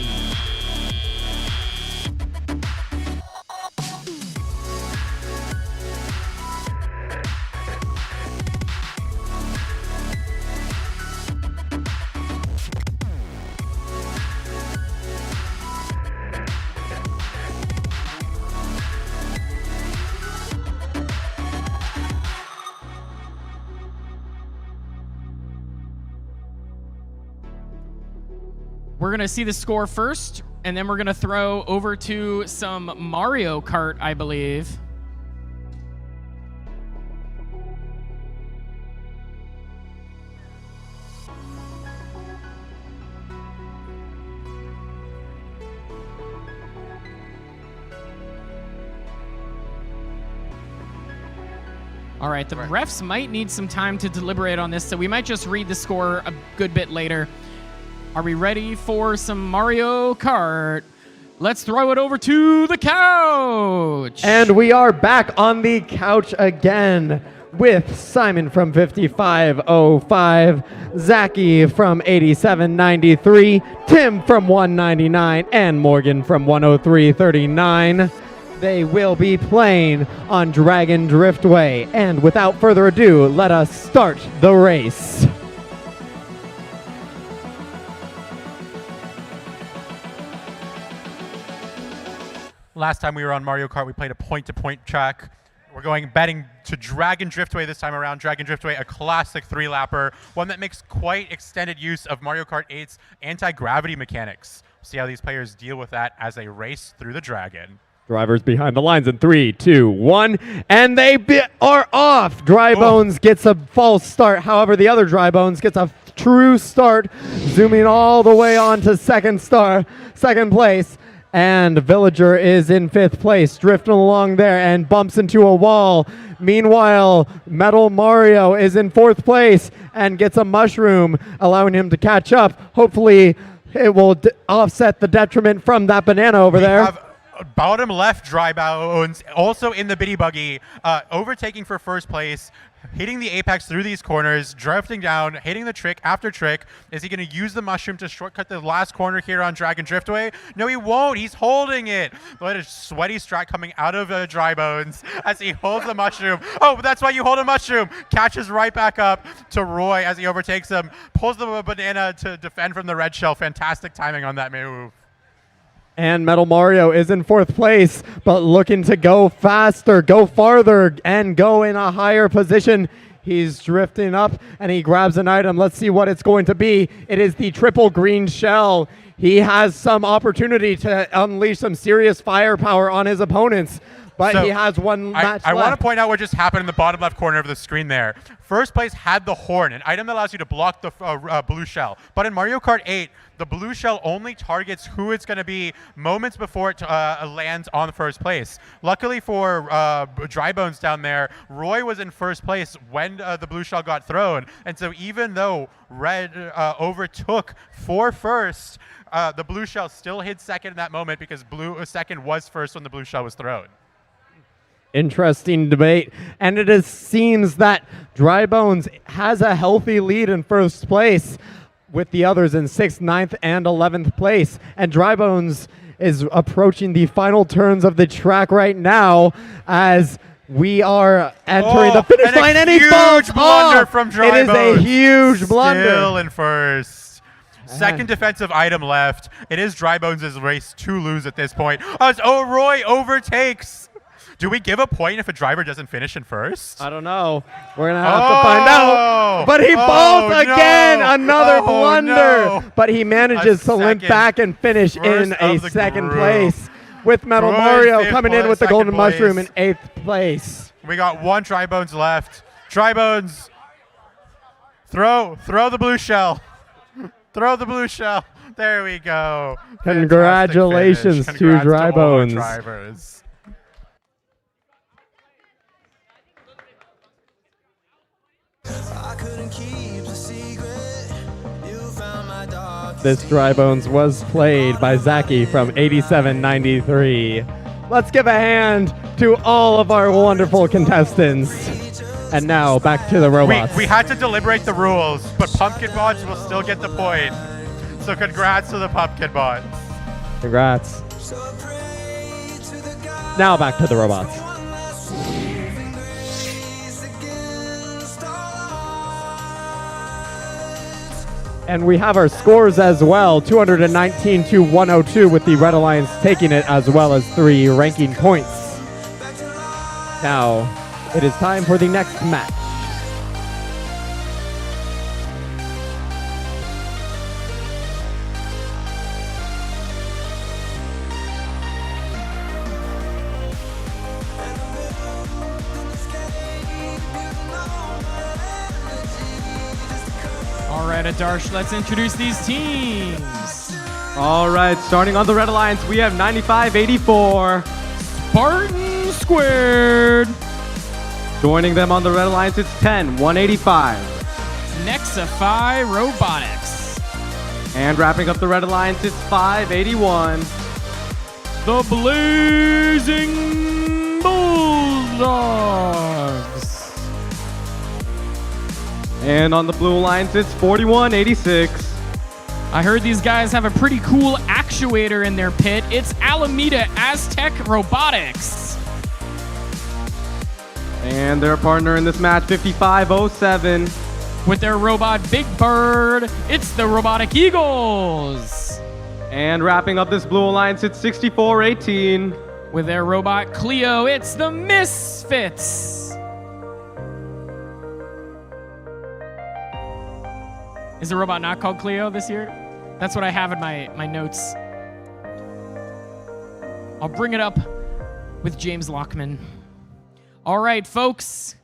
We're going to see the score first, and then we're going to throw over to some Mario Kart, I believe. All right, the refs might need some time to deliberate on this, so we might just read the score a good bit later. Are we ready for some Mario Kart? Let's throw it over to the couch. And we are back on the couch again with Simon from 5505, Zachy from 8793, Tim from 199, and Morgan from 10339. They will be playing on Dragon Driftway. And without further ado, let us start the race. Last time we were on Mario Kart, we played a point-to-point track. We're going betting to Dragon Driftway this time around. Dragon Driftway, a classic three-lapper, one that makes quite extended use of Mario Kart 8's anti-gravity mechanics. See how these players deal with that as they race through the Dragon. Drivers behind the lines in 3, 2, 1, and they are off. Dry Bones gets a false start. However, the other Dry Bones gets a true start, zooming all the way on to second place. And Villager is in 5th place, drifting along there and bumps into a wall. Meanwhile, Metal Mario is in 4th place and gets a mushroom, allowing him to catch up. Hopefully, it will offset the detriment from that banana over there. Bottom left Dry Bones, also in the Biddy Buggy, overtaking for first place, hitting the apex through these corners, drifting down, hitting the trick after trick. Is he going to use the mushroom to shortcut the last corner here on Dragon Driftway? No, he won't. He's holding it. What a sweaty strat coming out of Dry Bones as he holds the mushroom. Oh, that's why you hold a mushroom. Catches right back up to Roy as he overtakes him. Pulls the banana to defend from the red shell. Fantastic timing on that move. And Metal Mario is in 4th place, but looking to go faster, go farther, and go in a higher position. He's drifting up, and he grabs an item. Let's see what it's going to be. It is the triple green shell. He has some opportunity to unleash some serious firepower on his opponents, but he has one match left. I want to point out what just happened in the bottom left corner of the screen there. First place had the horn, an item that allows you to block the blue shell. But in Mario Kart 8, the blue shell only targets who it's going to be moments before it lands on the first place. Luckily for Dry Bones down there, Roy was in first place when the blue shell got thrown. And so even though Red overtook for first, the blue shell still hit second in that moment because second was first when the blue shell was thrown. Interesting debate, and it seems that Dry Bones has a healthy lead in first place with the others in 6th, 9th, and 11th place. And Dry Bones is approaching the final turns of the track right now as we are entering the finish line, and he falls blunder from Dry Bones. It is a huge blunder. Still in first. Second defensive item left. It is Dry Bones' race to lose at this point. As Roy overtakes. Do we give a point if a driver doesn't finish in first? I don't know. We're going to have to find out. But he falls again. Another blunder. No. But he manages to limp back and finish in a second place with Metal Mario coming in with the golden mushroom in 8th place. We got one Dry Bones left. Dry Bones, throw the blue shell. Throw the blue shell. There we go. Congratulations to Dry Bones. Drivers. This Dry Bones was played by Zachy from 8793. Let's give a hand to all of our wonderful contestants. And now back to the robots. We had to deliberate the rules, but Pumpkin Bots will still get the point. So congrats to the Pumpkin Bots. Congrats. Now back to the robots. And we have our scores as well, 219 to 102 with the Red Alliance taking it, as well as 3 ranking points. Now, it is time for the next match. All right, Adarsh, let's introduce these teams. All right, starting on the Red Alliance, we have 9584. Spartan Squared. Joining them on the Red Alliance, it's 10, 185. Nexify Robotics. And wrapping up the Red Alliance, it's 581. The Blazing Bulldogs. And on the Blue Alliance, it's 4186. I heard these guys have a pretty cool actuator in their pit. It's Alameda Aztec Robotics. And their partner in this match, 5507. With their robot Big Bird, it's the Robotic Eagles. And wrapping up this Blue Alliance, it's 6418. With their robot Cleo, it's the Misfits. Is the robot not called Cleo this year? That's what I have in my notes. I'll bring it up with James Lockman. All right, folks.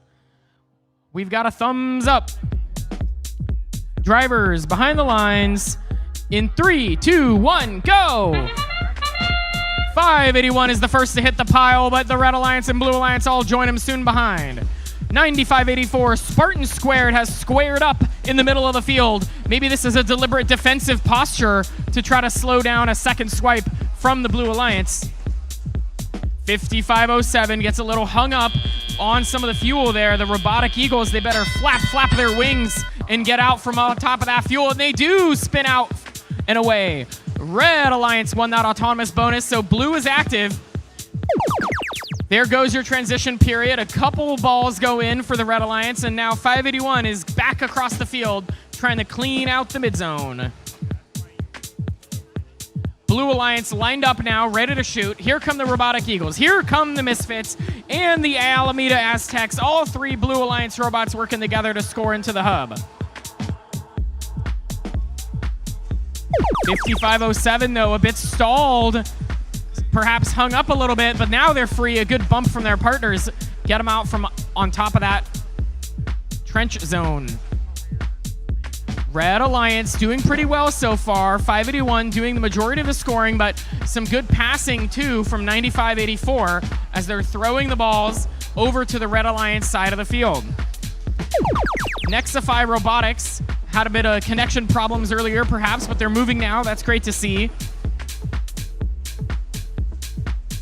We've got a thumbs up. Drivers behind the lines. In 3, 2, 1, go! 581 is the first to hit the pile, but the Red Alliance and Blue Alliance all join him soon behind. 9584, Spartan Squared has squared up in the middle of the field. Maybe this is a deliberate defensive posture to try to slow down a second swipe from the Blue Alliance. 5507 gets a little hung up on some of the fuel there. The Robotic Eagles, they better flap their wings and get out from on top of that fuel, and they do spin out and away. Red Alliance won that autonomous bonus, so Blue is active. There goes your transition period. A couple balls go in for the Red Alliance, and now 581 is back across the field trying to clean out the mid zone. Blue Alliance lined up now, ready to shoot. Here come the Robotic Eagles. Here come the Misfits and the Alameda Aztecs. All three Blue Alliance robots working together to score into the hub. 5507, though, a bit stalled. Perhaps hung up a little bit, but now they're free. A good bump from their partners. Get them out from on top of that trench zone. Red Alliance doing pretty well so far. 581 doing the majority of the scoring, but some good passing too from 9584 as they're throwing the balls over to the Red Alliance side of the field. Nexify Robotics had a bit of connection problems earlier perhaps, but they're moving now. That's great to see.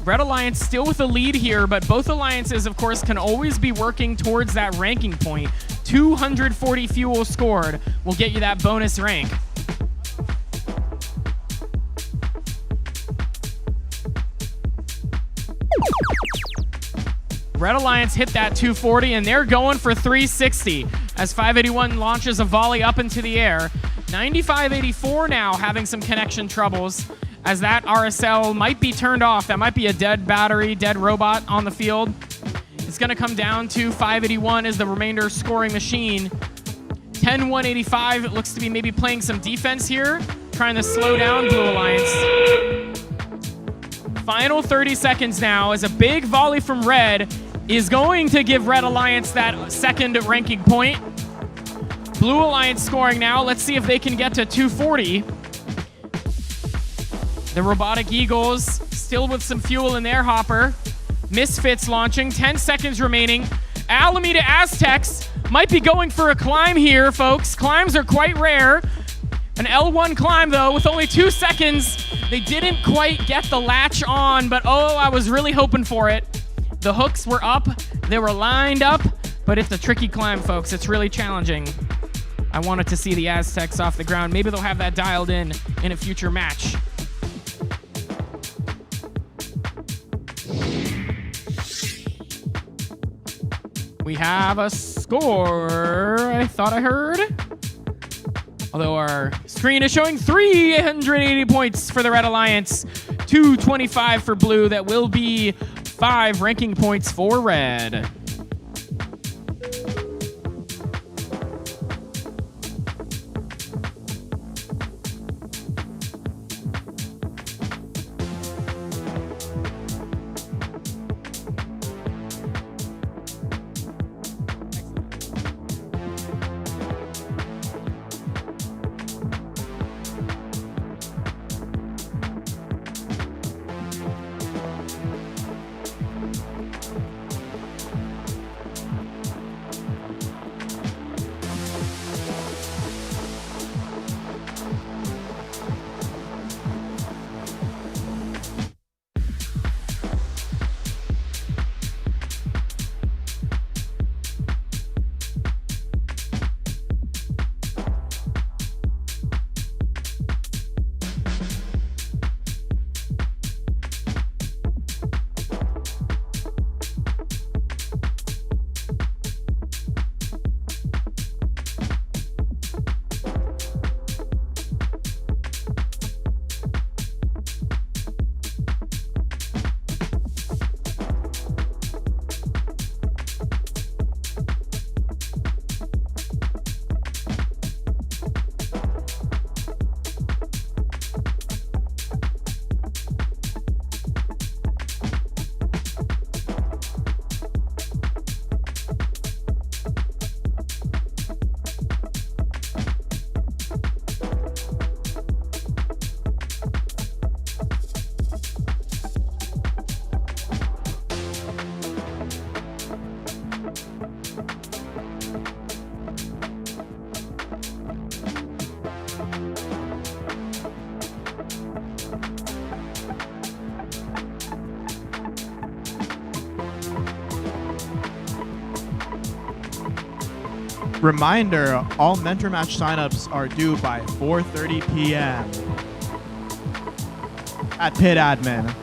Red Alliance still with a lead here, but both alliances, of course, can always be working towards that ranking point. 240 fuel scored will get you that bonus rank. Red Alliance hit that 240, and they're going for 360 as 581 launches a volley up into the air. 9584 now having some connection troubles, as that RSL might be turned off. That might be a dead battery, dead robot on the field. It's going to come down to 581 as the remainder scoring machine. 10-185, it looks to be maybe playing some defense here, trying to slow down Blue Alliance. Final 30 seconds now as a big volley from Red is going to give Red Alliance that second ranking point. Blue Alliance scoring now. Let's see if they can get to 240. The Robotic Eagles still with some fuel in their hopper. Misfits launching, 10 seconds remaining. Alameda Aztecs might be going for a climb here, folks. Climbs are quite rare. An L1 climb, though, with only 2 seconds. They didn't quite get the latch on, but oh, I was really hoping for it. The hooks were up, they were lined up, but it's a tricky climb, folks. It's really challenging. I wanted to see the Aztecs off the ground. Maybe they'll have that dialed in a future match. We have a score, I thought I heard. Although our screen is showing 380 points for the Red Alliance, 225 for Blue. That will be 5 ranking points for Red. Reminder, all mentor match signups are due by 4:30 p.m. at Pit Admin.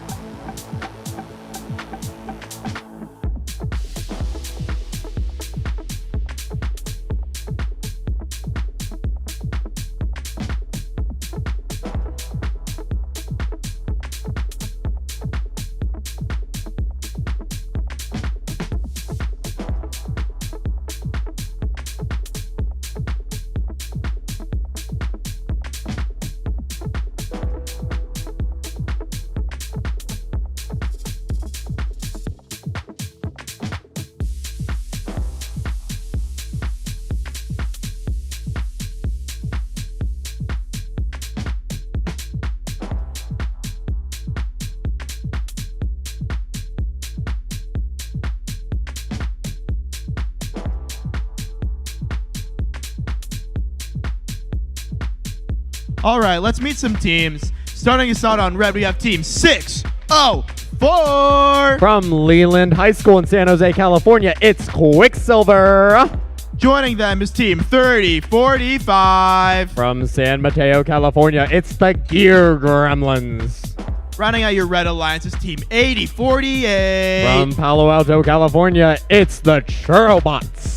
All right, let's meet some teams. Starting us out on red, we have team 604. From Leland High School in San Jose, California, it's Quicksilver. Joining them is team 3045. From San Mateo, California, it's the Gear Gremlins. Rounding out your red alliance is team 8048. From Palo Alto, California, it's the Churrobots.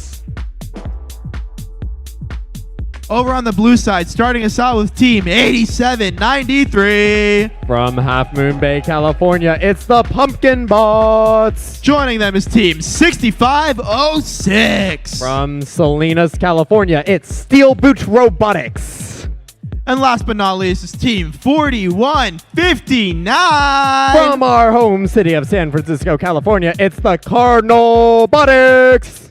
Over on the blue side, starting us out with team 8793. From Half Moon Bay, California, it's the Pumpkin Bots. Joining them is team 6506. From Salinas, California, it's Steel Boot Robotics. And last but not least is team 4159. From our home city of San Francisco, California, it's the Cardinal Botics.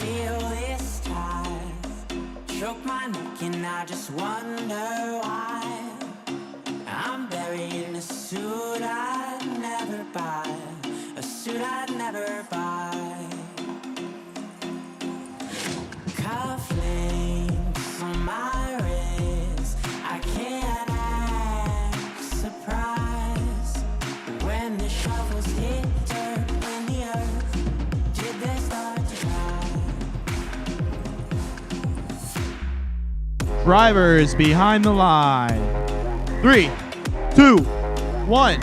Feel this tide choke my neck and I just wonder why I'm buried in a suit I'd never buy, a suit I'd never buy. Cufflinks on my wrist, I can't act surprised when the shovels hit dirt in the earth. Did they start to Drivers behind the line. 3, 2, 1,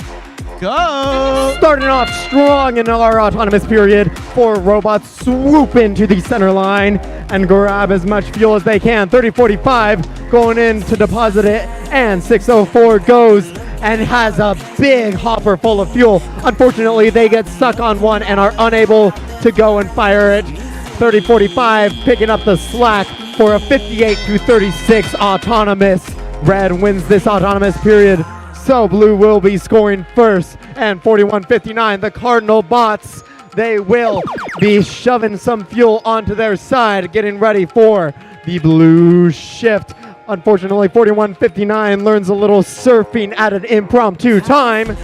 go! Starting off strong in our autonomous period, 4 robots swoop into the center line and grab as much fuel as they can. 3045 going in to deposit it, and 604 goes and has a big hopper full of fuel. Unfortunately, they get stuck on one and are unable to go and fire it. 3045 picking up the slack for a 58-36 autonomous. Red wins this autonomous period, so blue will be scoring first. And 41-59, the Cardinal Bots, they will be shoving some fuel onto their side, getting ready for the blue shift. Unfortunately, 41-59 learns a little surfing at an impromptu time.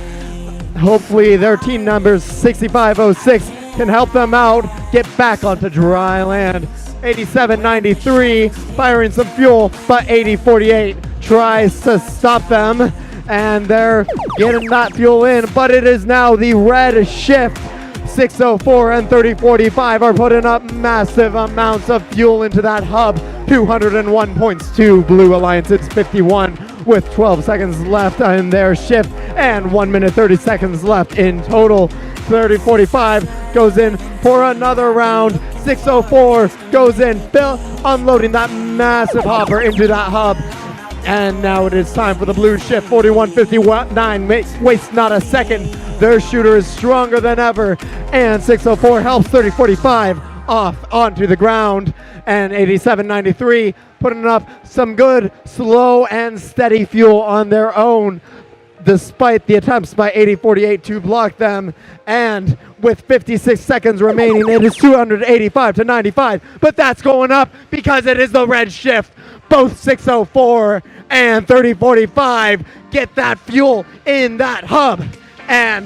Hopefully their team numbers 6506 can help them out get back onto dry land. 87-93 firing some fuel, but 80-48 tries to stop them, and they're getting that fuel in, but it is now the red shift. 604 and 3045 are putting up massive amounts of fuel into that hub. 201 points to Blue Alliance's 51 with 12 seconds left in their shift and 1 minute 30 seconds left in total. 3045 goes in for another round. 604 goes in, unloading that massive hopper into that hub. And now it is time for the blue shift. 41-59 wastes not a second. Their shooter is stronger than ever, and 604 helps 3045 off onto the ground. And 87-93 putting up some good slow and steady fuel on their own. despite the attempts by 8048 to block them. And with 56 seconds remaining, it is 285 to 95. But that's going up because it is the red shift. Both 604 and 3045 get that fuel in that hub. And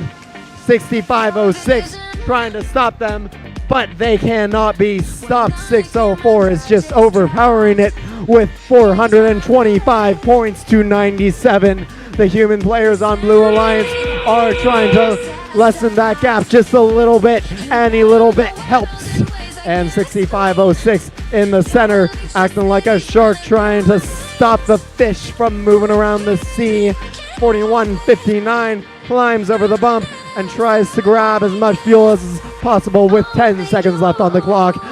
6506 trying to stop them, but they cannot be stopped. 604 is just overpowering it with 425 points to 97. The human players on Blue Alliance are trying to lessen that gap just a little bit. Any little bit helps. And 6506 in the center, acting like a shark, trying to stop the fish from moving around the sea. 4159 climbs over the bump and tries to grab as much fuel as possible with 10 seconds left on the clock.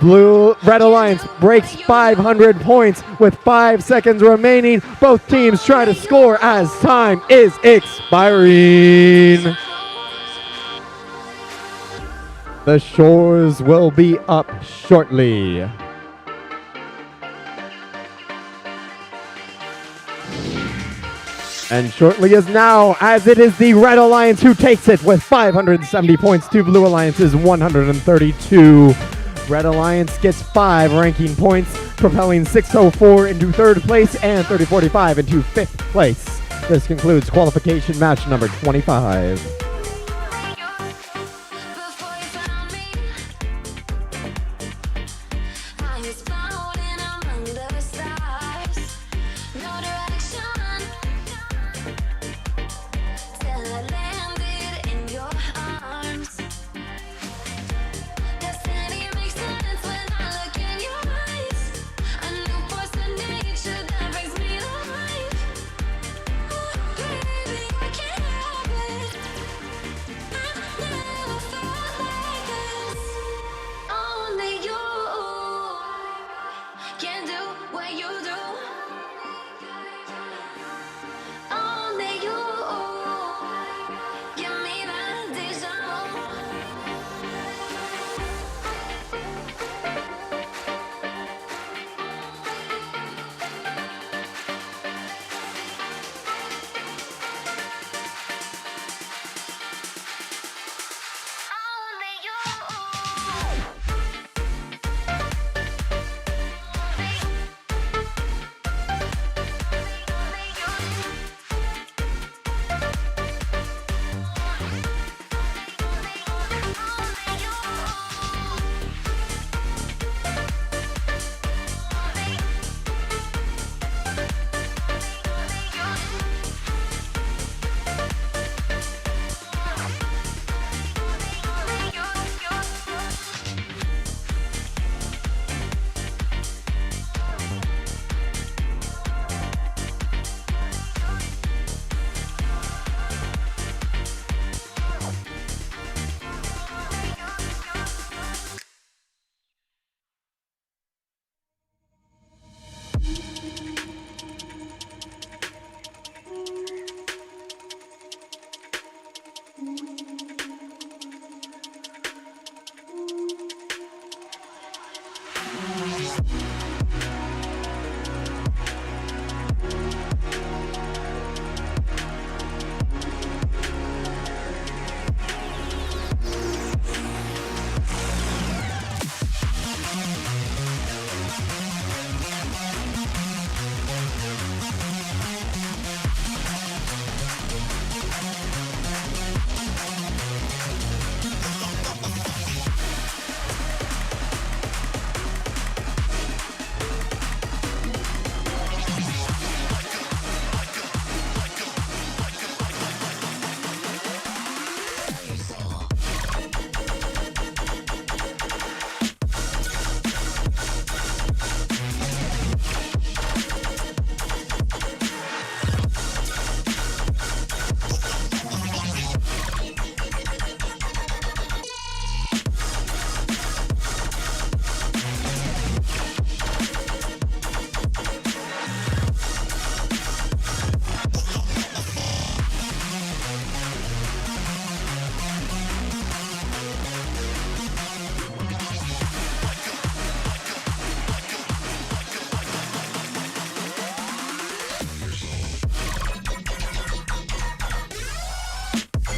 Red Alliance breaks 500 points with 5 seconds remaining. Both teams try to score as time is expiring. The shores will be up shortly. And shortly is now, as it is the Red Alliance who takes it with 570 points to Blue Alliance's 132. Red Alliance gets 5 ranking points, propelling 604 into 3rd place and 3045 into 5th place. This concludes qualification match number 25.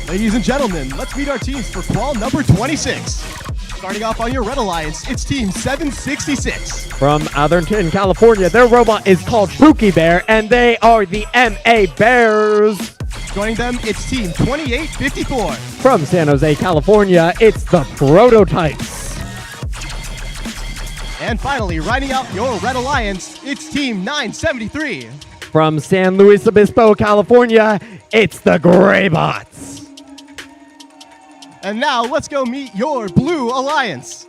Ladies and gentlemen, let's meet our teams for qual number 26. Starting off on your Red Alliance, it's Team 766. From Atherton, California, their robot is called Pookie Bear, and they are the MA Bears. Joining them, it's Team 2854. From San Jose, California, it's the Prototypes. And finally, riding out your Red Alliance, it's Team 973. From San Luis Obispo, California, it's the Greybots. And now let's go meet your Blue Alliance.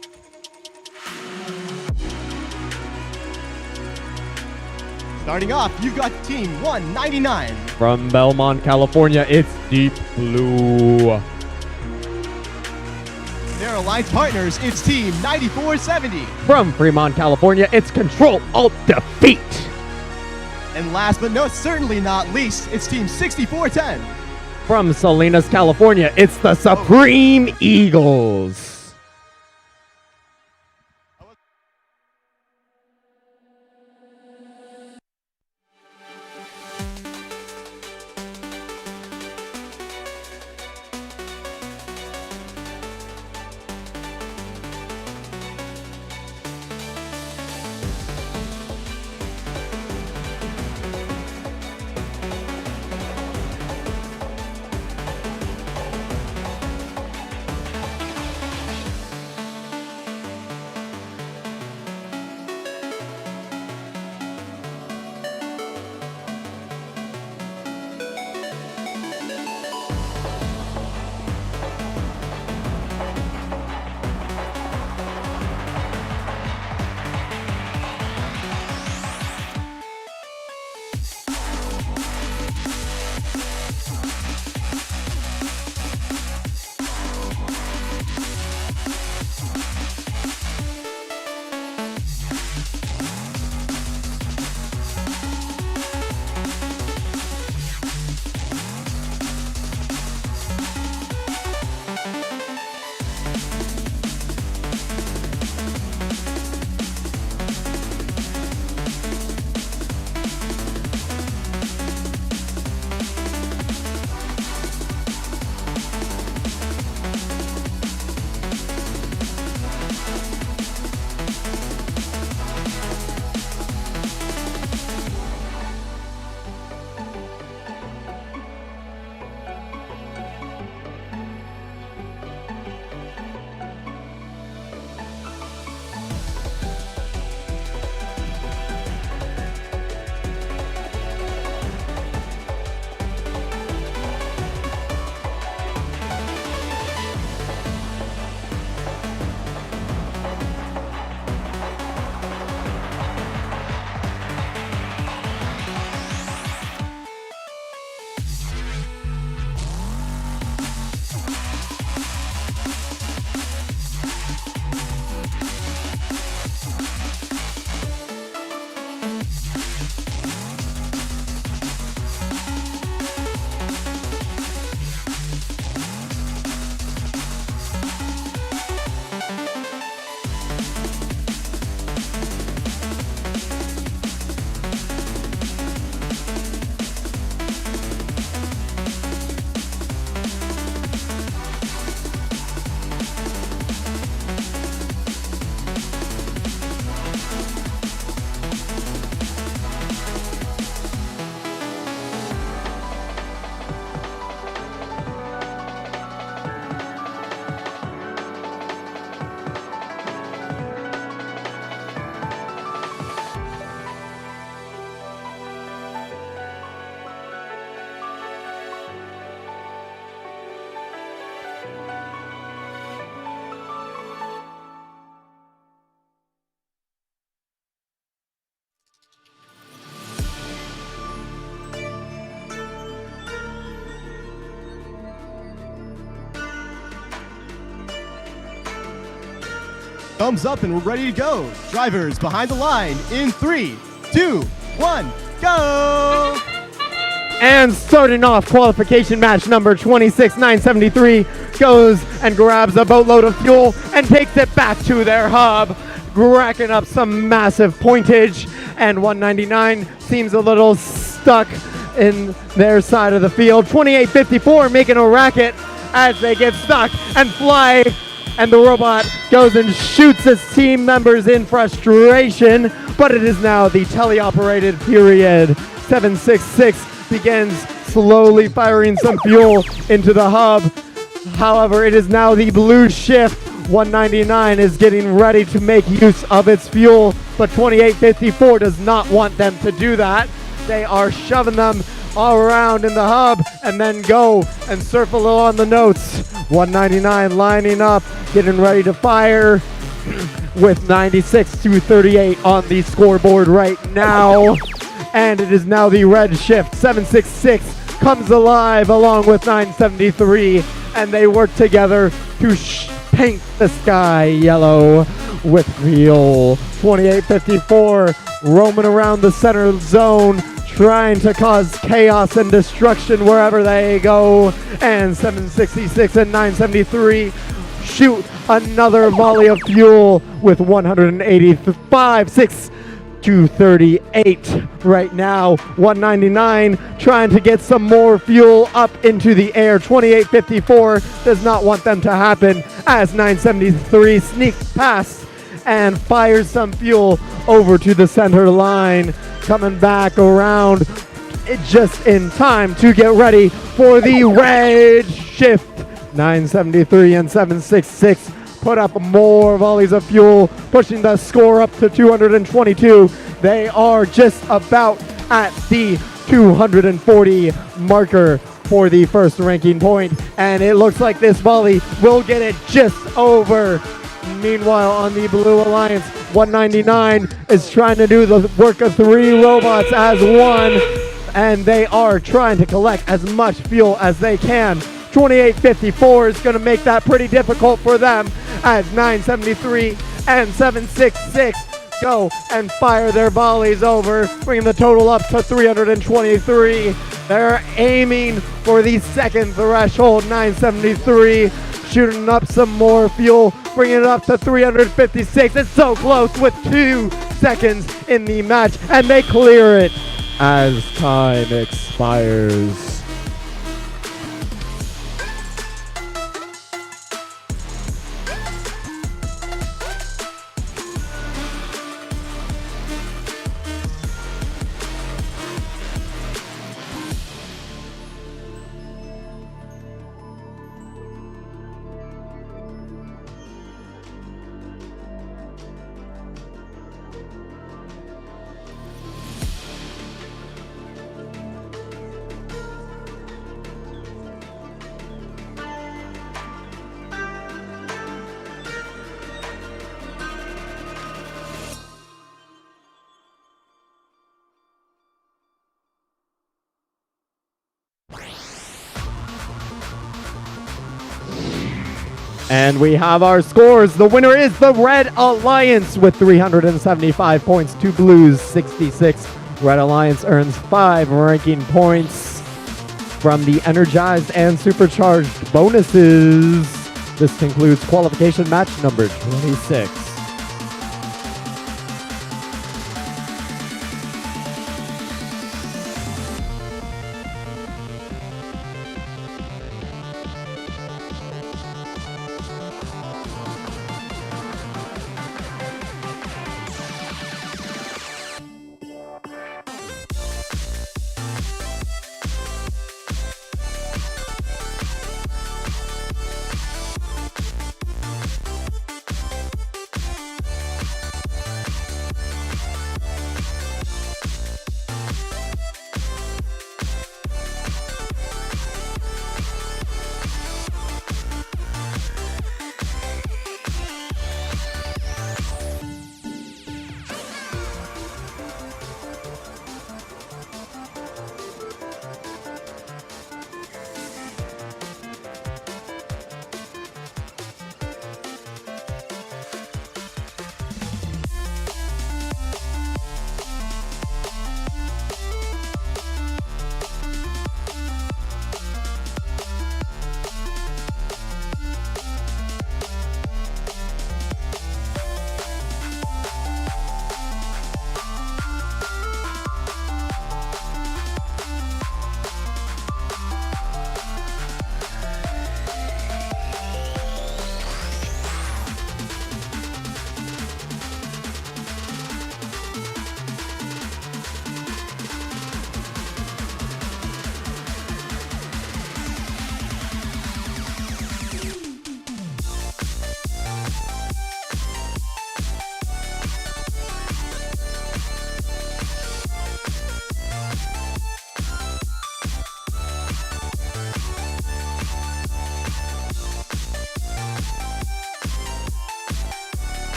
Starting off, you've got Team 199. From Belmont, California, it's Deep Blue. Their alliance partners, it's Team 9470. From Fremont, California, it's Control Alt Defeat. And last but certainly not least, it's Team 6410. From Salinas, California, it's the Supreme Eagles. Thumbs up and we're ready to go. Drivers behind the line in 3, 2, 1, go! And starting off qualification match number 26,973 goes and grabs a boatload of fuel and takes it back to their hub, racking up some massive pointage. And 199 seems a little stuck in their side of the field. 2854 making a racket as they get stuck and fly. And the robot goes and shoots his team members in frustration, but it is now the teleoperated period. 766 begins slowly firing some fuel into the hub. However, it is now the blue shift. 199 is getting ready to make use of its fuel, but 2854 does not want them to do that. They are shoving them all around in the hub and then go and circle on the notes. 199 lining up, getting ready to fire with 96 to 38 on the scoreboard right now. And it is now the red shift. 766 comes alive along with 973, and they work together to paint the sky yellow with fuel. 2854 roaming around the center zone, trying to cause chaos and destruction wherever they go. And 766 and 973 shoot another volley of fuel with 185, 6 to 38 right now. 199 trying to get some more fuel up into the air. 2854 does not want them to happen as 973 sneaks past and fires some fuel over to the center line, coming back around just in time to get ready for the red shift. 973 and 766 put up more volleys of fuel, pushing the score up to 222. They are just about at the 240 marker for the first ranking point, and it looks like this volley will get it just over. Meanwhile, on the Blue Alliance, 199 is trying to do the work of 3 robots as one, and they are trying to collect as much fuel as they can. 2854 is going to make that pretty difficult for them as 973 and 766 go and fire their volleys over, bringing the total up to 323. They're aiming for the second threshold. 973 shooting up some more fuel, bringing it up to 356. It's so close with 2 seconds in the match, and they clear it as time expires. And we have our scores. The winner is the Red Alliance with 375 points to Blue's 66. Red Alliance earns 5 ranking points from the Energized and Supercharged bonuses. This concludes qualification match number 26.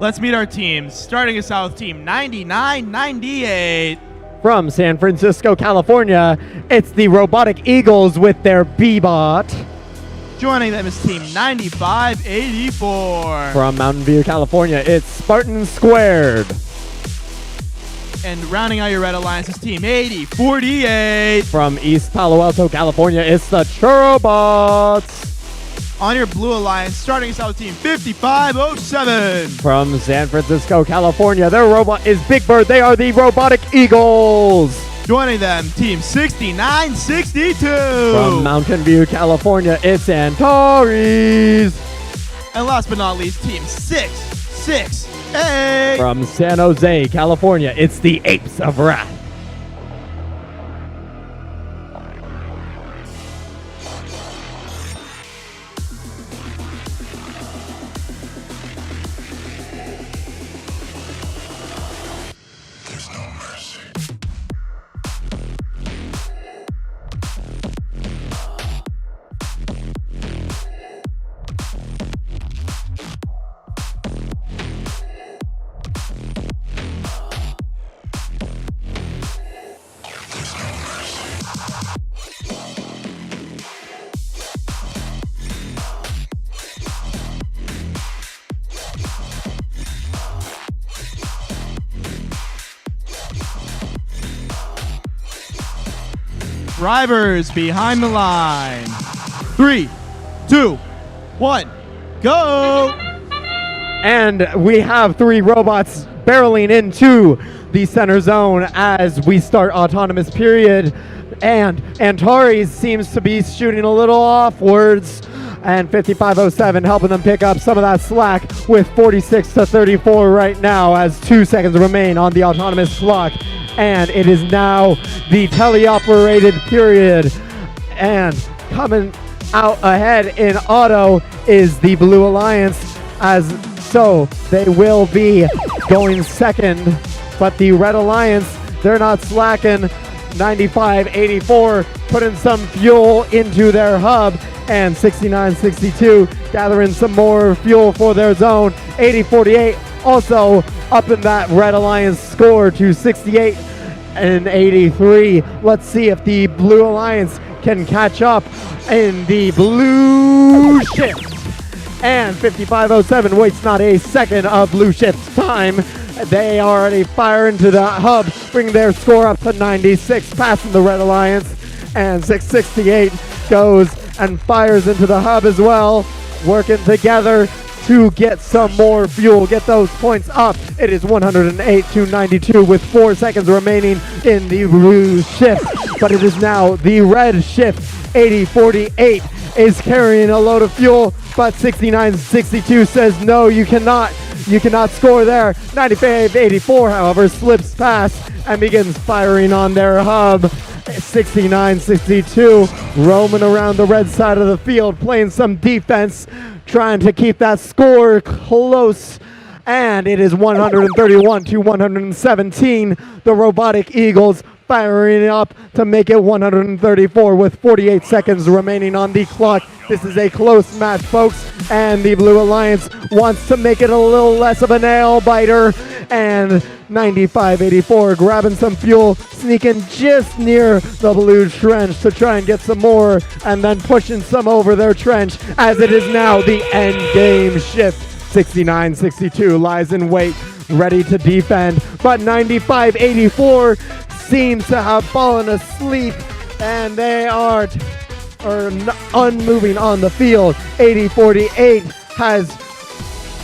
Let's meet our teams. Starting us out with Team 9998. From San Francisco, California, it's the Robotic Eagles with their B-Bot. Joining them is Team 9584. From Mountain View, California, it's Spartan Squared. And rounding out your Red Alliance is Team 8048. From East Palo Alto, California, it's the Churrobots. On your Blue Alliance, starting us out with Team 5507. From San Francisco, California, their robot is Big Bird. They are the Robotic Eagles. Joining them, Team 6962. From Mountain View, California, it's Antares. And last but not least, Team 668. From San Jose, California, it's the Apes of Wrath. Drivers behind the line. 3, 2, 1, go! And we have 3 robots barreling into the center zone as we start autonomous period. And Antares seems to be shooting a little offwards. And 5507 helping them pick up some of that slack with 46-34 right now as 2 seconds remain on the autonomous clock. And it is now the teleoperated period. And coming out ahead in auto is the Blue Alliance, as so they will be going second. But the Red Alliance, they're not slacking. 9584 putting some fuel into their hub, and 6962 gathering some more fuel for their zone. 8048 also up in that Red Alliance score to 68 and 83. Let's see if the Blue Alliance can catch up in the blue shift. And 5507 waits not a second of blue shift's time. They already fire into the hub, bring their score up to 96, passing the Red Alliance. And 668 goes and fires into the hub as well, working together to get some more fuel, get those points up. It is 108-92 with 4 seconds remaining in the blue shift. But it is now the red shift. 8048 is carrying a load of fuel, but 6962 says no, you cannot score there. 9584, however, slips past and begins firing on their hub. 6962 roaming around the red side of the field, playing some defense, trying to keep that score close. And it is 131-117. The Robotic Eagles firing up to make it 134 with 48 seconds remaining on the clock. This is a close match, folks, and the Blue Alliance wants to make it a little less of a nail biter. And 9584 grabbing some fuel, sneaking just near the blue trench to try and get some more, and then pushing some over their trench as it is now the end game shift. 6962 lies in wait, ready to defend, but 9584 seems to have fallen asleep, and they are unmoving on the field. 8048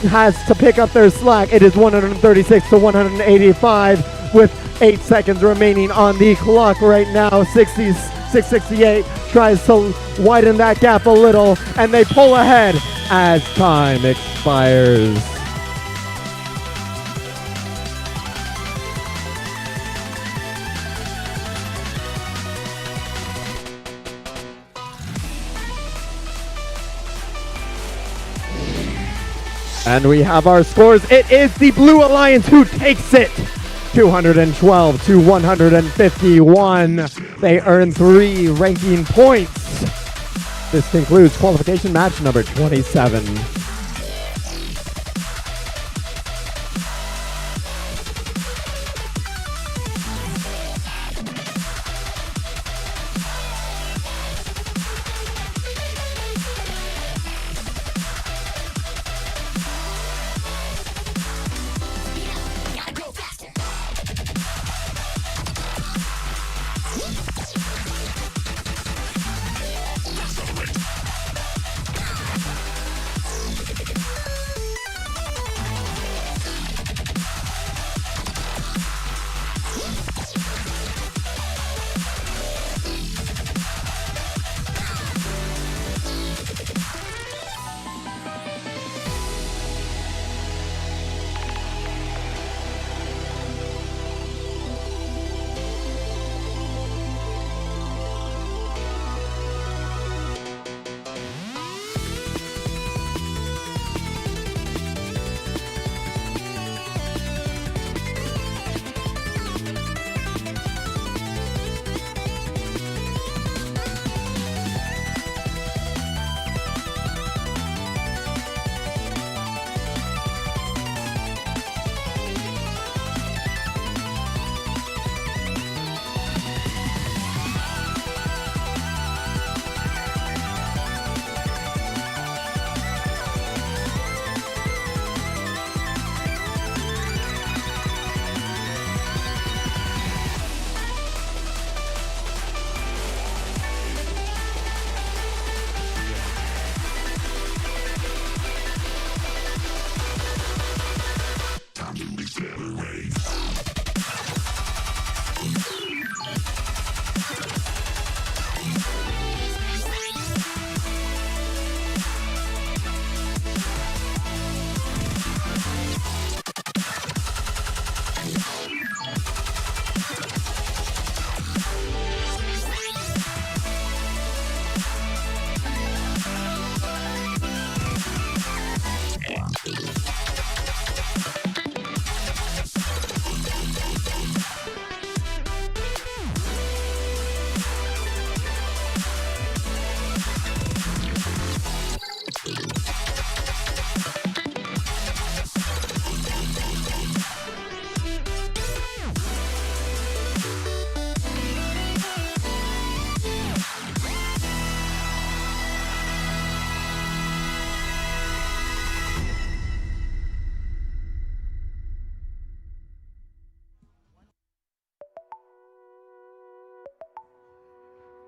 has to pick up their slack. It is 136-185 with 8 seconds remaining on the clock right now. 668 tries to widen that gap a little, and they pull ahead as time expires. And we have our scores. It is the Blue Alliance who takes it. 212-151. They earn 3 ranking points. This concludes qualification match number 27.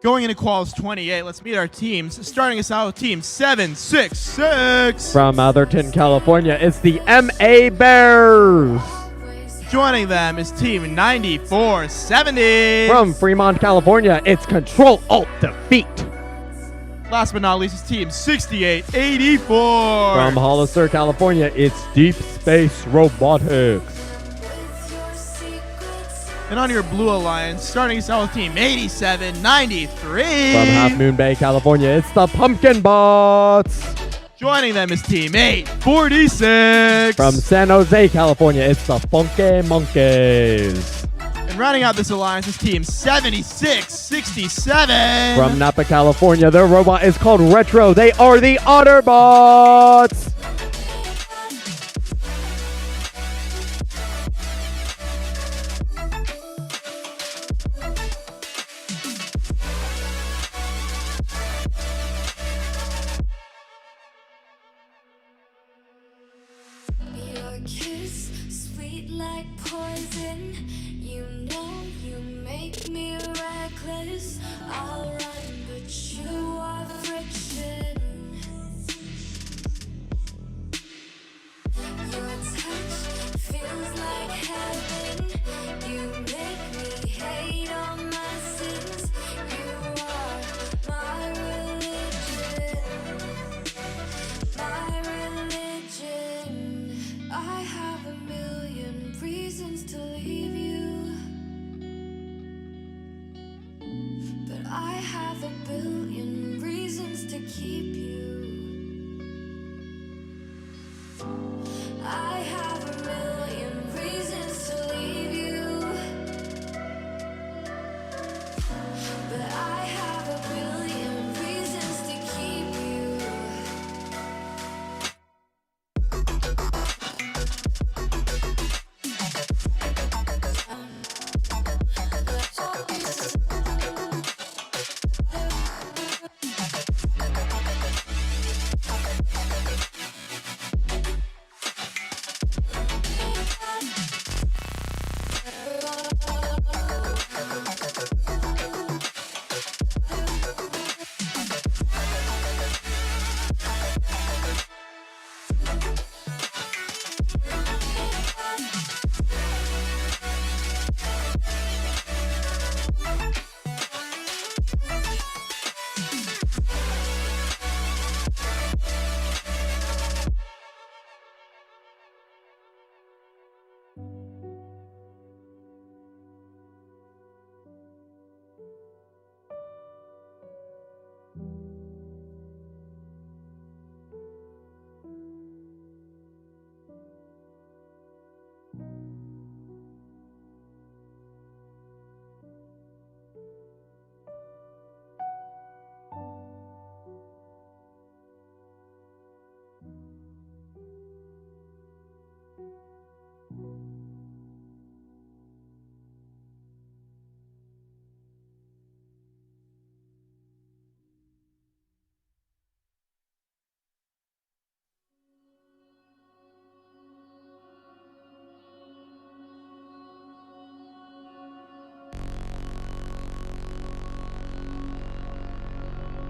Going into quals 28, let's meet our teams. Starting us out with team 766. From Atherton, California, it's the MA Bears. Joining them is team 9470. From Fremont, California, it's Control Alt Defeat. Last but not least is team 6884. From Hollister, California, it's Deep Space Robotics. And on your Blue Alliance, starting us out with team 8793. From Half Moon Bay, California, it's the Pumpkin Bots. Joining them is team 846. From San Jose, California, it's the Funky Monkeys. And rounding out this alliance is team 7667. From Napa, California, their robot is called Retro. They are the Otterbots.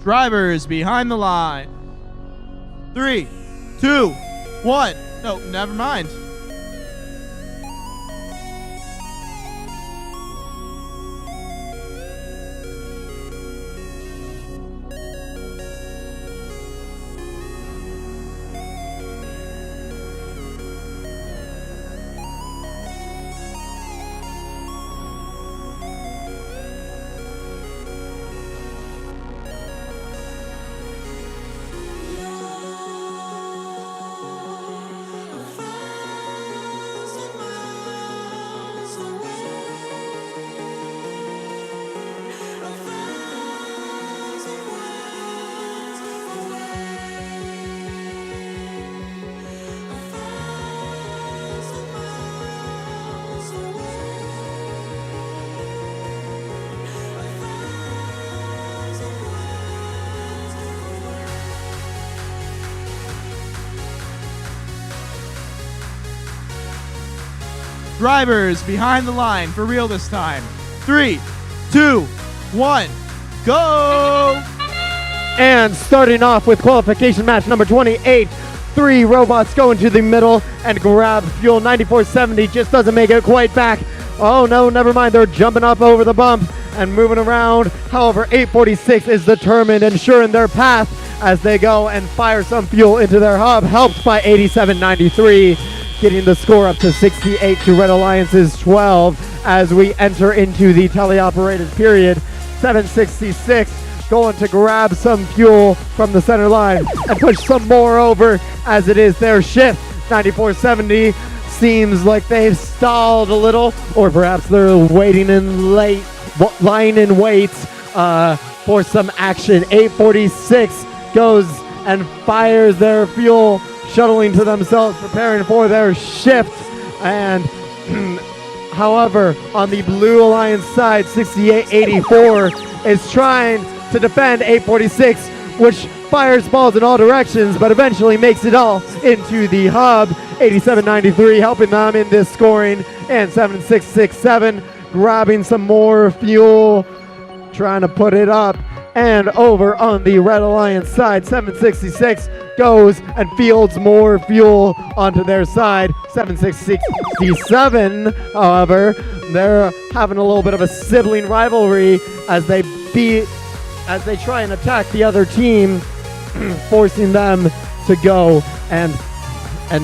Drivers behind the line. 3, 2, 1. No, never mind. Drivers behind the line for real this time. 3, 2, 1. go! And starting off with qualification match number 28, 3 robots go into the middle and grab fuel. 9470 just doesn't make it quite back. Oh no, never mind. They're jumping up over the bump and moving around. However, 846 is determined, ensuring their path as they go and fire some fuel into their hub, helped by 8793, getting the score up to 68 to Red Alliance's 12 as we enter into the teleoperated period. 766 going to grab some fuel from the center line and push some more over as it is their shift. 9470 seems like they've stalled a little, or perhaps they're waiting in late, lying in wait for some action. 846 goes and fires their fuel, shuttling to themselves, preparing for their shift. And however, on the Blue Alliance side, 6884 is trying to defend 846, which fires balls in all directions, but eventually makes it all into the hub. 8793 helping them in this scoring, and 7667 grabbing some more fuel, trying to put it up. And over on the Red Alliance side, 766 goes and fields more fuel onto their side. 7667, however, they're having a little bit of a sibling rivalry as they try and attack the other team, forcing them to go and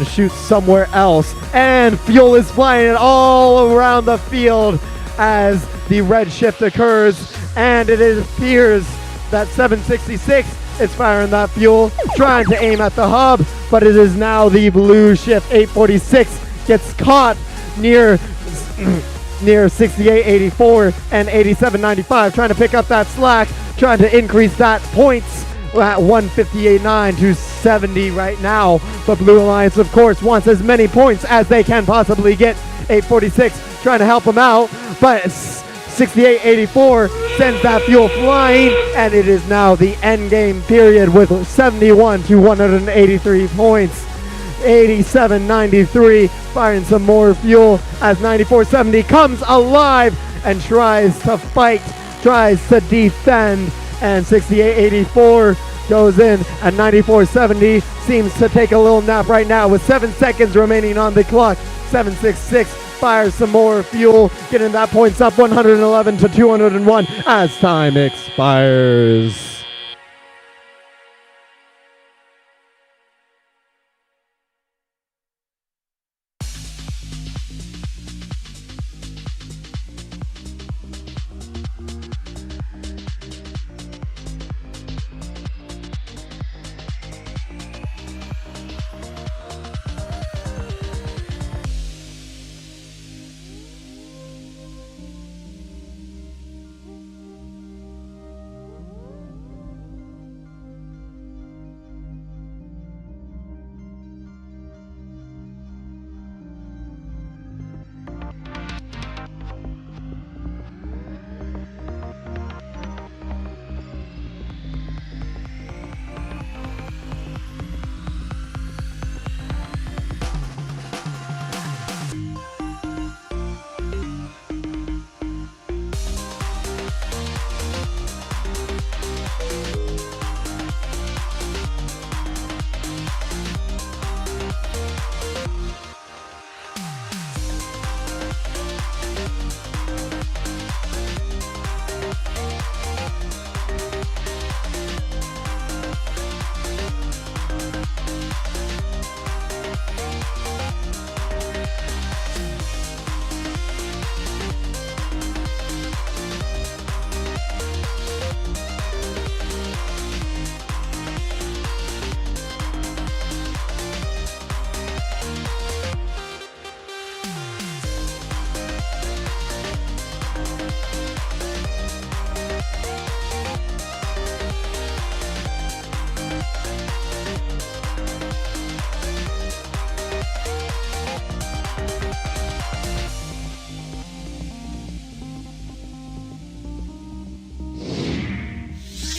shoot somewhere else. And fuel is flying all around the field as the red shift occurs, and it appears that 766 is firing that fuel, trying to aim at the hub, but it is now the blue shift. 846 gets caught near 6884 and 8795, trying to pick up that slack, trying to increase that points at 158.9 to 70 right now. But Blue Alliance, of course, wants as many points as they can possibly get. 846 trying to help them out, but 6884 sends that fuel flying, and it is now the end game period with 71 to 183 points. 8793 firing some more fuel as 9470 comes alive and tries to fight, tries to defend, and 6884 goes in, and 9470 seems to take a little nap right now with 7 seconds remaining on the clock. 766 fires some more fuel, getting that points up 111 to 201 as time expires.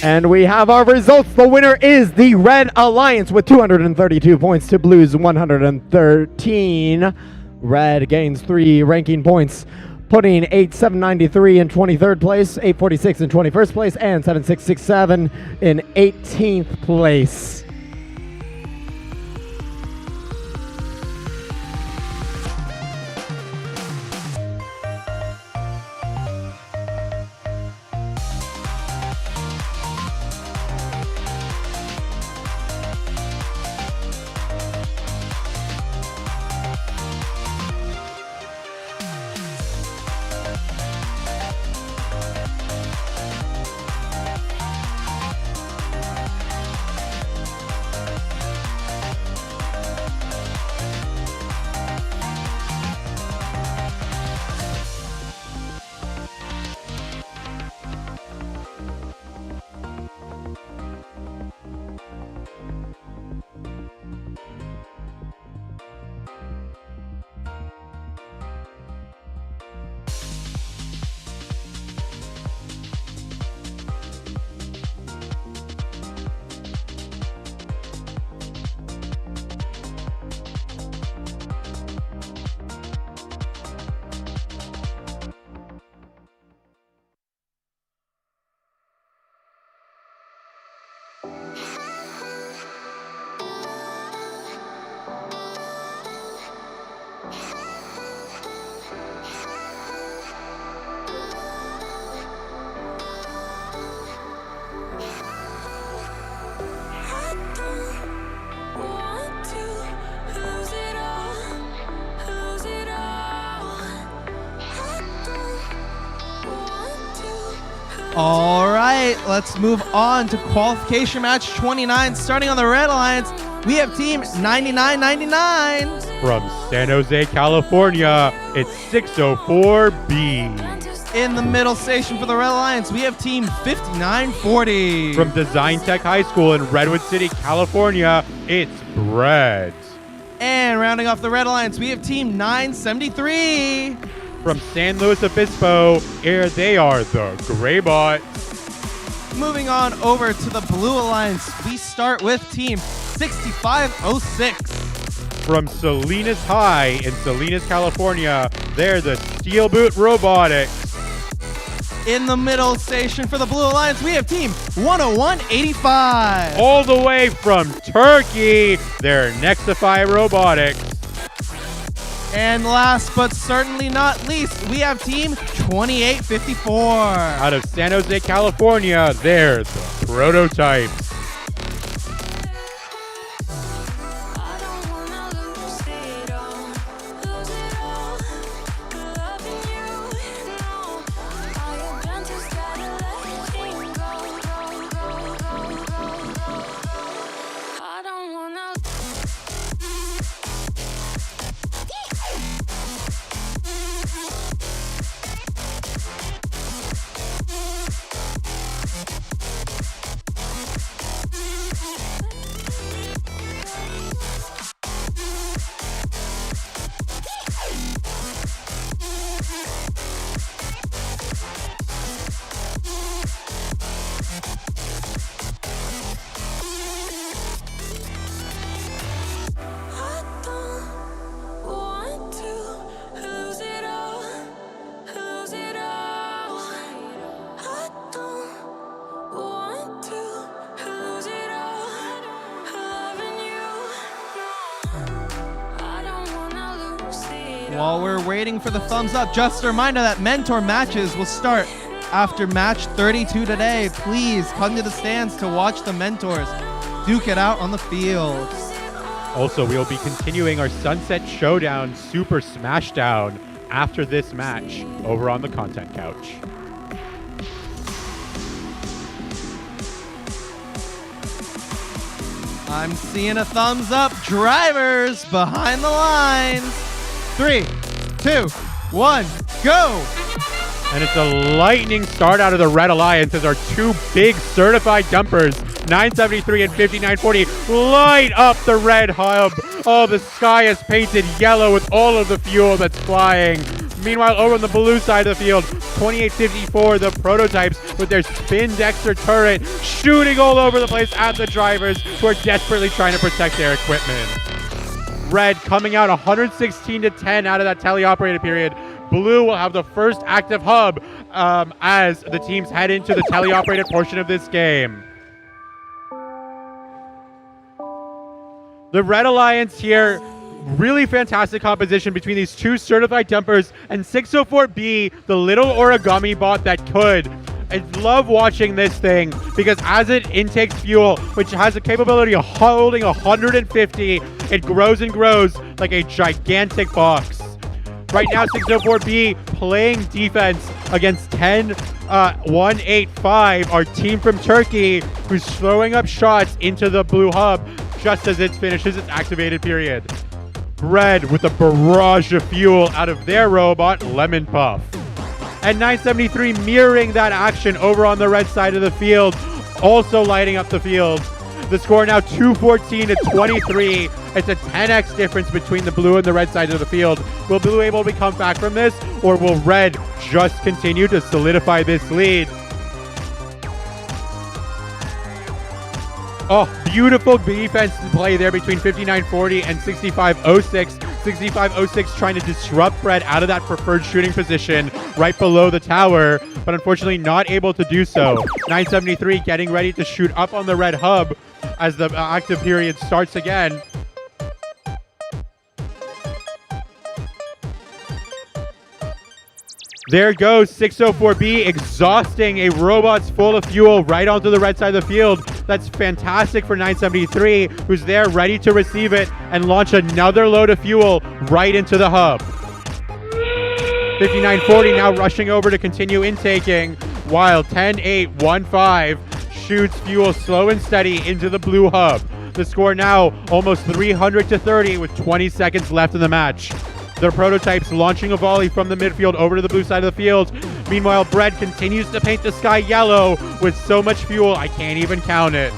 And we have our results. The winner is the Red Alliance with 232 points to Blue's 113. Red gains 3 ranking points. putting 8,793 in 23rd place, 846 in 21st place, and 7,667 in 18th place. All right, let's move on to qualification match 29. Starting on the Red Alliance, we have team 9999. From San Jose, California, it's 604B. In the middle station for the Red Alliance, we have team 5940. From Design Tech High School in Redwood City, California, it's Brett. And rounding off the Red Alliance, we have team 973. From San Luis Obispo, here they are, the Greybots. Moving on over to the Blue Alliance, we start with team 6506. From Salinas High in Salinas, California, they're the Steel Boot Robotics. In the middle station for the Blue Alliance, we have team 10185. All the way from Turkey, they're Nexify Robotics. And last but certainly not least, we have team 2854. Out of San Jose, California, they're the Prototypes. While we're waiting for the thumbs up, just a reminder that mentor matches will start after match 32 today. Please come to the stands to watch the mentors duke it out on the field. Also, we'll be continuing our Sunset Showdown Super Smashdown after this match over on the content couch. I'm seeing a thumbs up. Drivers behind the lines. 3, 2, 1, go! And it's a lightning start out of the Red Alliance as our two big certified dumpers, 973 and 5940, light up the red hub. Oh, the sky is painted yellow with all of the fuel that's flying. Meanwhile, over on the blue side of the field, 2854, the Prototypes with their spin Dexter turret shooting all over the place at the drivers who are desperately trying to protect their equipment. Red coming out 116 to 10 out of that teleoperated period. Blue will have the first active hub as the teams head into the teleoperated portion of this game. The Red Alliance here, really fantastic composition between these two certified dumpers and 604B, the little origami bot that could. I love watching this thing because as it intakes fuel, which has the capability of holding 150, it grows and grows like a gigantic box. Right now, 604B playing defense against 185, our team from Turkey, who's throwing up shots into the blue hub just as it finishes its activated period. Red with a barrage of fuel out of their robot, Lemon Puff. And 973 mirroring that action over on the red side of the field, also lighting up the field. The score now 214 to 23. It's a 10x difference between the blue and the red side of the field. Will blue able to come back from this, or will red just continue to solidify this lead? Oh, beautiful defense play there between 5940 and 6506. 6506 trying to disrupt Red out of that preferred shooting position right below the tower, but unfortunately not able to do so. 973 getting ready to shoot up on the red hub as the active period starts again. There goes 604B exhausting a robot's full of fuel right onto the red side of the field. That's fantastic for 973, who's there ready to receive it and launch another load of fuel right into the hub. 5940 now rushing over to continue intaking, while 10815 shoots fuel slow and steady into the blue hub. The score now almost 300 to 30 with 20 seconds left in the match. Their prototypes launching a volley from the midfield over to the blue side of the field. Meanwhile, Bread continues to paint the sky yellow with so much fuel, I can't even count it.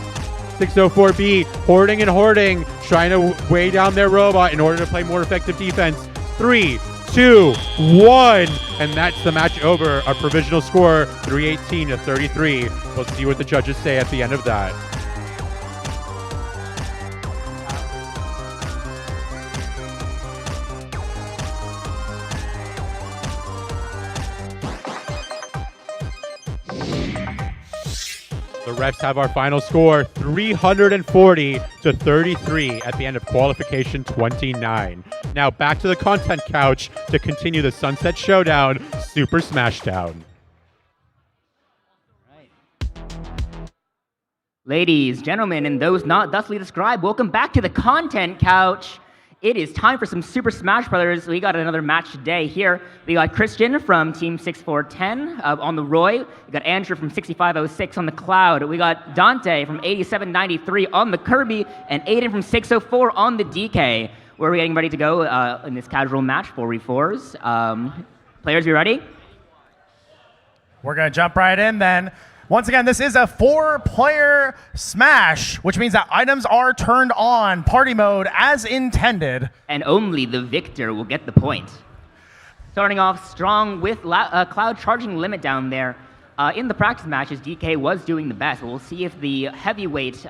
604B hoarding and hoarding, trying to weigh down their robot in order to play more effective defense. 3, 2, 1, and that's the match over. Our provisional score, 318 to 33. We'll see what the judges say at the end of that. The refs have our final score, 340 to 33 at the end of qualification 29. Now back to the content couch to continue the Sunset Showdown Super Smashdown. Ladies, gentlemen, and those not thusly described, welcome back to the content couch. It is time for some Super Smash Brothers. We got another match today here. We got Christian from Team 6410 on the Roy. We got Andrew from 6506 on the Cloud. We got Dante from 8793 on the Kirby, and Aiden from 604 on the DK. We're getting ready to go in this casual match, 4v4s. Players, you ready? We're going to jump right in then. Once again, this is a 4-player smash, which means that items are turned on party mode as intended. And only the victor will get the point. Starting off strong with Cloud charging limit down there. In the practice matches, DK was doing the best. We'll see if the heavyweight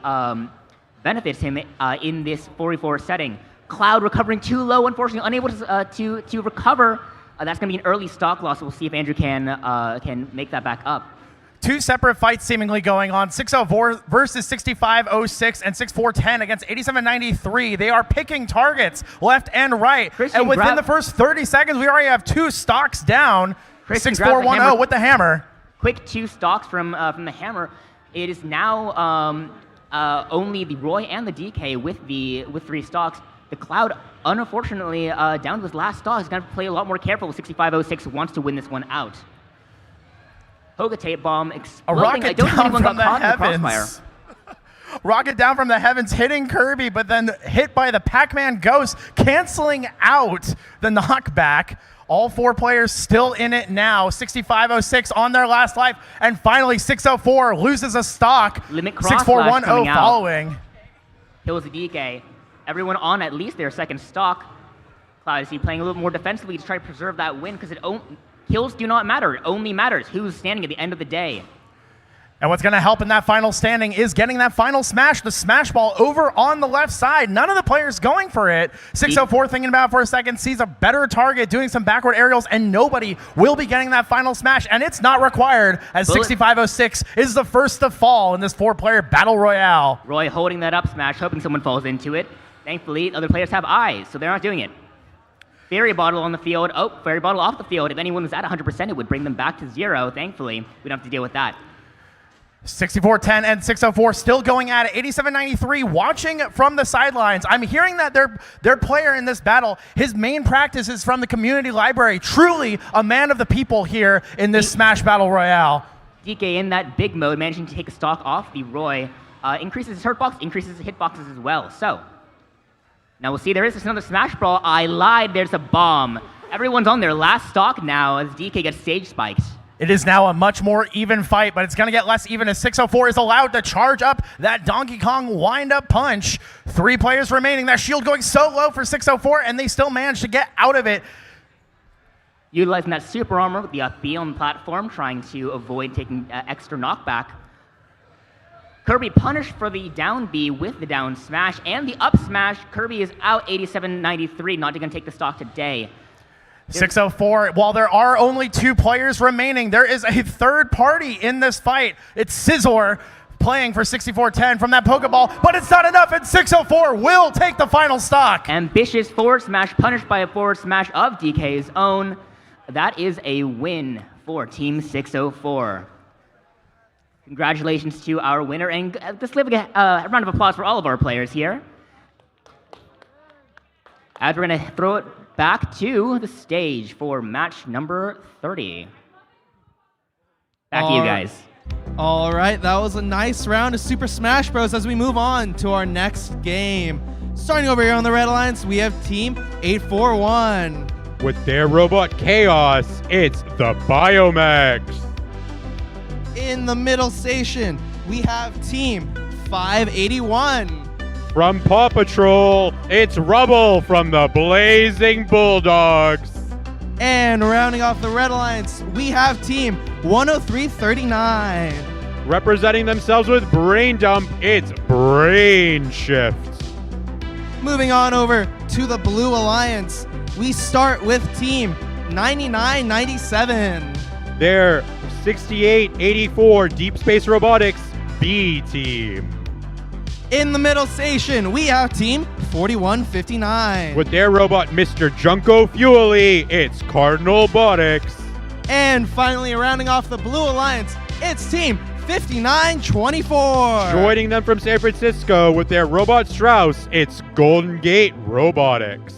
benefits him in this 4v4 setting. Cloud recovering too low, unfortunately, unable to recover. That's going to be an early stock loss. We'll see if Andrew can make that back up. Two separate fights seemingly going on. 604 versus 6506 and 6410 against 8793. They are picking targets left and right. Christian, and within the first 30 seconds, we already have 2 stocks down. Christian 6410 with the hammer. Quick 2 stocks from the hammer. It is now only the Roy and the DK with 3 stocks. The Cloud, unfortunately, down to his last stock, is going to play a lot more careful. 6506 wants to win this one out. Hoga tape bomb exploding. A rocket I don't think down anyone from got the caught in the heavens. crossfire. Rocket down from the heavens, hitting Kirby, but then hit by the Pac-Man Ghost, canceling out the knockback. All 4 players still in it now. 6506 on their last life, and finally 604 loses a stock. Limit cross 6410 following. Kills the DK. Everyone on at least their second stock. Cloud is playing a little more defensively to try to preserve that win because kills do not matter. It only matters who's standing at the end of the day. And what's going to help in that final standing is getting that final smash, the smash ball over on the left side. None of the players going for it. 604 thinking about it for a second, sees a better target, doing some backward aerials, and nobody will be getting that final smash, and it's not required as 6506 is the first to fall in this 4-player battle royale. Roy holding that up smash, hoping someone falls into it. Thankfully, other players have eyes, so they're not doing it. Fairy Bottle on the field. Oh, Fairy Bottle off the field. If anyone was at 100%, it would bring them back to 0. Thankfully, we don't have to deal with that. 6410 and 604 still going at it. 8793 watching from the sidelines. I'm hearing that their player in this battle, his main practice is from the community library. Truly a man of the people here in this Smash Battle Royale. DK in that big mode, managing to take a stock off the Roy. Increases his hurt box, increases his hitboxes as well. So, now we'll see there is another Smash Brawl. I lied, there's a bomb. Everyone's on their last stock now as DK gets stage spiked. It is now a much more even fight, but it's going to get less even as 604 is allowed to charge up that Donkey Kong wind-up punch. 3 players remaining. That shield going so low for 604, and they still manage to get out of it. Utilizing that super armor with the up B on the platform, trying to avoid taking extra knockback. Kirby punished for the down B with the down smash and the up smash. Kirby is out 87-93, not going to take the stock today. 604, while there are only 2 players remaining, there is a third party in this fight. It's Scizor playing for 6410 from that Pokeball, but it's not enough, and 604 will take the final stock. Ambitious forward smash punished by a forward smash of DK's own. That is a win for Team 604. Congratulations to our winner, and let's give a round of applause for all of our players here. As we're going to throw it back to the stage for match number 30. Back to you guys. All right, that was a nice round of Super Smash Bros. As we move on to our next game. Starting over here on the Red Alliance, we have Team 841. With their robot Chaos, it's the Biomex. In the middle station, we have Team 581. From Paw Patrol, it's Rubble from the Blazing Bulldogs. And rounding off the Red Alliance, we have Team 10339. Representing themselves with Brain Dump, it's Brain Shift. Moving on over to the Blue Alliance, we start with Team 9997. Their 6884 Deep Space Robotics B Team. In the middle station, we have Team 4159. With their robot Mr. Junko Fuely, it's Cardinal Botics. And finally, rounding off the Blue Alliance, it's Team 5924. Joining them from San Francisco with their robot Strauss, it's Golden Gate Robotics.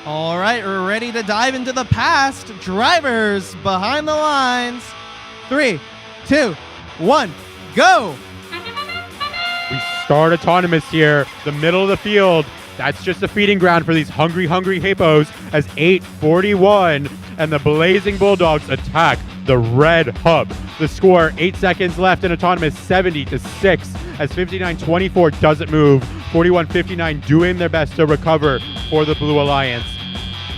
All right, we're ready to dive into the past. Drivers behind the lines. 3, 2, 1, go! We start autonomous here, the middle of the field. That's just a feeding ground for these hungry hippos as 841 and the Blazing Bulldogs attack the red hub. The score, 8 seconds left in Autonomous, 70-6, as 59-24 doesn't move. 41-59 doing their best to recover for the Blue Alliance.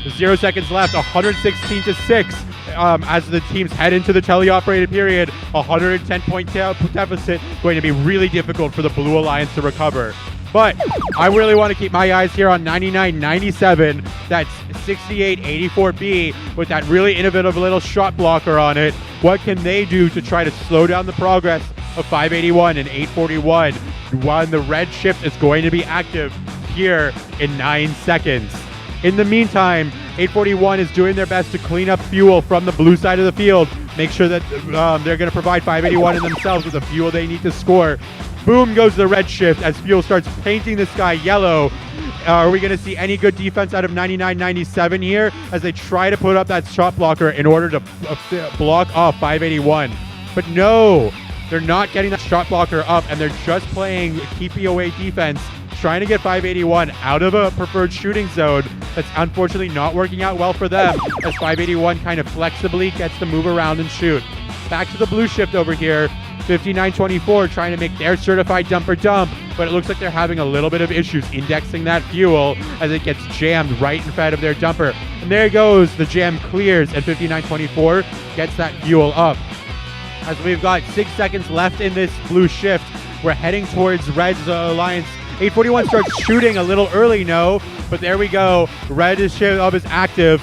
0 seconds left, 116-6. As the teams head into the teleoperated period, 110-point deficit, going to be really difficult for the Blue Alliance to recover. But I really want to keep my eyes here on 99-97. That's 68-84B with that really innovative little shot blocker on it. What can they do to try to slow down the progress of 581 and 841 when the red shift is going to be active here in 9 seconds? In the meantime, 841 is doing their best to clean up fuel from the blue side of the field. Make sure that they're going to provide 581 and themselves with the fuel they need to score. Boom goes the red shift as fuel starts painting the sky yellow. Are we going to see any good defense out of 99-97 here as they try to put up that shot blocker in order to block off 581? But no, they're not getting that shot blocker up, and they're just playing keepy away defense, trying to get 581 out of a preferred shooting zone. That's unfortunately not working out well for them as 581 kind of flexibly gets to move around and shoot. Back to the blue shift over here. 59-24 trying to make their certified dumper dump, but it looks like they're having a little bit of issues indexing that fuel as it gets jammed right in front of their dumper. And there goes, the jam clears, and 59-24 gets that fuel up. As we've got 6 seconds left in this blue shift, we're heading towards Red's Alliance. 841 starts shooting a little early, no, but there we go. Red is active.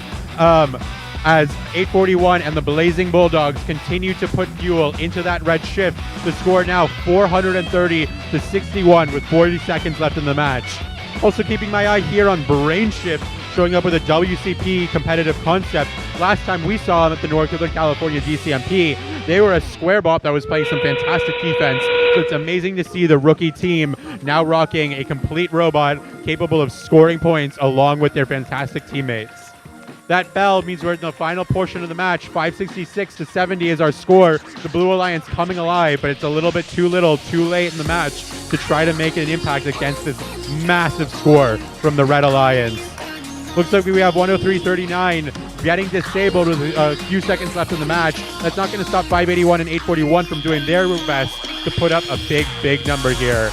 As 841 and the Blazing Bulldogs continue to put fuel into that red shift. The score now 430-61 with 40 seconds left in the match. Also keeping my eye here on Brain Shift, showing up with a WCP competitive concept. Last time we saw them at the Northern California DCMP, they were a square bop that was playing some fantastic defense. So it's amazing to see the rookie team now rocking a complete robot capable of scoring points along with their fantastic teammates. That bell means we're in the final portion of the match. 566-70 is our score. The Blue Alliance coming alive, but it's a little bit too late in the match to try to make an impact against this massive score from the Red Alliance. Looks like we have 103-39 getting disabled with a few seconds left in the match. That's not going to stop 581 and 841 from doing their best to put up a big number here.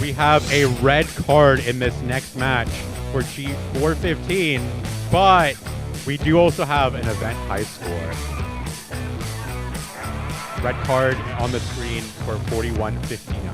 we have a red card in this next match for G415, but we do also have an event high score. Red card on the screen for 41.59.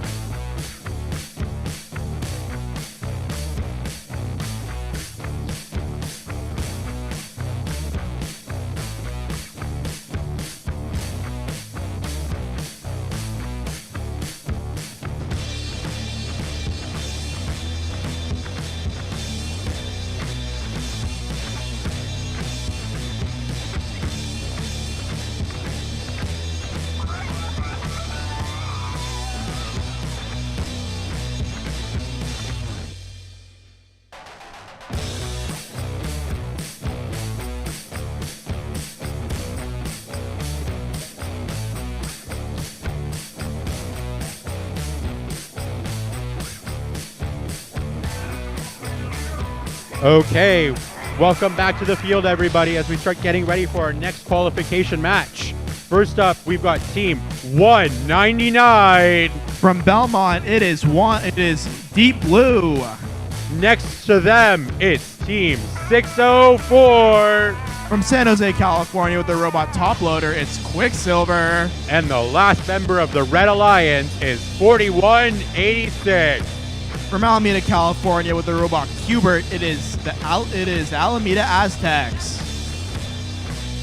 Okay, welcome back to the field, everybody, as we start getting ready for our next qualification match. First up, we've got Team 199. From Belmont, it is Deep Blue. Next to them, it's Team 604. From San Jose, California, with the robot top loader, it's Quicksilver. And the last member of the Red Alliance is 4186. From Alameda, California, with the robot Cubert, it is Alameda Aztecs.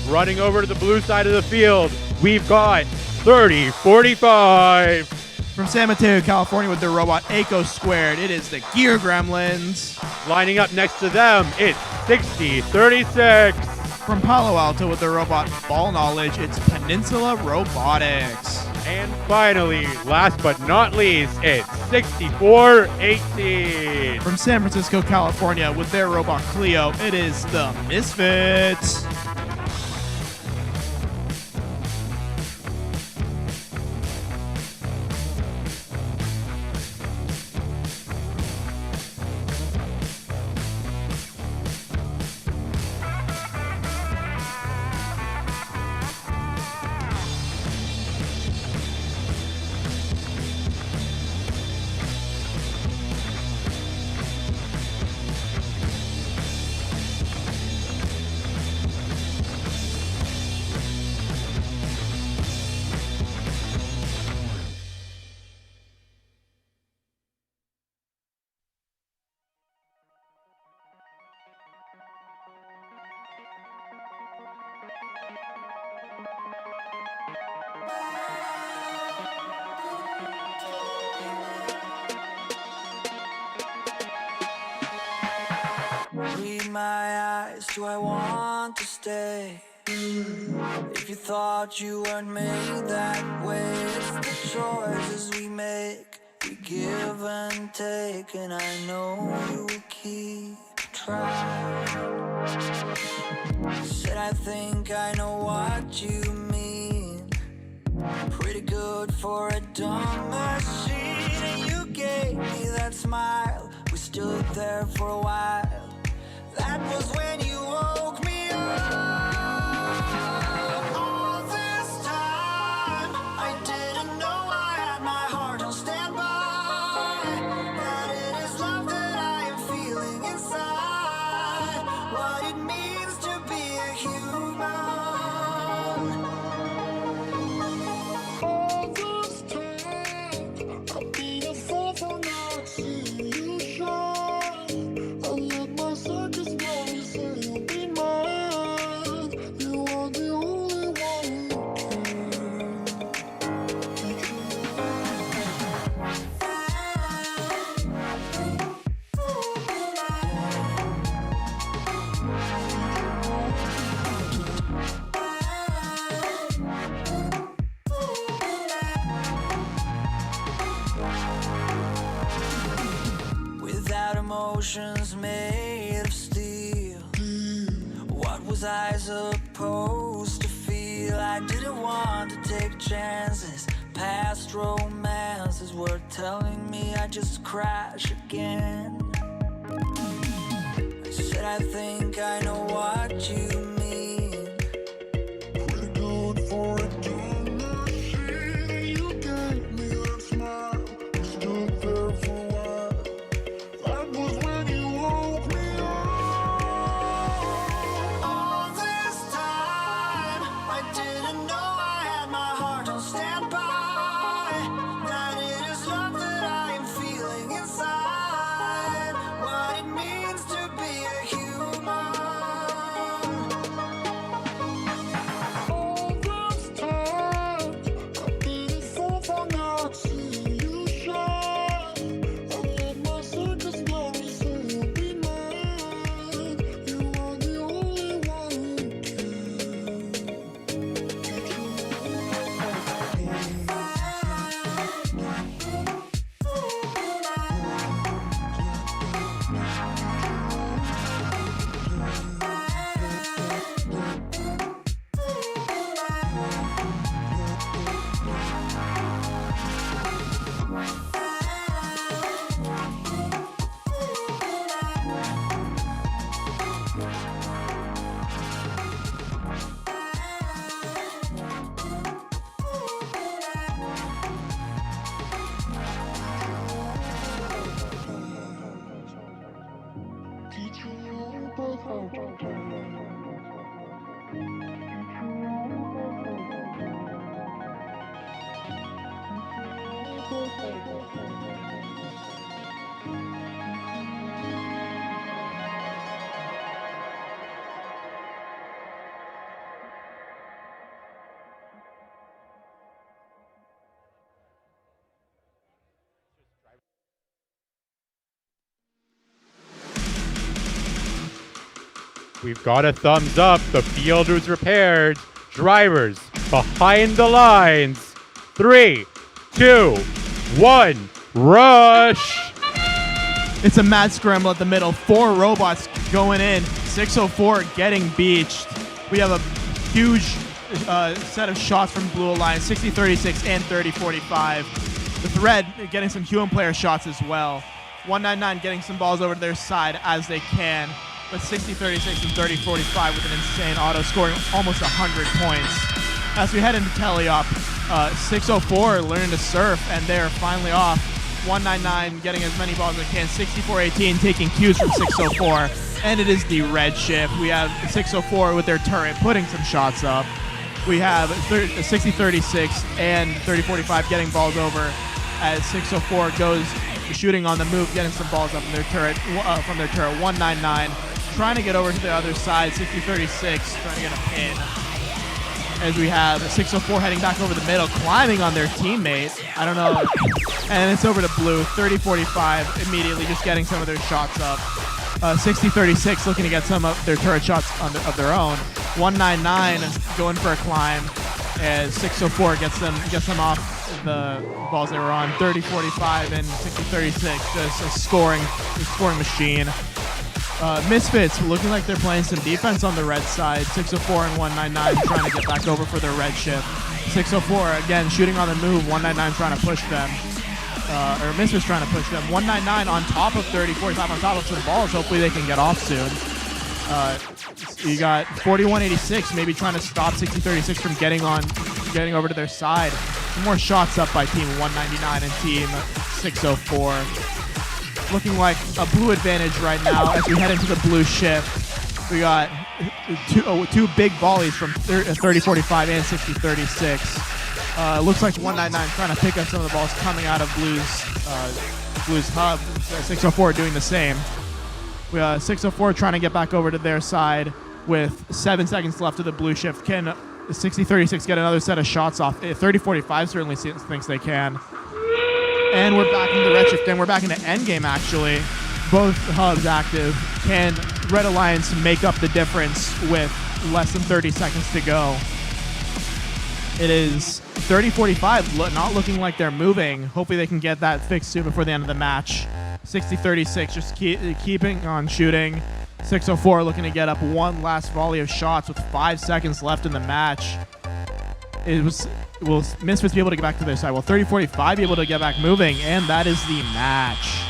Running over to the blue side of the field, we've got 3045. From San Mateo, California, with the robot Echo Squared, it is the Gear Gremlins. Lining up next to them, it's 6036. From Palo Alto, with the robot Ball Knowledge, it's Peninsula Robotics. And finally, last but not least, it's 6418. From San Francisco, California, with their robot Cleo, it is the Misfits. Read my eyes, do I want to stay? If you thought you weren't made that way, it's the choices we make. We give and take, and I know you will keep trying. Said I think I know what you mean. Pretty good for a dumb machine, and you gave me that smile. We stood there for a while. That was when you woke me up. All this time, I didn't know I had my heart on standby. That it is love that I am feeling inside. What it means to be a human. All this time, I've been a fool for not seeing you shine. I let my circus know, say you'll be mine. You are the only one without emotions made of steel. What was I supposed to feel? I didn't want to take chances. Past romances were telling me I'd just crash again. I said I think I know what you mean. Pretty good for a dumb machine. You gave me that smile. Stood there for a while. We've got a thumbs up. The field is repaired. Drivers behind the lines. 3, 2, 1, rush! It's a mad scramble at the middle. 4 robots going in. 604 getting beached. We have a huge set of shots from Blue Alliance, 60-36 and 30-45. The Thread getting some human player shots as well. 199 getting some balls over to their side as they can. But 60-36 and 30-45 with an insane auto, scoring almost 100 points. As we head into teleop, 604 learning to surf, and they're finally off. 199 getting as many balls as they can. 64-18 taking cues from 604. And it is the red shift. We have 604 with their turret putting some shots up. We have 60-36 and 30-45 getting balls over as 604 goes shooting on the move, getting some balls up in their turret, from their turret. 199 trying to get over to the other side. 60-36 trying to get a pin. As we have 604 heading back over the middle, climbing on their teammate. I don't know. And it's over to blue. 30-45 immediately just getting some of their shots up. 60-36 looking to get some of their turret shots of their own. 199 going for a climb as 604 gets them off the balls they were on. 30-45 and 60-36 just a scoring machine. Misfits looking like they're playing some defense on the red side. 604 and 199 trying to get back over for their red shift. 604 again shooting on the move. 199 trying to push them. Or Misfits trying to push them. 199 on top of 30-45 on top of some balls. Hopefully they can get off soon. You got 41-86 maybe trying to stop 60-36 from getting over to their side. Some more shots up by Team 199 and Team 604. Looking like a blue advantage right now as we head into the blue shift. We got two big volleys from 30-45 and 60-36. Looks like 199 trying to pick up some of the balls coming out of Blue's hub. 604 doing the same. We 604 trying to get back over to their side with 7 seconds left of the blue shift. Can 60-36 get another set of shots off? 30-45 certainly thinks they can. And we're back into the red shift, and we're back into endgame actually. Both hubs active. Can Red Alliance make up the difference with less than 30 seconds to go? It is 30-45, not looking like they're moving. Hopefully they can get that fixed soon before the end of the match. 60-36, just keeping on shooting. 604 looking to get up one last volley of shots with 5 seconds left in the match. Will Misfits be able to get back to their side? Will 30-45 be able to get back moving? And that is the match.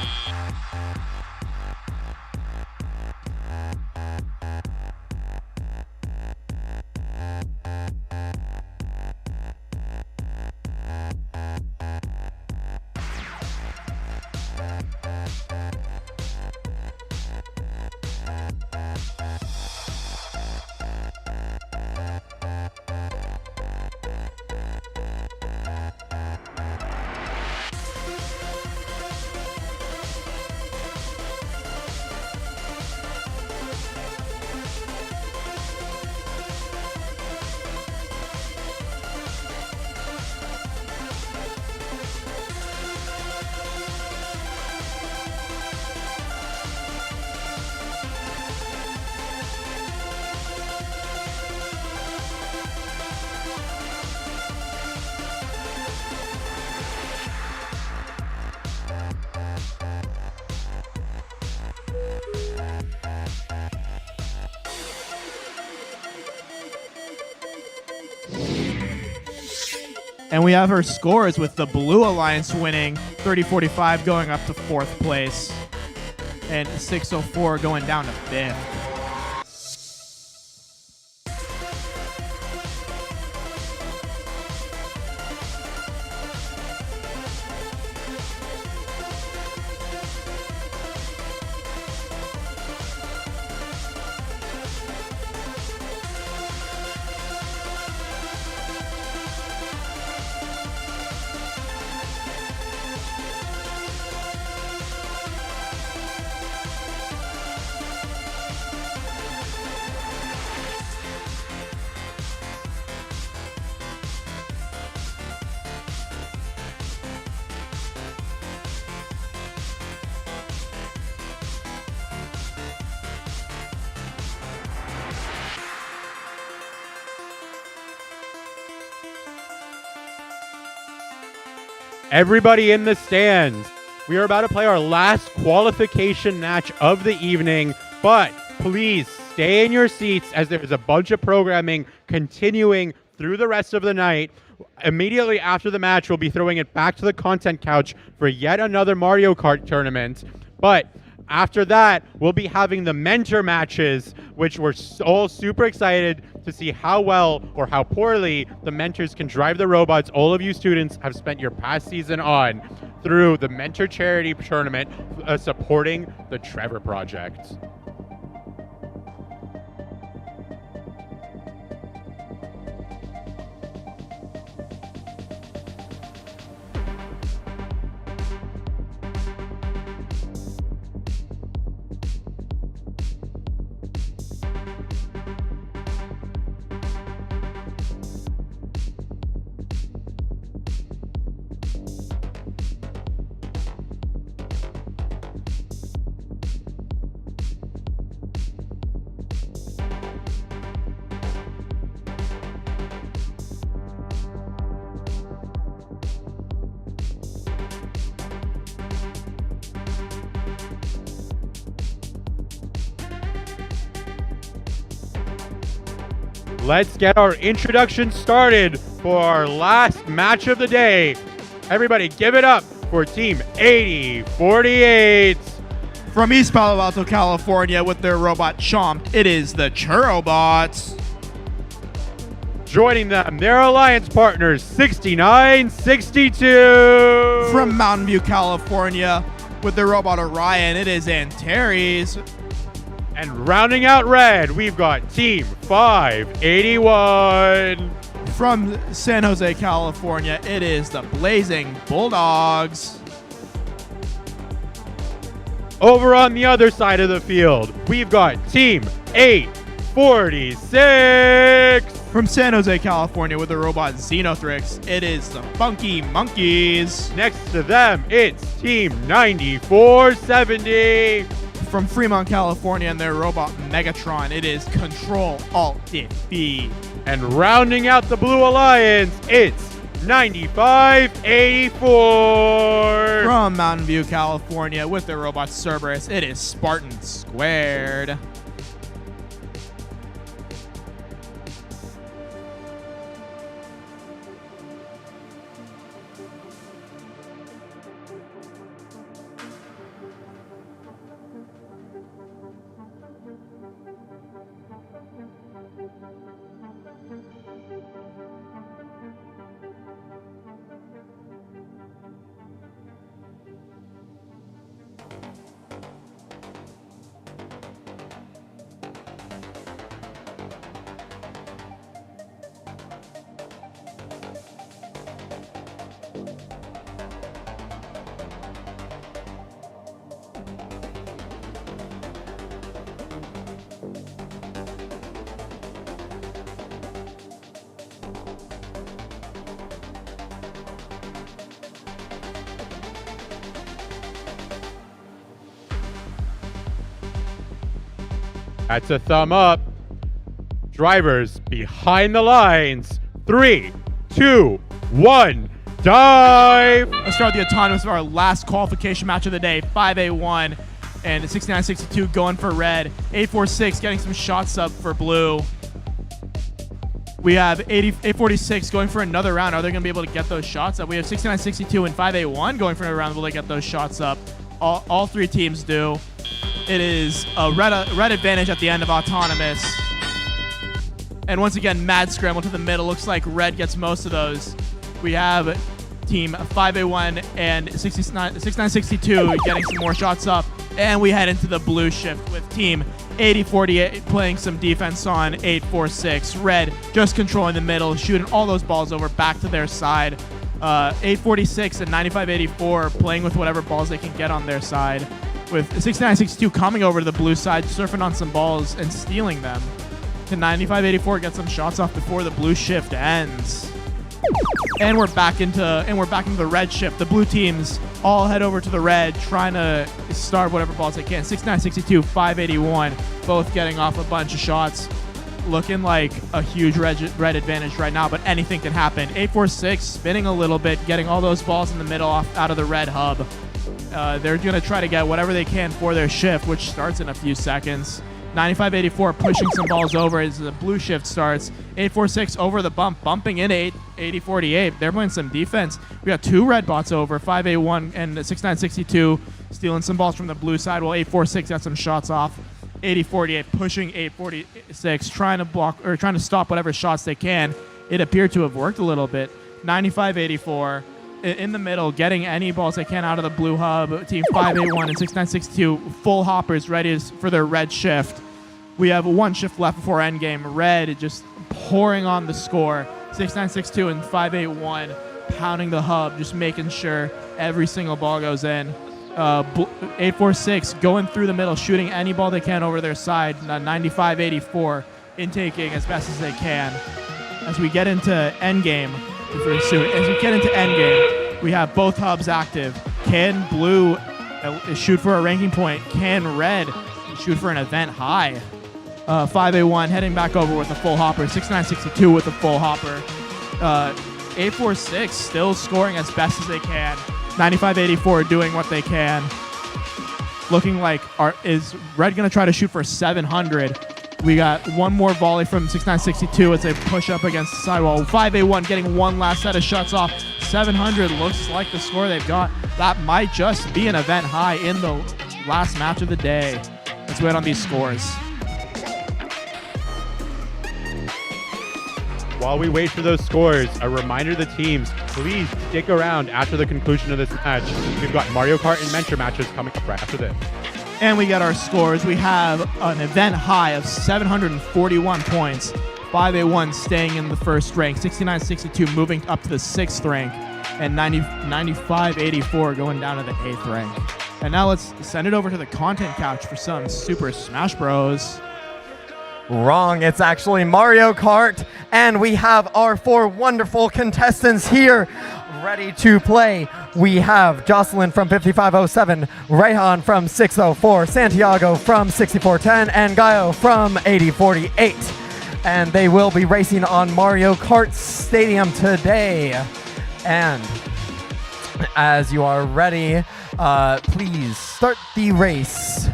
And we have our scores with the Blue Alliance winning 30-45 going up to 4th place. And 604 going down to 5th. Everybody in the stands. We are about to play our last qualification match of the evening, but please stay in your seats as there's a bunch of programming continuing through the rest of the night. Immediately after the match, we'll be throwing it back to the content couch for yet another Mario Kart tournament. But after that, we'll be having the mentor matches, which we're all super excited to see how well or how poorly the mentors can drive the robots all of you students have spent your past season on through the Mentor Charity Tournament supporting the Trevor Project. Let's get our introduction started for our last match of the day. Everybody give it up for Team 8048. From East Palo Alto, California with their robot Chomp, it is the Churrobots. Joining them, their alliance partners, 6962. From Mountain View, California with their robot Orion, it is Antares. And rounding out red, we've got Team 581. From San Jose, California, it is the Blazing Bulldogs. Over on the other side of the field, we've got Team 846. From San Jose, California with the robot Xenothrix, it is the Funky Monkeys. Next to them, it's Team 9470. From Fremont, California and their robot Megatron, it is Control-Alt-Defeat. And rounding out the Blue Alliance, it's 9584. From Mountain View, California with their robot Cerberus, it is Spartan Squared. That's a thumb up. Drivers behind the lines. 3, 2, 1, dive! Let's start the autonomous of our last qualification match of the day. 5A1 and 6962 going for red. 846 getting some shots up for blue. We have 846 going for another round. Are they going to be able to get those shots up? We have 6962 and 5A1 going for another round. Will they get those shots up? All three teams do. It is a red advantage at the end of autonomous. And once again, mad scramble to the middle. Looks like red gets most of those. We have team 5A1 and 6962 getting some more shots up. And we head into the blue shift with team 8048 playing some defense on 846. Red just controlling the middle, shooting all those balls over back to their side. 846 and 9584 playing with whatever balls they can get on their side. With 6962 coming over to the blue side, surfing on some balls and stealing them. Can 9584 get some shots off before the blue shift ends? And we're back into the red shift. The blue teams all head over to the red, trying to starve whatever balls they can. 6962, 581, both getting off a bunch of shots. looking like a huge red advantage right now, but anything can happen. 846 spinning a little bit, getting all those balls in the middle out of the red hub. They're going to try to get whatever they can for their shift, which starts in a few seconds. 9584 pushing some balls over as the blue shift starts. 846 over the bump, bumping in 8048. They're playing some defense. We got 2 red bots over, 581 and 6962 stealing some balls from the blue side, while 846 got some shots off. 8048 pushing 846, trying to block or trying to stop whatever shots they can. It appeared to have worked a little bit. 9584 in the middle, getting any balls they can out of the blue hub. Team 581 and 6962 full hoppers ready for their red shift. We have 1 shift left before endgame. Red just pouring on the score. 6962 and 581 pounding the hub, just making sure every single ball goes in. 846 going through the middle, shooting any ball they can over their side. 9584 intaking as best as they can. As we get into endgame, we have both hubs active. Can blue shoot for a ranking point? Can red shoot for an event high? 581 heading back over with a full hopper. 6962 with a full hopper. 846 still scoring as best as they can. 9584 doing what they can. Looking like, is red going to try to shoot for 700? We got 1 more volley from 6962 as they push up against the sidewall. 581 getting 1 last set of shots off. 700 looks like the score they've got. That might just be an event high in the last match of the day. Let's wait on these scores. While we wait for those scores, a reminder to the teams, please stick around after the conclusion of this match. We've got Mario Kart and Mentor matches coming up right after this. And we got our scores. We have an event high of 741 points. 581 staying in the first rank. 6962 moving up to the 6th rank. And 9584 going down to the 8th rank. And now let's send it over to the content couch for some Super Smash Bros. Wrong, it's actually Mario Kart, and we have our 4 wonderful contestants here ready to play. We have Jocelyn from 5507, Rayhan from 604, Santiago from 6410, and Gaio from 8048. And they will be racing on Mario Kart Stadium today. And as you are ready, please start the race.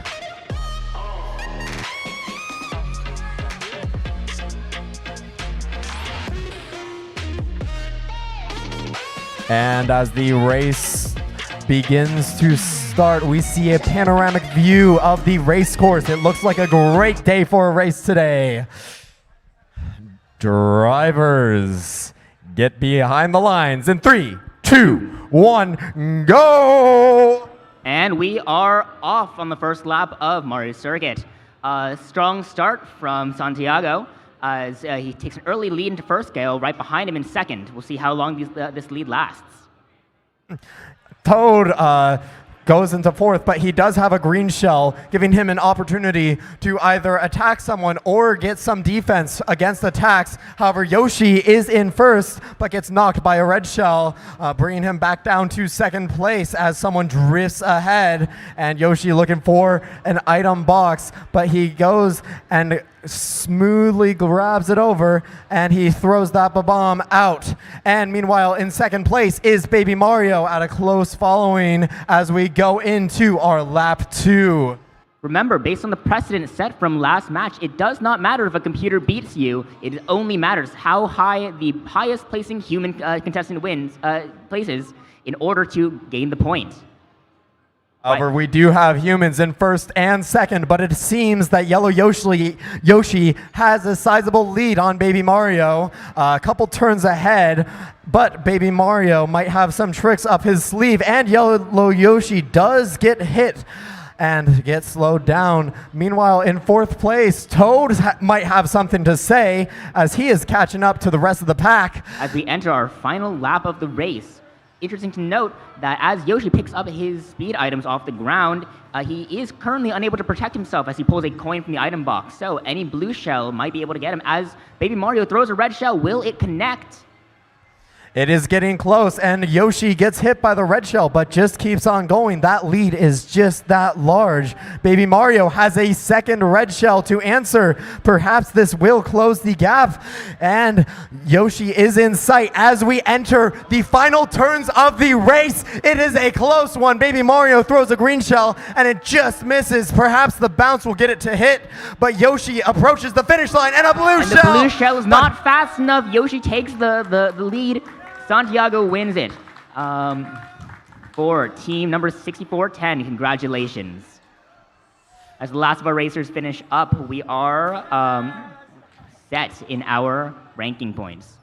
And as the race begins to start, we see a panoramic view of the race course. It looks like a great day for a race today. Drivers, get behind the lines in 3, 2, 1, go! And we are off on the first lap of Mario Circuit. Strong start from Santiago as he takes an early lead into first, Gale right behind him in second. We'll see how long this lead lasts. Toad goes into 4th, but he does have a green shell, giving him an opportunity to either attack someone or get some defense against attacks. However, Yoshi is in 1st, but gets knocked by a red shell, bringing him back down to 2nd place as someone drifts ahead. And Yoshi looking for an item box, but he goes and smoothly grabs it over, and he throws that bomb out. And meanwhile, in 2nd place is Baby Mario at a close following as we go into our lap 2. Remember, based on the precedent set from last match, it does not matter if a computer beats you. It only matters how high the highest placing human contestant places in order to gain the point. However, we do have humans in 1st and 2nd, but it seems that Yellow Yoshi has a sizable lead on Baby Mario, a couple turns ahead, but Baby Mario might have some tricks up his sleeve, and Yellow Yoshi does get hit and get slowed down. Meanwhile, in 4th place, Toad might have something to say as he is catching up to the rest of the pack. As we enter our final lap of the race, interesting to note that as Yoshi picks up his speed items off the ground, he is currently unable to protect himself as he pulls a coin from the item box. So any blue shell might be able to get him. As Baby Mario throws a red shell, will it connect? It is getting close, and Yoshi gets hit by the red shell, but just keeps on going. That lead is just that large. Baby Mario has a second red shell to answer. Perhaps this will close the gap, and Yoshi is in sight as we enter the final turns of the race. It is a close one. Baby Mario throws a green shell, and it just misses. Perhaps the bounce will get it to hit, but Yoshi approaches the finish line, and a blue shell. The blue shell is not fast enough. Yoshi takes the lead. Santiago wins it for team number 6410. Congratulations. As the last of our racers finish up, we are set in our ranking points.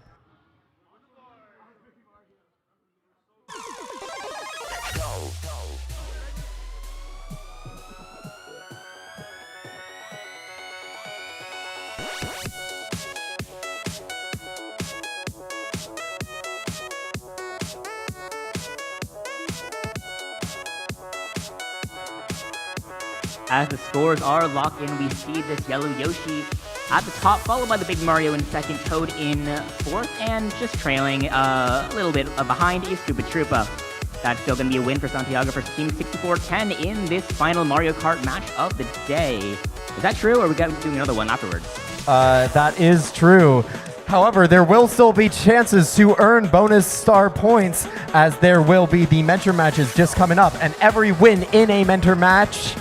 As the scores are locked in, we see this yellow Yoshi at the top, followed by the big Mario in second, Toad in fourth, and just trailing a little bit behind is Koopa Troopa. That's still going to be a win for Santiago for Team 6410 in this final Mario Kart match of the day. Is that true, or are we going to do another one afterwards? That is true. However, there will still be chances to earn bonus star points, as there will be the mentor matches just coming up, and every win in a mentor match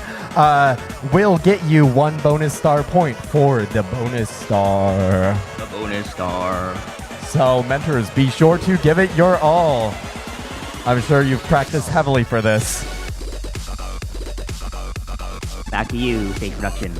will get you 1 bonus star point for the bonus star. The bonus star. So, mentors, be sure to give it your all. I'm sure you've practiced heavily for this. Back to you, stage production.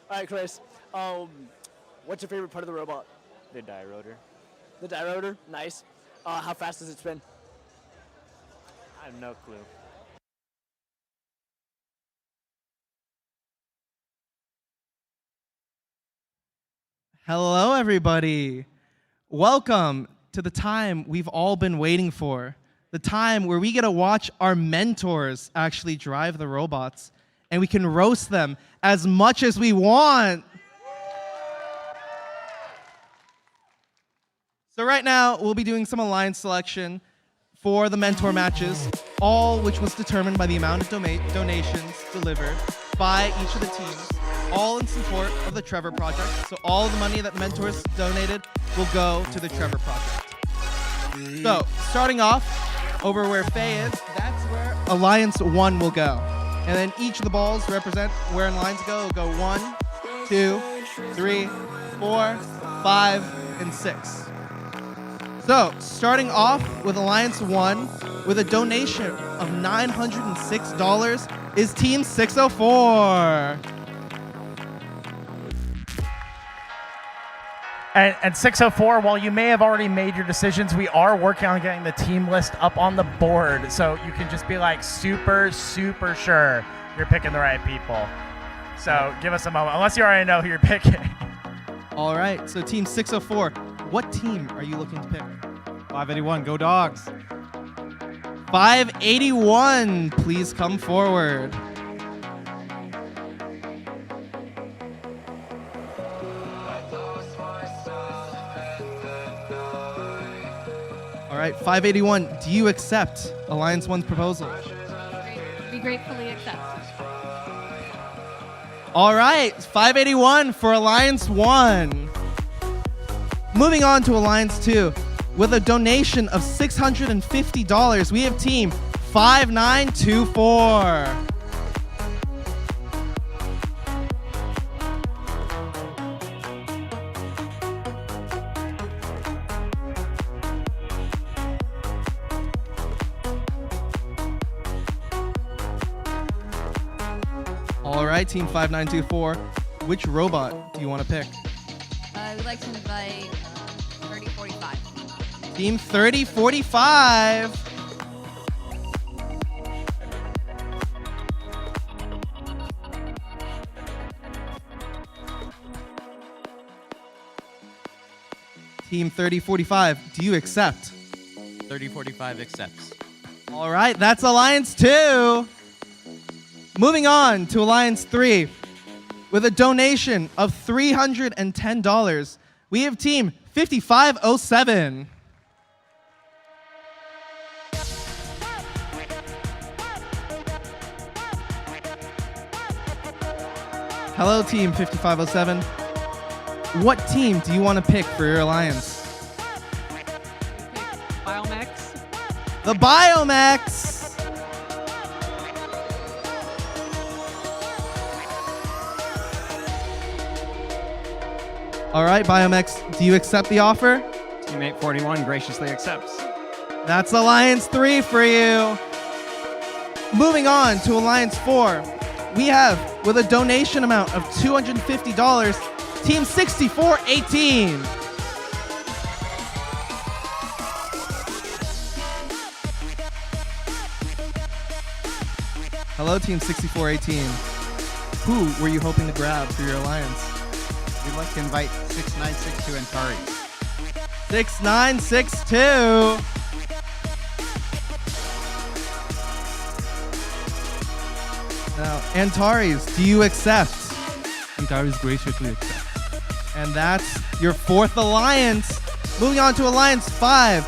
All right, Chris. What's your favorite part of the robot? The die rotor. The die rotor? Nice. How fast does it spin? I have no clue. Hello, everybody. Welcome to the time we've all been waiting for. The time where we get to watch our mentors actually drive the robots, and we can roast them as much as we want. So right now, we'll be doing some alliance selection for the mentor matches, all which was determined by the amount of donations delivered by each of the teams, all in support of the Trevor Project. So all of the money that mentors donated will go to the Trevor Project. So starting off over where Faye is, that's where Alliance 1 will go. And then each of the balls represent where lines go. It'll go 1, 2, 3, 4, 5, and 6. So, starting off with Alliance 1 with a donation of $906 is Team 604. And 604, while you may have already made your decisions, we are working on getting the team list up on the board. So you can just be like super sure you're picking the right people. So give us a moment, unless you already know who you're picking. All right, so Team 604, what team are you looking to pick? 581, go Dogs. 581, please come forward. All right, 581, do you accept Alliance 1's proposal? We gratefully accept. All right, 581 for Alliance 1. Moving on to Alliance 2. With a donation of $650, we have Team 5924. All right, Team 5924, which robot do you want to pick? I would like to invite 3045. Team 3045. Team 3045, do you accept? 3045 accepts. All right, that's Alliance 2. Moving on to Alliance 3. With a donation of $310, we have Team 5507. Hello, Team 5507. What team do you want to pick for your alliance? Biomex. The Biomex. All right, Biomex, do you accept the offer? Teammate 41 graciously accepts. That's Alliance 3 for you. Moving on to Alliance 4, we have, with a donation amount of $250, Team 6418. Hello, Team 6418. Who were you hoping to grab for your alliance? We'd like to invite 6962 and Tari. 6962. Now, Antares, do you accept? Antares graciously accepts. And that's your fourth alliance. Moving on to Alliance 5.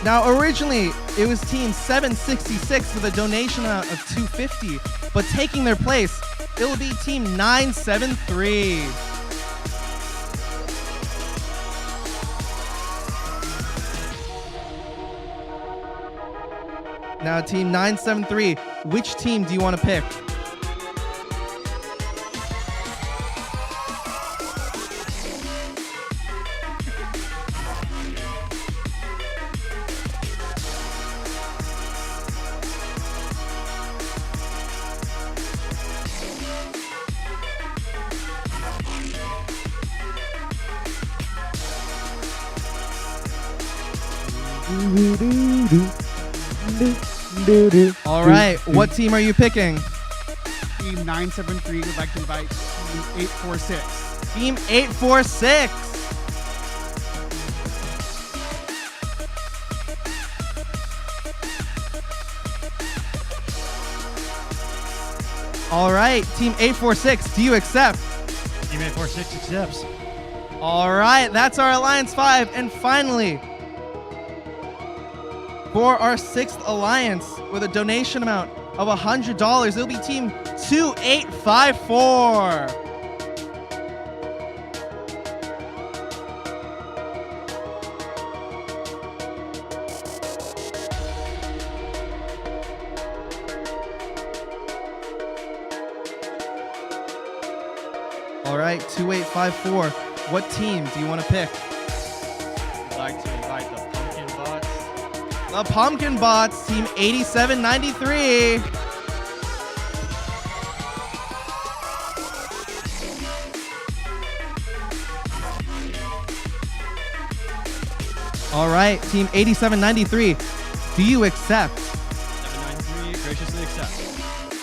Now, originally, it was Team 766 with a donation amount of $250, but taking their place, it will be Team 973. Now, Team 973, which team do you want to pick? All right, what team are you picking? Team 973 would like to invite Team 846. Team 846. All right, Team 846, do you accept? Team 846 accepts. All right, that's our Alliance 5. And finally, for our 6th Alliance with a donation amount of $100, it'll be Team 2854. All right, 2854. What team do you want to pick? We'd like to invite the Pumpkin Bots. The Pumpkin Bots, Team 8793. All right, Team 8793. Do you accept? 793 graciously accepts.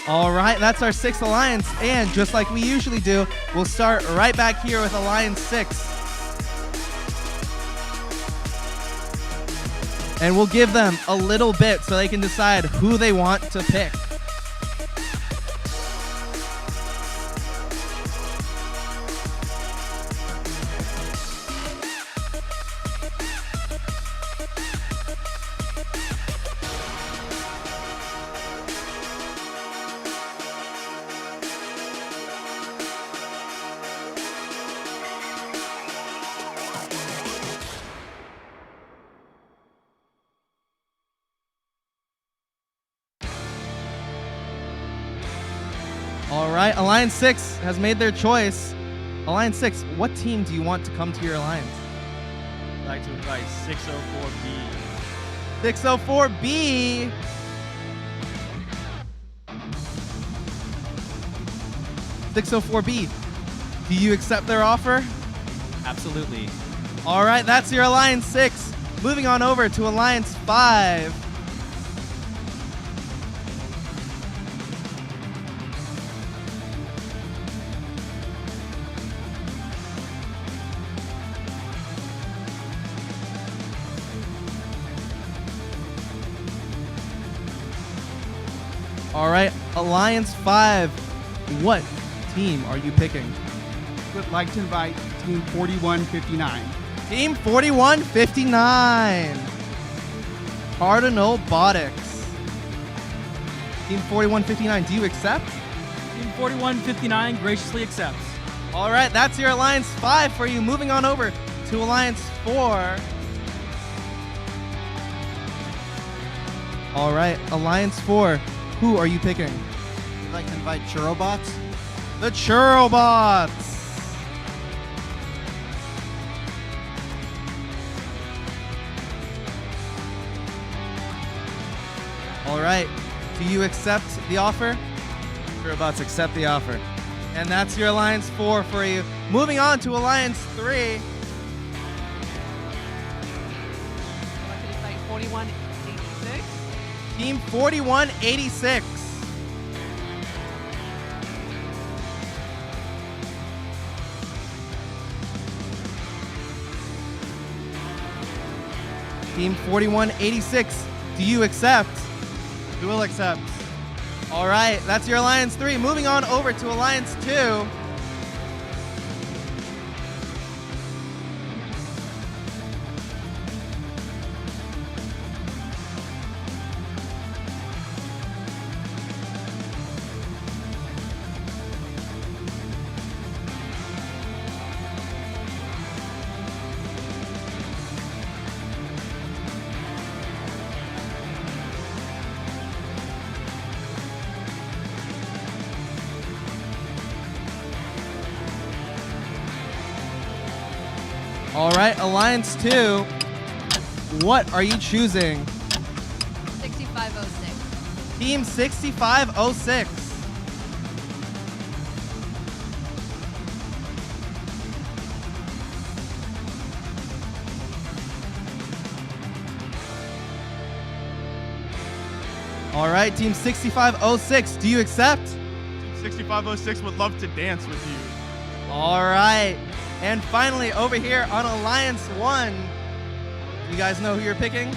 All right, that's our 6th Alliance. And just like we usually do, we'll start right back here with Alliance 6. And we'll give them a little bit so they can decide who they want to pick. All right, Alliance 6 has made their choice. Alliance 6, what team do you want to come to your alliance? I'd like to invite 604B. 604B. B. Do you accept their offer? Absolutely. All right, that's your Alliance 6. Moving on over to Alliance 5. All right, Alliance 5. What team are you picking? Would like to invite Team 4159. Team 4159. Cardinal Robotics. Team 4159, do you accept? Team 4159 graciously accepts. All right, that's your Alliance 5 for you. Moving on over to Alliance 4. All right, Alliance 4. Who are you picking? I'd like to invite Churrobots. The Churrobots. All right, do you accept the offer? Churrobots accept the offer. And that's your Alliance 4 for you. Moving on to Alliance 3. 4186. Team 4186. Team 4186, do you accept? We will accept. All right, that's your Alliance 3. Moving on over to Alliance 2. All right, Alliance 2. What are you choosing? 6506. Team 6506. All right, Team 6506, do you accept? 6506 would love to dance with you. All right. And finally, over here on Alliance 1, you guys know who you're picking?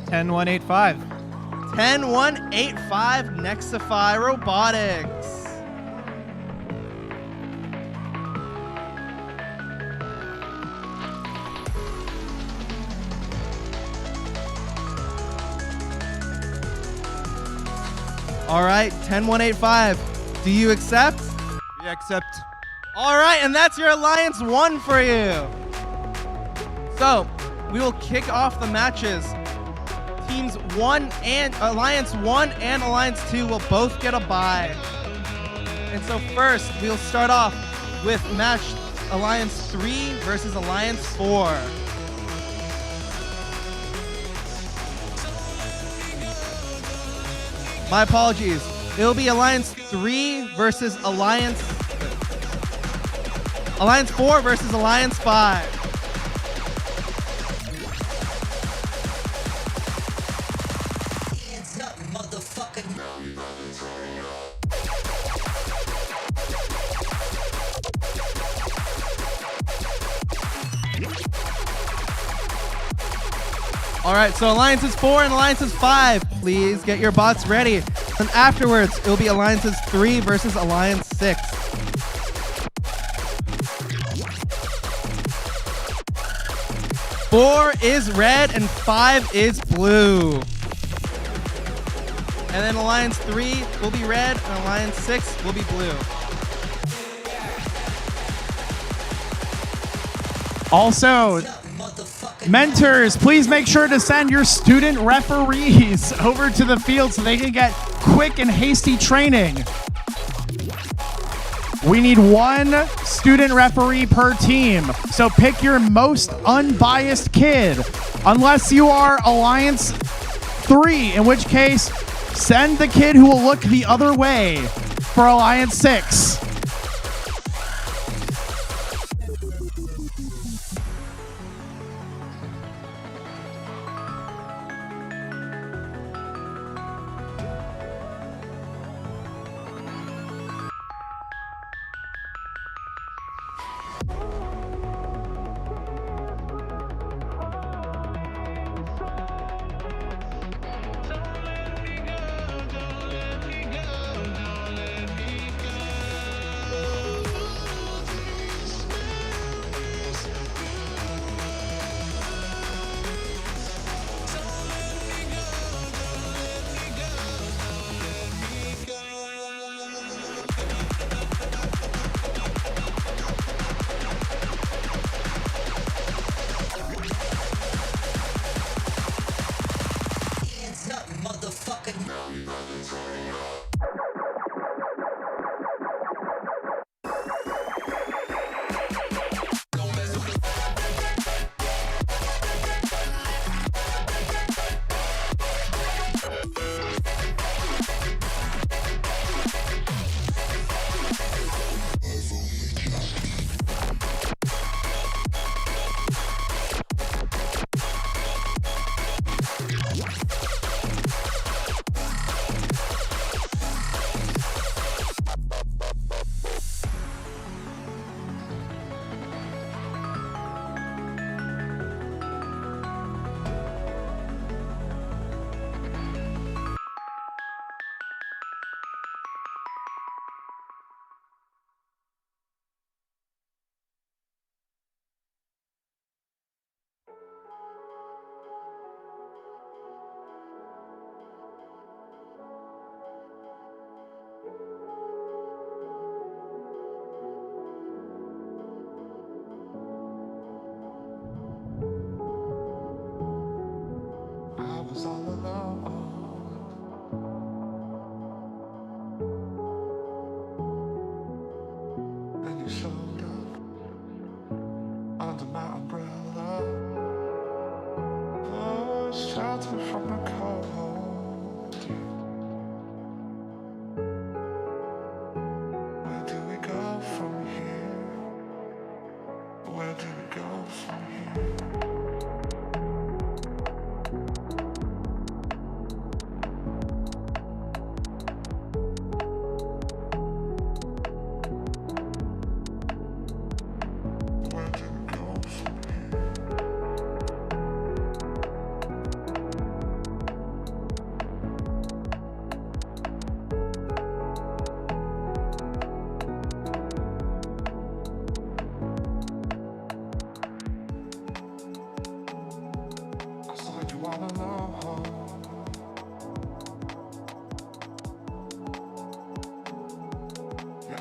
$10,185. 10185 Nexify Robotics. All right, 10185. Do you accept? We accept. All right, and that's your Alliance 1 for you. So, we will kick off the matches. Teams 1 and Alliance 1 and Alliance 2 will both get a bye. And so first, we'll start off with match Alliance 3 versus Alliance 4. My apologies. It'll be Alliance 3 versus Alliance 4 versus Alliance 5. All right, so Alliances 4 and Alliances 5, please get your bots ready. And afterwards, it'll be Alliances 3 versus Alliance 6. Four is red and 5 is blue. And then Alliance 3 will be red and Alliance 6 will be blue. Also, mentors, please make sure to send your student referees over to the field so they can get quick and hasty training. We need one student referee per team, so pick your most unbiased kid. Unless you are Alliance 3, in which case, send the kid who will look the other way for Alliance 6.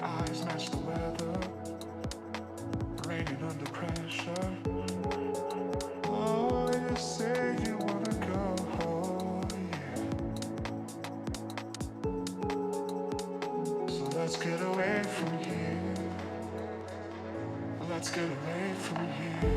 eyes match the weather, raining under pressure. Oh, you say you wanna go home, yeah. So let's get away from here. Let's get away from here.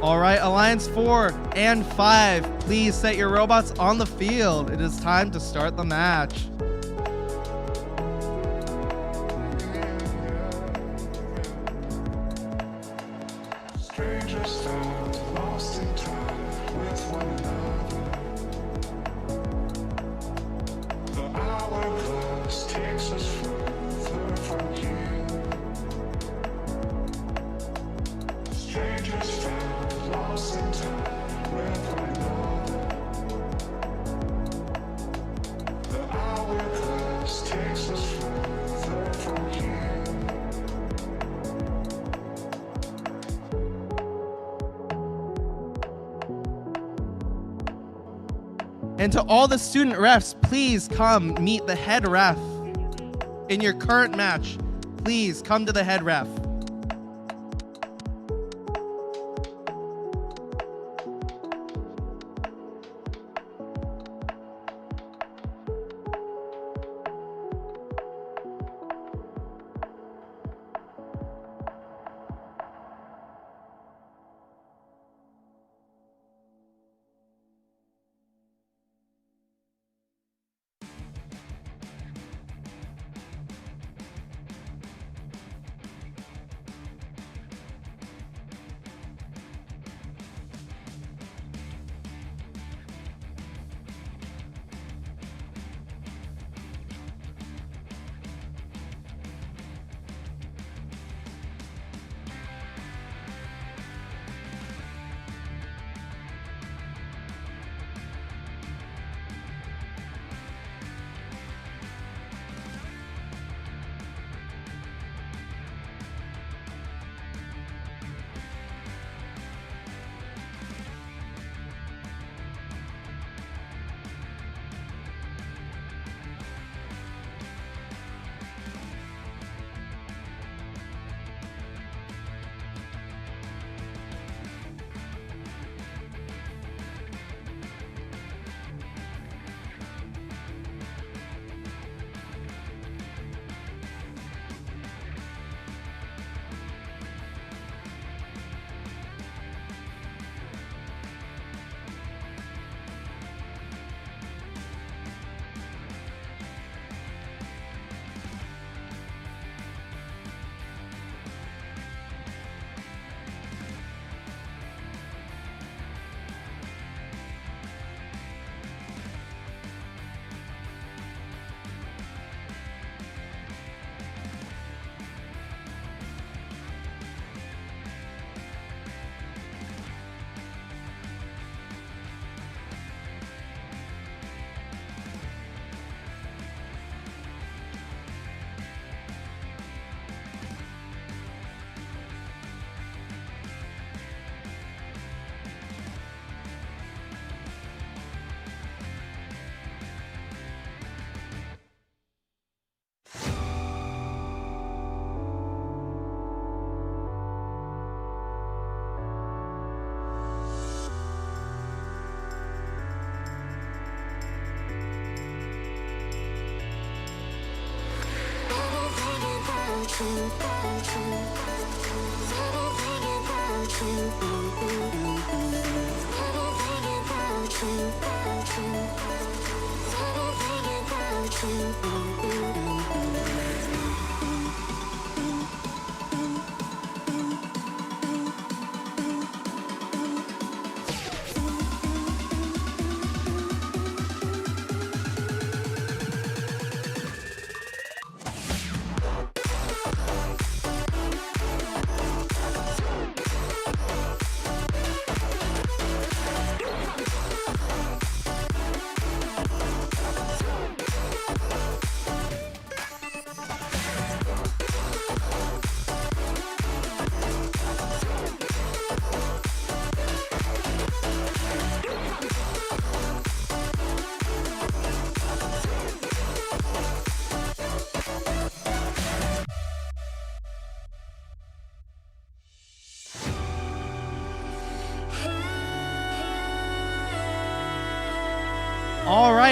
All right, Alliance 4 and 5, please set your robots on the field. It is time to start the match. Stranger styles, lost in time with one another. The hourglass takes us further from here. Strangers found, lost in time with one another. The hourglass takes us further from here. And to all the student refs, please come meet the head ref in your current match. Please come to the head ref.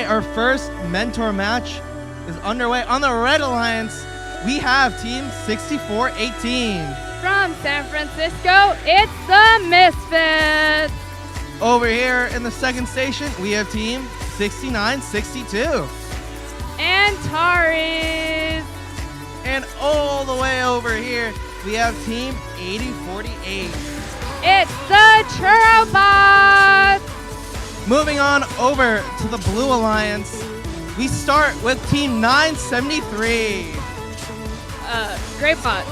right, our first mentor match is underway. On the Red Alliance, we have Team 6418. From San Francisco, it's the Misfits. Over here in the second station, we have Team 6962. Antares. And all the way over here, we have Team 8048. It's the Churrobots. Moving on over to the Blue Alliance, we start with Team 973. Great bot.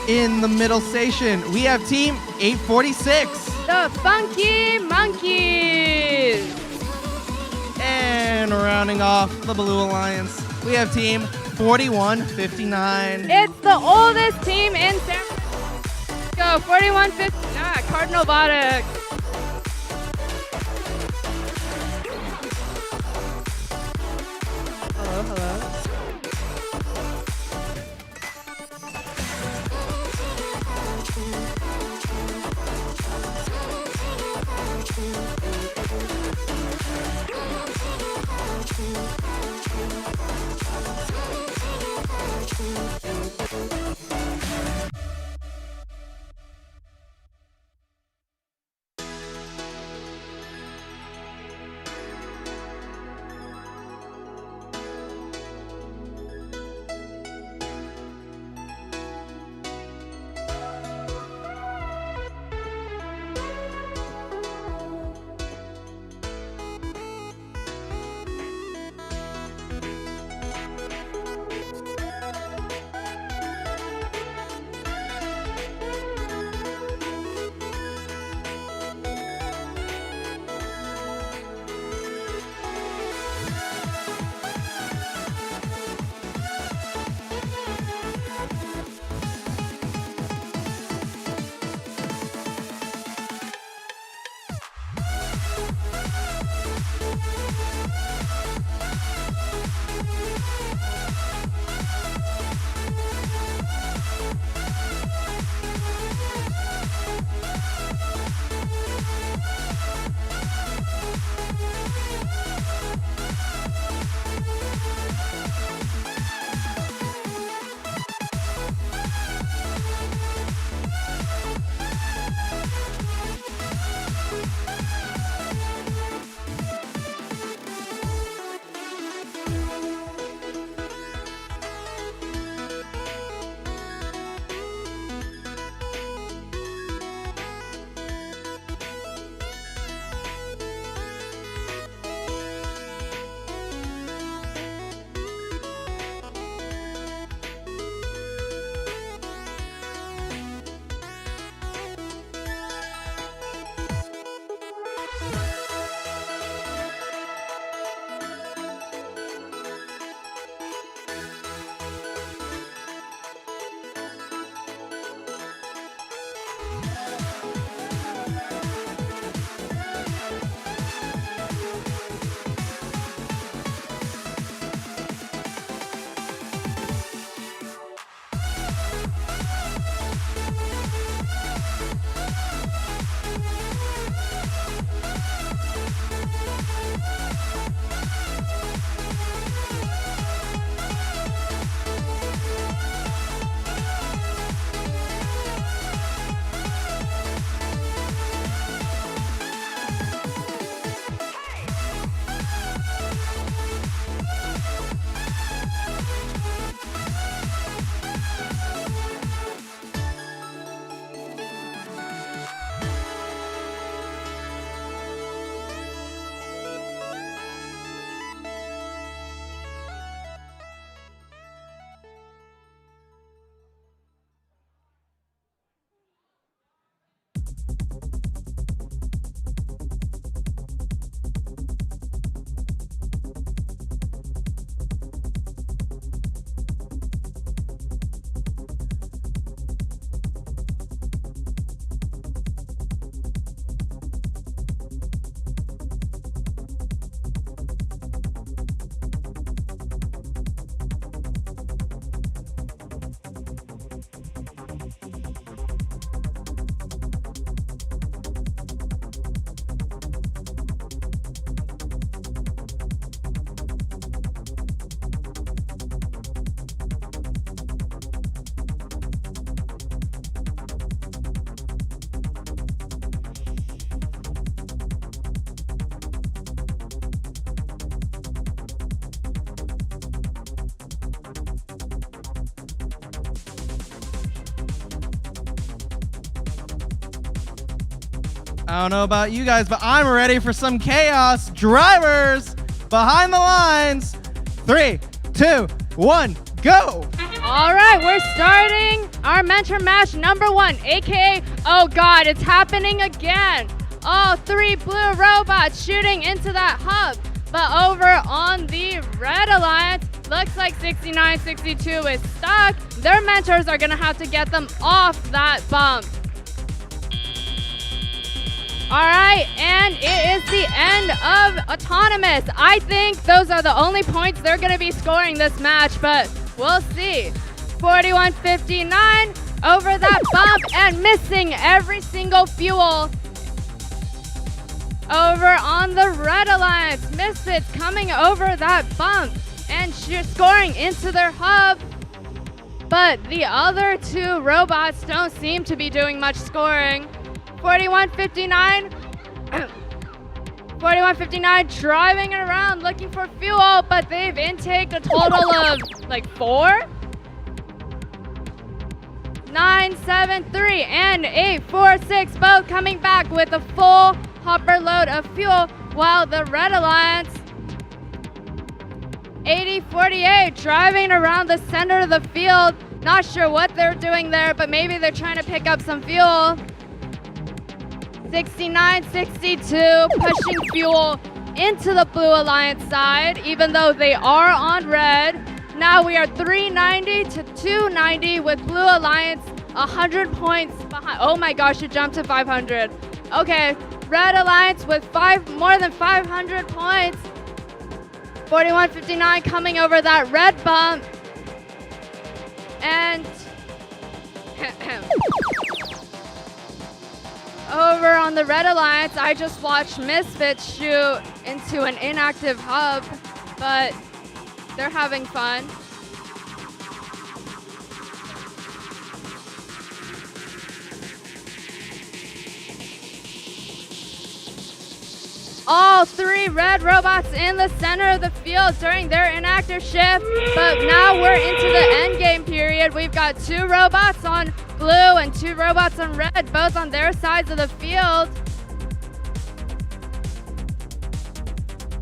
In the middle station, we have Team 846. The Funky Monkeys. And rounding off the Blue Alliance, we have Team 4159. It's the oldest team in San Francisco, 4159, Cardinal Robotics. Hello. I don't know about you guys, but I'm ready for some chaos. Drivers behind the lines. 3, 2, 1, go. All right, we're starting our mentor match number 1, aka, oh God, it's happening again. All 3 blue robots shooting into that hub. But over on the red alliance, looks like 6962 is stuck. Their mentors are gonna have to get them off that bump. All right, and it is the end of Autonomous. I think those are the only points they're gonna be scoring this match, but we'll see. 4159 over that bump and missing every single fuel. Over on the red alliance, Misfits coming over that bump and scoring into their hub. But the other 2 robots don't seem to be doing much scoring. 4159 4159 driving around looking for fuel, but they've intaked a total of like 4. 973 and 846 both coming back with a full hopper load of fuel, while the red alliance 8048 driving around the center of the field. Not sure what they're doing there, but maybe they're trying to pick up some fuel. 6962 pushing fuel into the blue alliance side, even though they are on red. Now we are 390 to 290 with blue alliance 100 points behind. Oh my gosh, it jumped to 500. Okay, red alliance with more than 500 points. 4159 coming over that red bump. And over on the red alliance, I just watched Misfits shoot into an inactive hub, but they're having fun. All 3 red robots in the center of the field during their inactive shift, but now we're into the end game period. We've got 2 robots on blue and 2 robots on red, both on their sides of the field.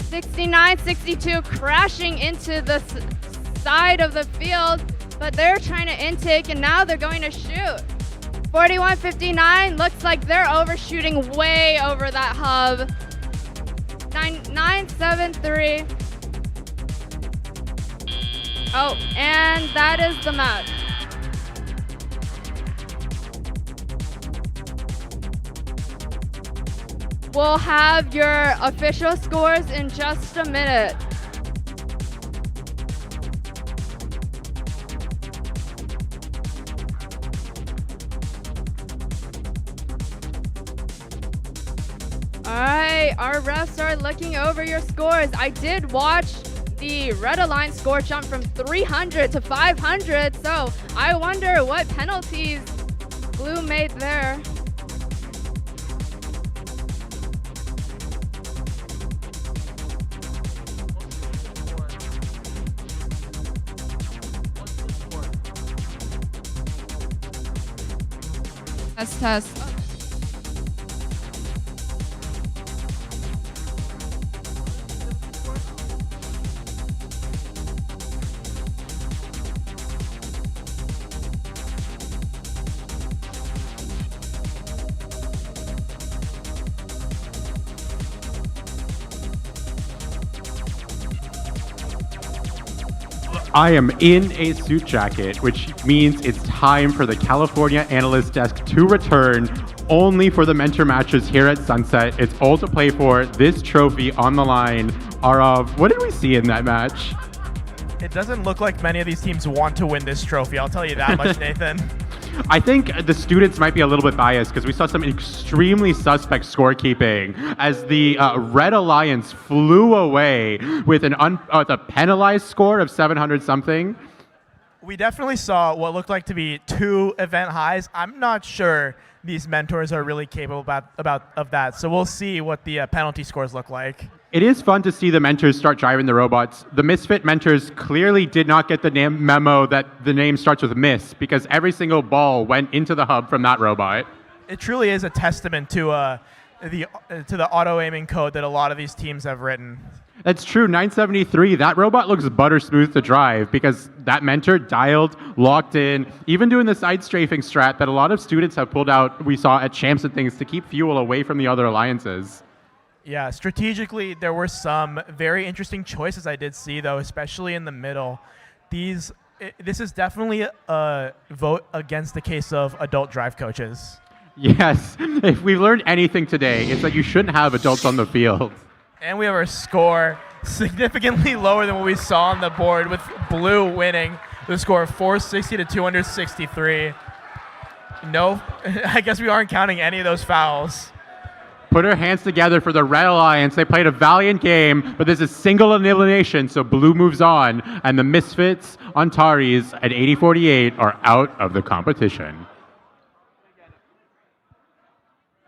6962 crashing into the side of the field, but they're trying to intake and now they're going to shoot. 4159 looks like they're overshooting way over that hub. 973. Oh, and that is the match. We'll have your official scores in just a minute. All right, our refs are looking over your scores. I did watch the red alliance score jump from 300 to 500, so I wonder what penalties blue made there. Test. I am in a suit jacket, which means it's time for the California Analyst Desk to return only for the mentor matches here at Sunset. It's all to play for. This trophy on the line are of, what did we see in that match? It doesn't look like many of these teams want to win this trophy, I'll tell you that much, Nathan. I think the students might be a little bit biased because we saw some extremely suspect scorekeeping as the Red Alliance flew away with a penalized score of 700 something. We definitely saw what looked like to be 2 event highs. I'm not sure these mentors are really capable of that, so we'll see what the penalty scores look like. It is fun to see the mentors start driving the robots. The Misfit mentors clearly did not get the memo that the name starts with Miss, because every single ball went into the hub from that robot. It truly is a testament to the auto aiming code that a lot of these teams have written. That's true. 973, that robot looks butter smooth to drive because that mentor dialed, locked in, even doing the side strafing strat that a lot of students have pulled out, we saw at champs and things, to keep fuel away from the other alliances. Yeah, strategically, there were some very interesting choices I did see, though, especially in the middle. This is definitely a vote against the case of adult drive coaches. Yes, if we've learned anything today, it's that you shouldn't have adults on the field. And we have our score significantly lower than what we saw on the board, with blue winning the score of 460 to 263. No, I guess we aren't counting any of those fouls. Put our hands together for the Red Alliance. They played a valiant game, but this is single elimination, so blue moves on, and the Misfits, Antares, at 80-48 are out of the competition.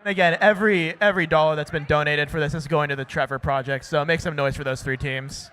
And again, every dollar that's been donated for this is going to the Trevor Project, so make some noise for those three teams.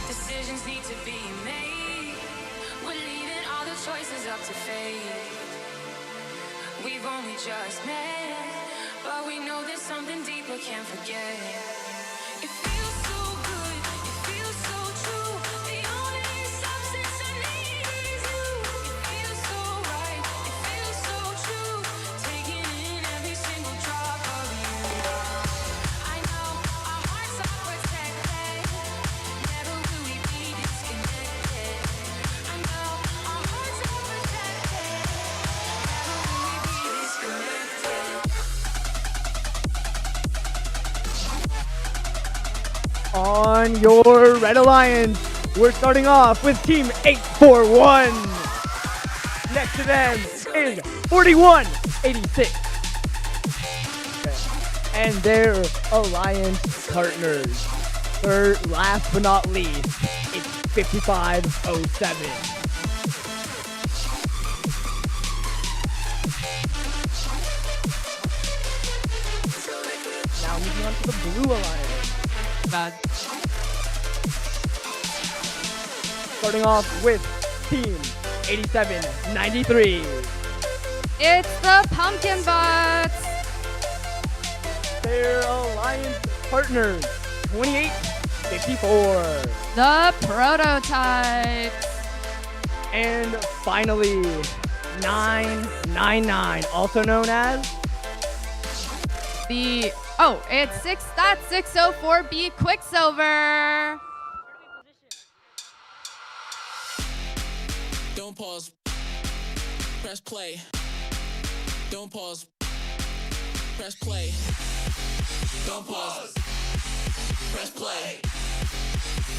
Decisions need to be made. We're leaving all the choices up to fate. We've only just met, but we know there's something deeper, can't forget. It feels so good, it feels so true. The only substance I need is you. It feels so right, it feels so true. Taking in every single drop of you. I know our hearts are protected. Never will we be disconnected. I know our hearts are protected. Never will we be disconnected. On your Red Alliance, we're starting off with Team 841. Next to them is 4186. And their alliance partners. Third, last but not least, it's 5507. Now moving on to the Blue Alliance. Starting off with Team 8793. It's the Pumpkin Butts. Their alliance partners, 2854. The Prototypes. And finally, 999, also known as the it's 6.604B Quicksilver. Don't pause. Press play. Don't pause. Press play. Don't pause. Press play.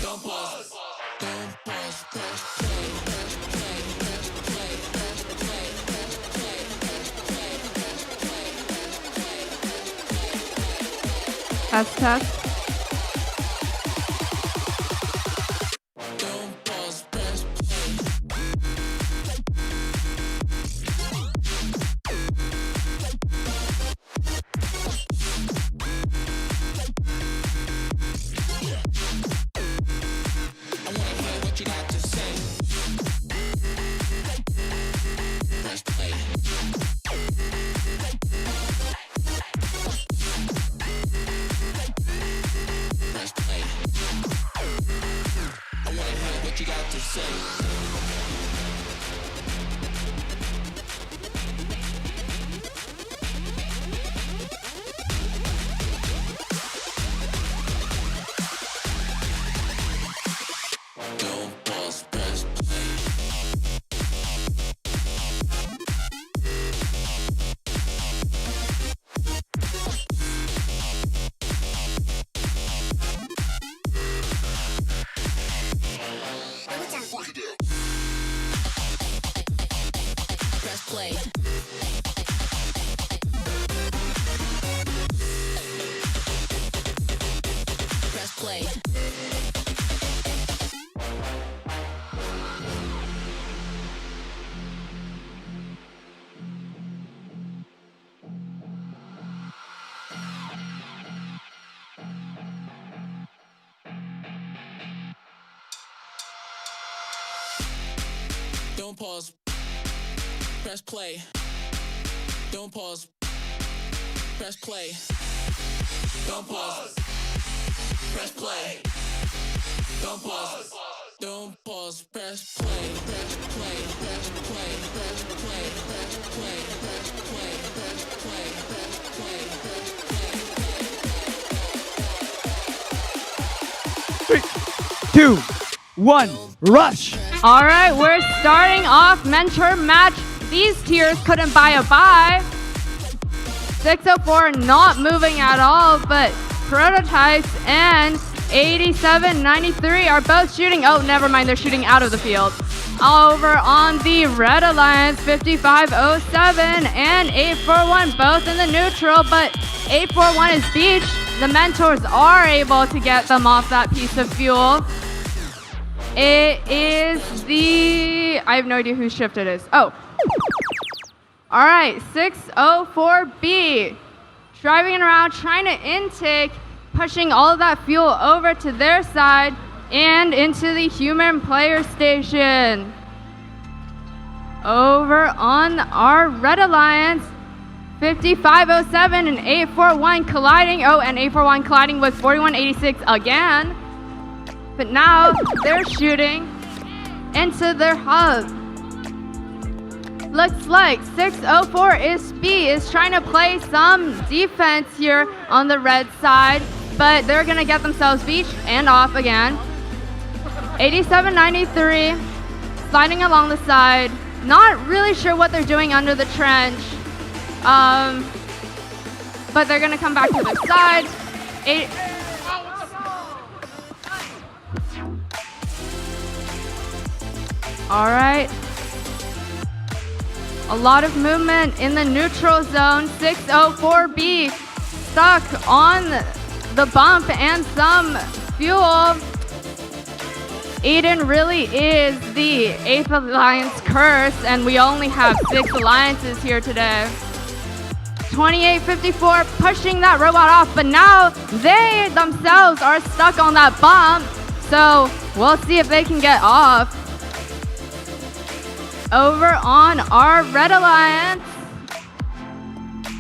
Don't pause. Don't pause. Press play. Press play. Press play. Press play. Press play. Press play. Press play. Test, test. Don't pause. Press play. I wanna hear what you got to say. Press play. say. Don't pause, press play. Press play. Press play. Don't pause. Press play. Don't pause. Press play. Don't pause. Press play. Don't pause. Don't pause. Press play. Press play. Press play. Press play. Press play. Press play. Press play. Press play. Press play. 3, 2, 1, rush! All right, we're starting off mentor match. These tiers couldn't buy a bye. 604 not moving at all, but Prototypes and 8793 are both shooting. Oh, never mind, they're shooting out of the field. Over on the Red Alliance, 5507 and 841 both in the neutral, but 841 is beached. The mentors are able to get them off that piece of fuel. It is the, I have no idea whose shift it is. Oh. All right, 604B. Driving around, trying to intake, pushing all of that fuel over to their side and into the human player station. Over on our Red Alliance, 5507 and 841 colliding. Oh, and 841 colliding with 4186 again. But now they're shooting into their hub. Looks like 604 is trying to play some defense here on the red side, but they're gonna get themselves beached and off again. 8793 sliding along the side. Not really sure what they're doing under the trench, but they're gonna come back to the side. All right. A lot of movement in the neutral zone. 604B stuck on the bump and some fuel. Aiden really is the 8th Alliance curse, and we only have 6 alliances here today. 2854 pushing that robot off, but now they themselves are stuck on that bump, so we'll see if they can get off. Over on our Red Alliance,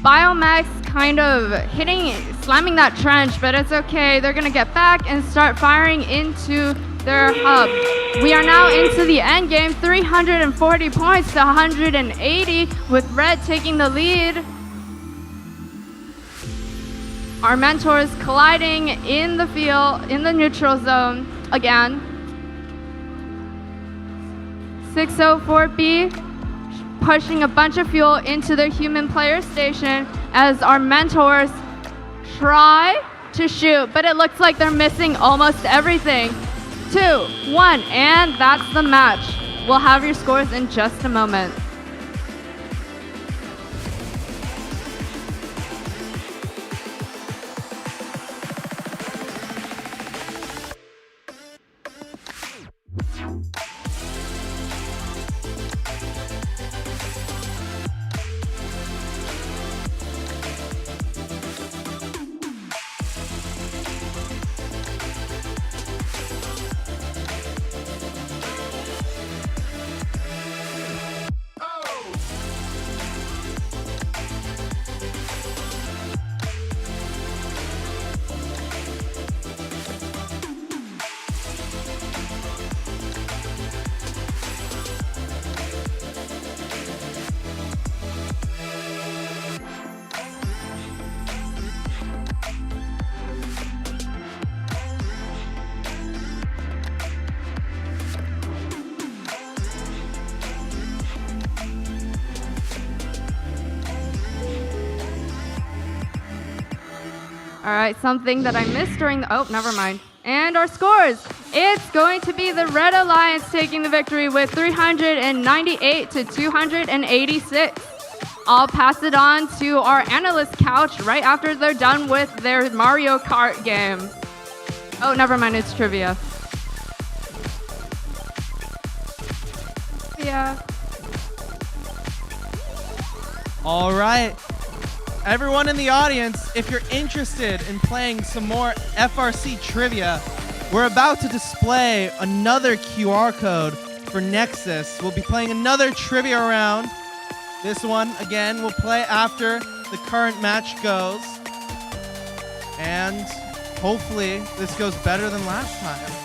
Biomax kind of slamming that trench, but it's okay. They're gonna get back and start firing into their hub. We are now into the end game, 340 points to 180, with Red taking the lead. Our mentors colliding in the field, in the neutral zone again. 604B pushing a bunch of fuel into their human player station as our mentors try to shoot, but it looks like they're missing almost everything. 2, 1, and that's the match. We'll have your scores in just a moment. All right, something that I missed during the, oh, never mind. And our scores. It's going to be the Red Alliance taking the victory with 398 to 286. I'll pass it on to our analyst couch right after they're done with their Mario Kart game. Oh, never mind, it's trivia. Yeah. All right. Everyone in the audience, if you're interested in playing some more FRC trivia, we're about to display another QR code for Nexus. We'll be playing another trivia round. This one, again, will play after the current match goes. And hopefully this goes better than last time.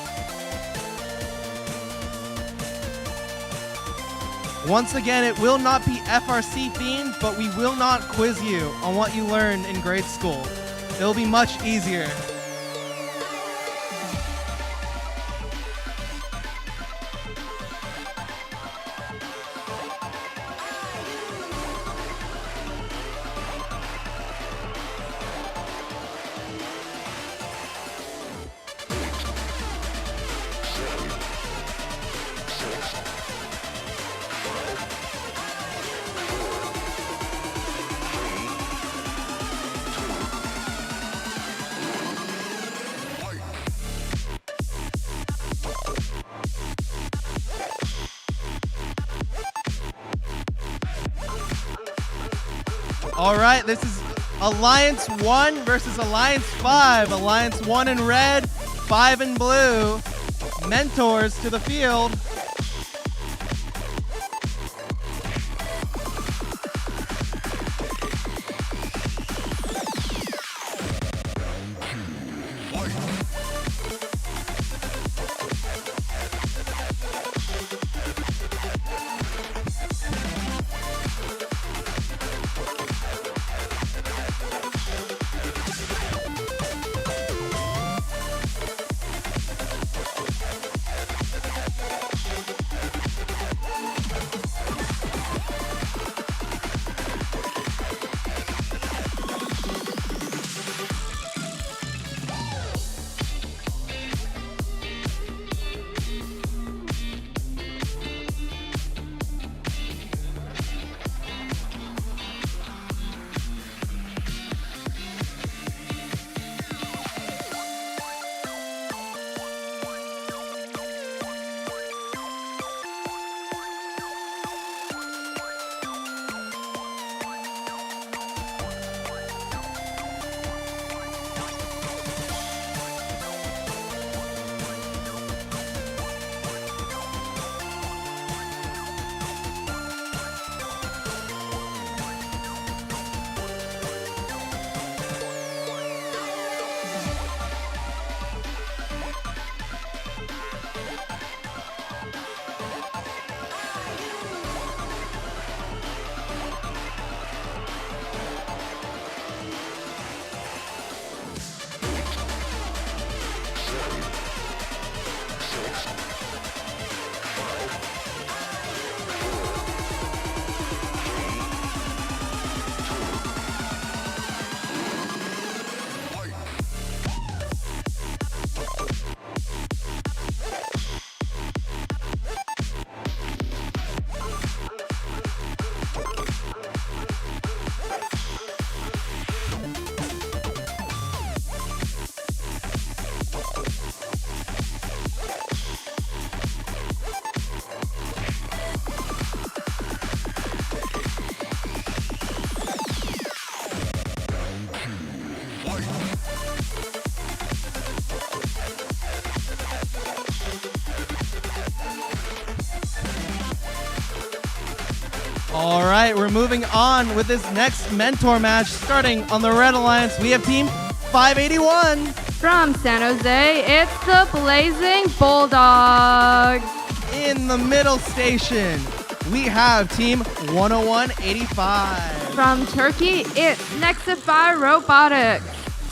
Once again, it will not be FRC themed, but we will not quiz you on what you learned in grade school. It'll be much easier. All right, this is Alliance 1 versus Alliance 5. Alliance 1 in red, 5 in blue. Mentors to the field. All right, we're moving on with this next mentor match. Starting on the Red Alliance, we have Team 581. From San Jose, it's the Blazing Bulldogs. In the middle station, we have Team 10185. From Turkey, it's Nexify Robotics.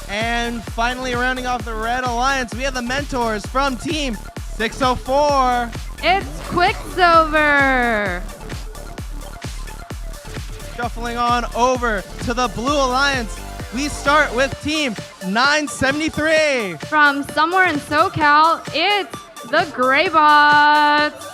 And finally, rounding off the Red Alliance, we have the mentors from Team 604. It's Quicksilver. Shuffling on over to the Blue Alliance, we start with Team 973. From somewhere in SoCal, it's the Greybots.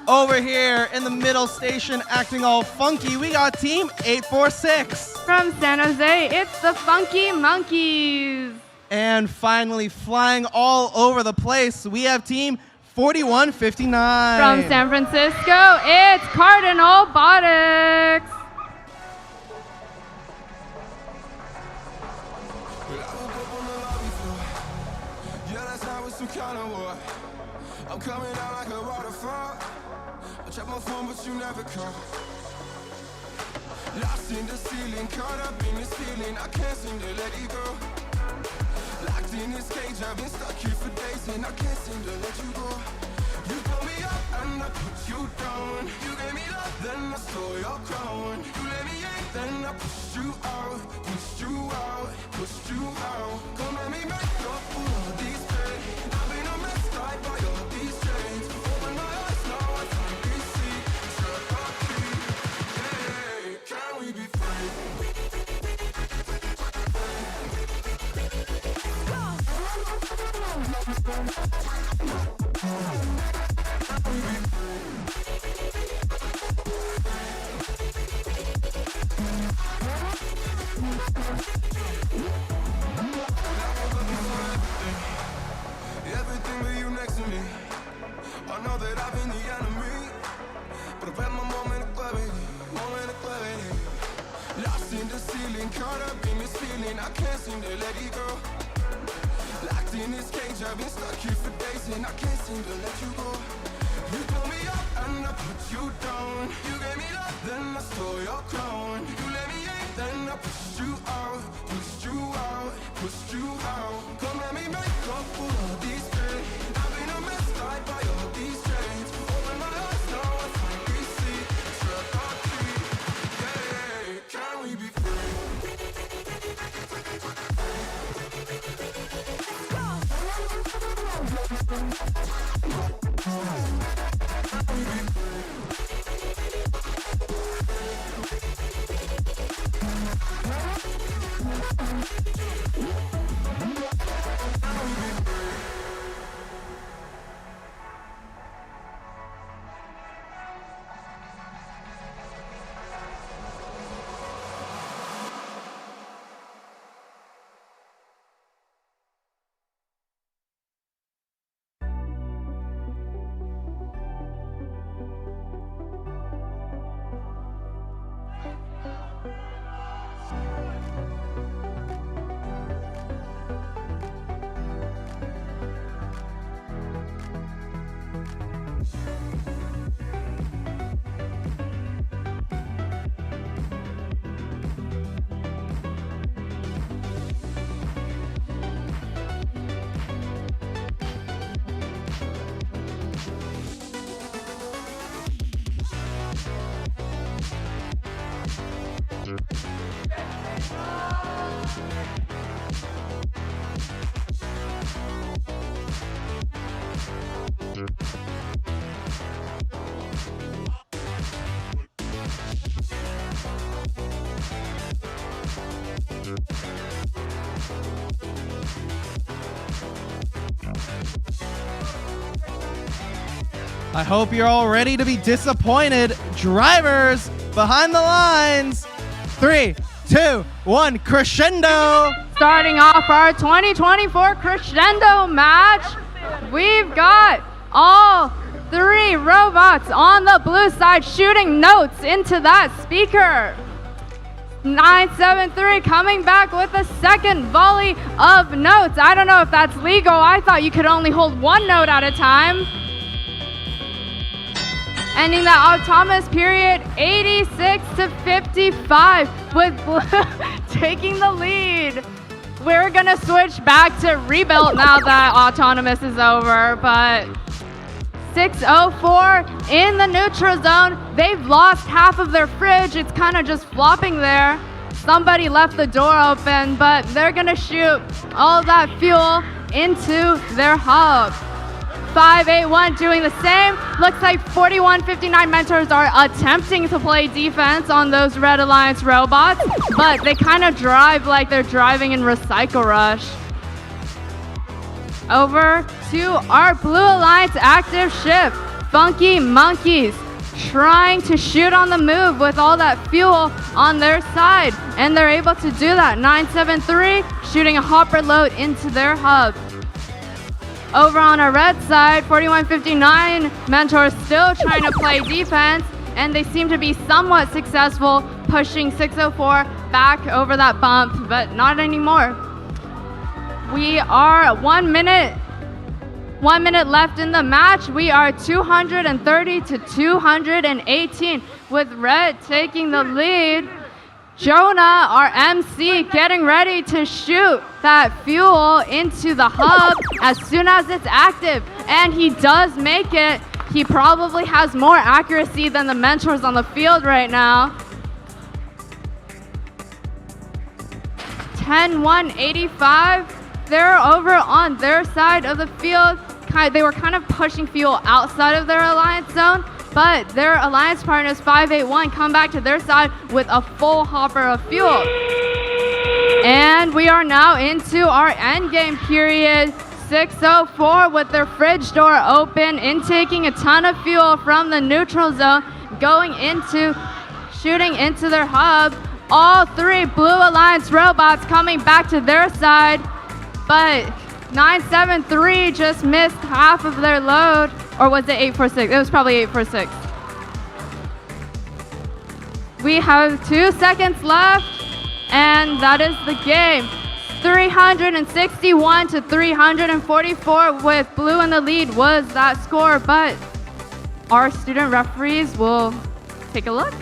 Over here in the middle station acting all funky, we got team 846. From San Jose, it's the Funky Monkeys. And finally, flying all over the place, we have team 4159. From San Francisco, it's Cardinal Botics. I'm coming out like a waterfall. I check my phone, but you never call. Lost in the ceiling, caught up in this feeling. I can't seem to let it go. Locked in this cage, I've been stuck here for days, and I can't seem to let you go. You pull me up and I put you down. You gave me love, then I stole your crown. You let me in, then I pushed you out, pushed you out, pushed you out. Come let me make up for all these pain. I've been a mess tied by all these chains. Open my eyes now, I finally see. Struck our feet. Hey, can we be free? Everything but you next to me. I know that I've been the enemy, but I've had my moment of clarity, moment of clarity. Lost in the ceiling, caught up in this feeling. I can't seem to let it go. Locked in this cage, I've been stuck here for days, and I can't seem to let you go. You pull me up and I put you down. You gave me love, then I stole your crown. You let me in, then I pushed you out, pushed you out, pushed you out. Come let me make up for all these pain. I've been a mess tied by all these chains. Open my eyes now, I finally see. Struck our feet. Yeah, can we be free? I hope you're all ready to be disappointed. Drivers, behind the lines. 3, 2, 1, crescendo. Starting off our 2024 crescendo match, we've got all 3 robots on the blue side shooting notes into that speaker. 973 coming back with a second volley of notes. I don't know if that's legal. I thought you could only hold 1 note at a time. Ending that autonomous period 86 to 55 with blue taking the lead. We're gonna switch back to rebuild now that autonomous is over, but 604 in the neutral zone. They've lost half of their fridge. It's kind of just flopping there. Somebody left the door open, but they're gonna shoot all that fuel into their hub. 581 doing the same. Looks like 4159 Mentors are attempting to play defense on those Red Alliance robots, but they kind of drive like they're driving in Recycle Rush. Over to our Blue Alliance active ship, Funky Monkeys, trying to shoot on the move with all that fuel on their side, and they're able to do that. 973 shooting a hopper load into their hub. Over on our red side, 4159 Mentors still trying to play defense, and they seem to be somewhat successful pushing 604 back over that bump, but not anymore. We are 1 minute left in the match. We are 230 to 218 with red taking the lead. Jonah, our MC, getting ready to shoot that fuel into the hub as soon as it's active, and he does make it. He probably has more accuracy than the Mentors on the field right now. 10-1-85. They're over on their side of the field. They were kind of pushing fuel outside of their alliance zone, but their alliance partners 581 come back to their side with a full hopper of fuel. And we are now into our end game period. 604 with their fridge door open, intaking a ton of fuel from the neutral zone, going into shooting into their hub. All three Blue Alliance robots coming back to their side, but 973 just missed half of their load. Or was it 846? It was probably 846. We have 2 seconds left, and that is the game. 361 to 344 with blue in the lead was that score, but our student referees will take a look.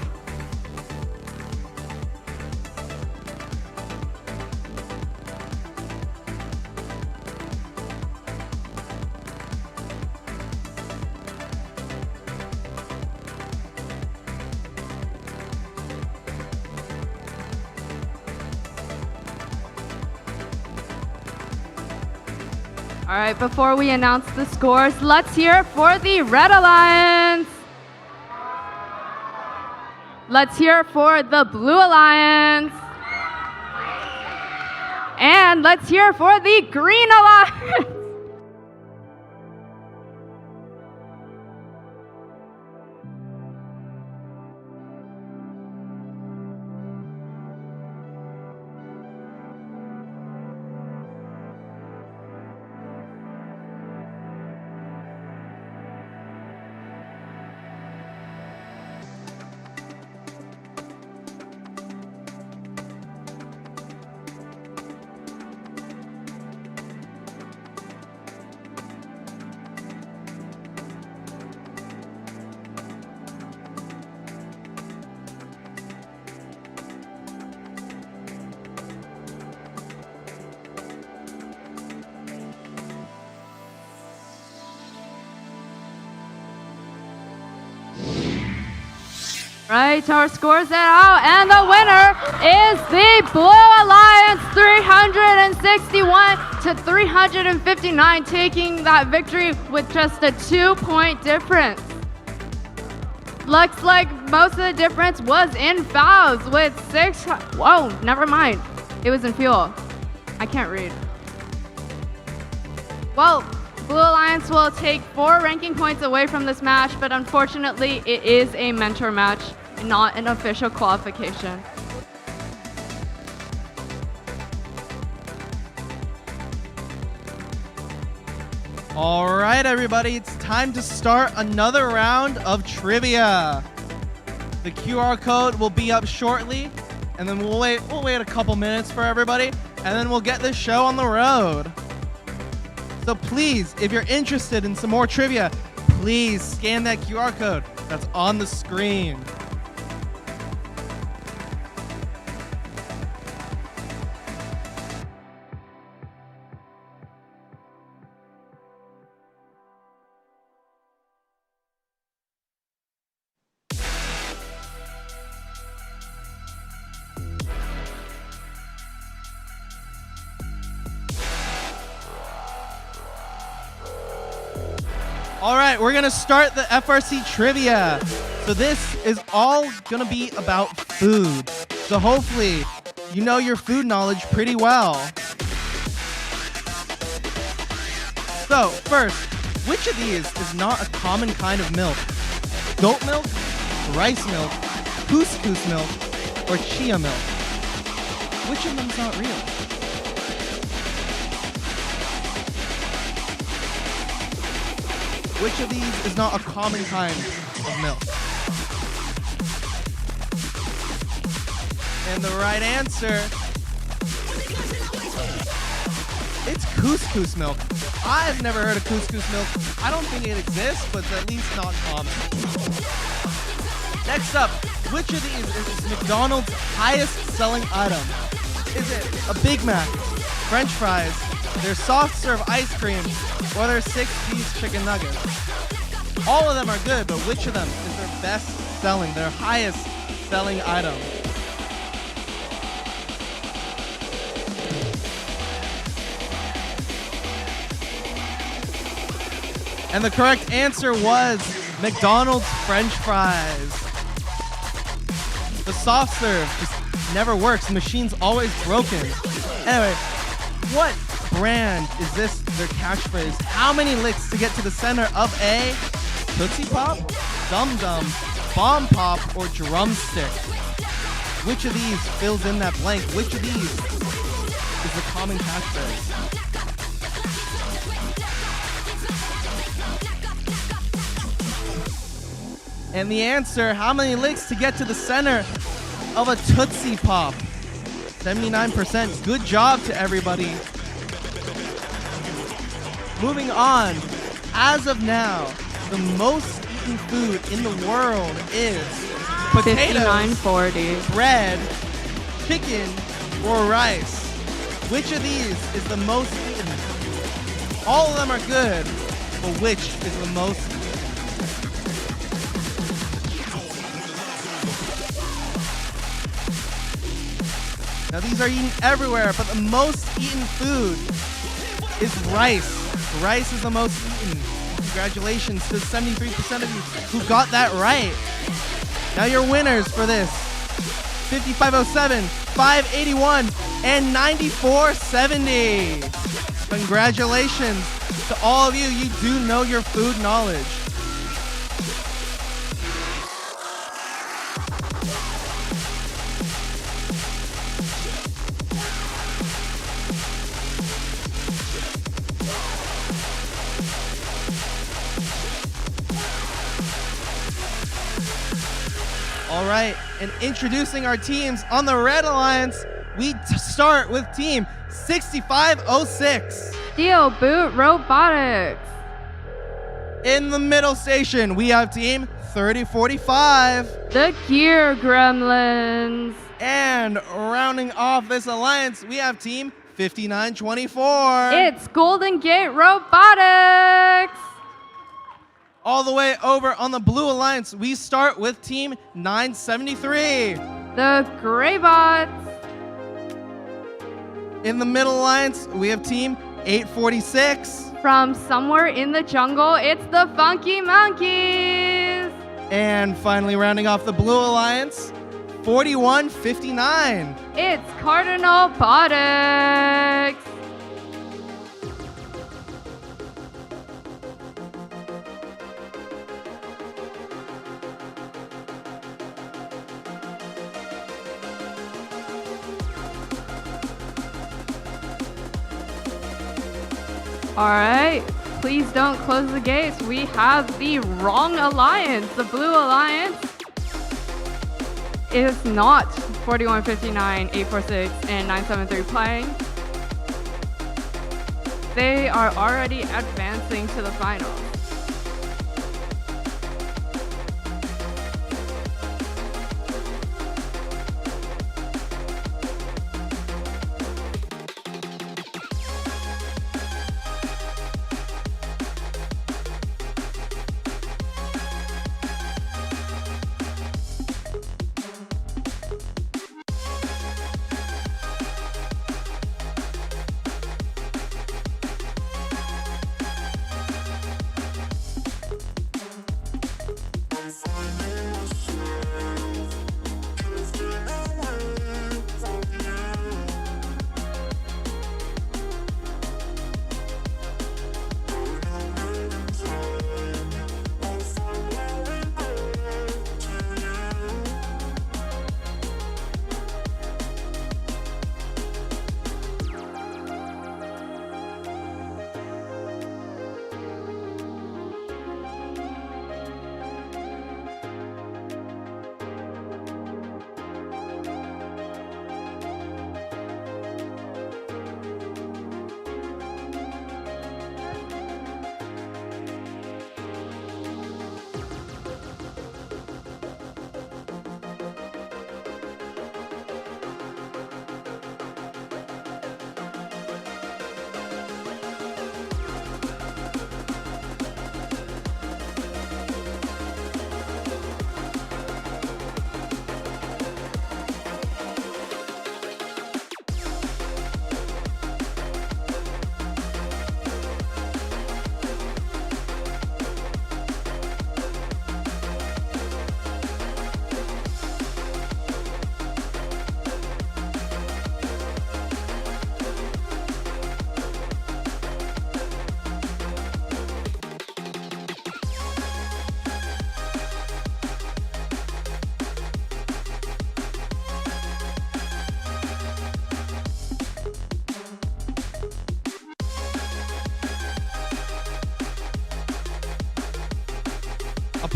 All right, before we announce the scores, let's hear it for the Red Alliance. Let's hear it for the Blue Alliance. And let's hear it for the Green Alliance. Right, our scores are out, and the winner is the Blue Alliance, 361 to 359, taking that victory with just a 2-point difference. Looks like most of the difference was in fouls with 6. Whoa, never mind. It was in fuel. I can't read. Well, Blue Alliance will take 4 ranking points away from this match, but unfortunately it is a mentor match, not an official qualification. All right, everybody, it's time to start another round of trivia. The QR code will be up shortly, and then we'll wait a couple minutes for everybody, and then we'll get this show on the road. So please, if you're interested in some more trivia, please scan that QR code that's on the screen. All right, we're gonna start the FRC trivia. So this is all gonna be about food. So hopefully you know your food knowledge pretty well. So first, which of these is not a common kind of milk? Goat milk, rice milk, couscous milk, or chia milk? Which of them is not real? Which of these is not a common kind of milk? And the right answer, it's couscous milk. I've never heard of couscous milk. I don't think it exists, but it's at least not common. Next up, which of these is McDonald's highest selling item? Is it a Big Mac, French fries, their soft serve ice cream, or their 6-piece chicken nuggets? All of them are good, but which of them is their best selling, their highest selling item? And the correct answer was McDonald's French fries. The soft serve just never works. The machine's always broken. Anyway, what brand is this, their catchphrase? How many licks to get to the center of a Tootsie Pop, Dum Dum, Bomb Pop, or Drumstick? Which of these fills in that blank? Which of these is the common catchphrase? And the answer, how many licks to get to the center of a Tootsie Pop? 79%. Good job to everybody. Moving on. As of now, the most eaten food in the world is potatoes, 59.40. bread, chicken, or rice. Which of these is the most eaten? All of them are good, but which is the most eaten? Now these are eaten everywhere, but the most eaten food is rice. Rice is the most eaten. Congratulations to 73% of you who got that right. Now your winners for this: 5507, 581, and 9470. Congratulations to all of you. You do know your food knowledge. All right, and introducing our teams on the Red Alliance, we start with team 6506. Steel Boot Robotics. In the middle station, we have team 3045. The Gear Gremlins. And rounding off this alliance, we have team 5924. It's Golden Gate Robotics. All the way over on the Blue Alliance, we start with team 973. The Greybots. In the middle alliance, we have team 846. From somewhere in the jungle, it's the Funky Monkeys. And finally rounding off the Blue Alliance, 4159. It's Cardinal Botics. All right, please don't close the gates. We have the wrong alliance. The Blue Alliance is not 4159, 846, and 973 playing. They are already advancing to the finals.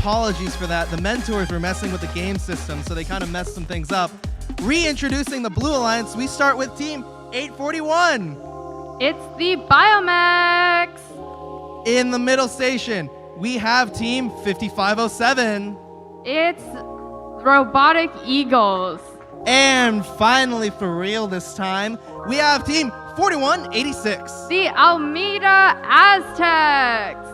apologies for that. The mentors were messing with the game system, so they kind of messed some things up. Reintroducing the Blue Alliance, we start with Team 841. It's the Biomex. In the middle station, we have Team 5507. It's Robotic Eagles. And finally, for real this time, we have Team 4186. The Almeida Aztecs.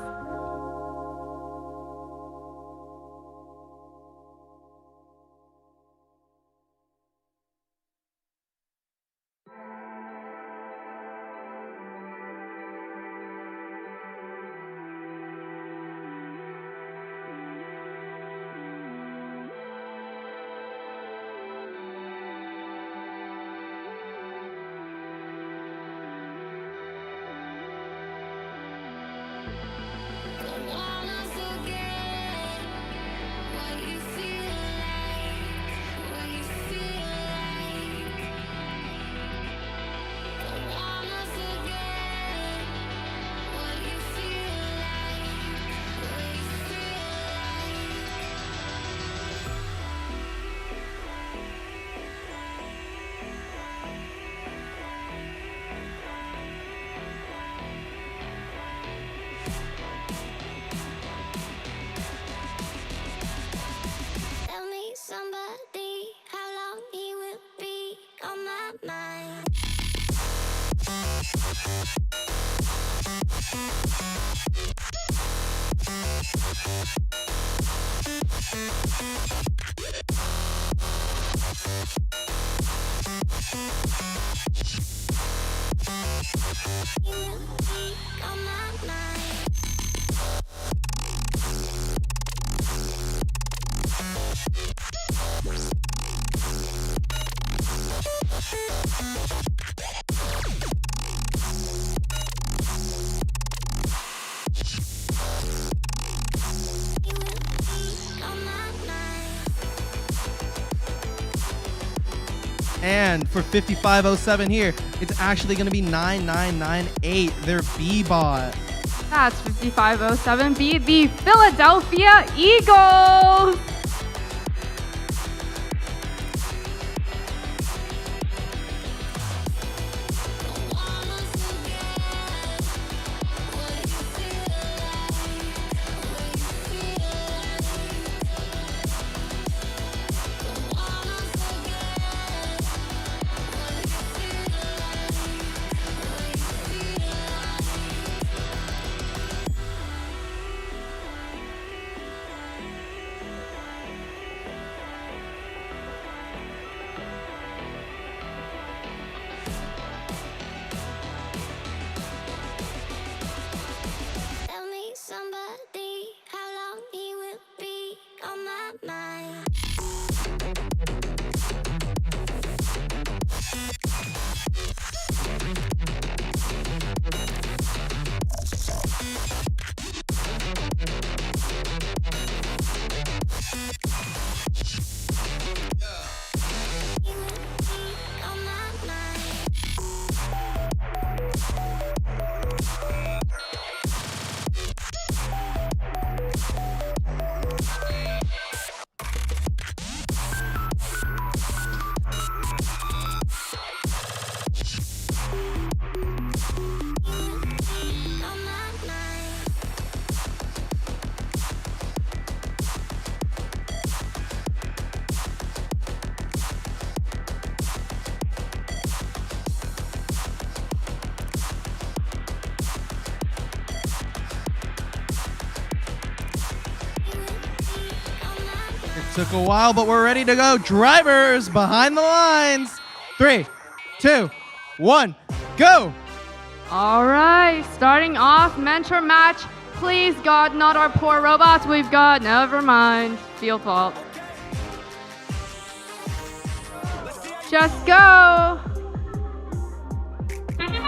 Somebody, how long he will be on my mind. He will be on my mind. And for 5507 here, it's actually going to be 9998, their B-bot. That's 5507B, the Philadelphia Eagles. Somebody, how long he will be on my mind. Took a while, but we're ready to go. Drivers behind the lines. 3, 2, 1, go. All right, starting off, mentor match. Please, God, not our poor robots. We've got, never mind, field fault. Just go.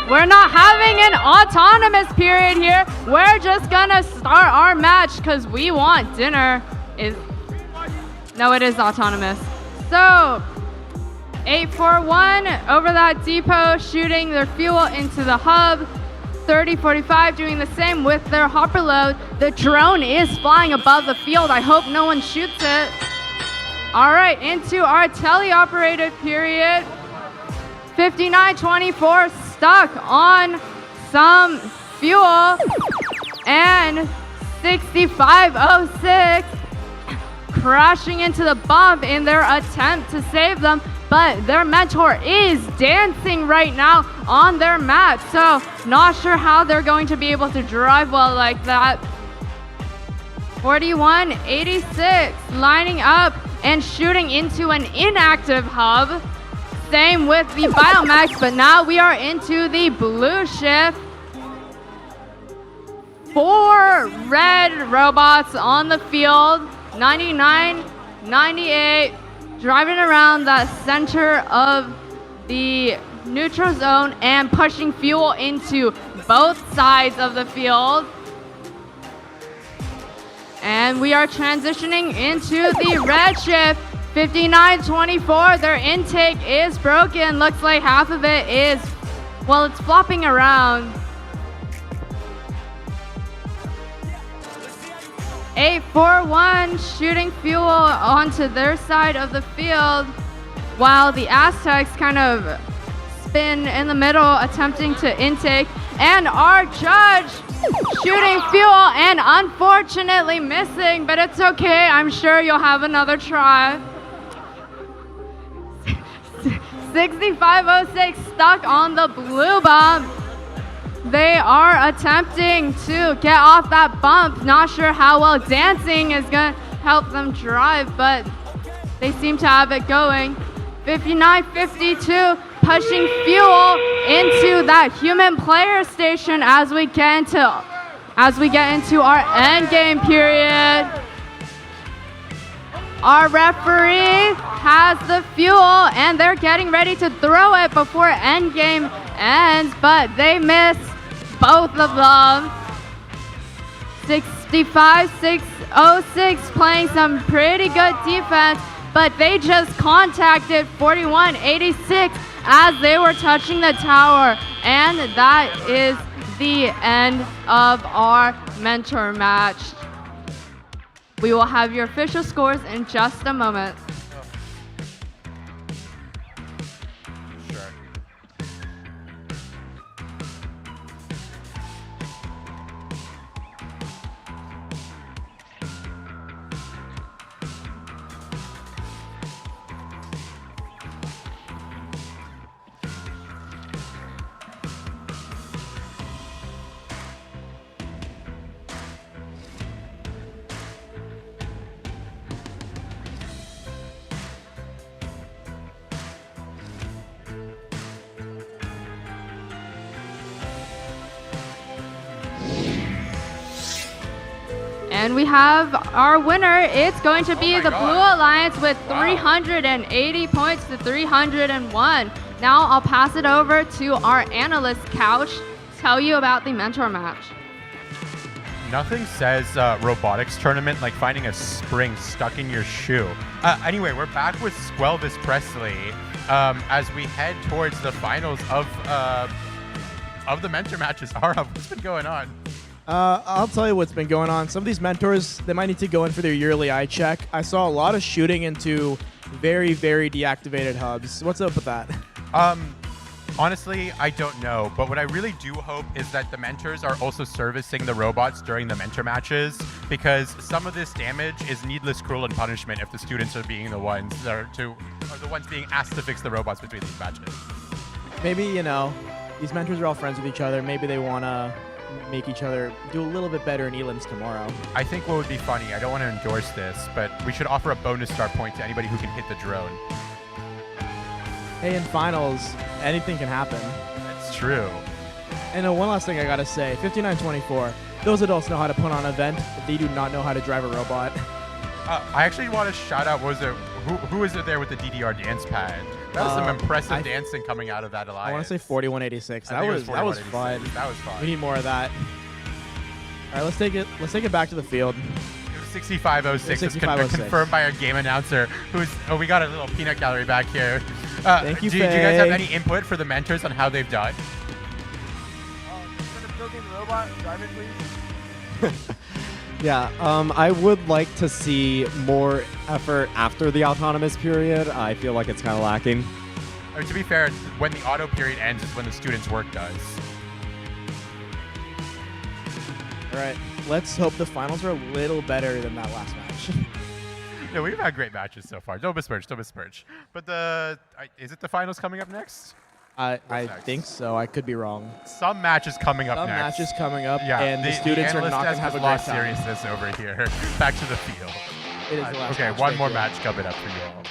We're not having an autonomous period here. We're just gonna start our match because we want dinner. No, it is autonomous. So, 841 over that depot, shooting their fuel into the hub. 3045 doing the same with their hopper load. The drone is flying above the field. I hope no one shoots it. All right, into our teleoperated period. 5924 stuck on some fuel, and 6506 crashing into the bump in their attempt to save them, but their mentor is dancing right now on their mat, so not sure how they're going to be able to drive well like that. 4186 lining up and shooting into an inactive hub. Same with the Biomax, but now we are into the blue shift. 4 red robots on the field, 99, 98, driving around that center of the neutral zone and pushing fuel into both sides of the field. And we are transitioning into the red shift. 5924, their intake is broken. Looks like half of it is, well, it's flopping around. 841 shooting fuel onto their side of the field, while the Aztecs kind of spin in the middle attempting to intake. And our judge shooting fuel and unfortunately missing, but it's okay. I'm sure you'll have another try. 6506 stuck on the blue bump. They are attempting to get off that bump. Not sure how well dancing is going to help them drive, but they seem to have it going. 5952 pushing fuel into that human player station as we get into our end game period. Our referee has the fuel and they're getting ready to throw it before end game ends, but they miss both of them. 65-606 playing some pretty good defense, but they just contacted 4186 as they were touching the tower, and that is the end of our mentor match. We will have your official scores in just a moment. And we have our winner. It's going to be the Blue Alliance with 380 points to 301. Now I'll pass it over to our analyst Couch to tell you about the mentor match. Nothing says robotics tournament like finding a spring stuck in your shoe. Anyway, we're back with Squelvis Presley as we head towards the finals of the mentor matches. Ara, what's been going on? I'll tell you what's been going on. Some of these mentors, they might need to go in for their yearly eye check. I saw a lot of shooting into very, very deactivated hubs. What's up with that? Honestly, I don't know. But what I really do hope is that the mentors are also servicing the robots during the mentor matches, because some of this damage is needless, cruel, and punishment if the students are being the ones that are the ones being asked to fix the robots between these matches. Maybe, you know, these mentors are all friends with each other. Maybe they want to make each other do a little bit better in elims tomorrow. I think what would be funny, I don't want to endorse this, but we should offer a bonus star point to anybody who can hit the drone. Hey, in finals, anything can happen. That's true. And one last thing I gotta say, 5924, those adults know how to put on an event, but they do not know how to drive a robot. I actually want to shout out, who is it there with the DDR dance pad? That was some impressive dancing coming out of that alliance. I want to say 4186. That was fun. That was fun. We need more of that. All right, let's take it back to the field. It was 6506. It's confirmed by our game announcer, we got a little peanut gallery back here. Thank you, do you guys have any input for the mentors on how they've done? looking robot, drive it, please. Yeah, I would like to see more effort after the autonomous period. I feel like it's kind of lacking. I mean, to be fair, when the auto period ends is when the students' work does. All right, let's hope the finals are a little better than that last match. Yeah, we've had great matches so far. Don't besmirch, don't besmirch. But is it the finals coming up next? I think so. I could be wrong. Some matches coming up Some next. matches coming up, Yeah, and the students are not going to have a great lost time. seriousness over here. Back to the field. It is the last okay, match, one thank more you. match coming up for you all.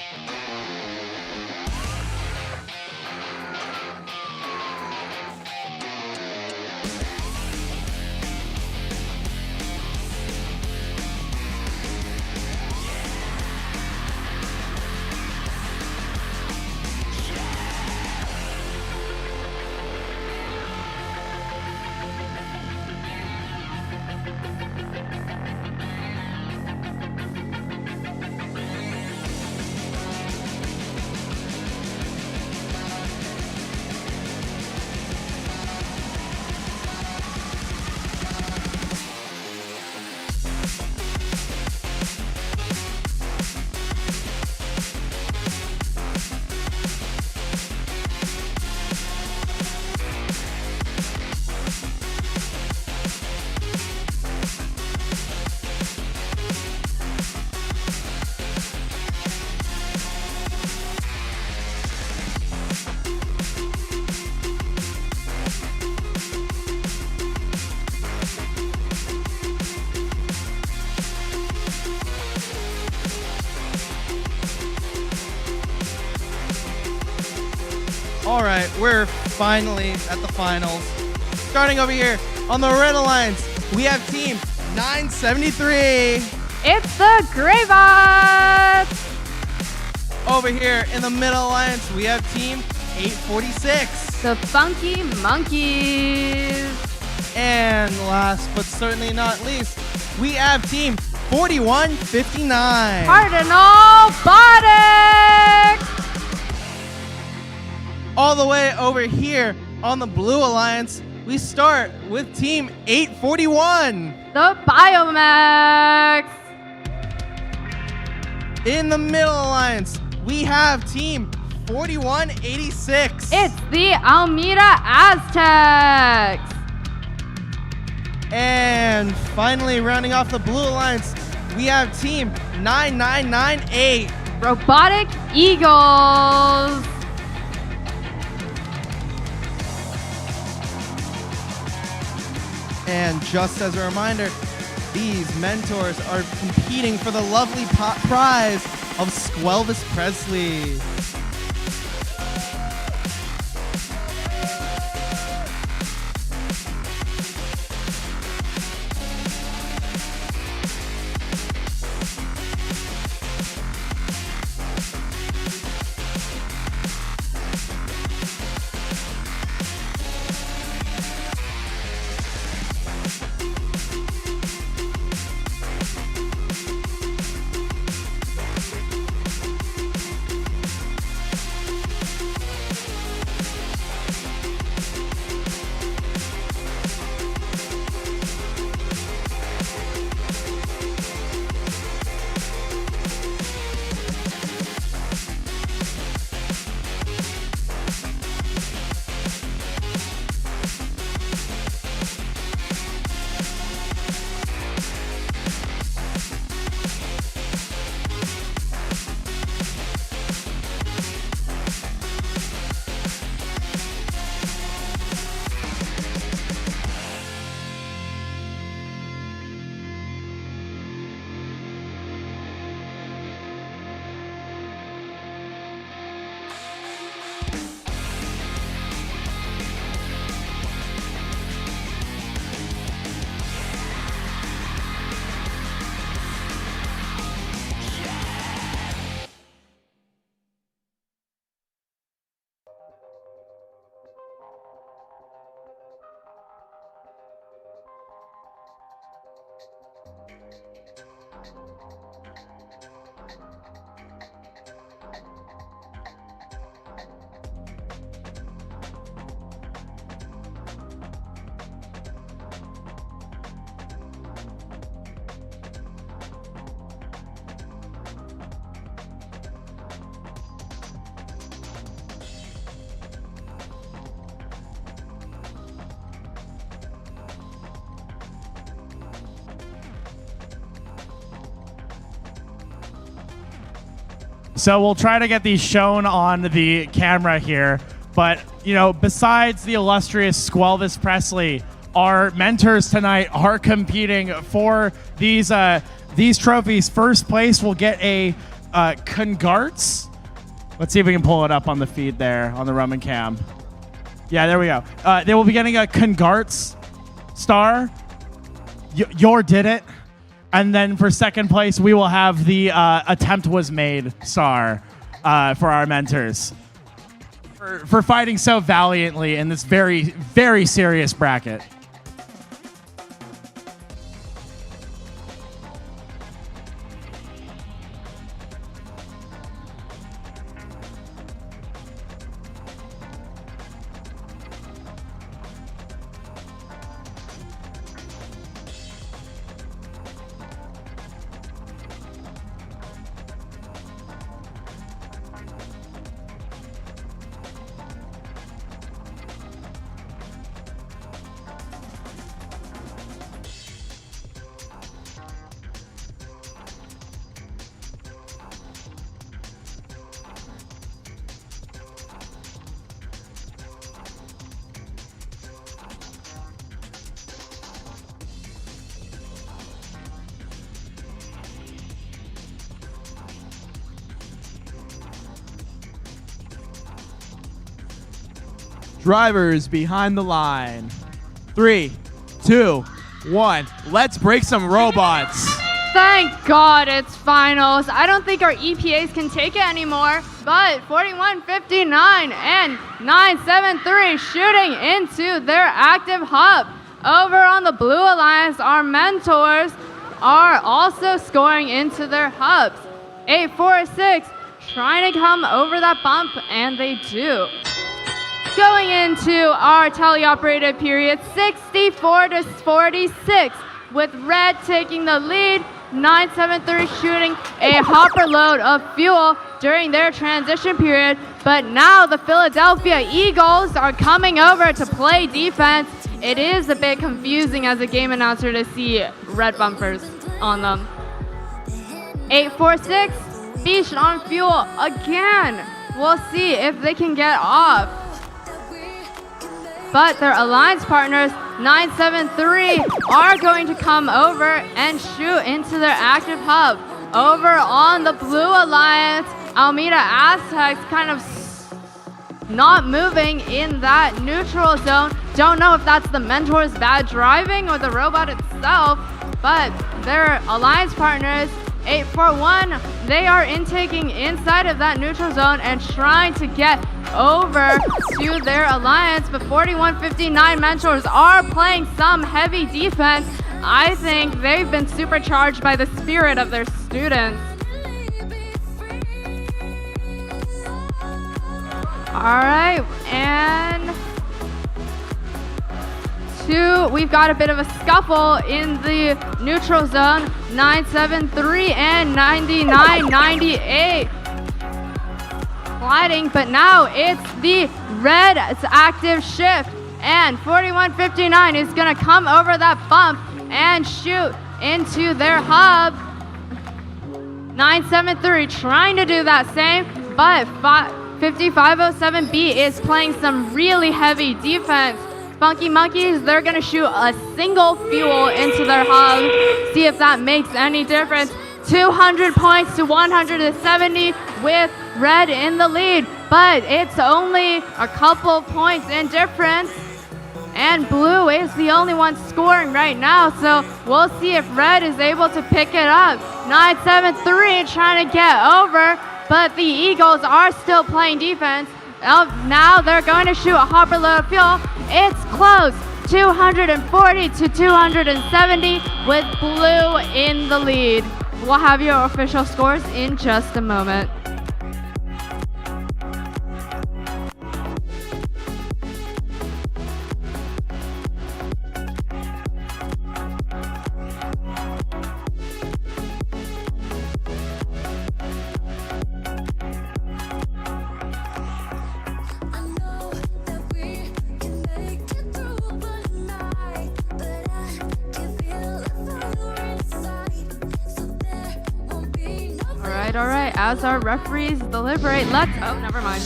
All right, we're finally at the finals. Starting over here on the Red Alliance, we have team 973. It's the Greybots! Over here in the Middle Alliance, we have team 846. The Funky Monkeys. And last but certainly not least, we have team 4159. Cardinal Botics! All the way over here on the Blue Alliance, we start with team 841. The Biomax. In the Middle Alliance, we have team 4186. It's the Almeida Aztecs. And finally, rounding off the Blue Alliance, we have team 9998. Robotic Eagles. And just as a reminder, these mentors are competing for the lovely prize of Squelvis Presley. So we'll try to get these shown on the camera here. But, you know, besides the illustrious Squelvis Presley, our mentors tonight are competing for these trophies. First place will get a Congarts. Let's see if we can pull it up on the feed there on the Roman cam. Yeah, there we go. They will be getting a Congarts star. Your did it. And then for second place, we will have the attempt was made star for our mentors for fighting so valiantly in this very, very serious bracket. Drivers behind the line. 3, 2, 1. Let's break some robots. Thank God it's finals. I don't think our EPAs can take it anymore, but 41.59 and 9.73 shooting into their active hub. Over on the Blue Alliance, our mentors are also scoring into their hubs. 8.46 trying to come over that bump, and they do. Going into our teleoperated period, 64-46, with Red taking the lead, 9.73 shooting a hopper load of fuel during their transition period. But now the Philadelphia Eagles are coming over to play defense. It is a bit confusing as a game announcer to see red bumpers on them. 8.46, Beach on fuel again. We'll see if they can get off. But their alliance partners, 973, are going to come over and shoot into their active hub. Over on the Blue Alliance, Alameda Aztecs kind of not moving in that neutral zone. Don't know if that's the mentors' bad driving or the robot itself, but their alliance partners, 841, they are intaking inside of that neutral zone and trying to get over to their alliance. But 41.59 mentors are playing some heavy defense. I think they've been supercharged by the spirit of their students. All right, and we've got a bit of a scuffle in the neutral zone. 973 and 99.98 gliding, but now it's the Red's active shift, and 41.59 is gonna come over that bump and shoot into their hub. 973 trying to do that same, but 5507B is playing some really heavy defense. Funky Monkeys, they're gonna shoot a single fuel into their hub, see if that makes any difference. 200 points to 170 with Red in the lead, but it's only a couple points in difference, and Blue is the only one scoring right now, so we'll see if Red is able to pick it up. 973 trying to get over, but the Eagles are still playing defense. Now they're going to shoot a hopper load of fuel. It's close, 240 to 270 with Blue in the lead. We'll have your official scores in just a moment. All right. as our referees deliberate. Oh, never mind.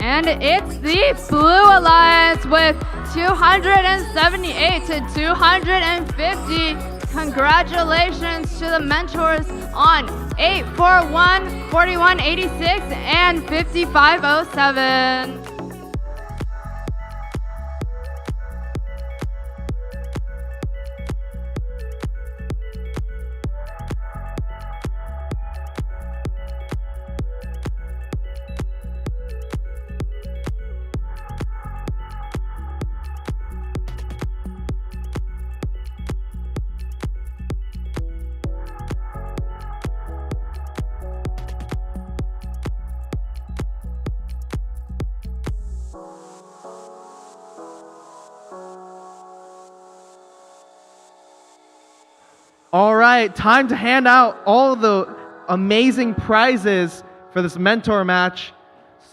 And it's the Blue Alliance with 278 to 250. Congratulations to the mentors on 841, 4186, and 5507. All right, time to hand out all of the amazing prizes for this mentor match.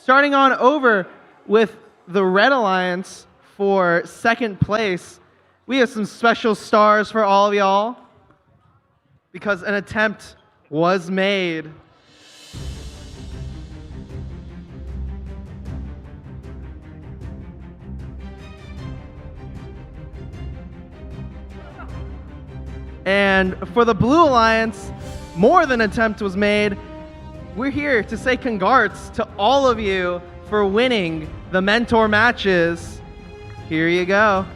Starting on over with the Red Alliance for second place. We have some special stars for all of y'all because an attempt was made. And for the Blue Alliance, more than an attempt was made. We're here to say congrats to all of you for winning the mentor matches. Here you go.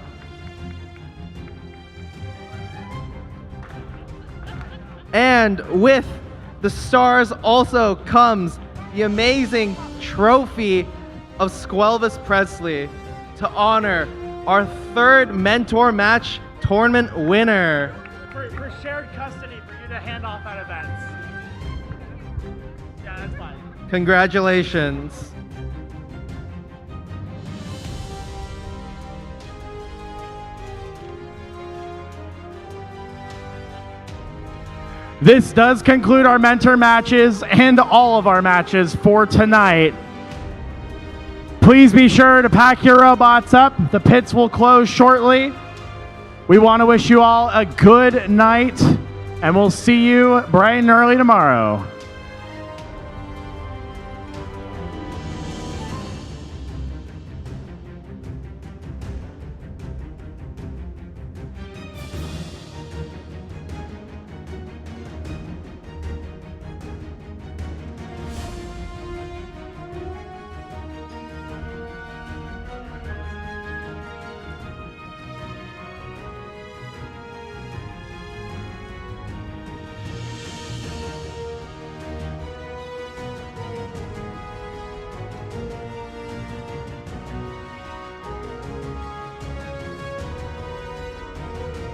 And with the stars also comes the amazing trophy of Squelvis Presley to honor our third mentor match tournament winner. For shared custody for you to hand off at events. Yeah, that's fine. Congratulations. This does conclude our mentor matches and all of our matches for tonight. Please be sure to pack your robots up. The pits will close shortly. We want to wish you all a good night, and we'll see you bright and early tomorrow.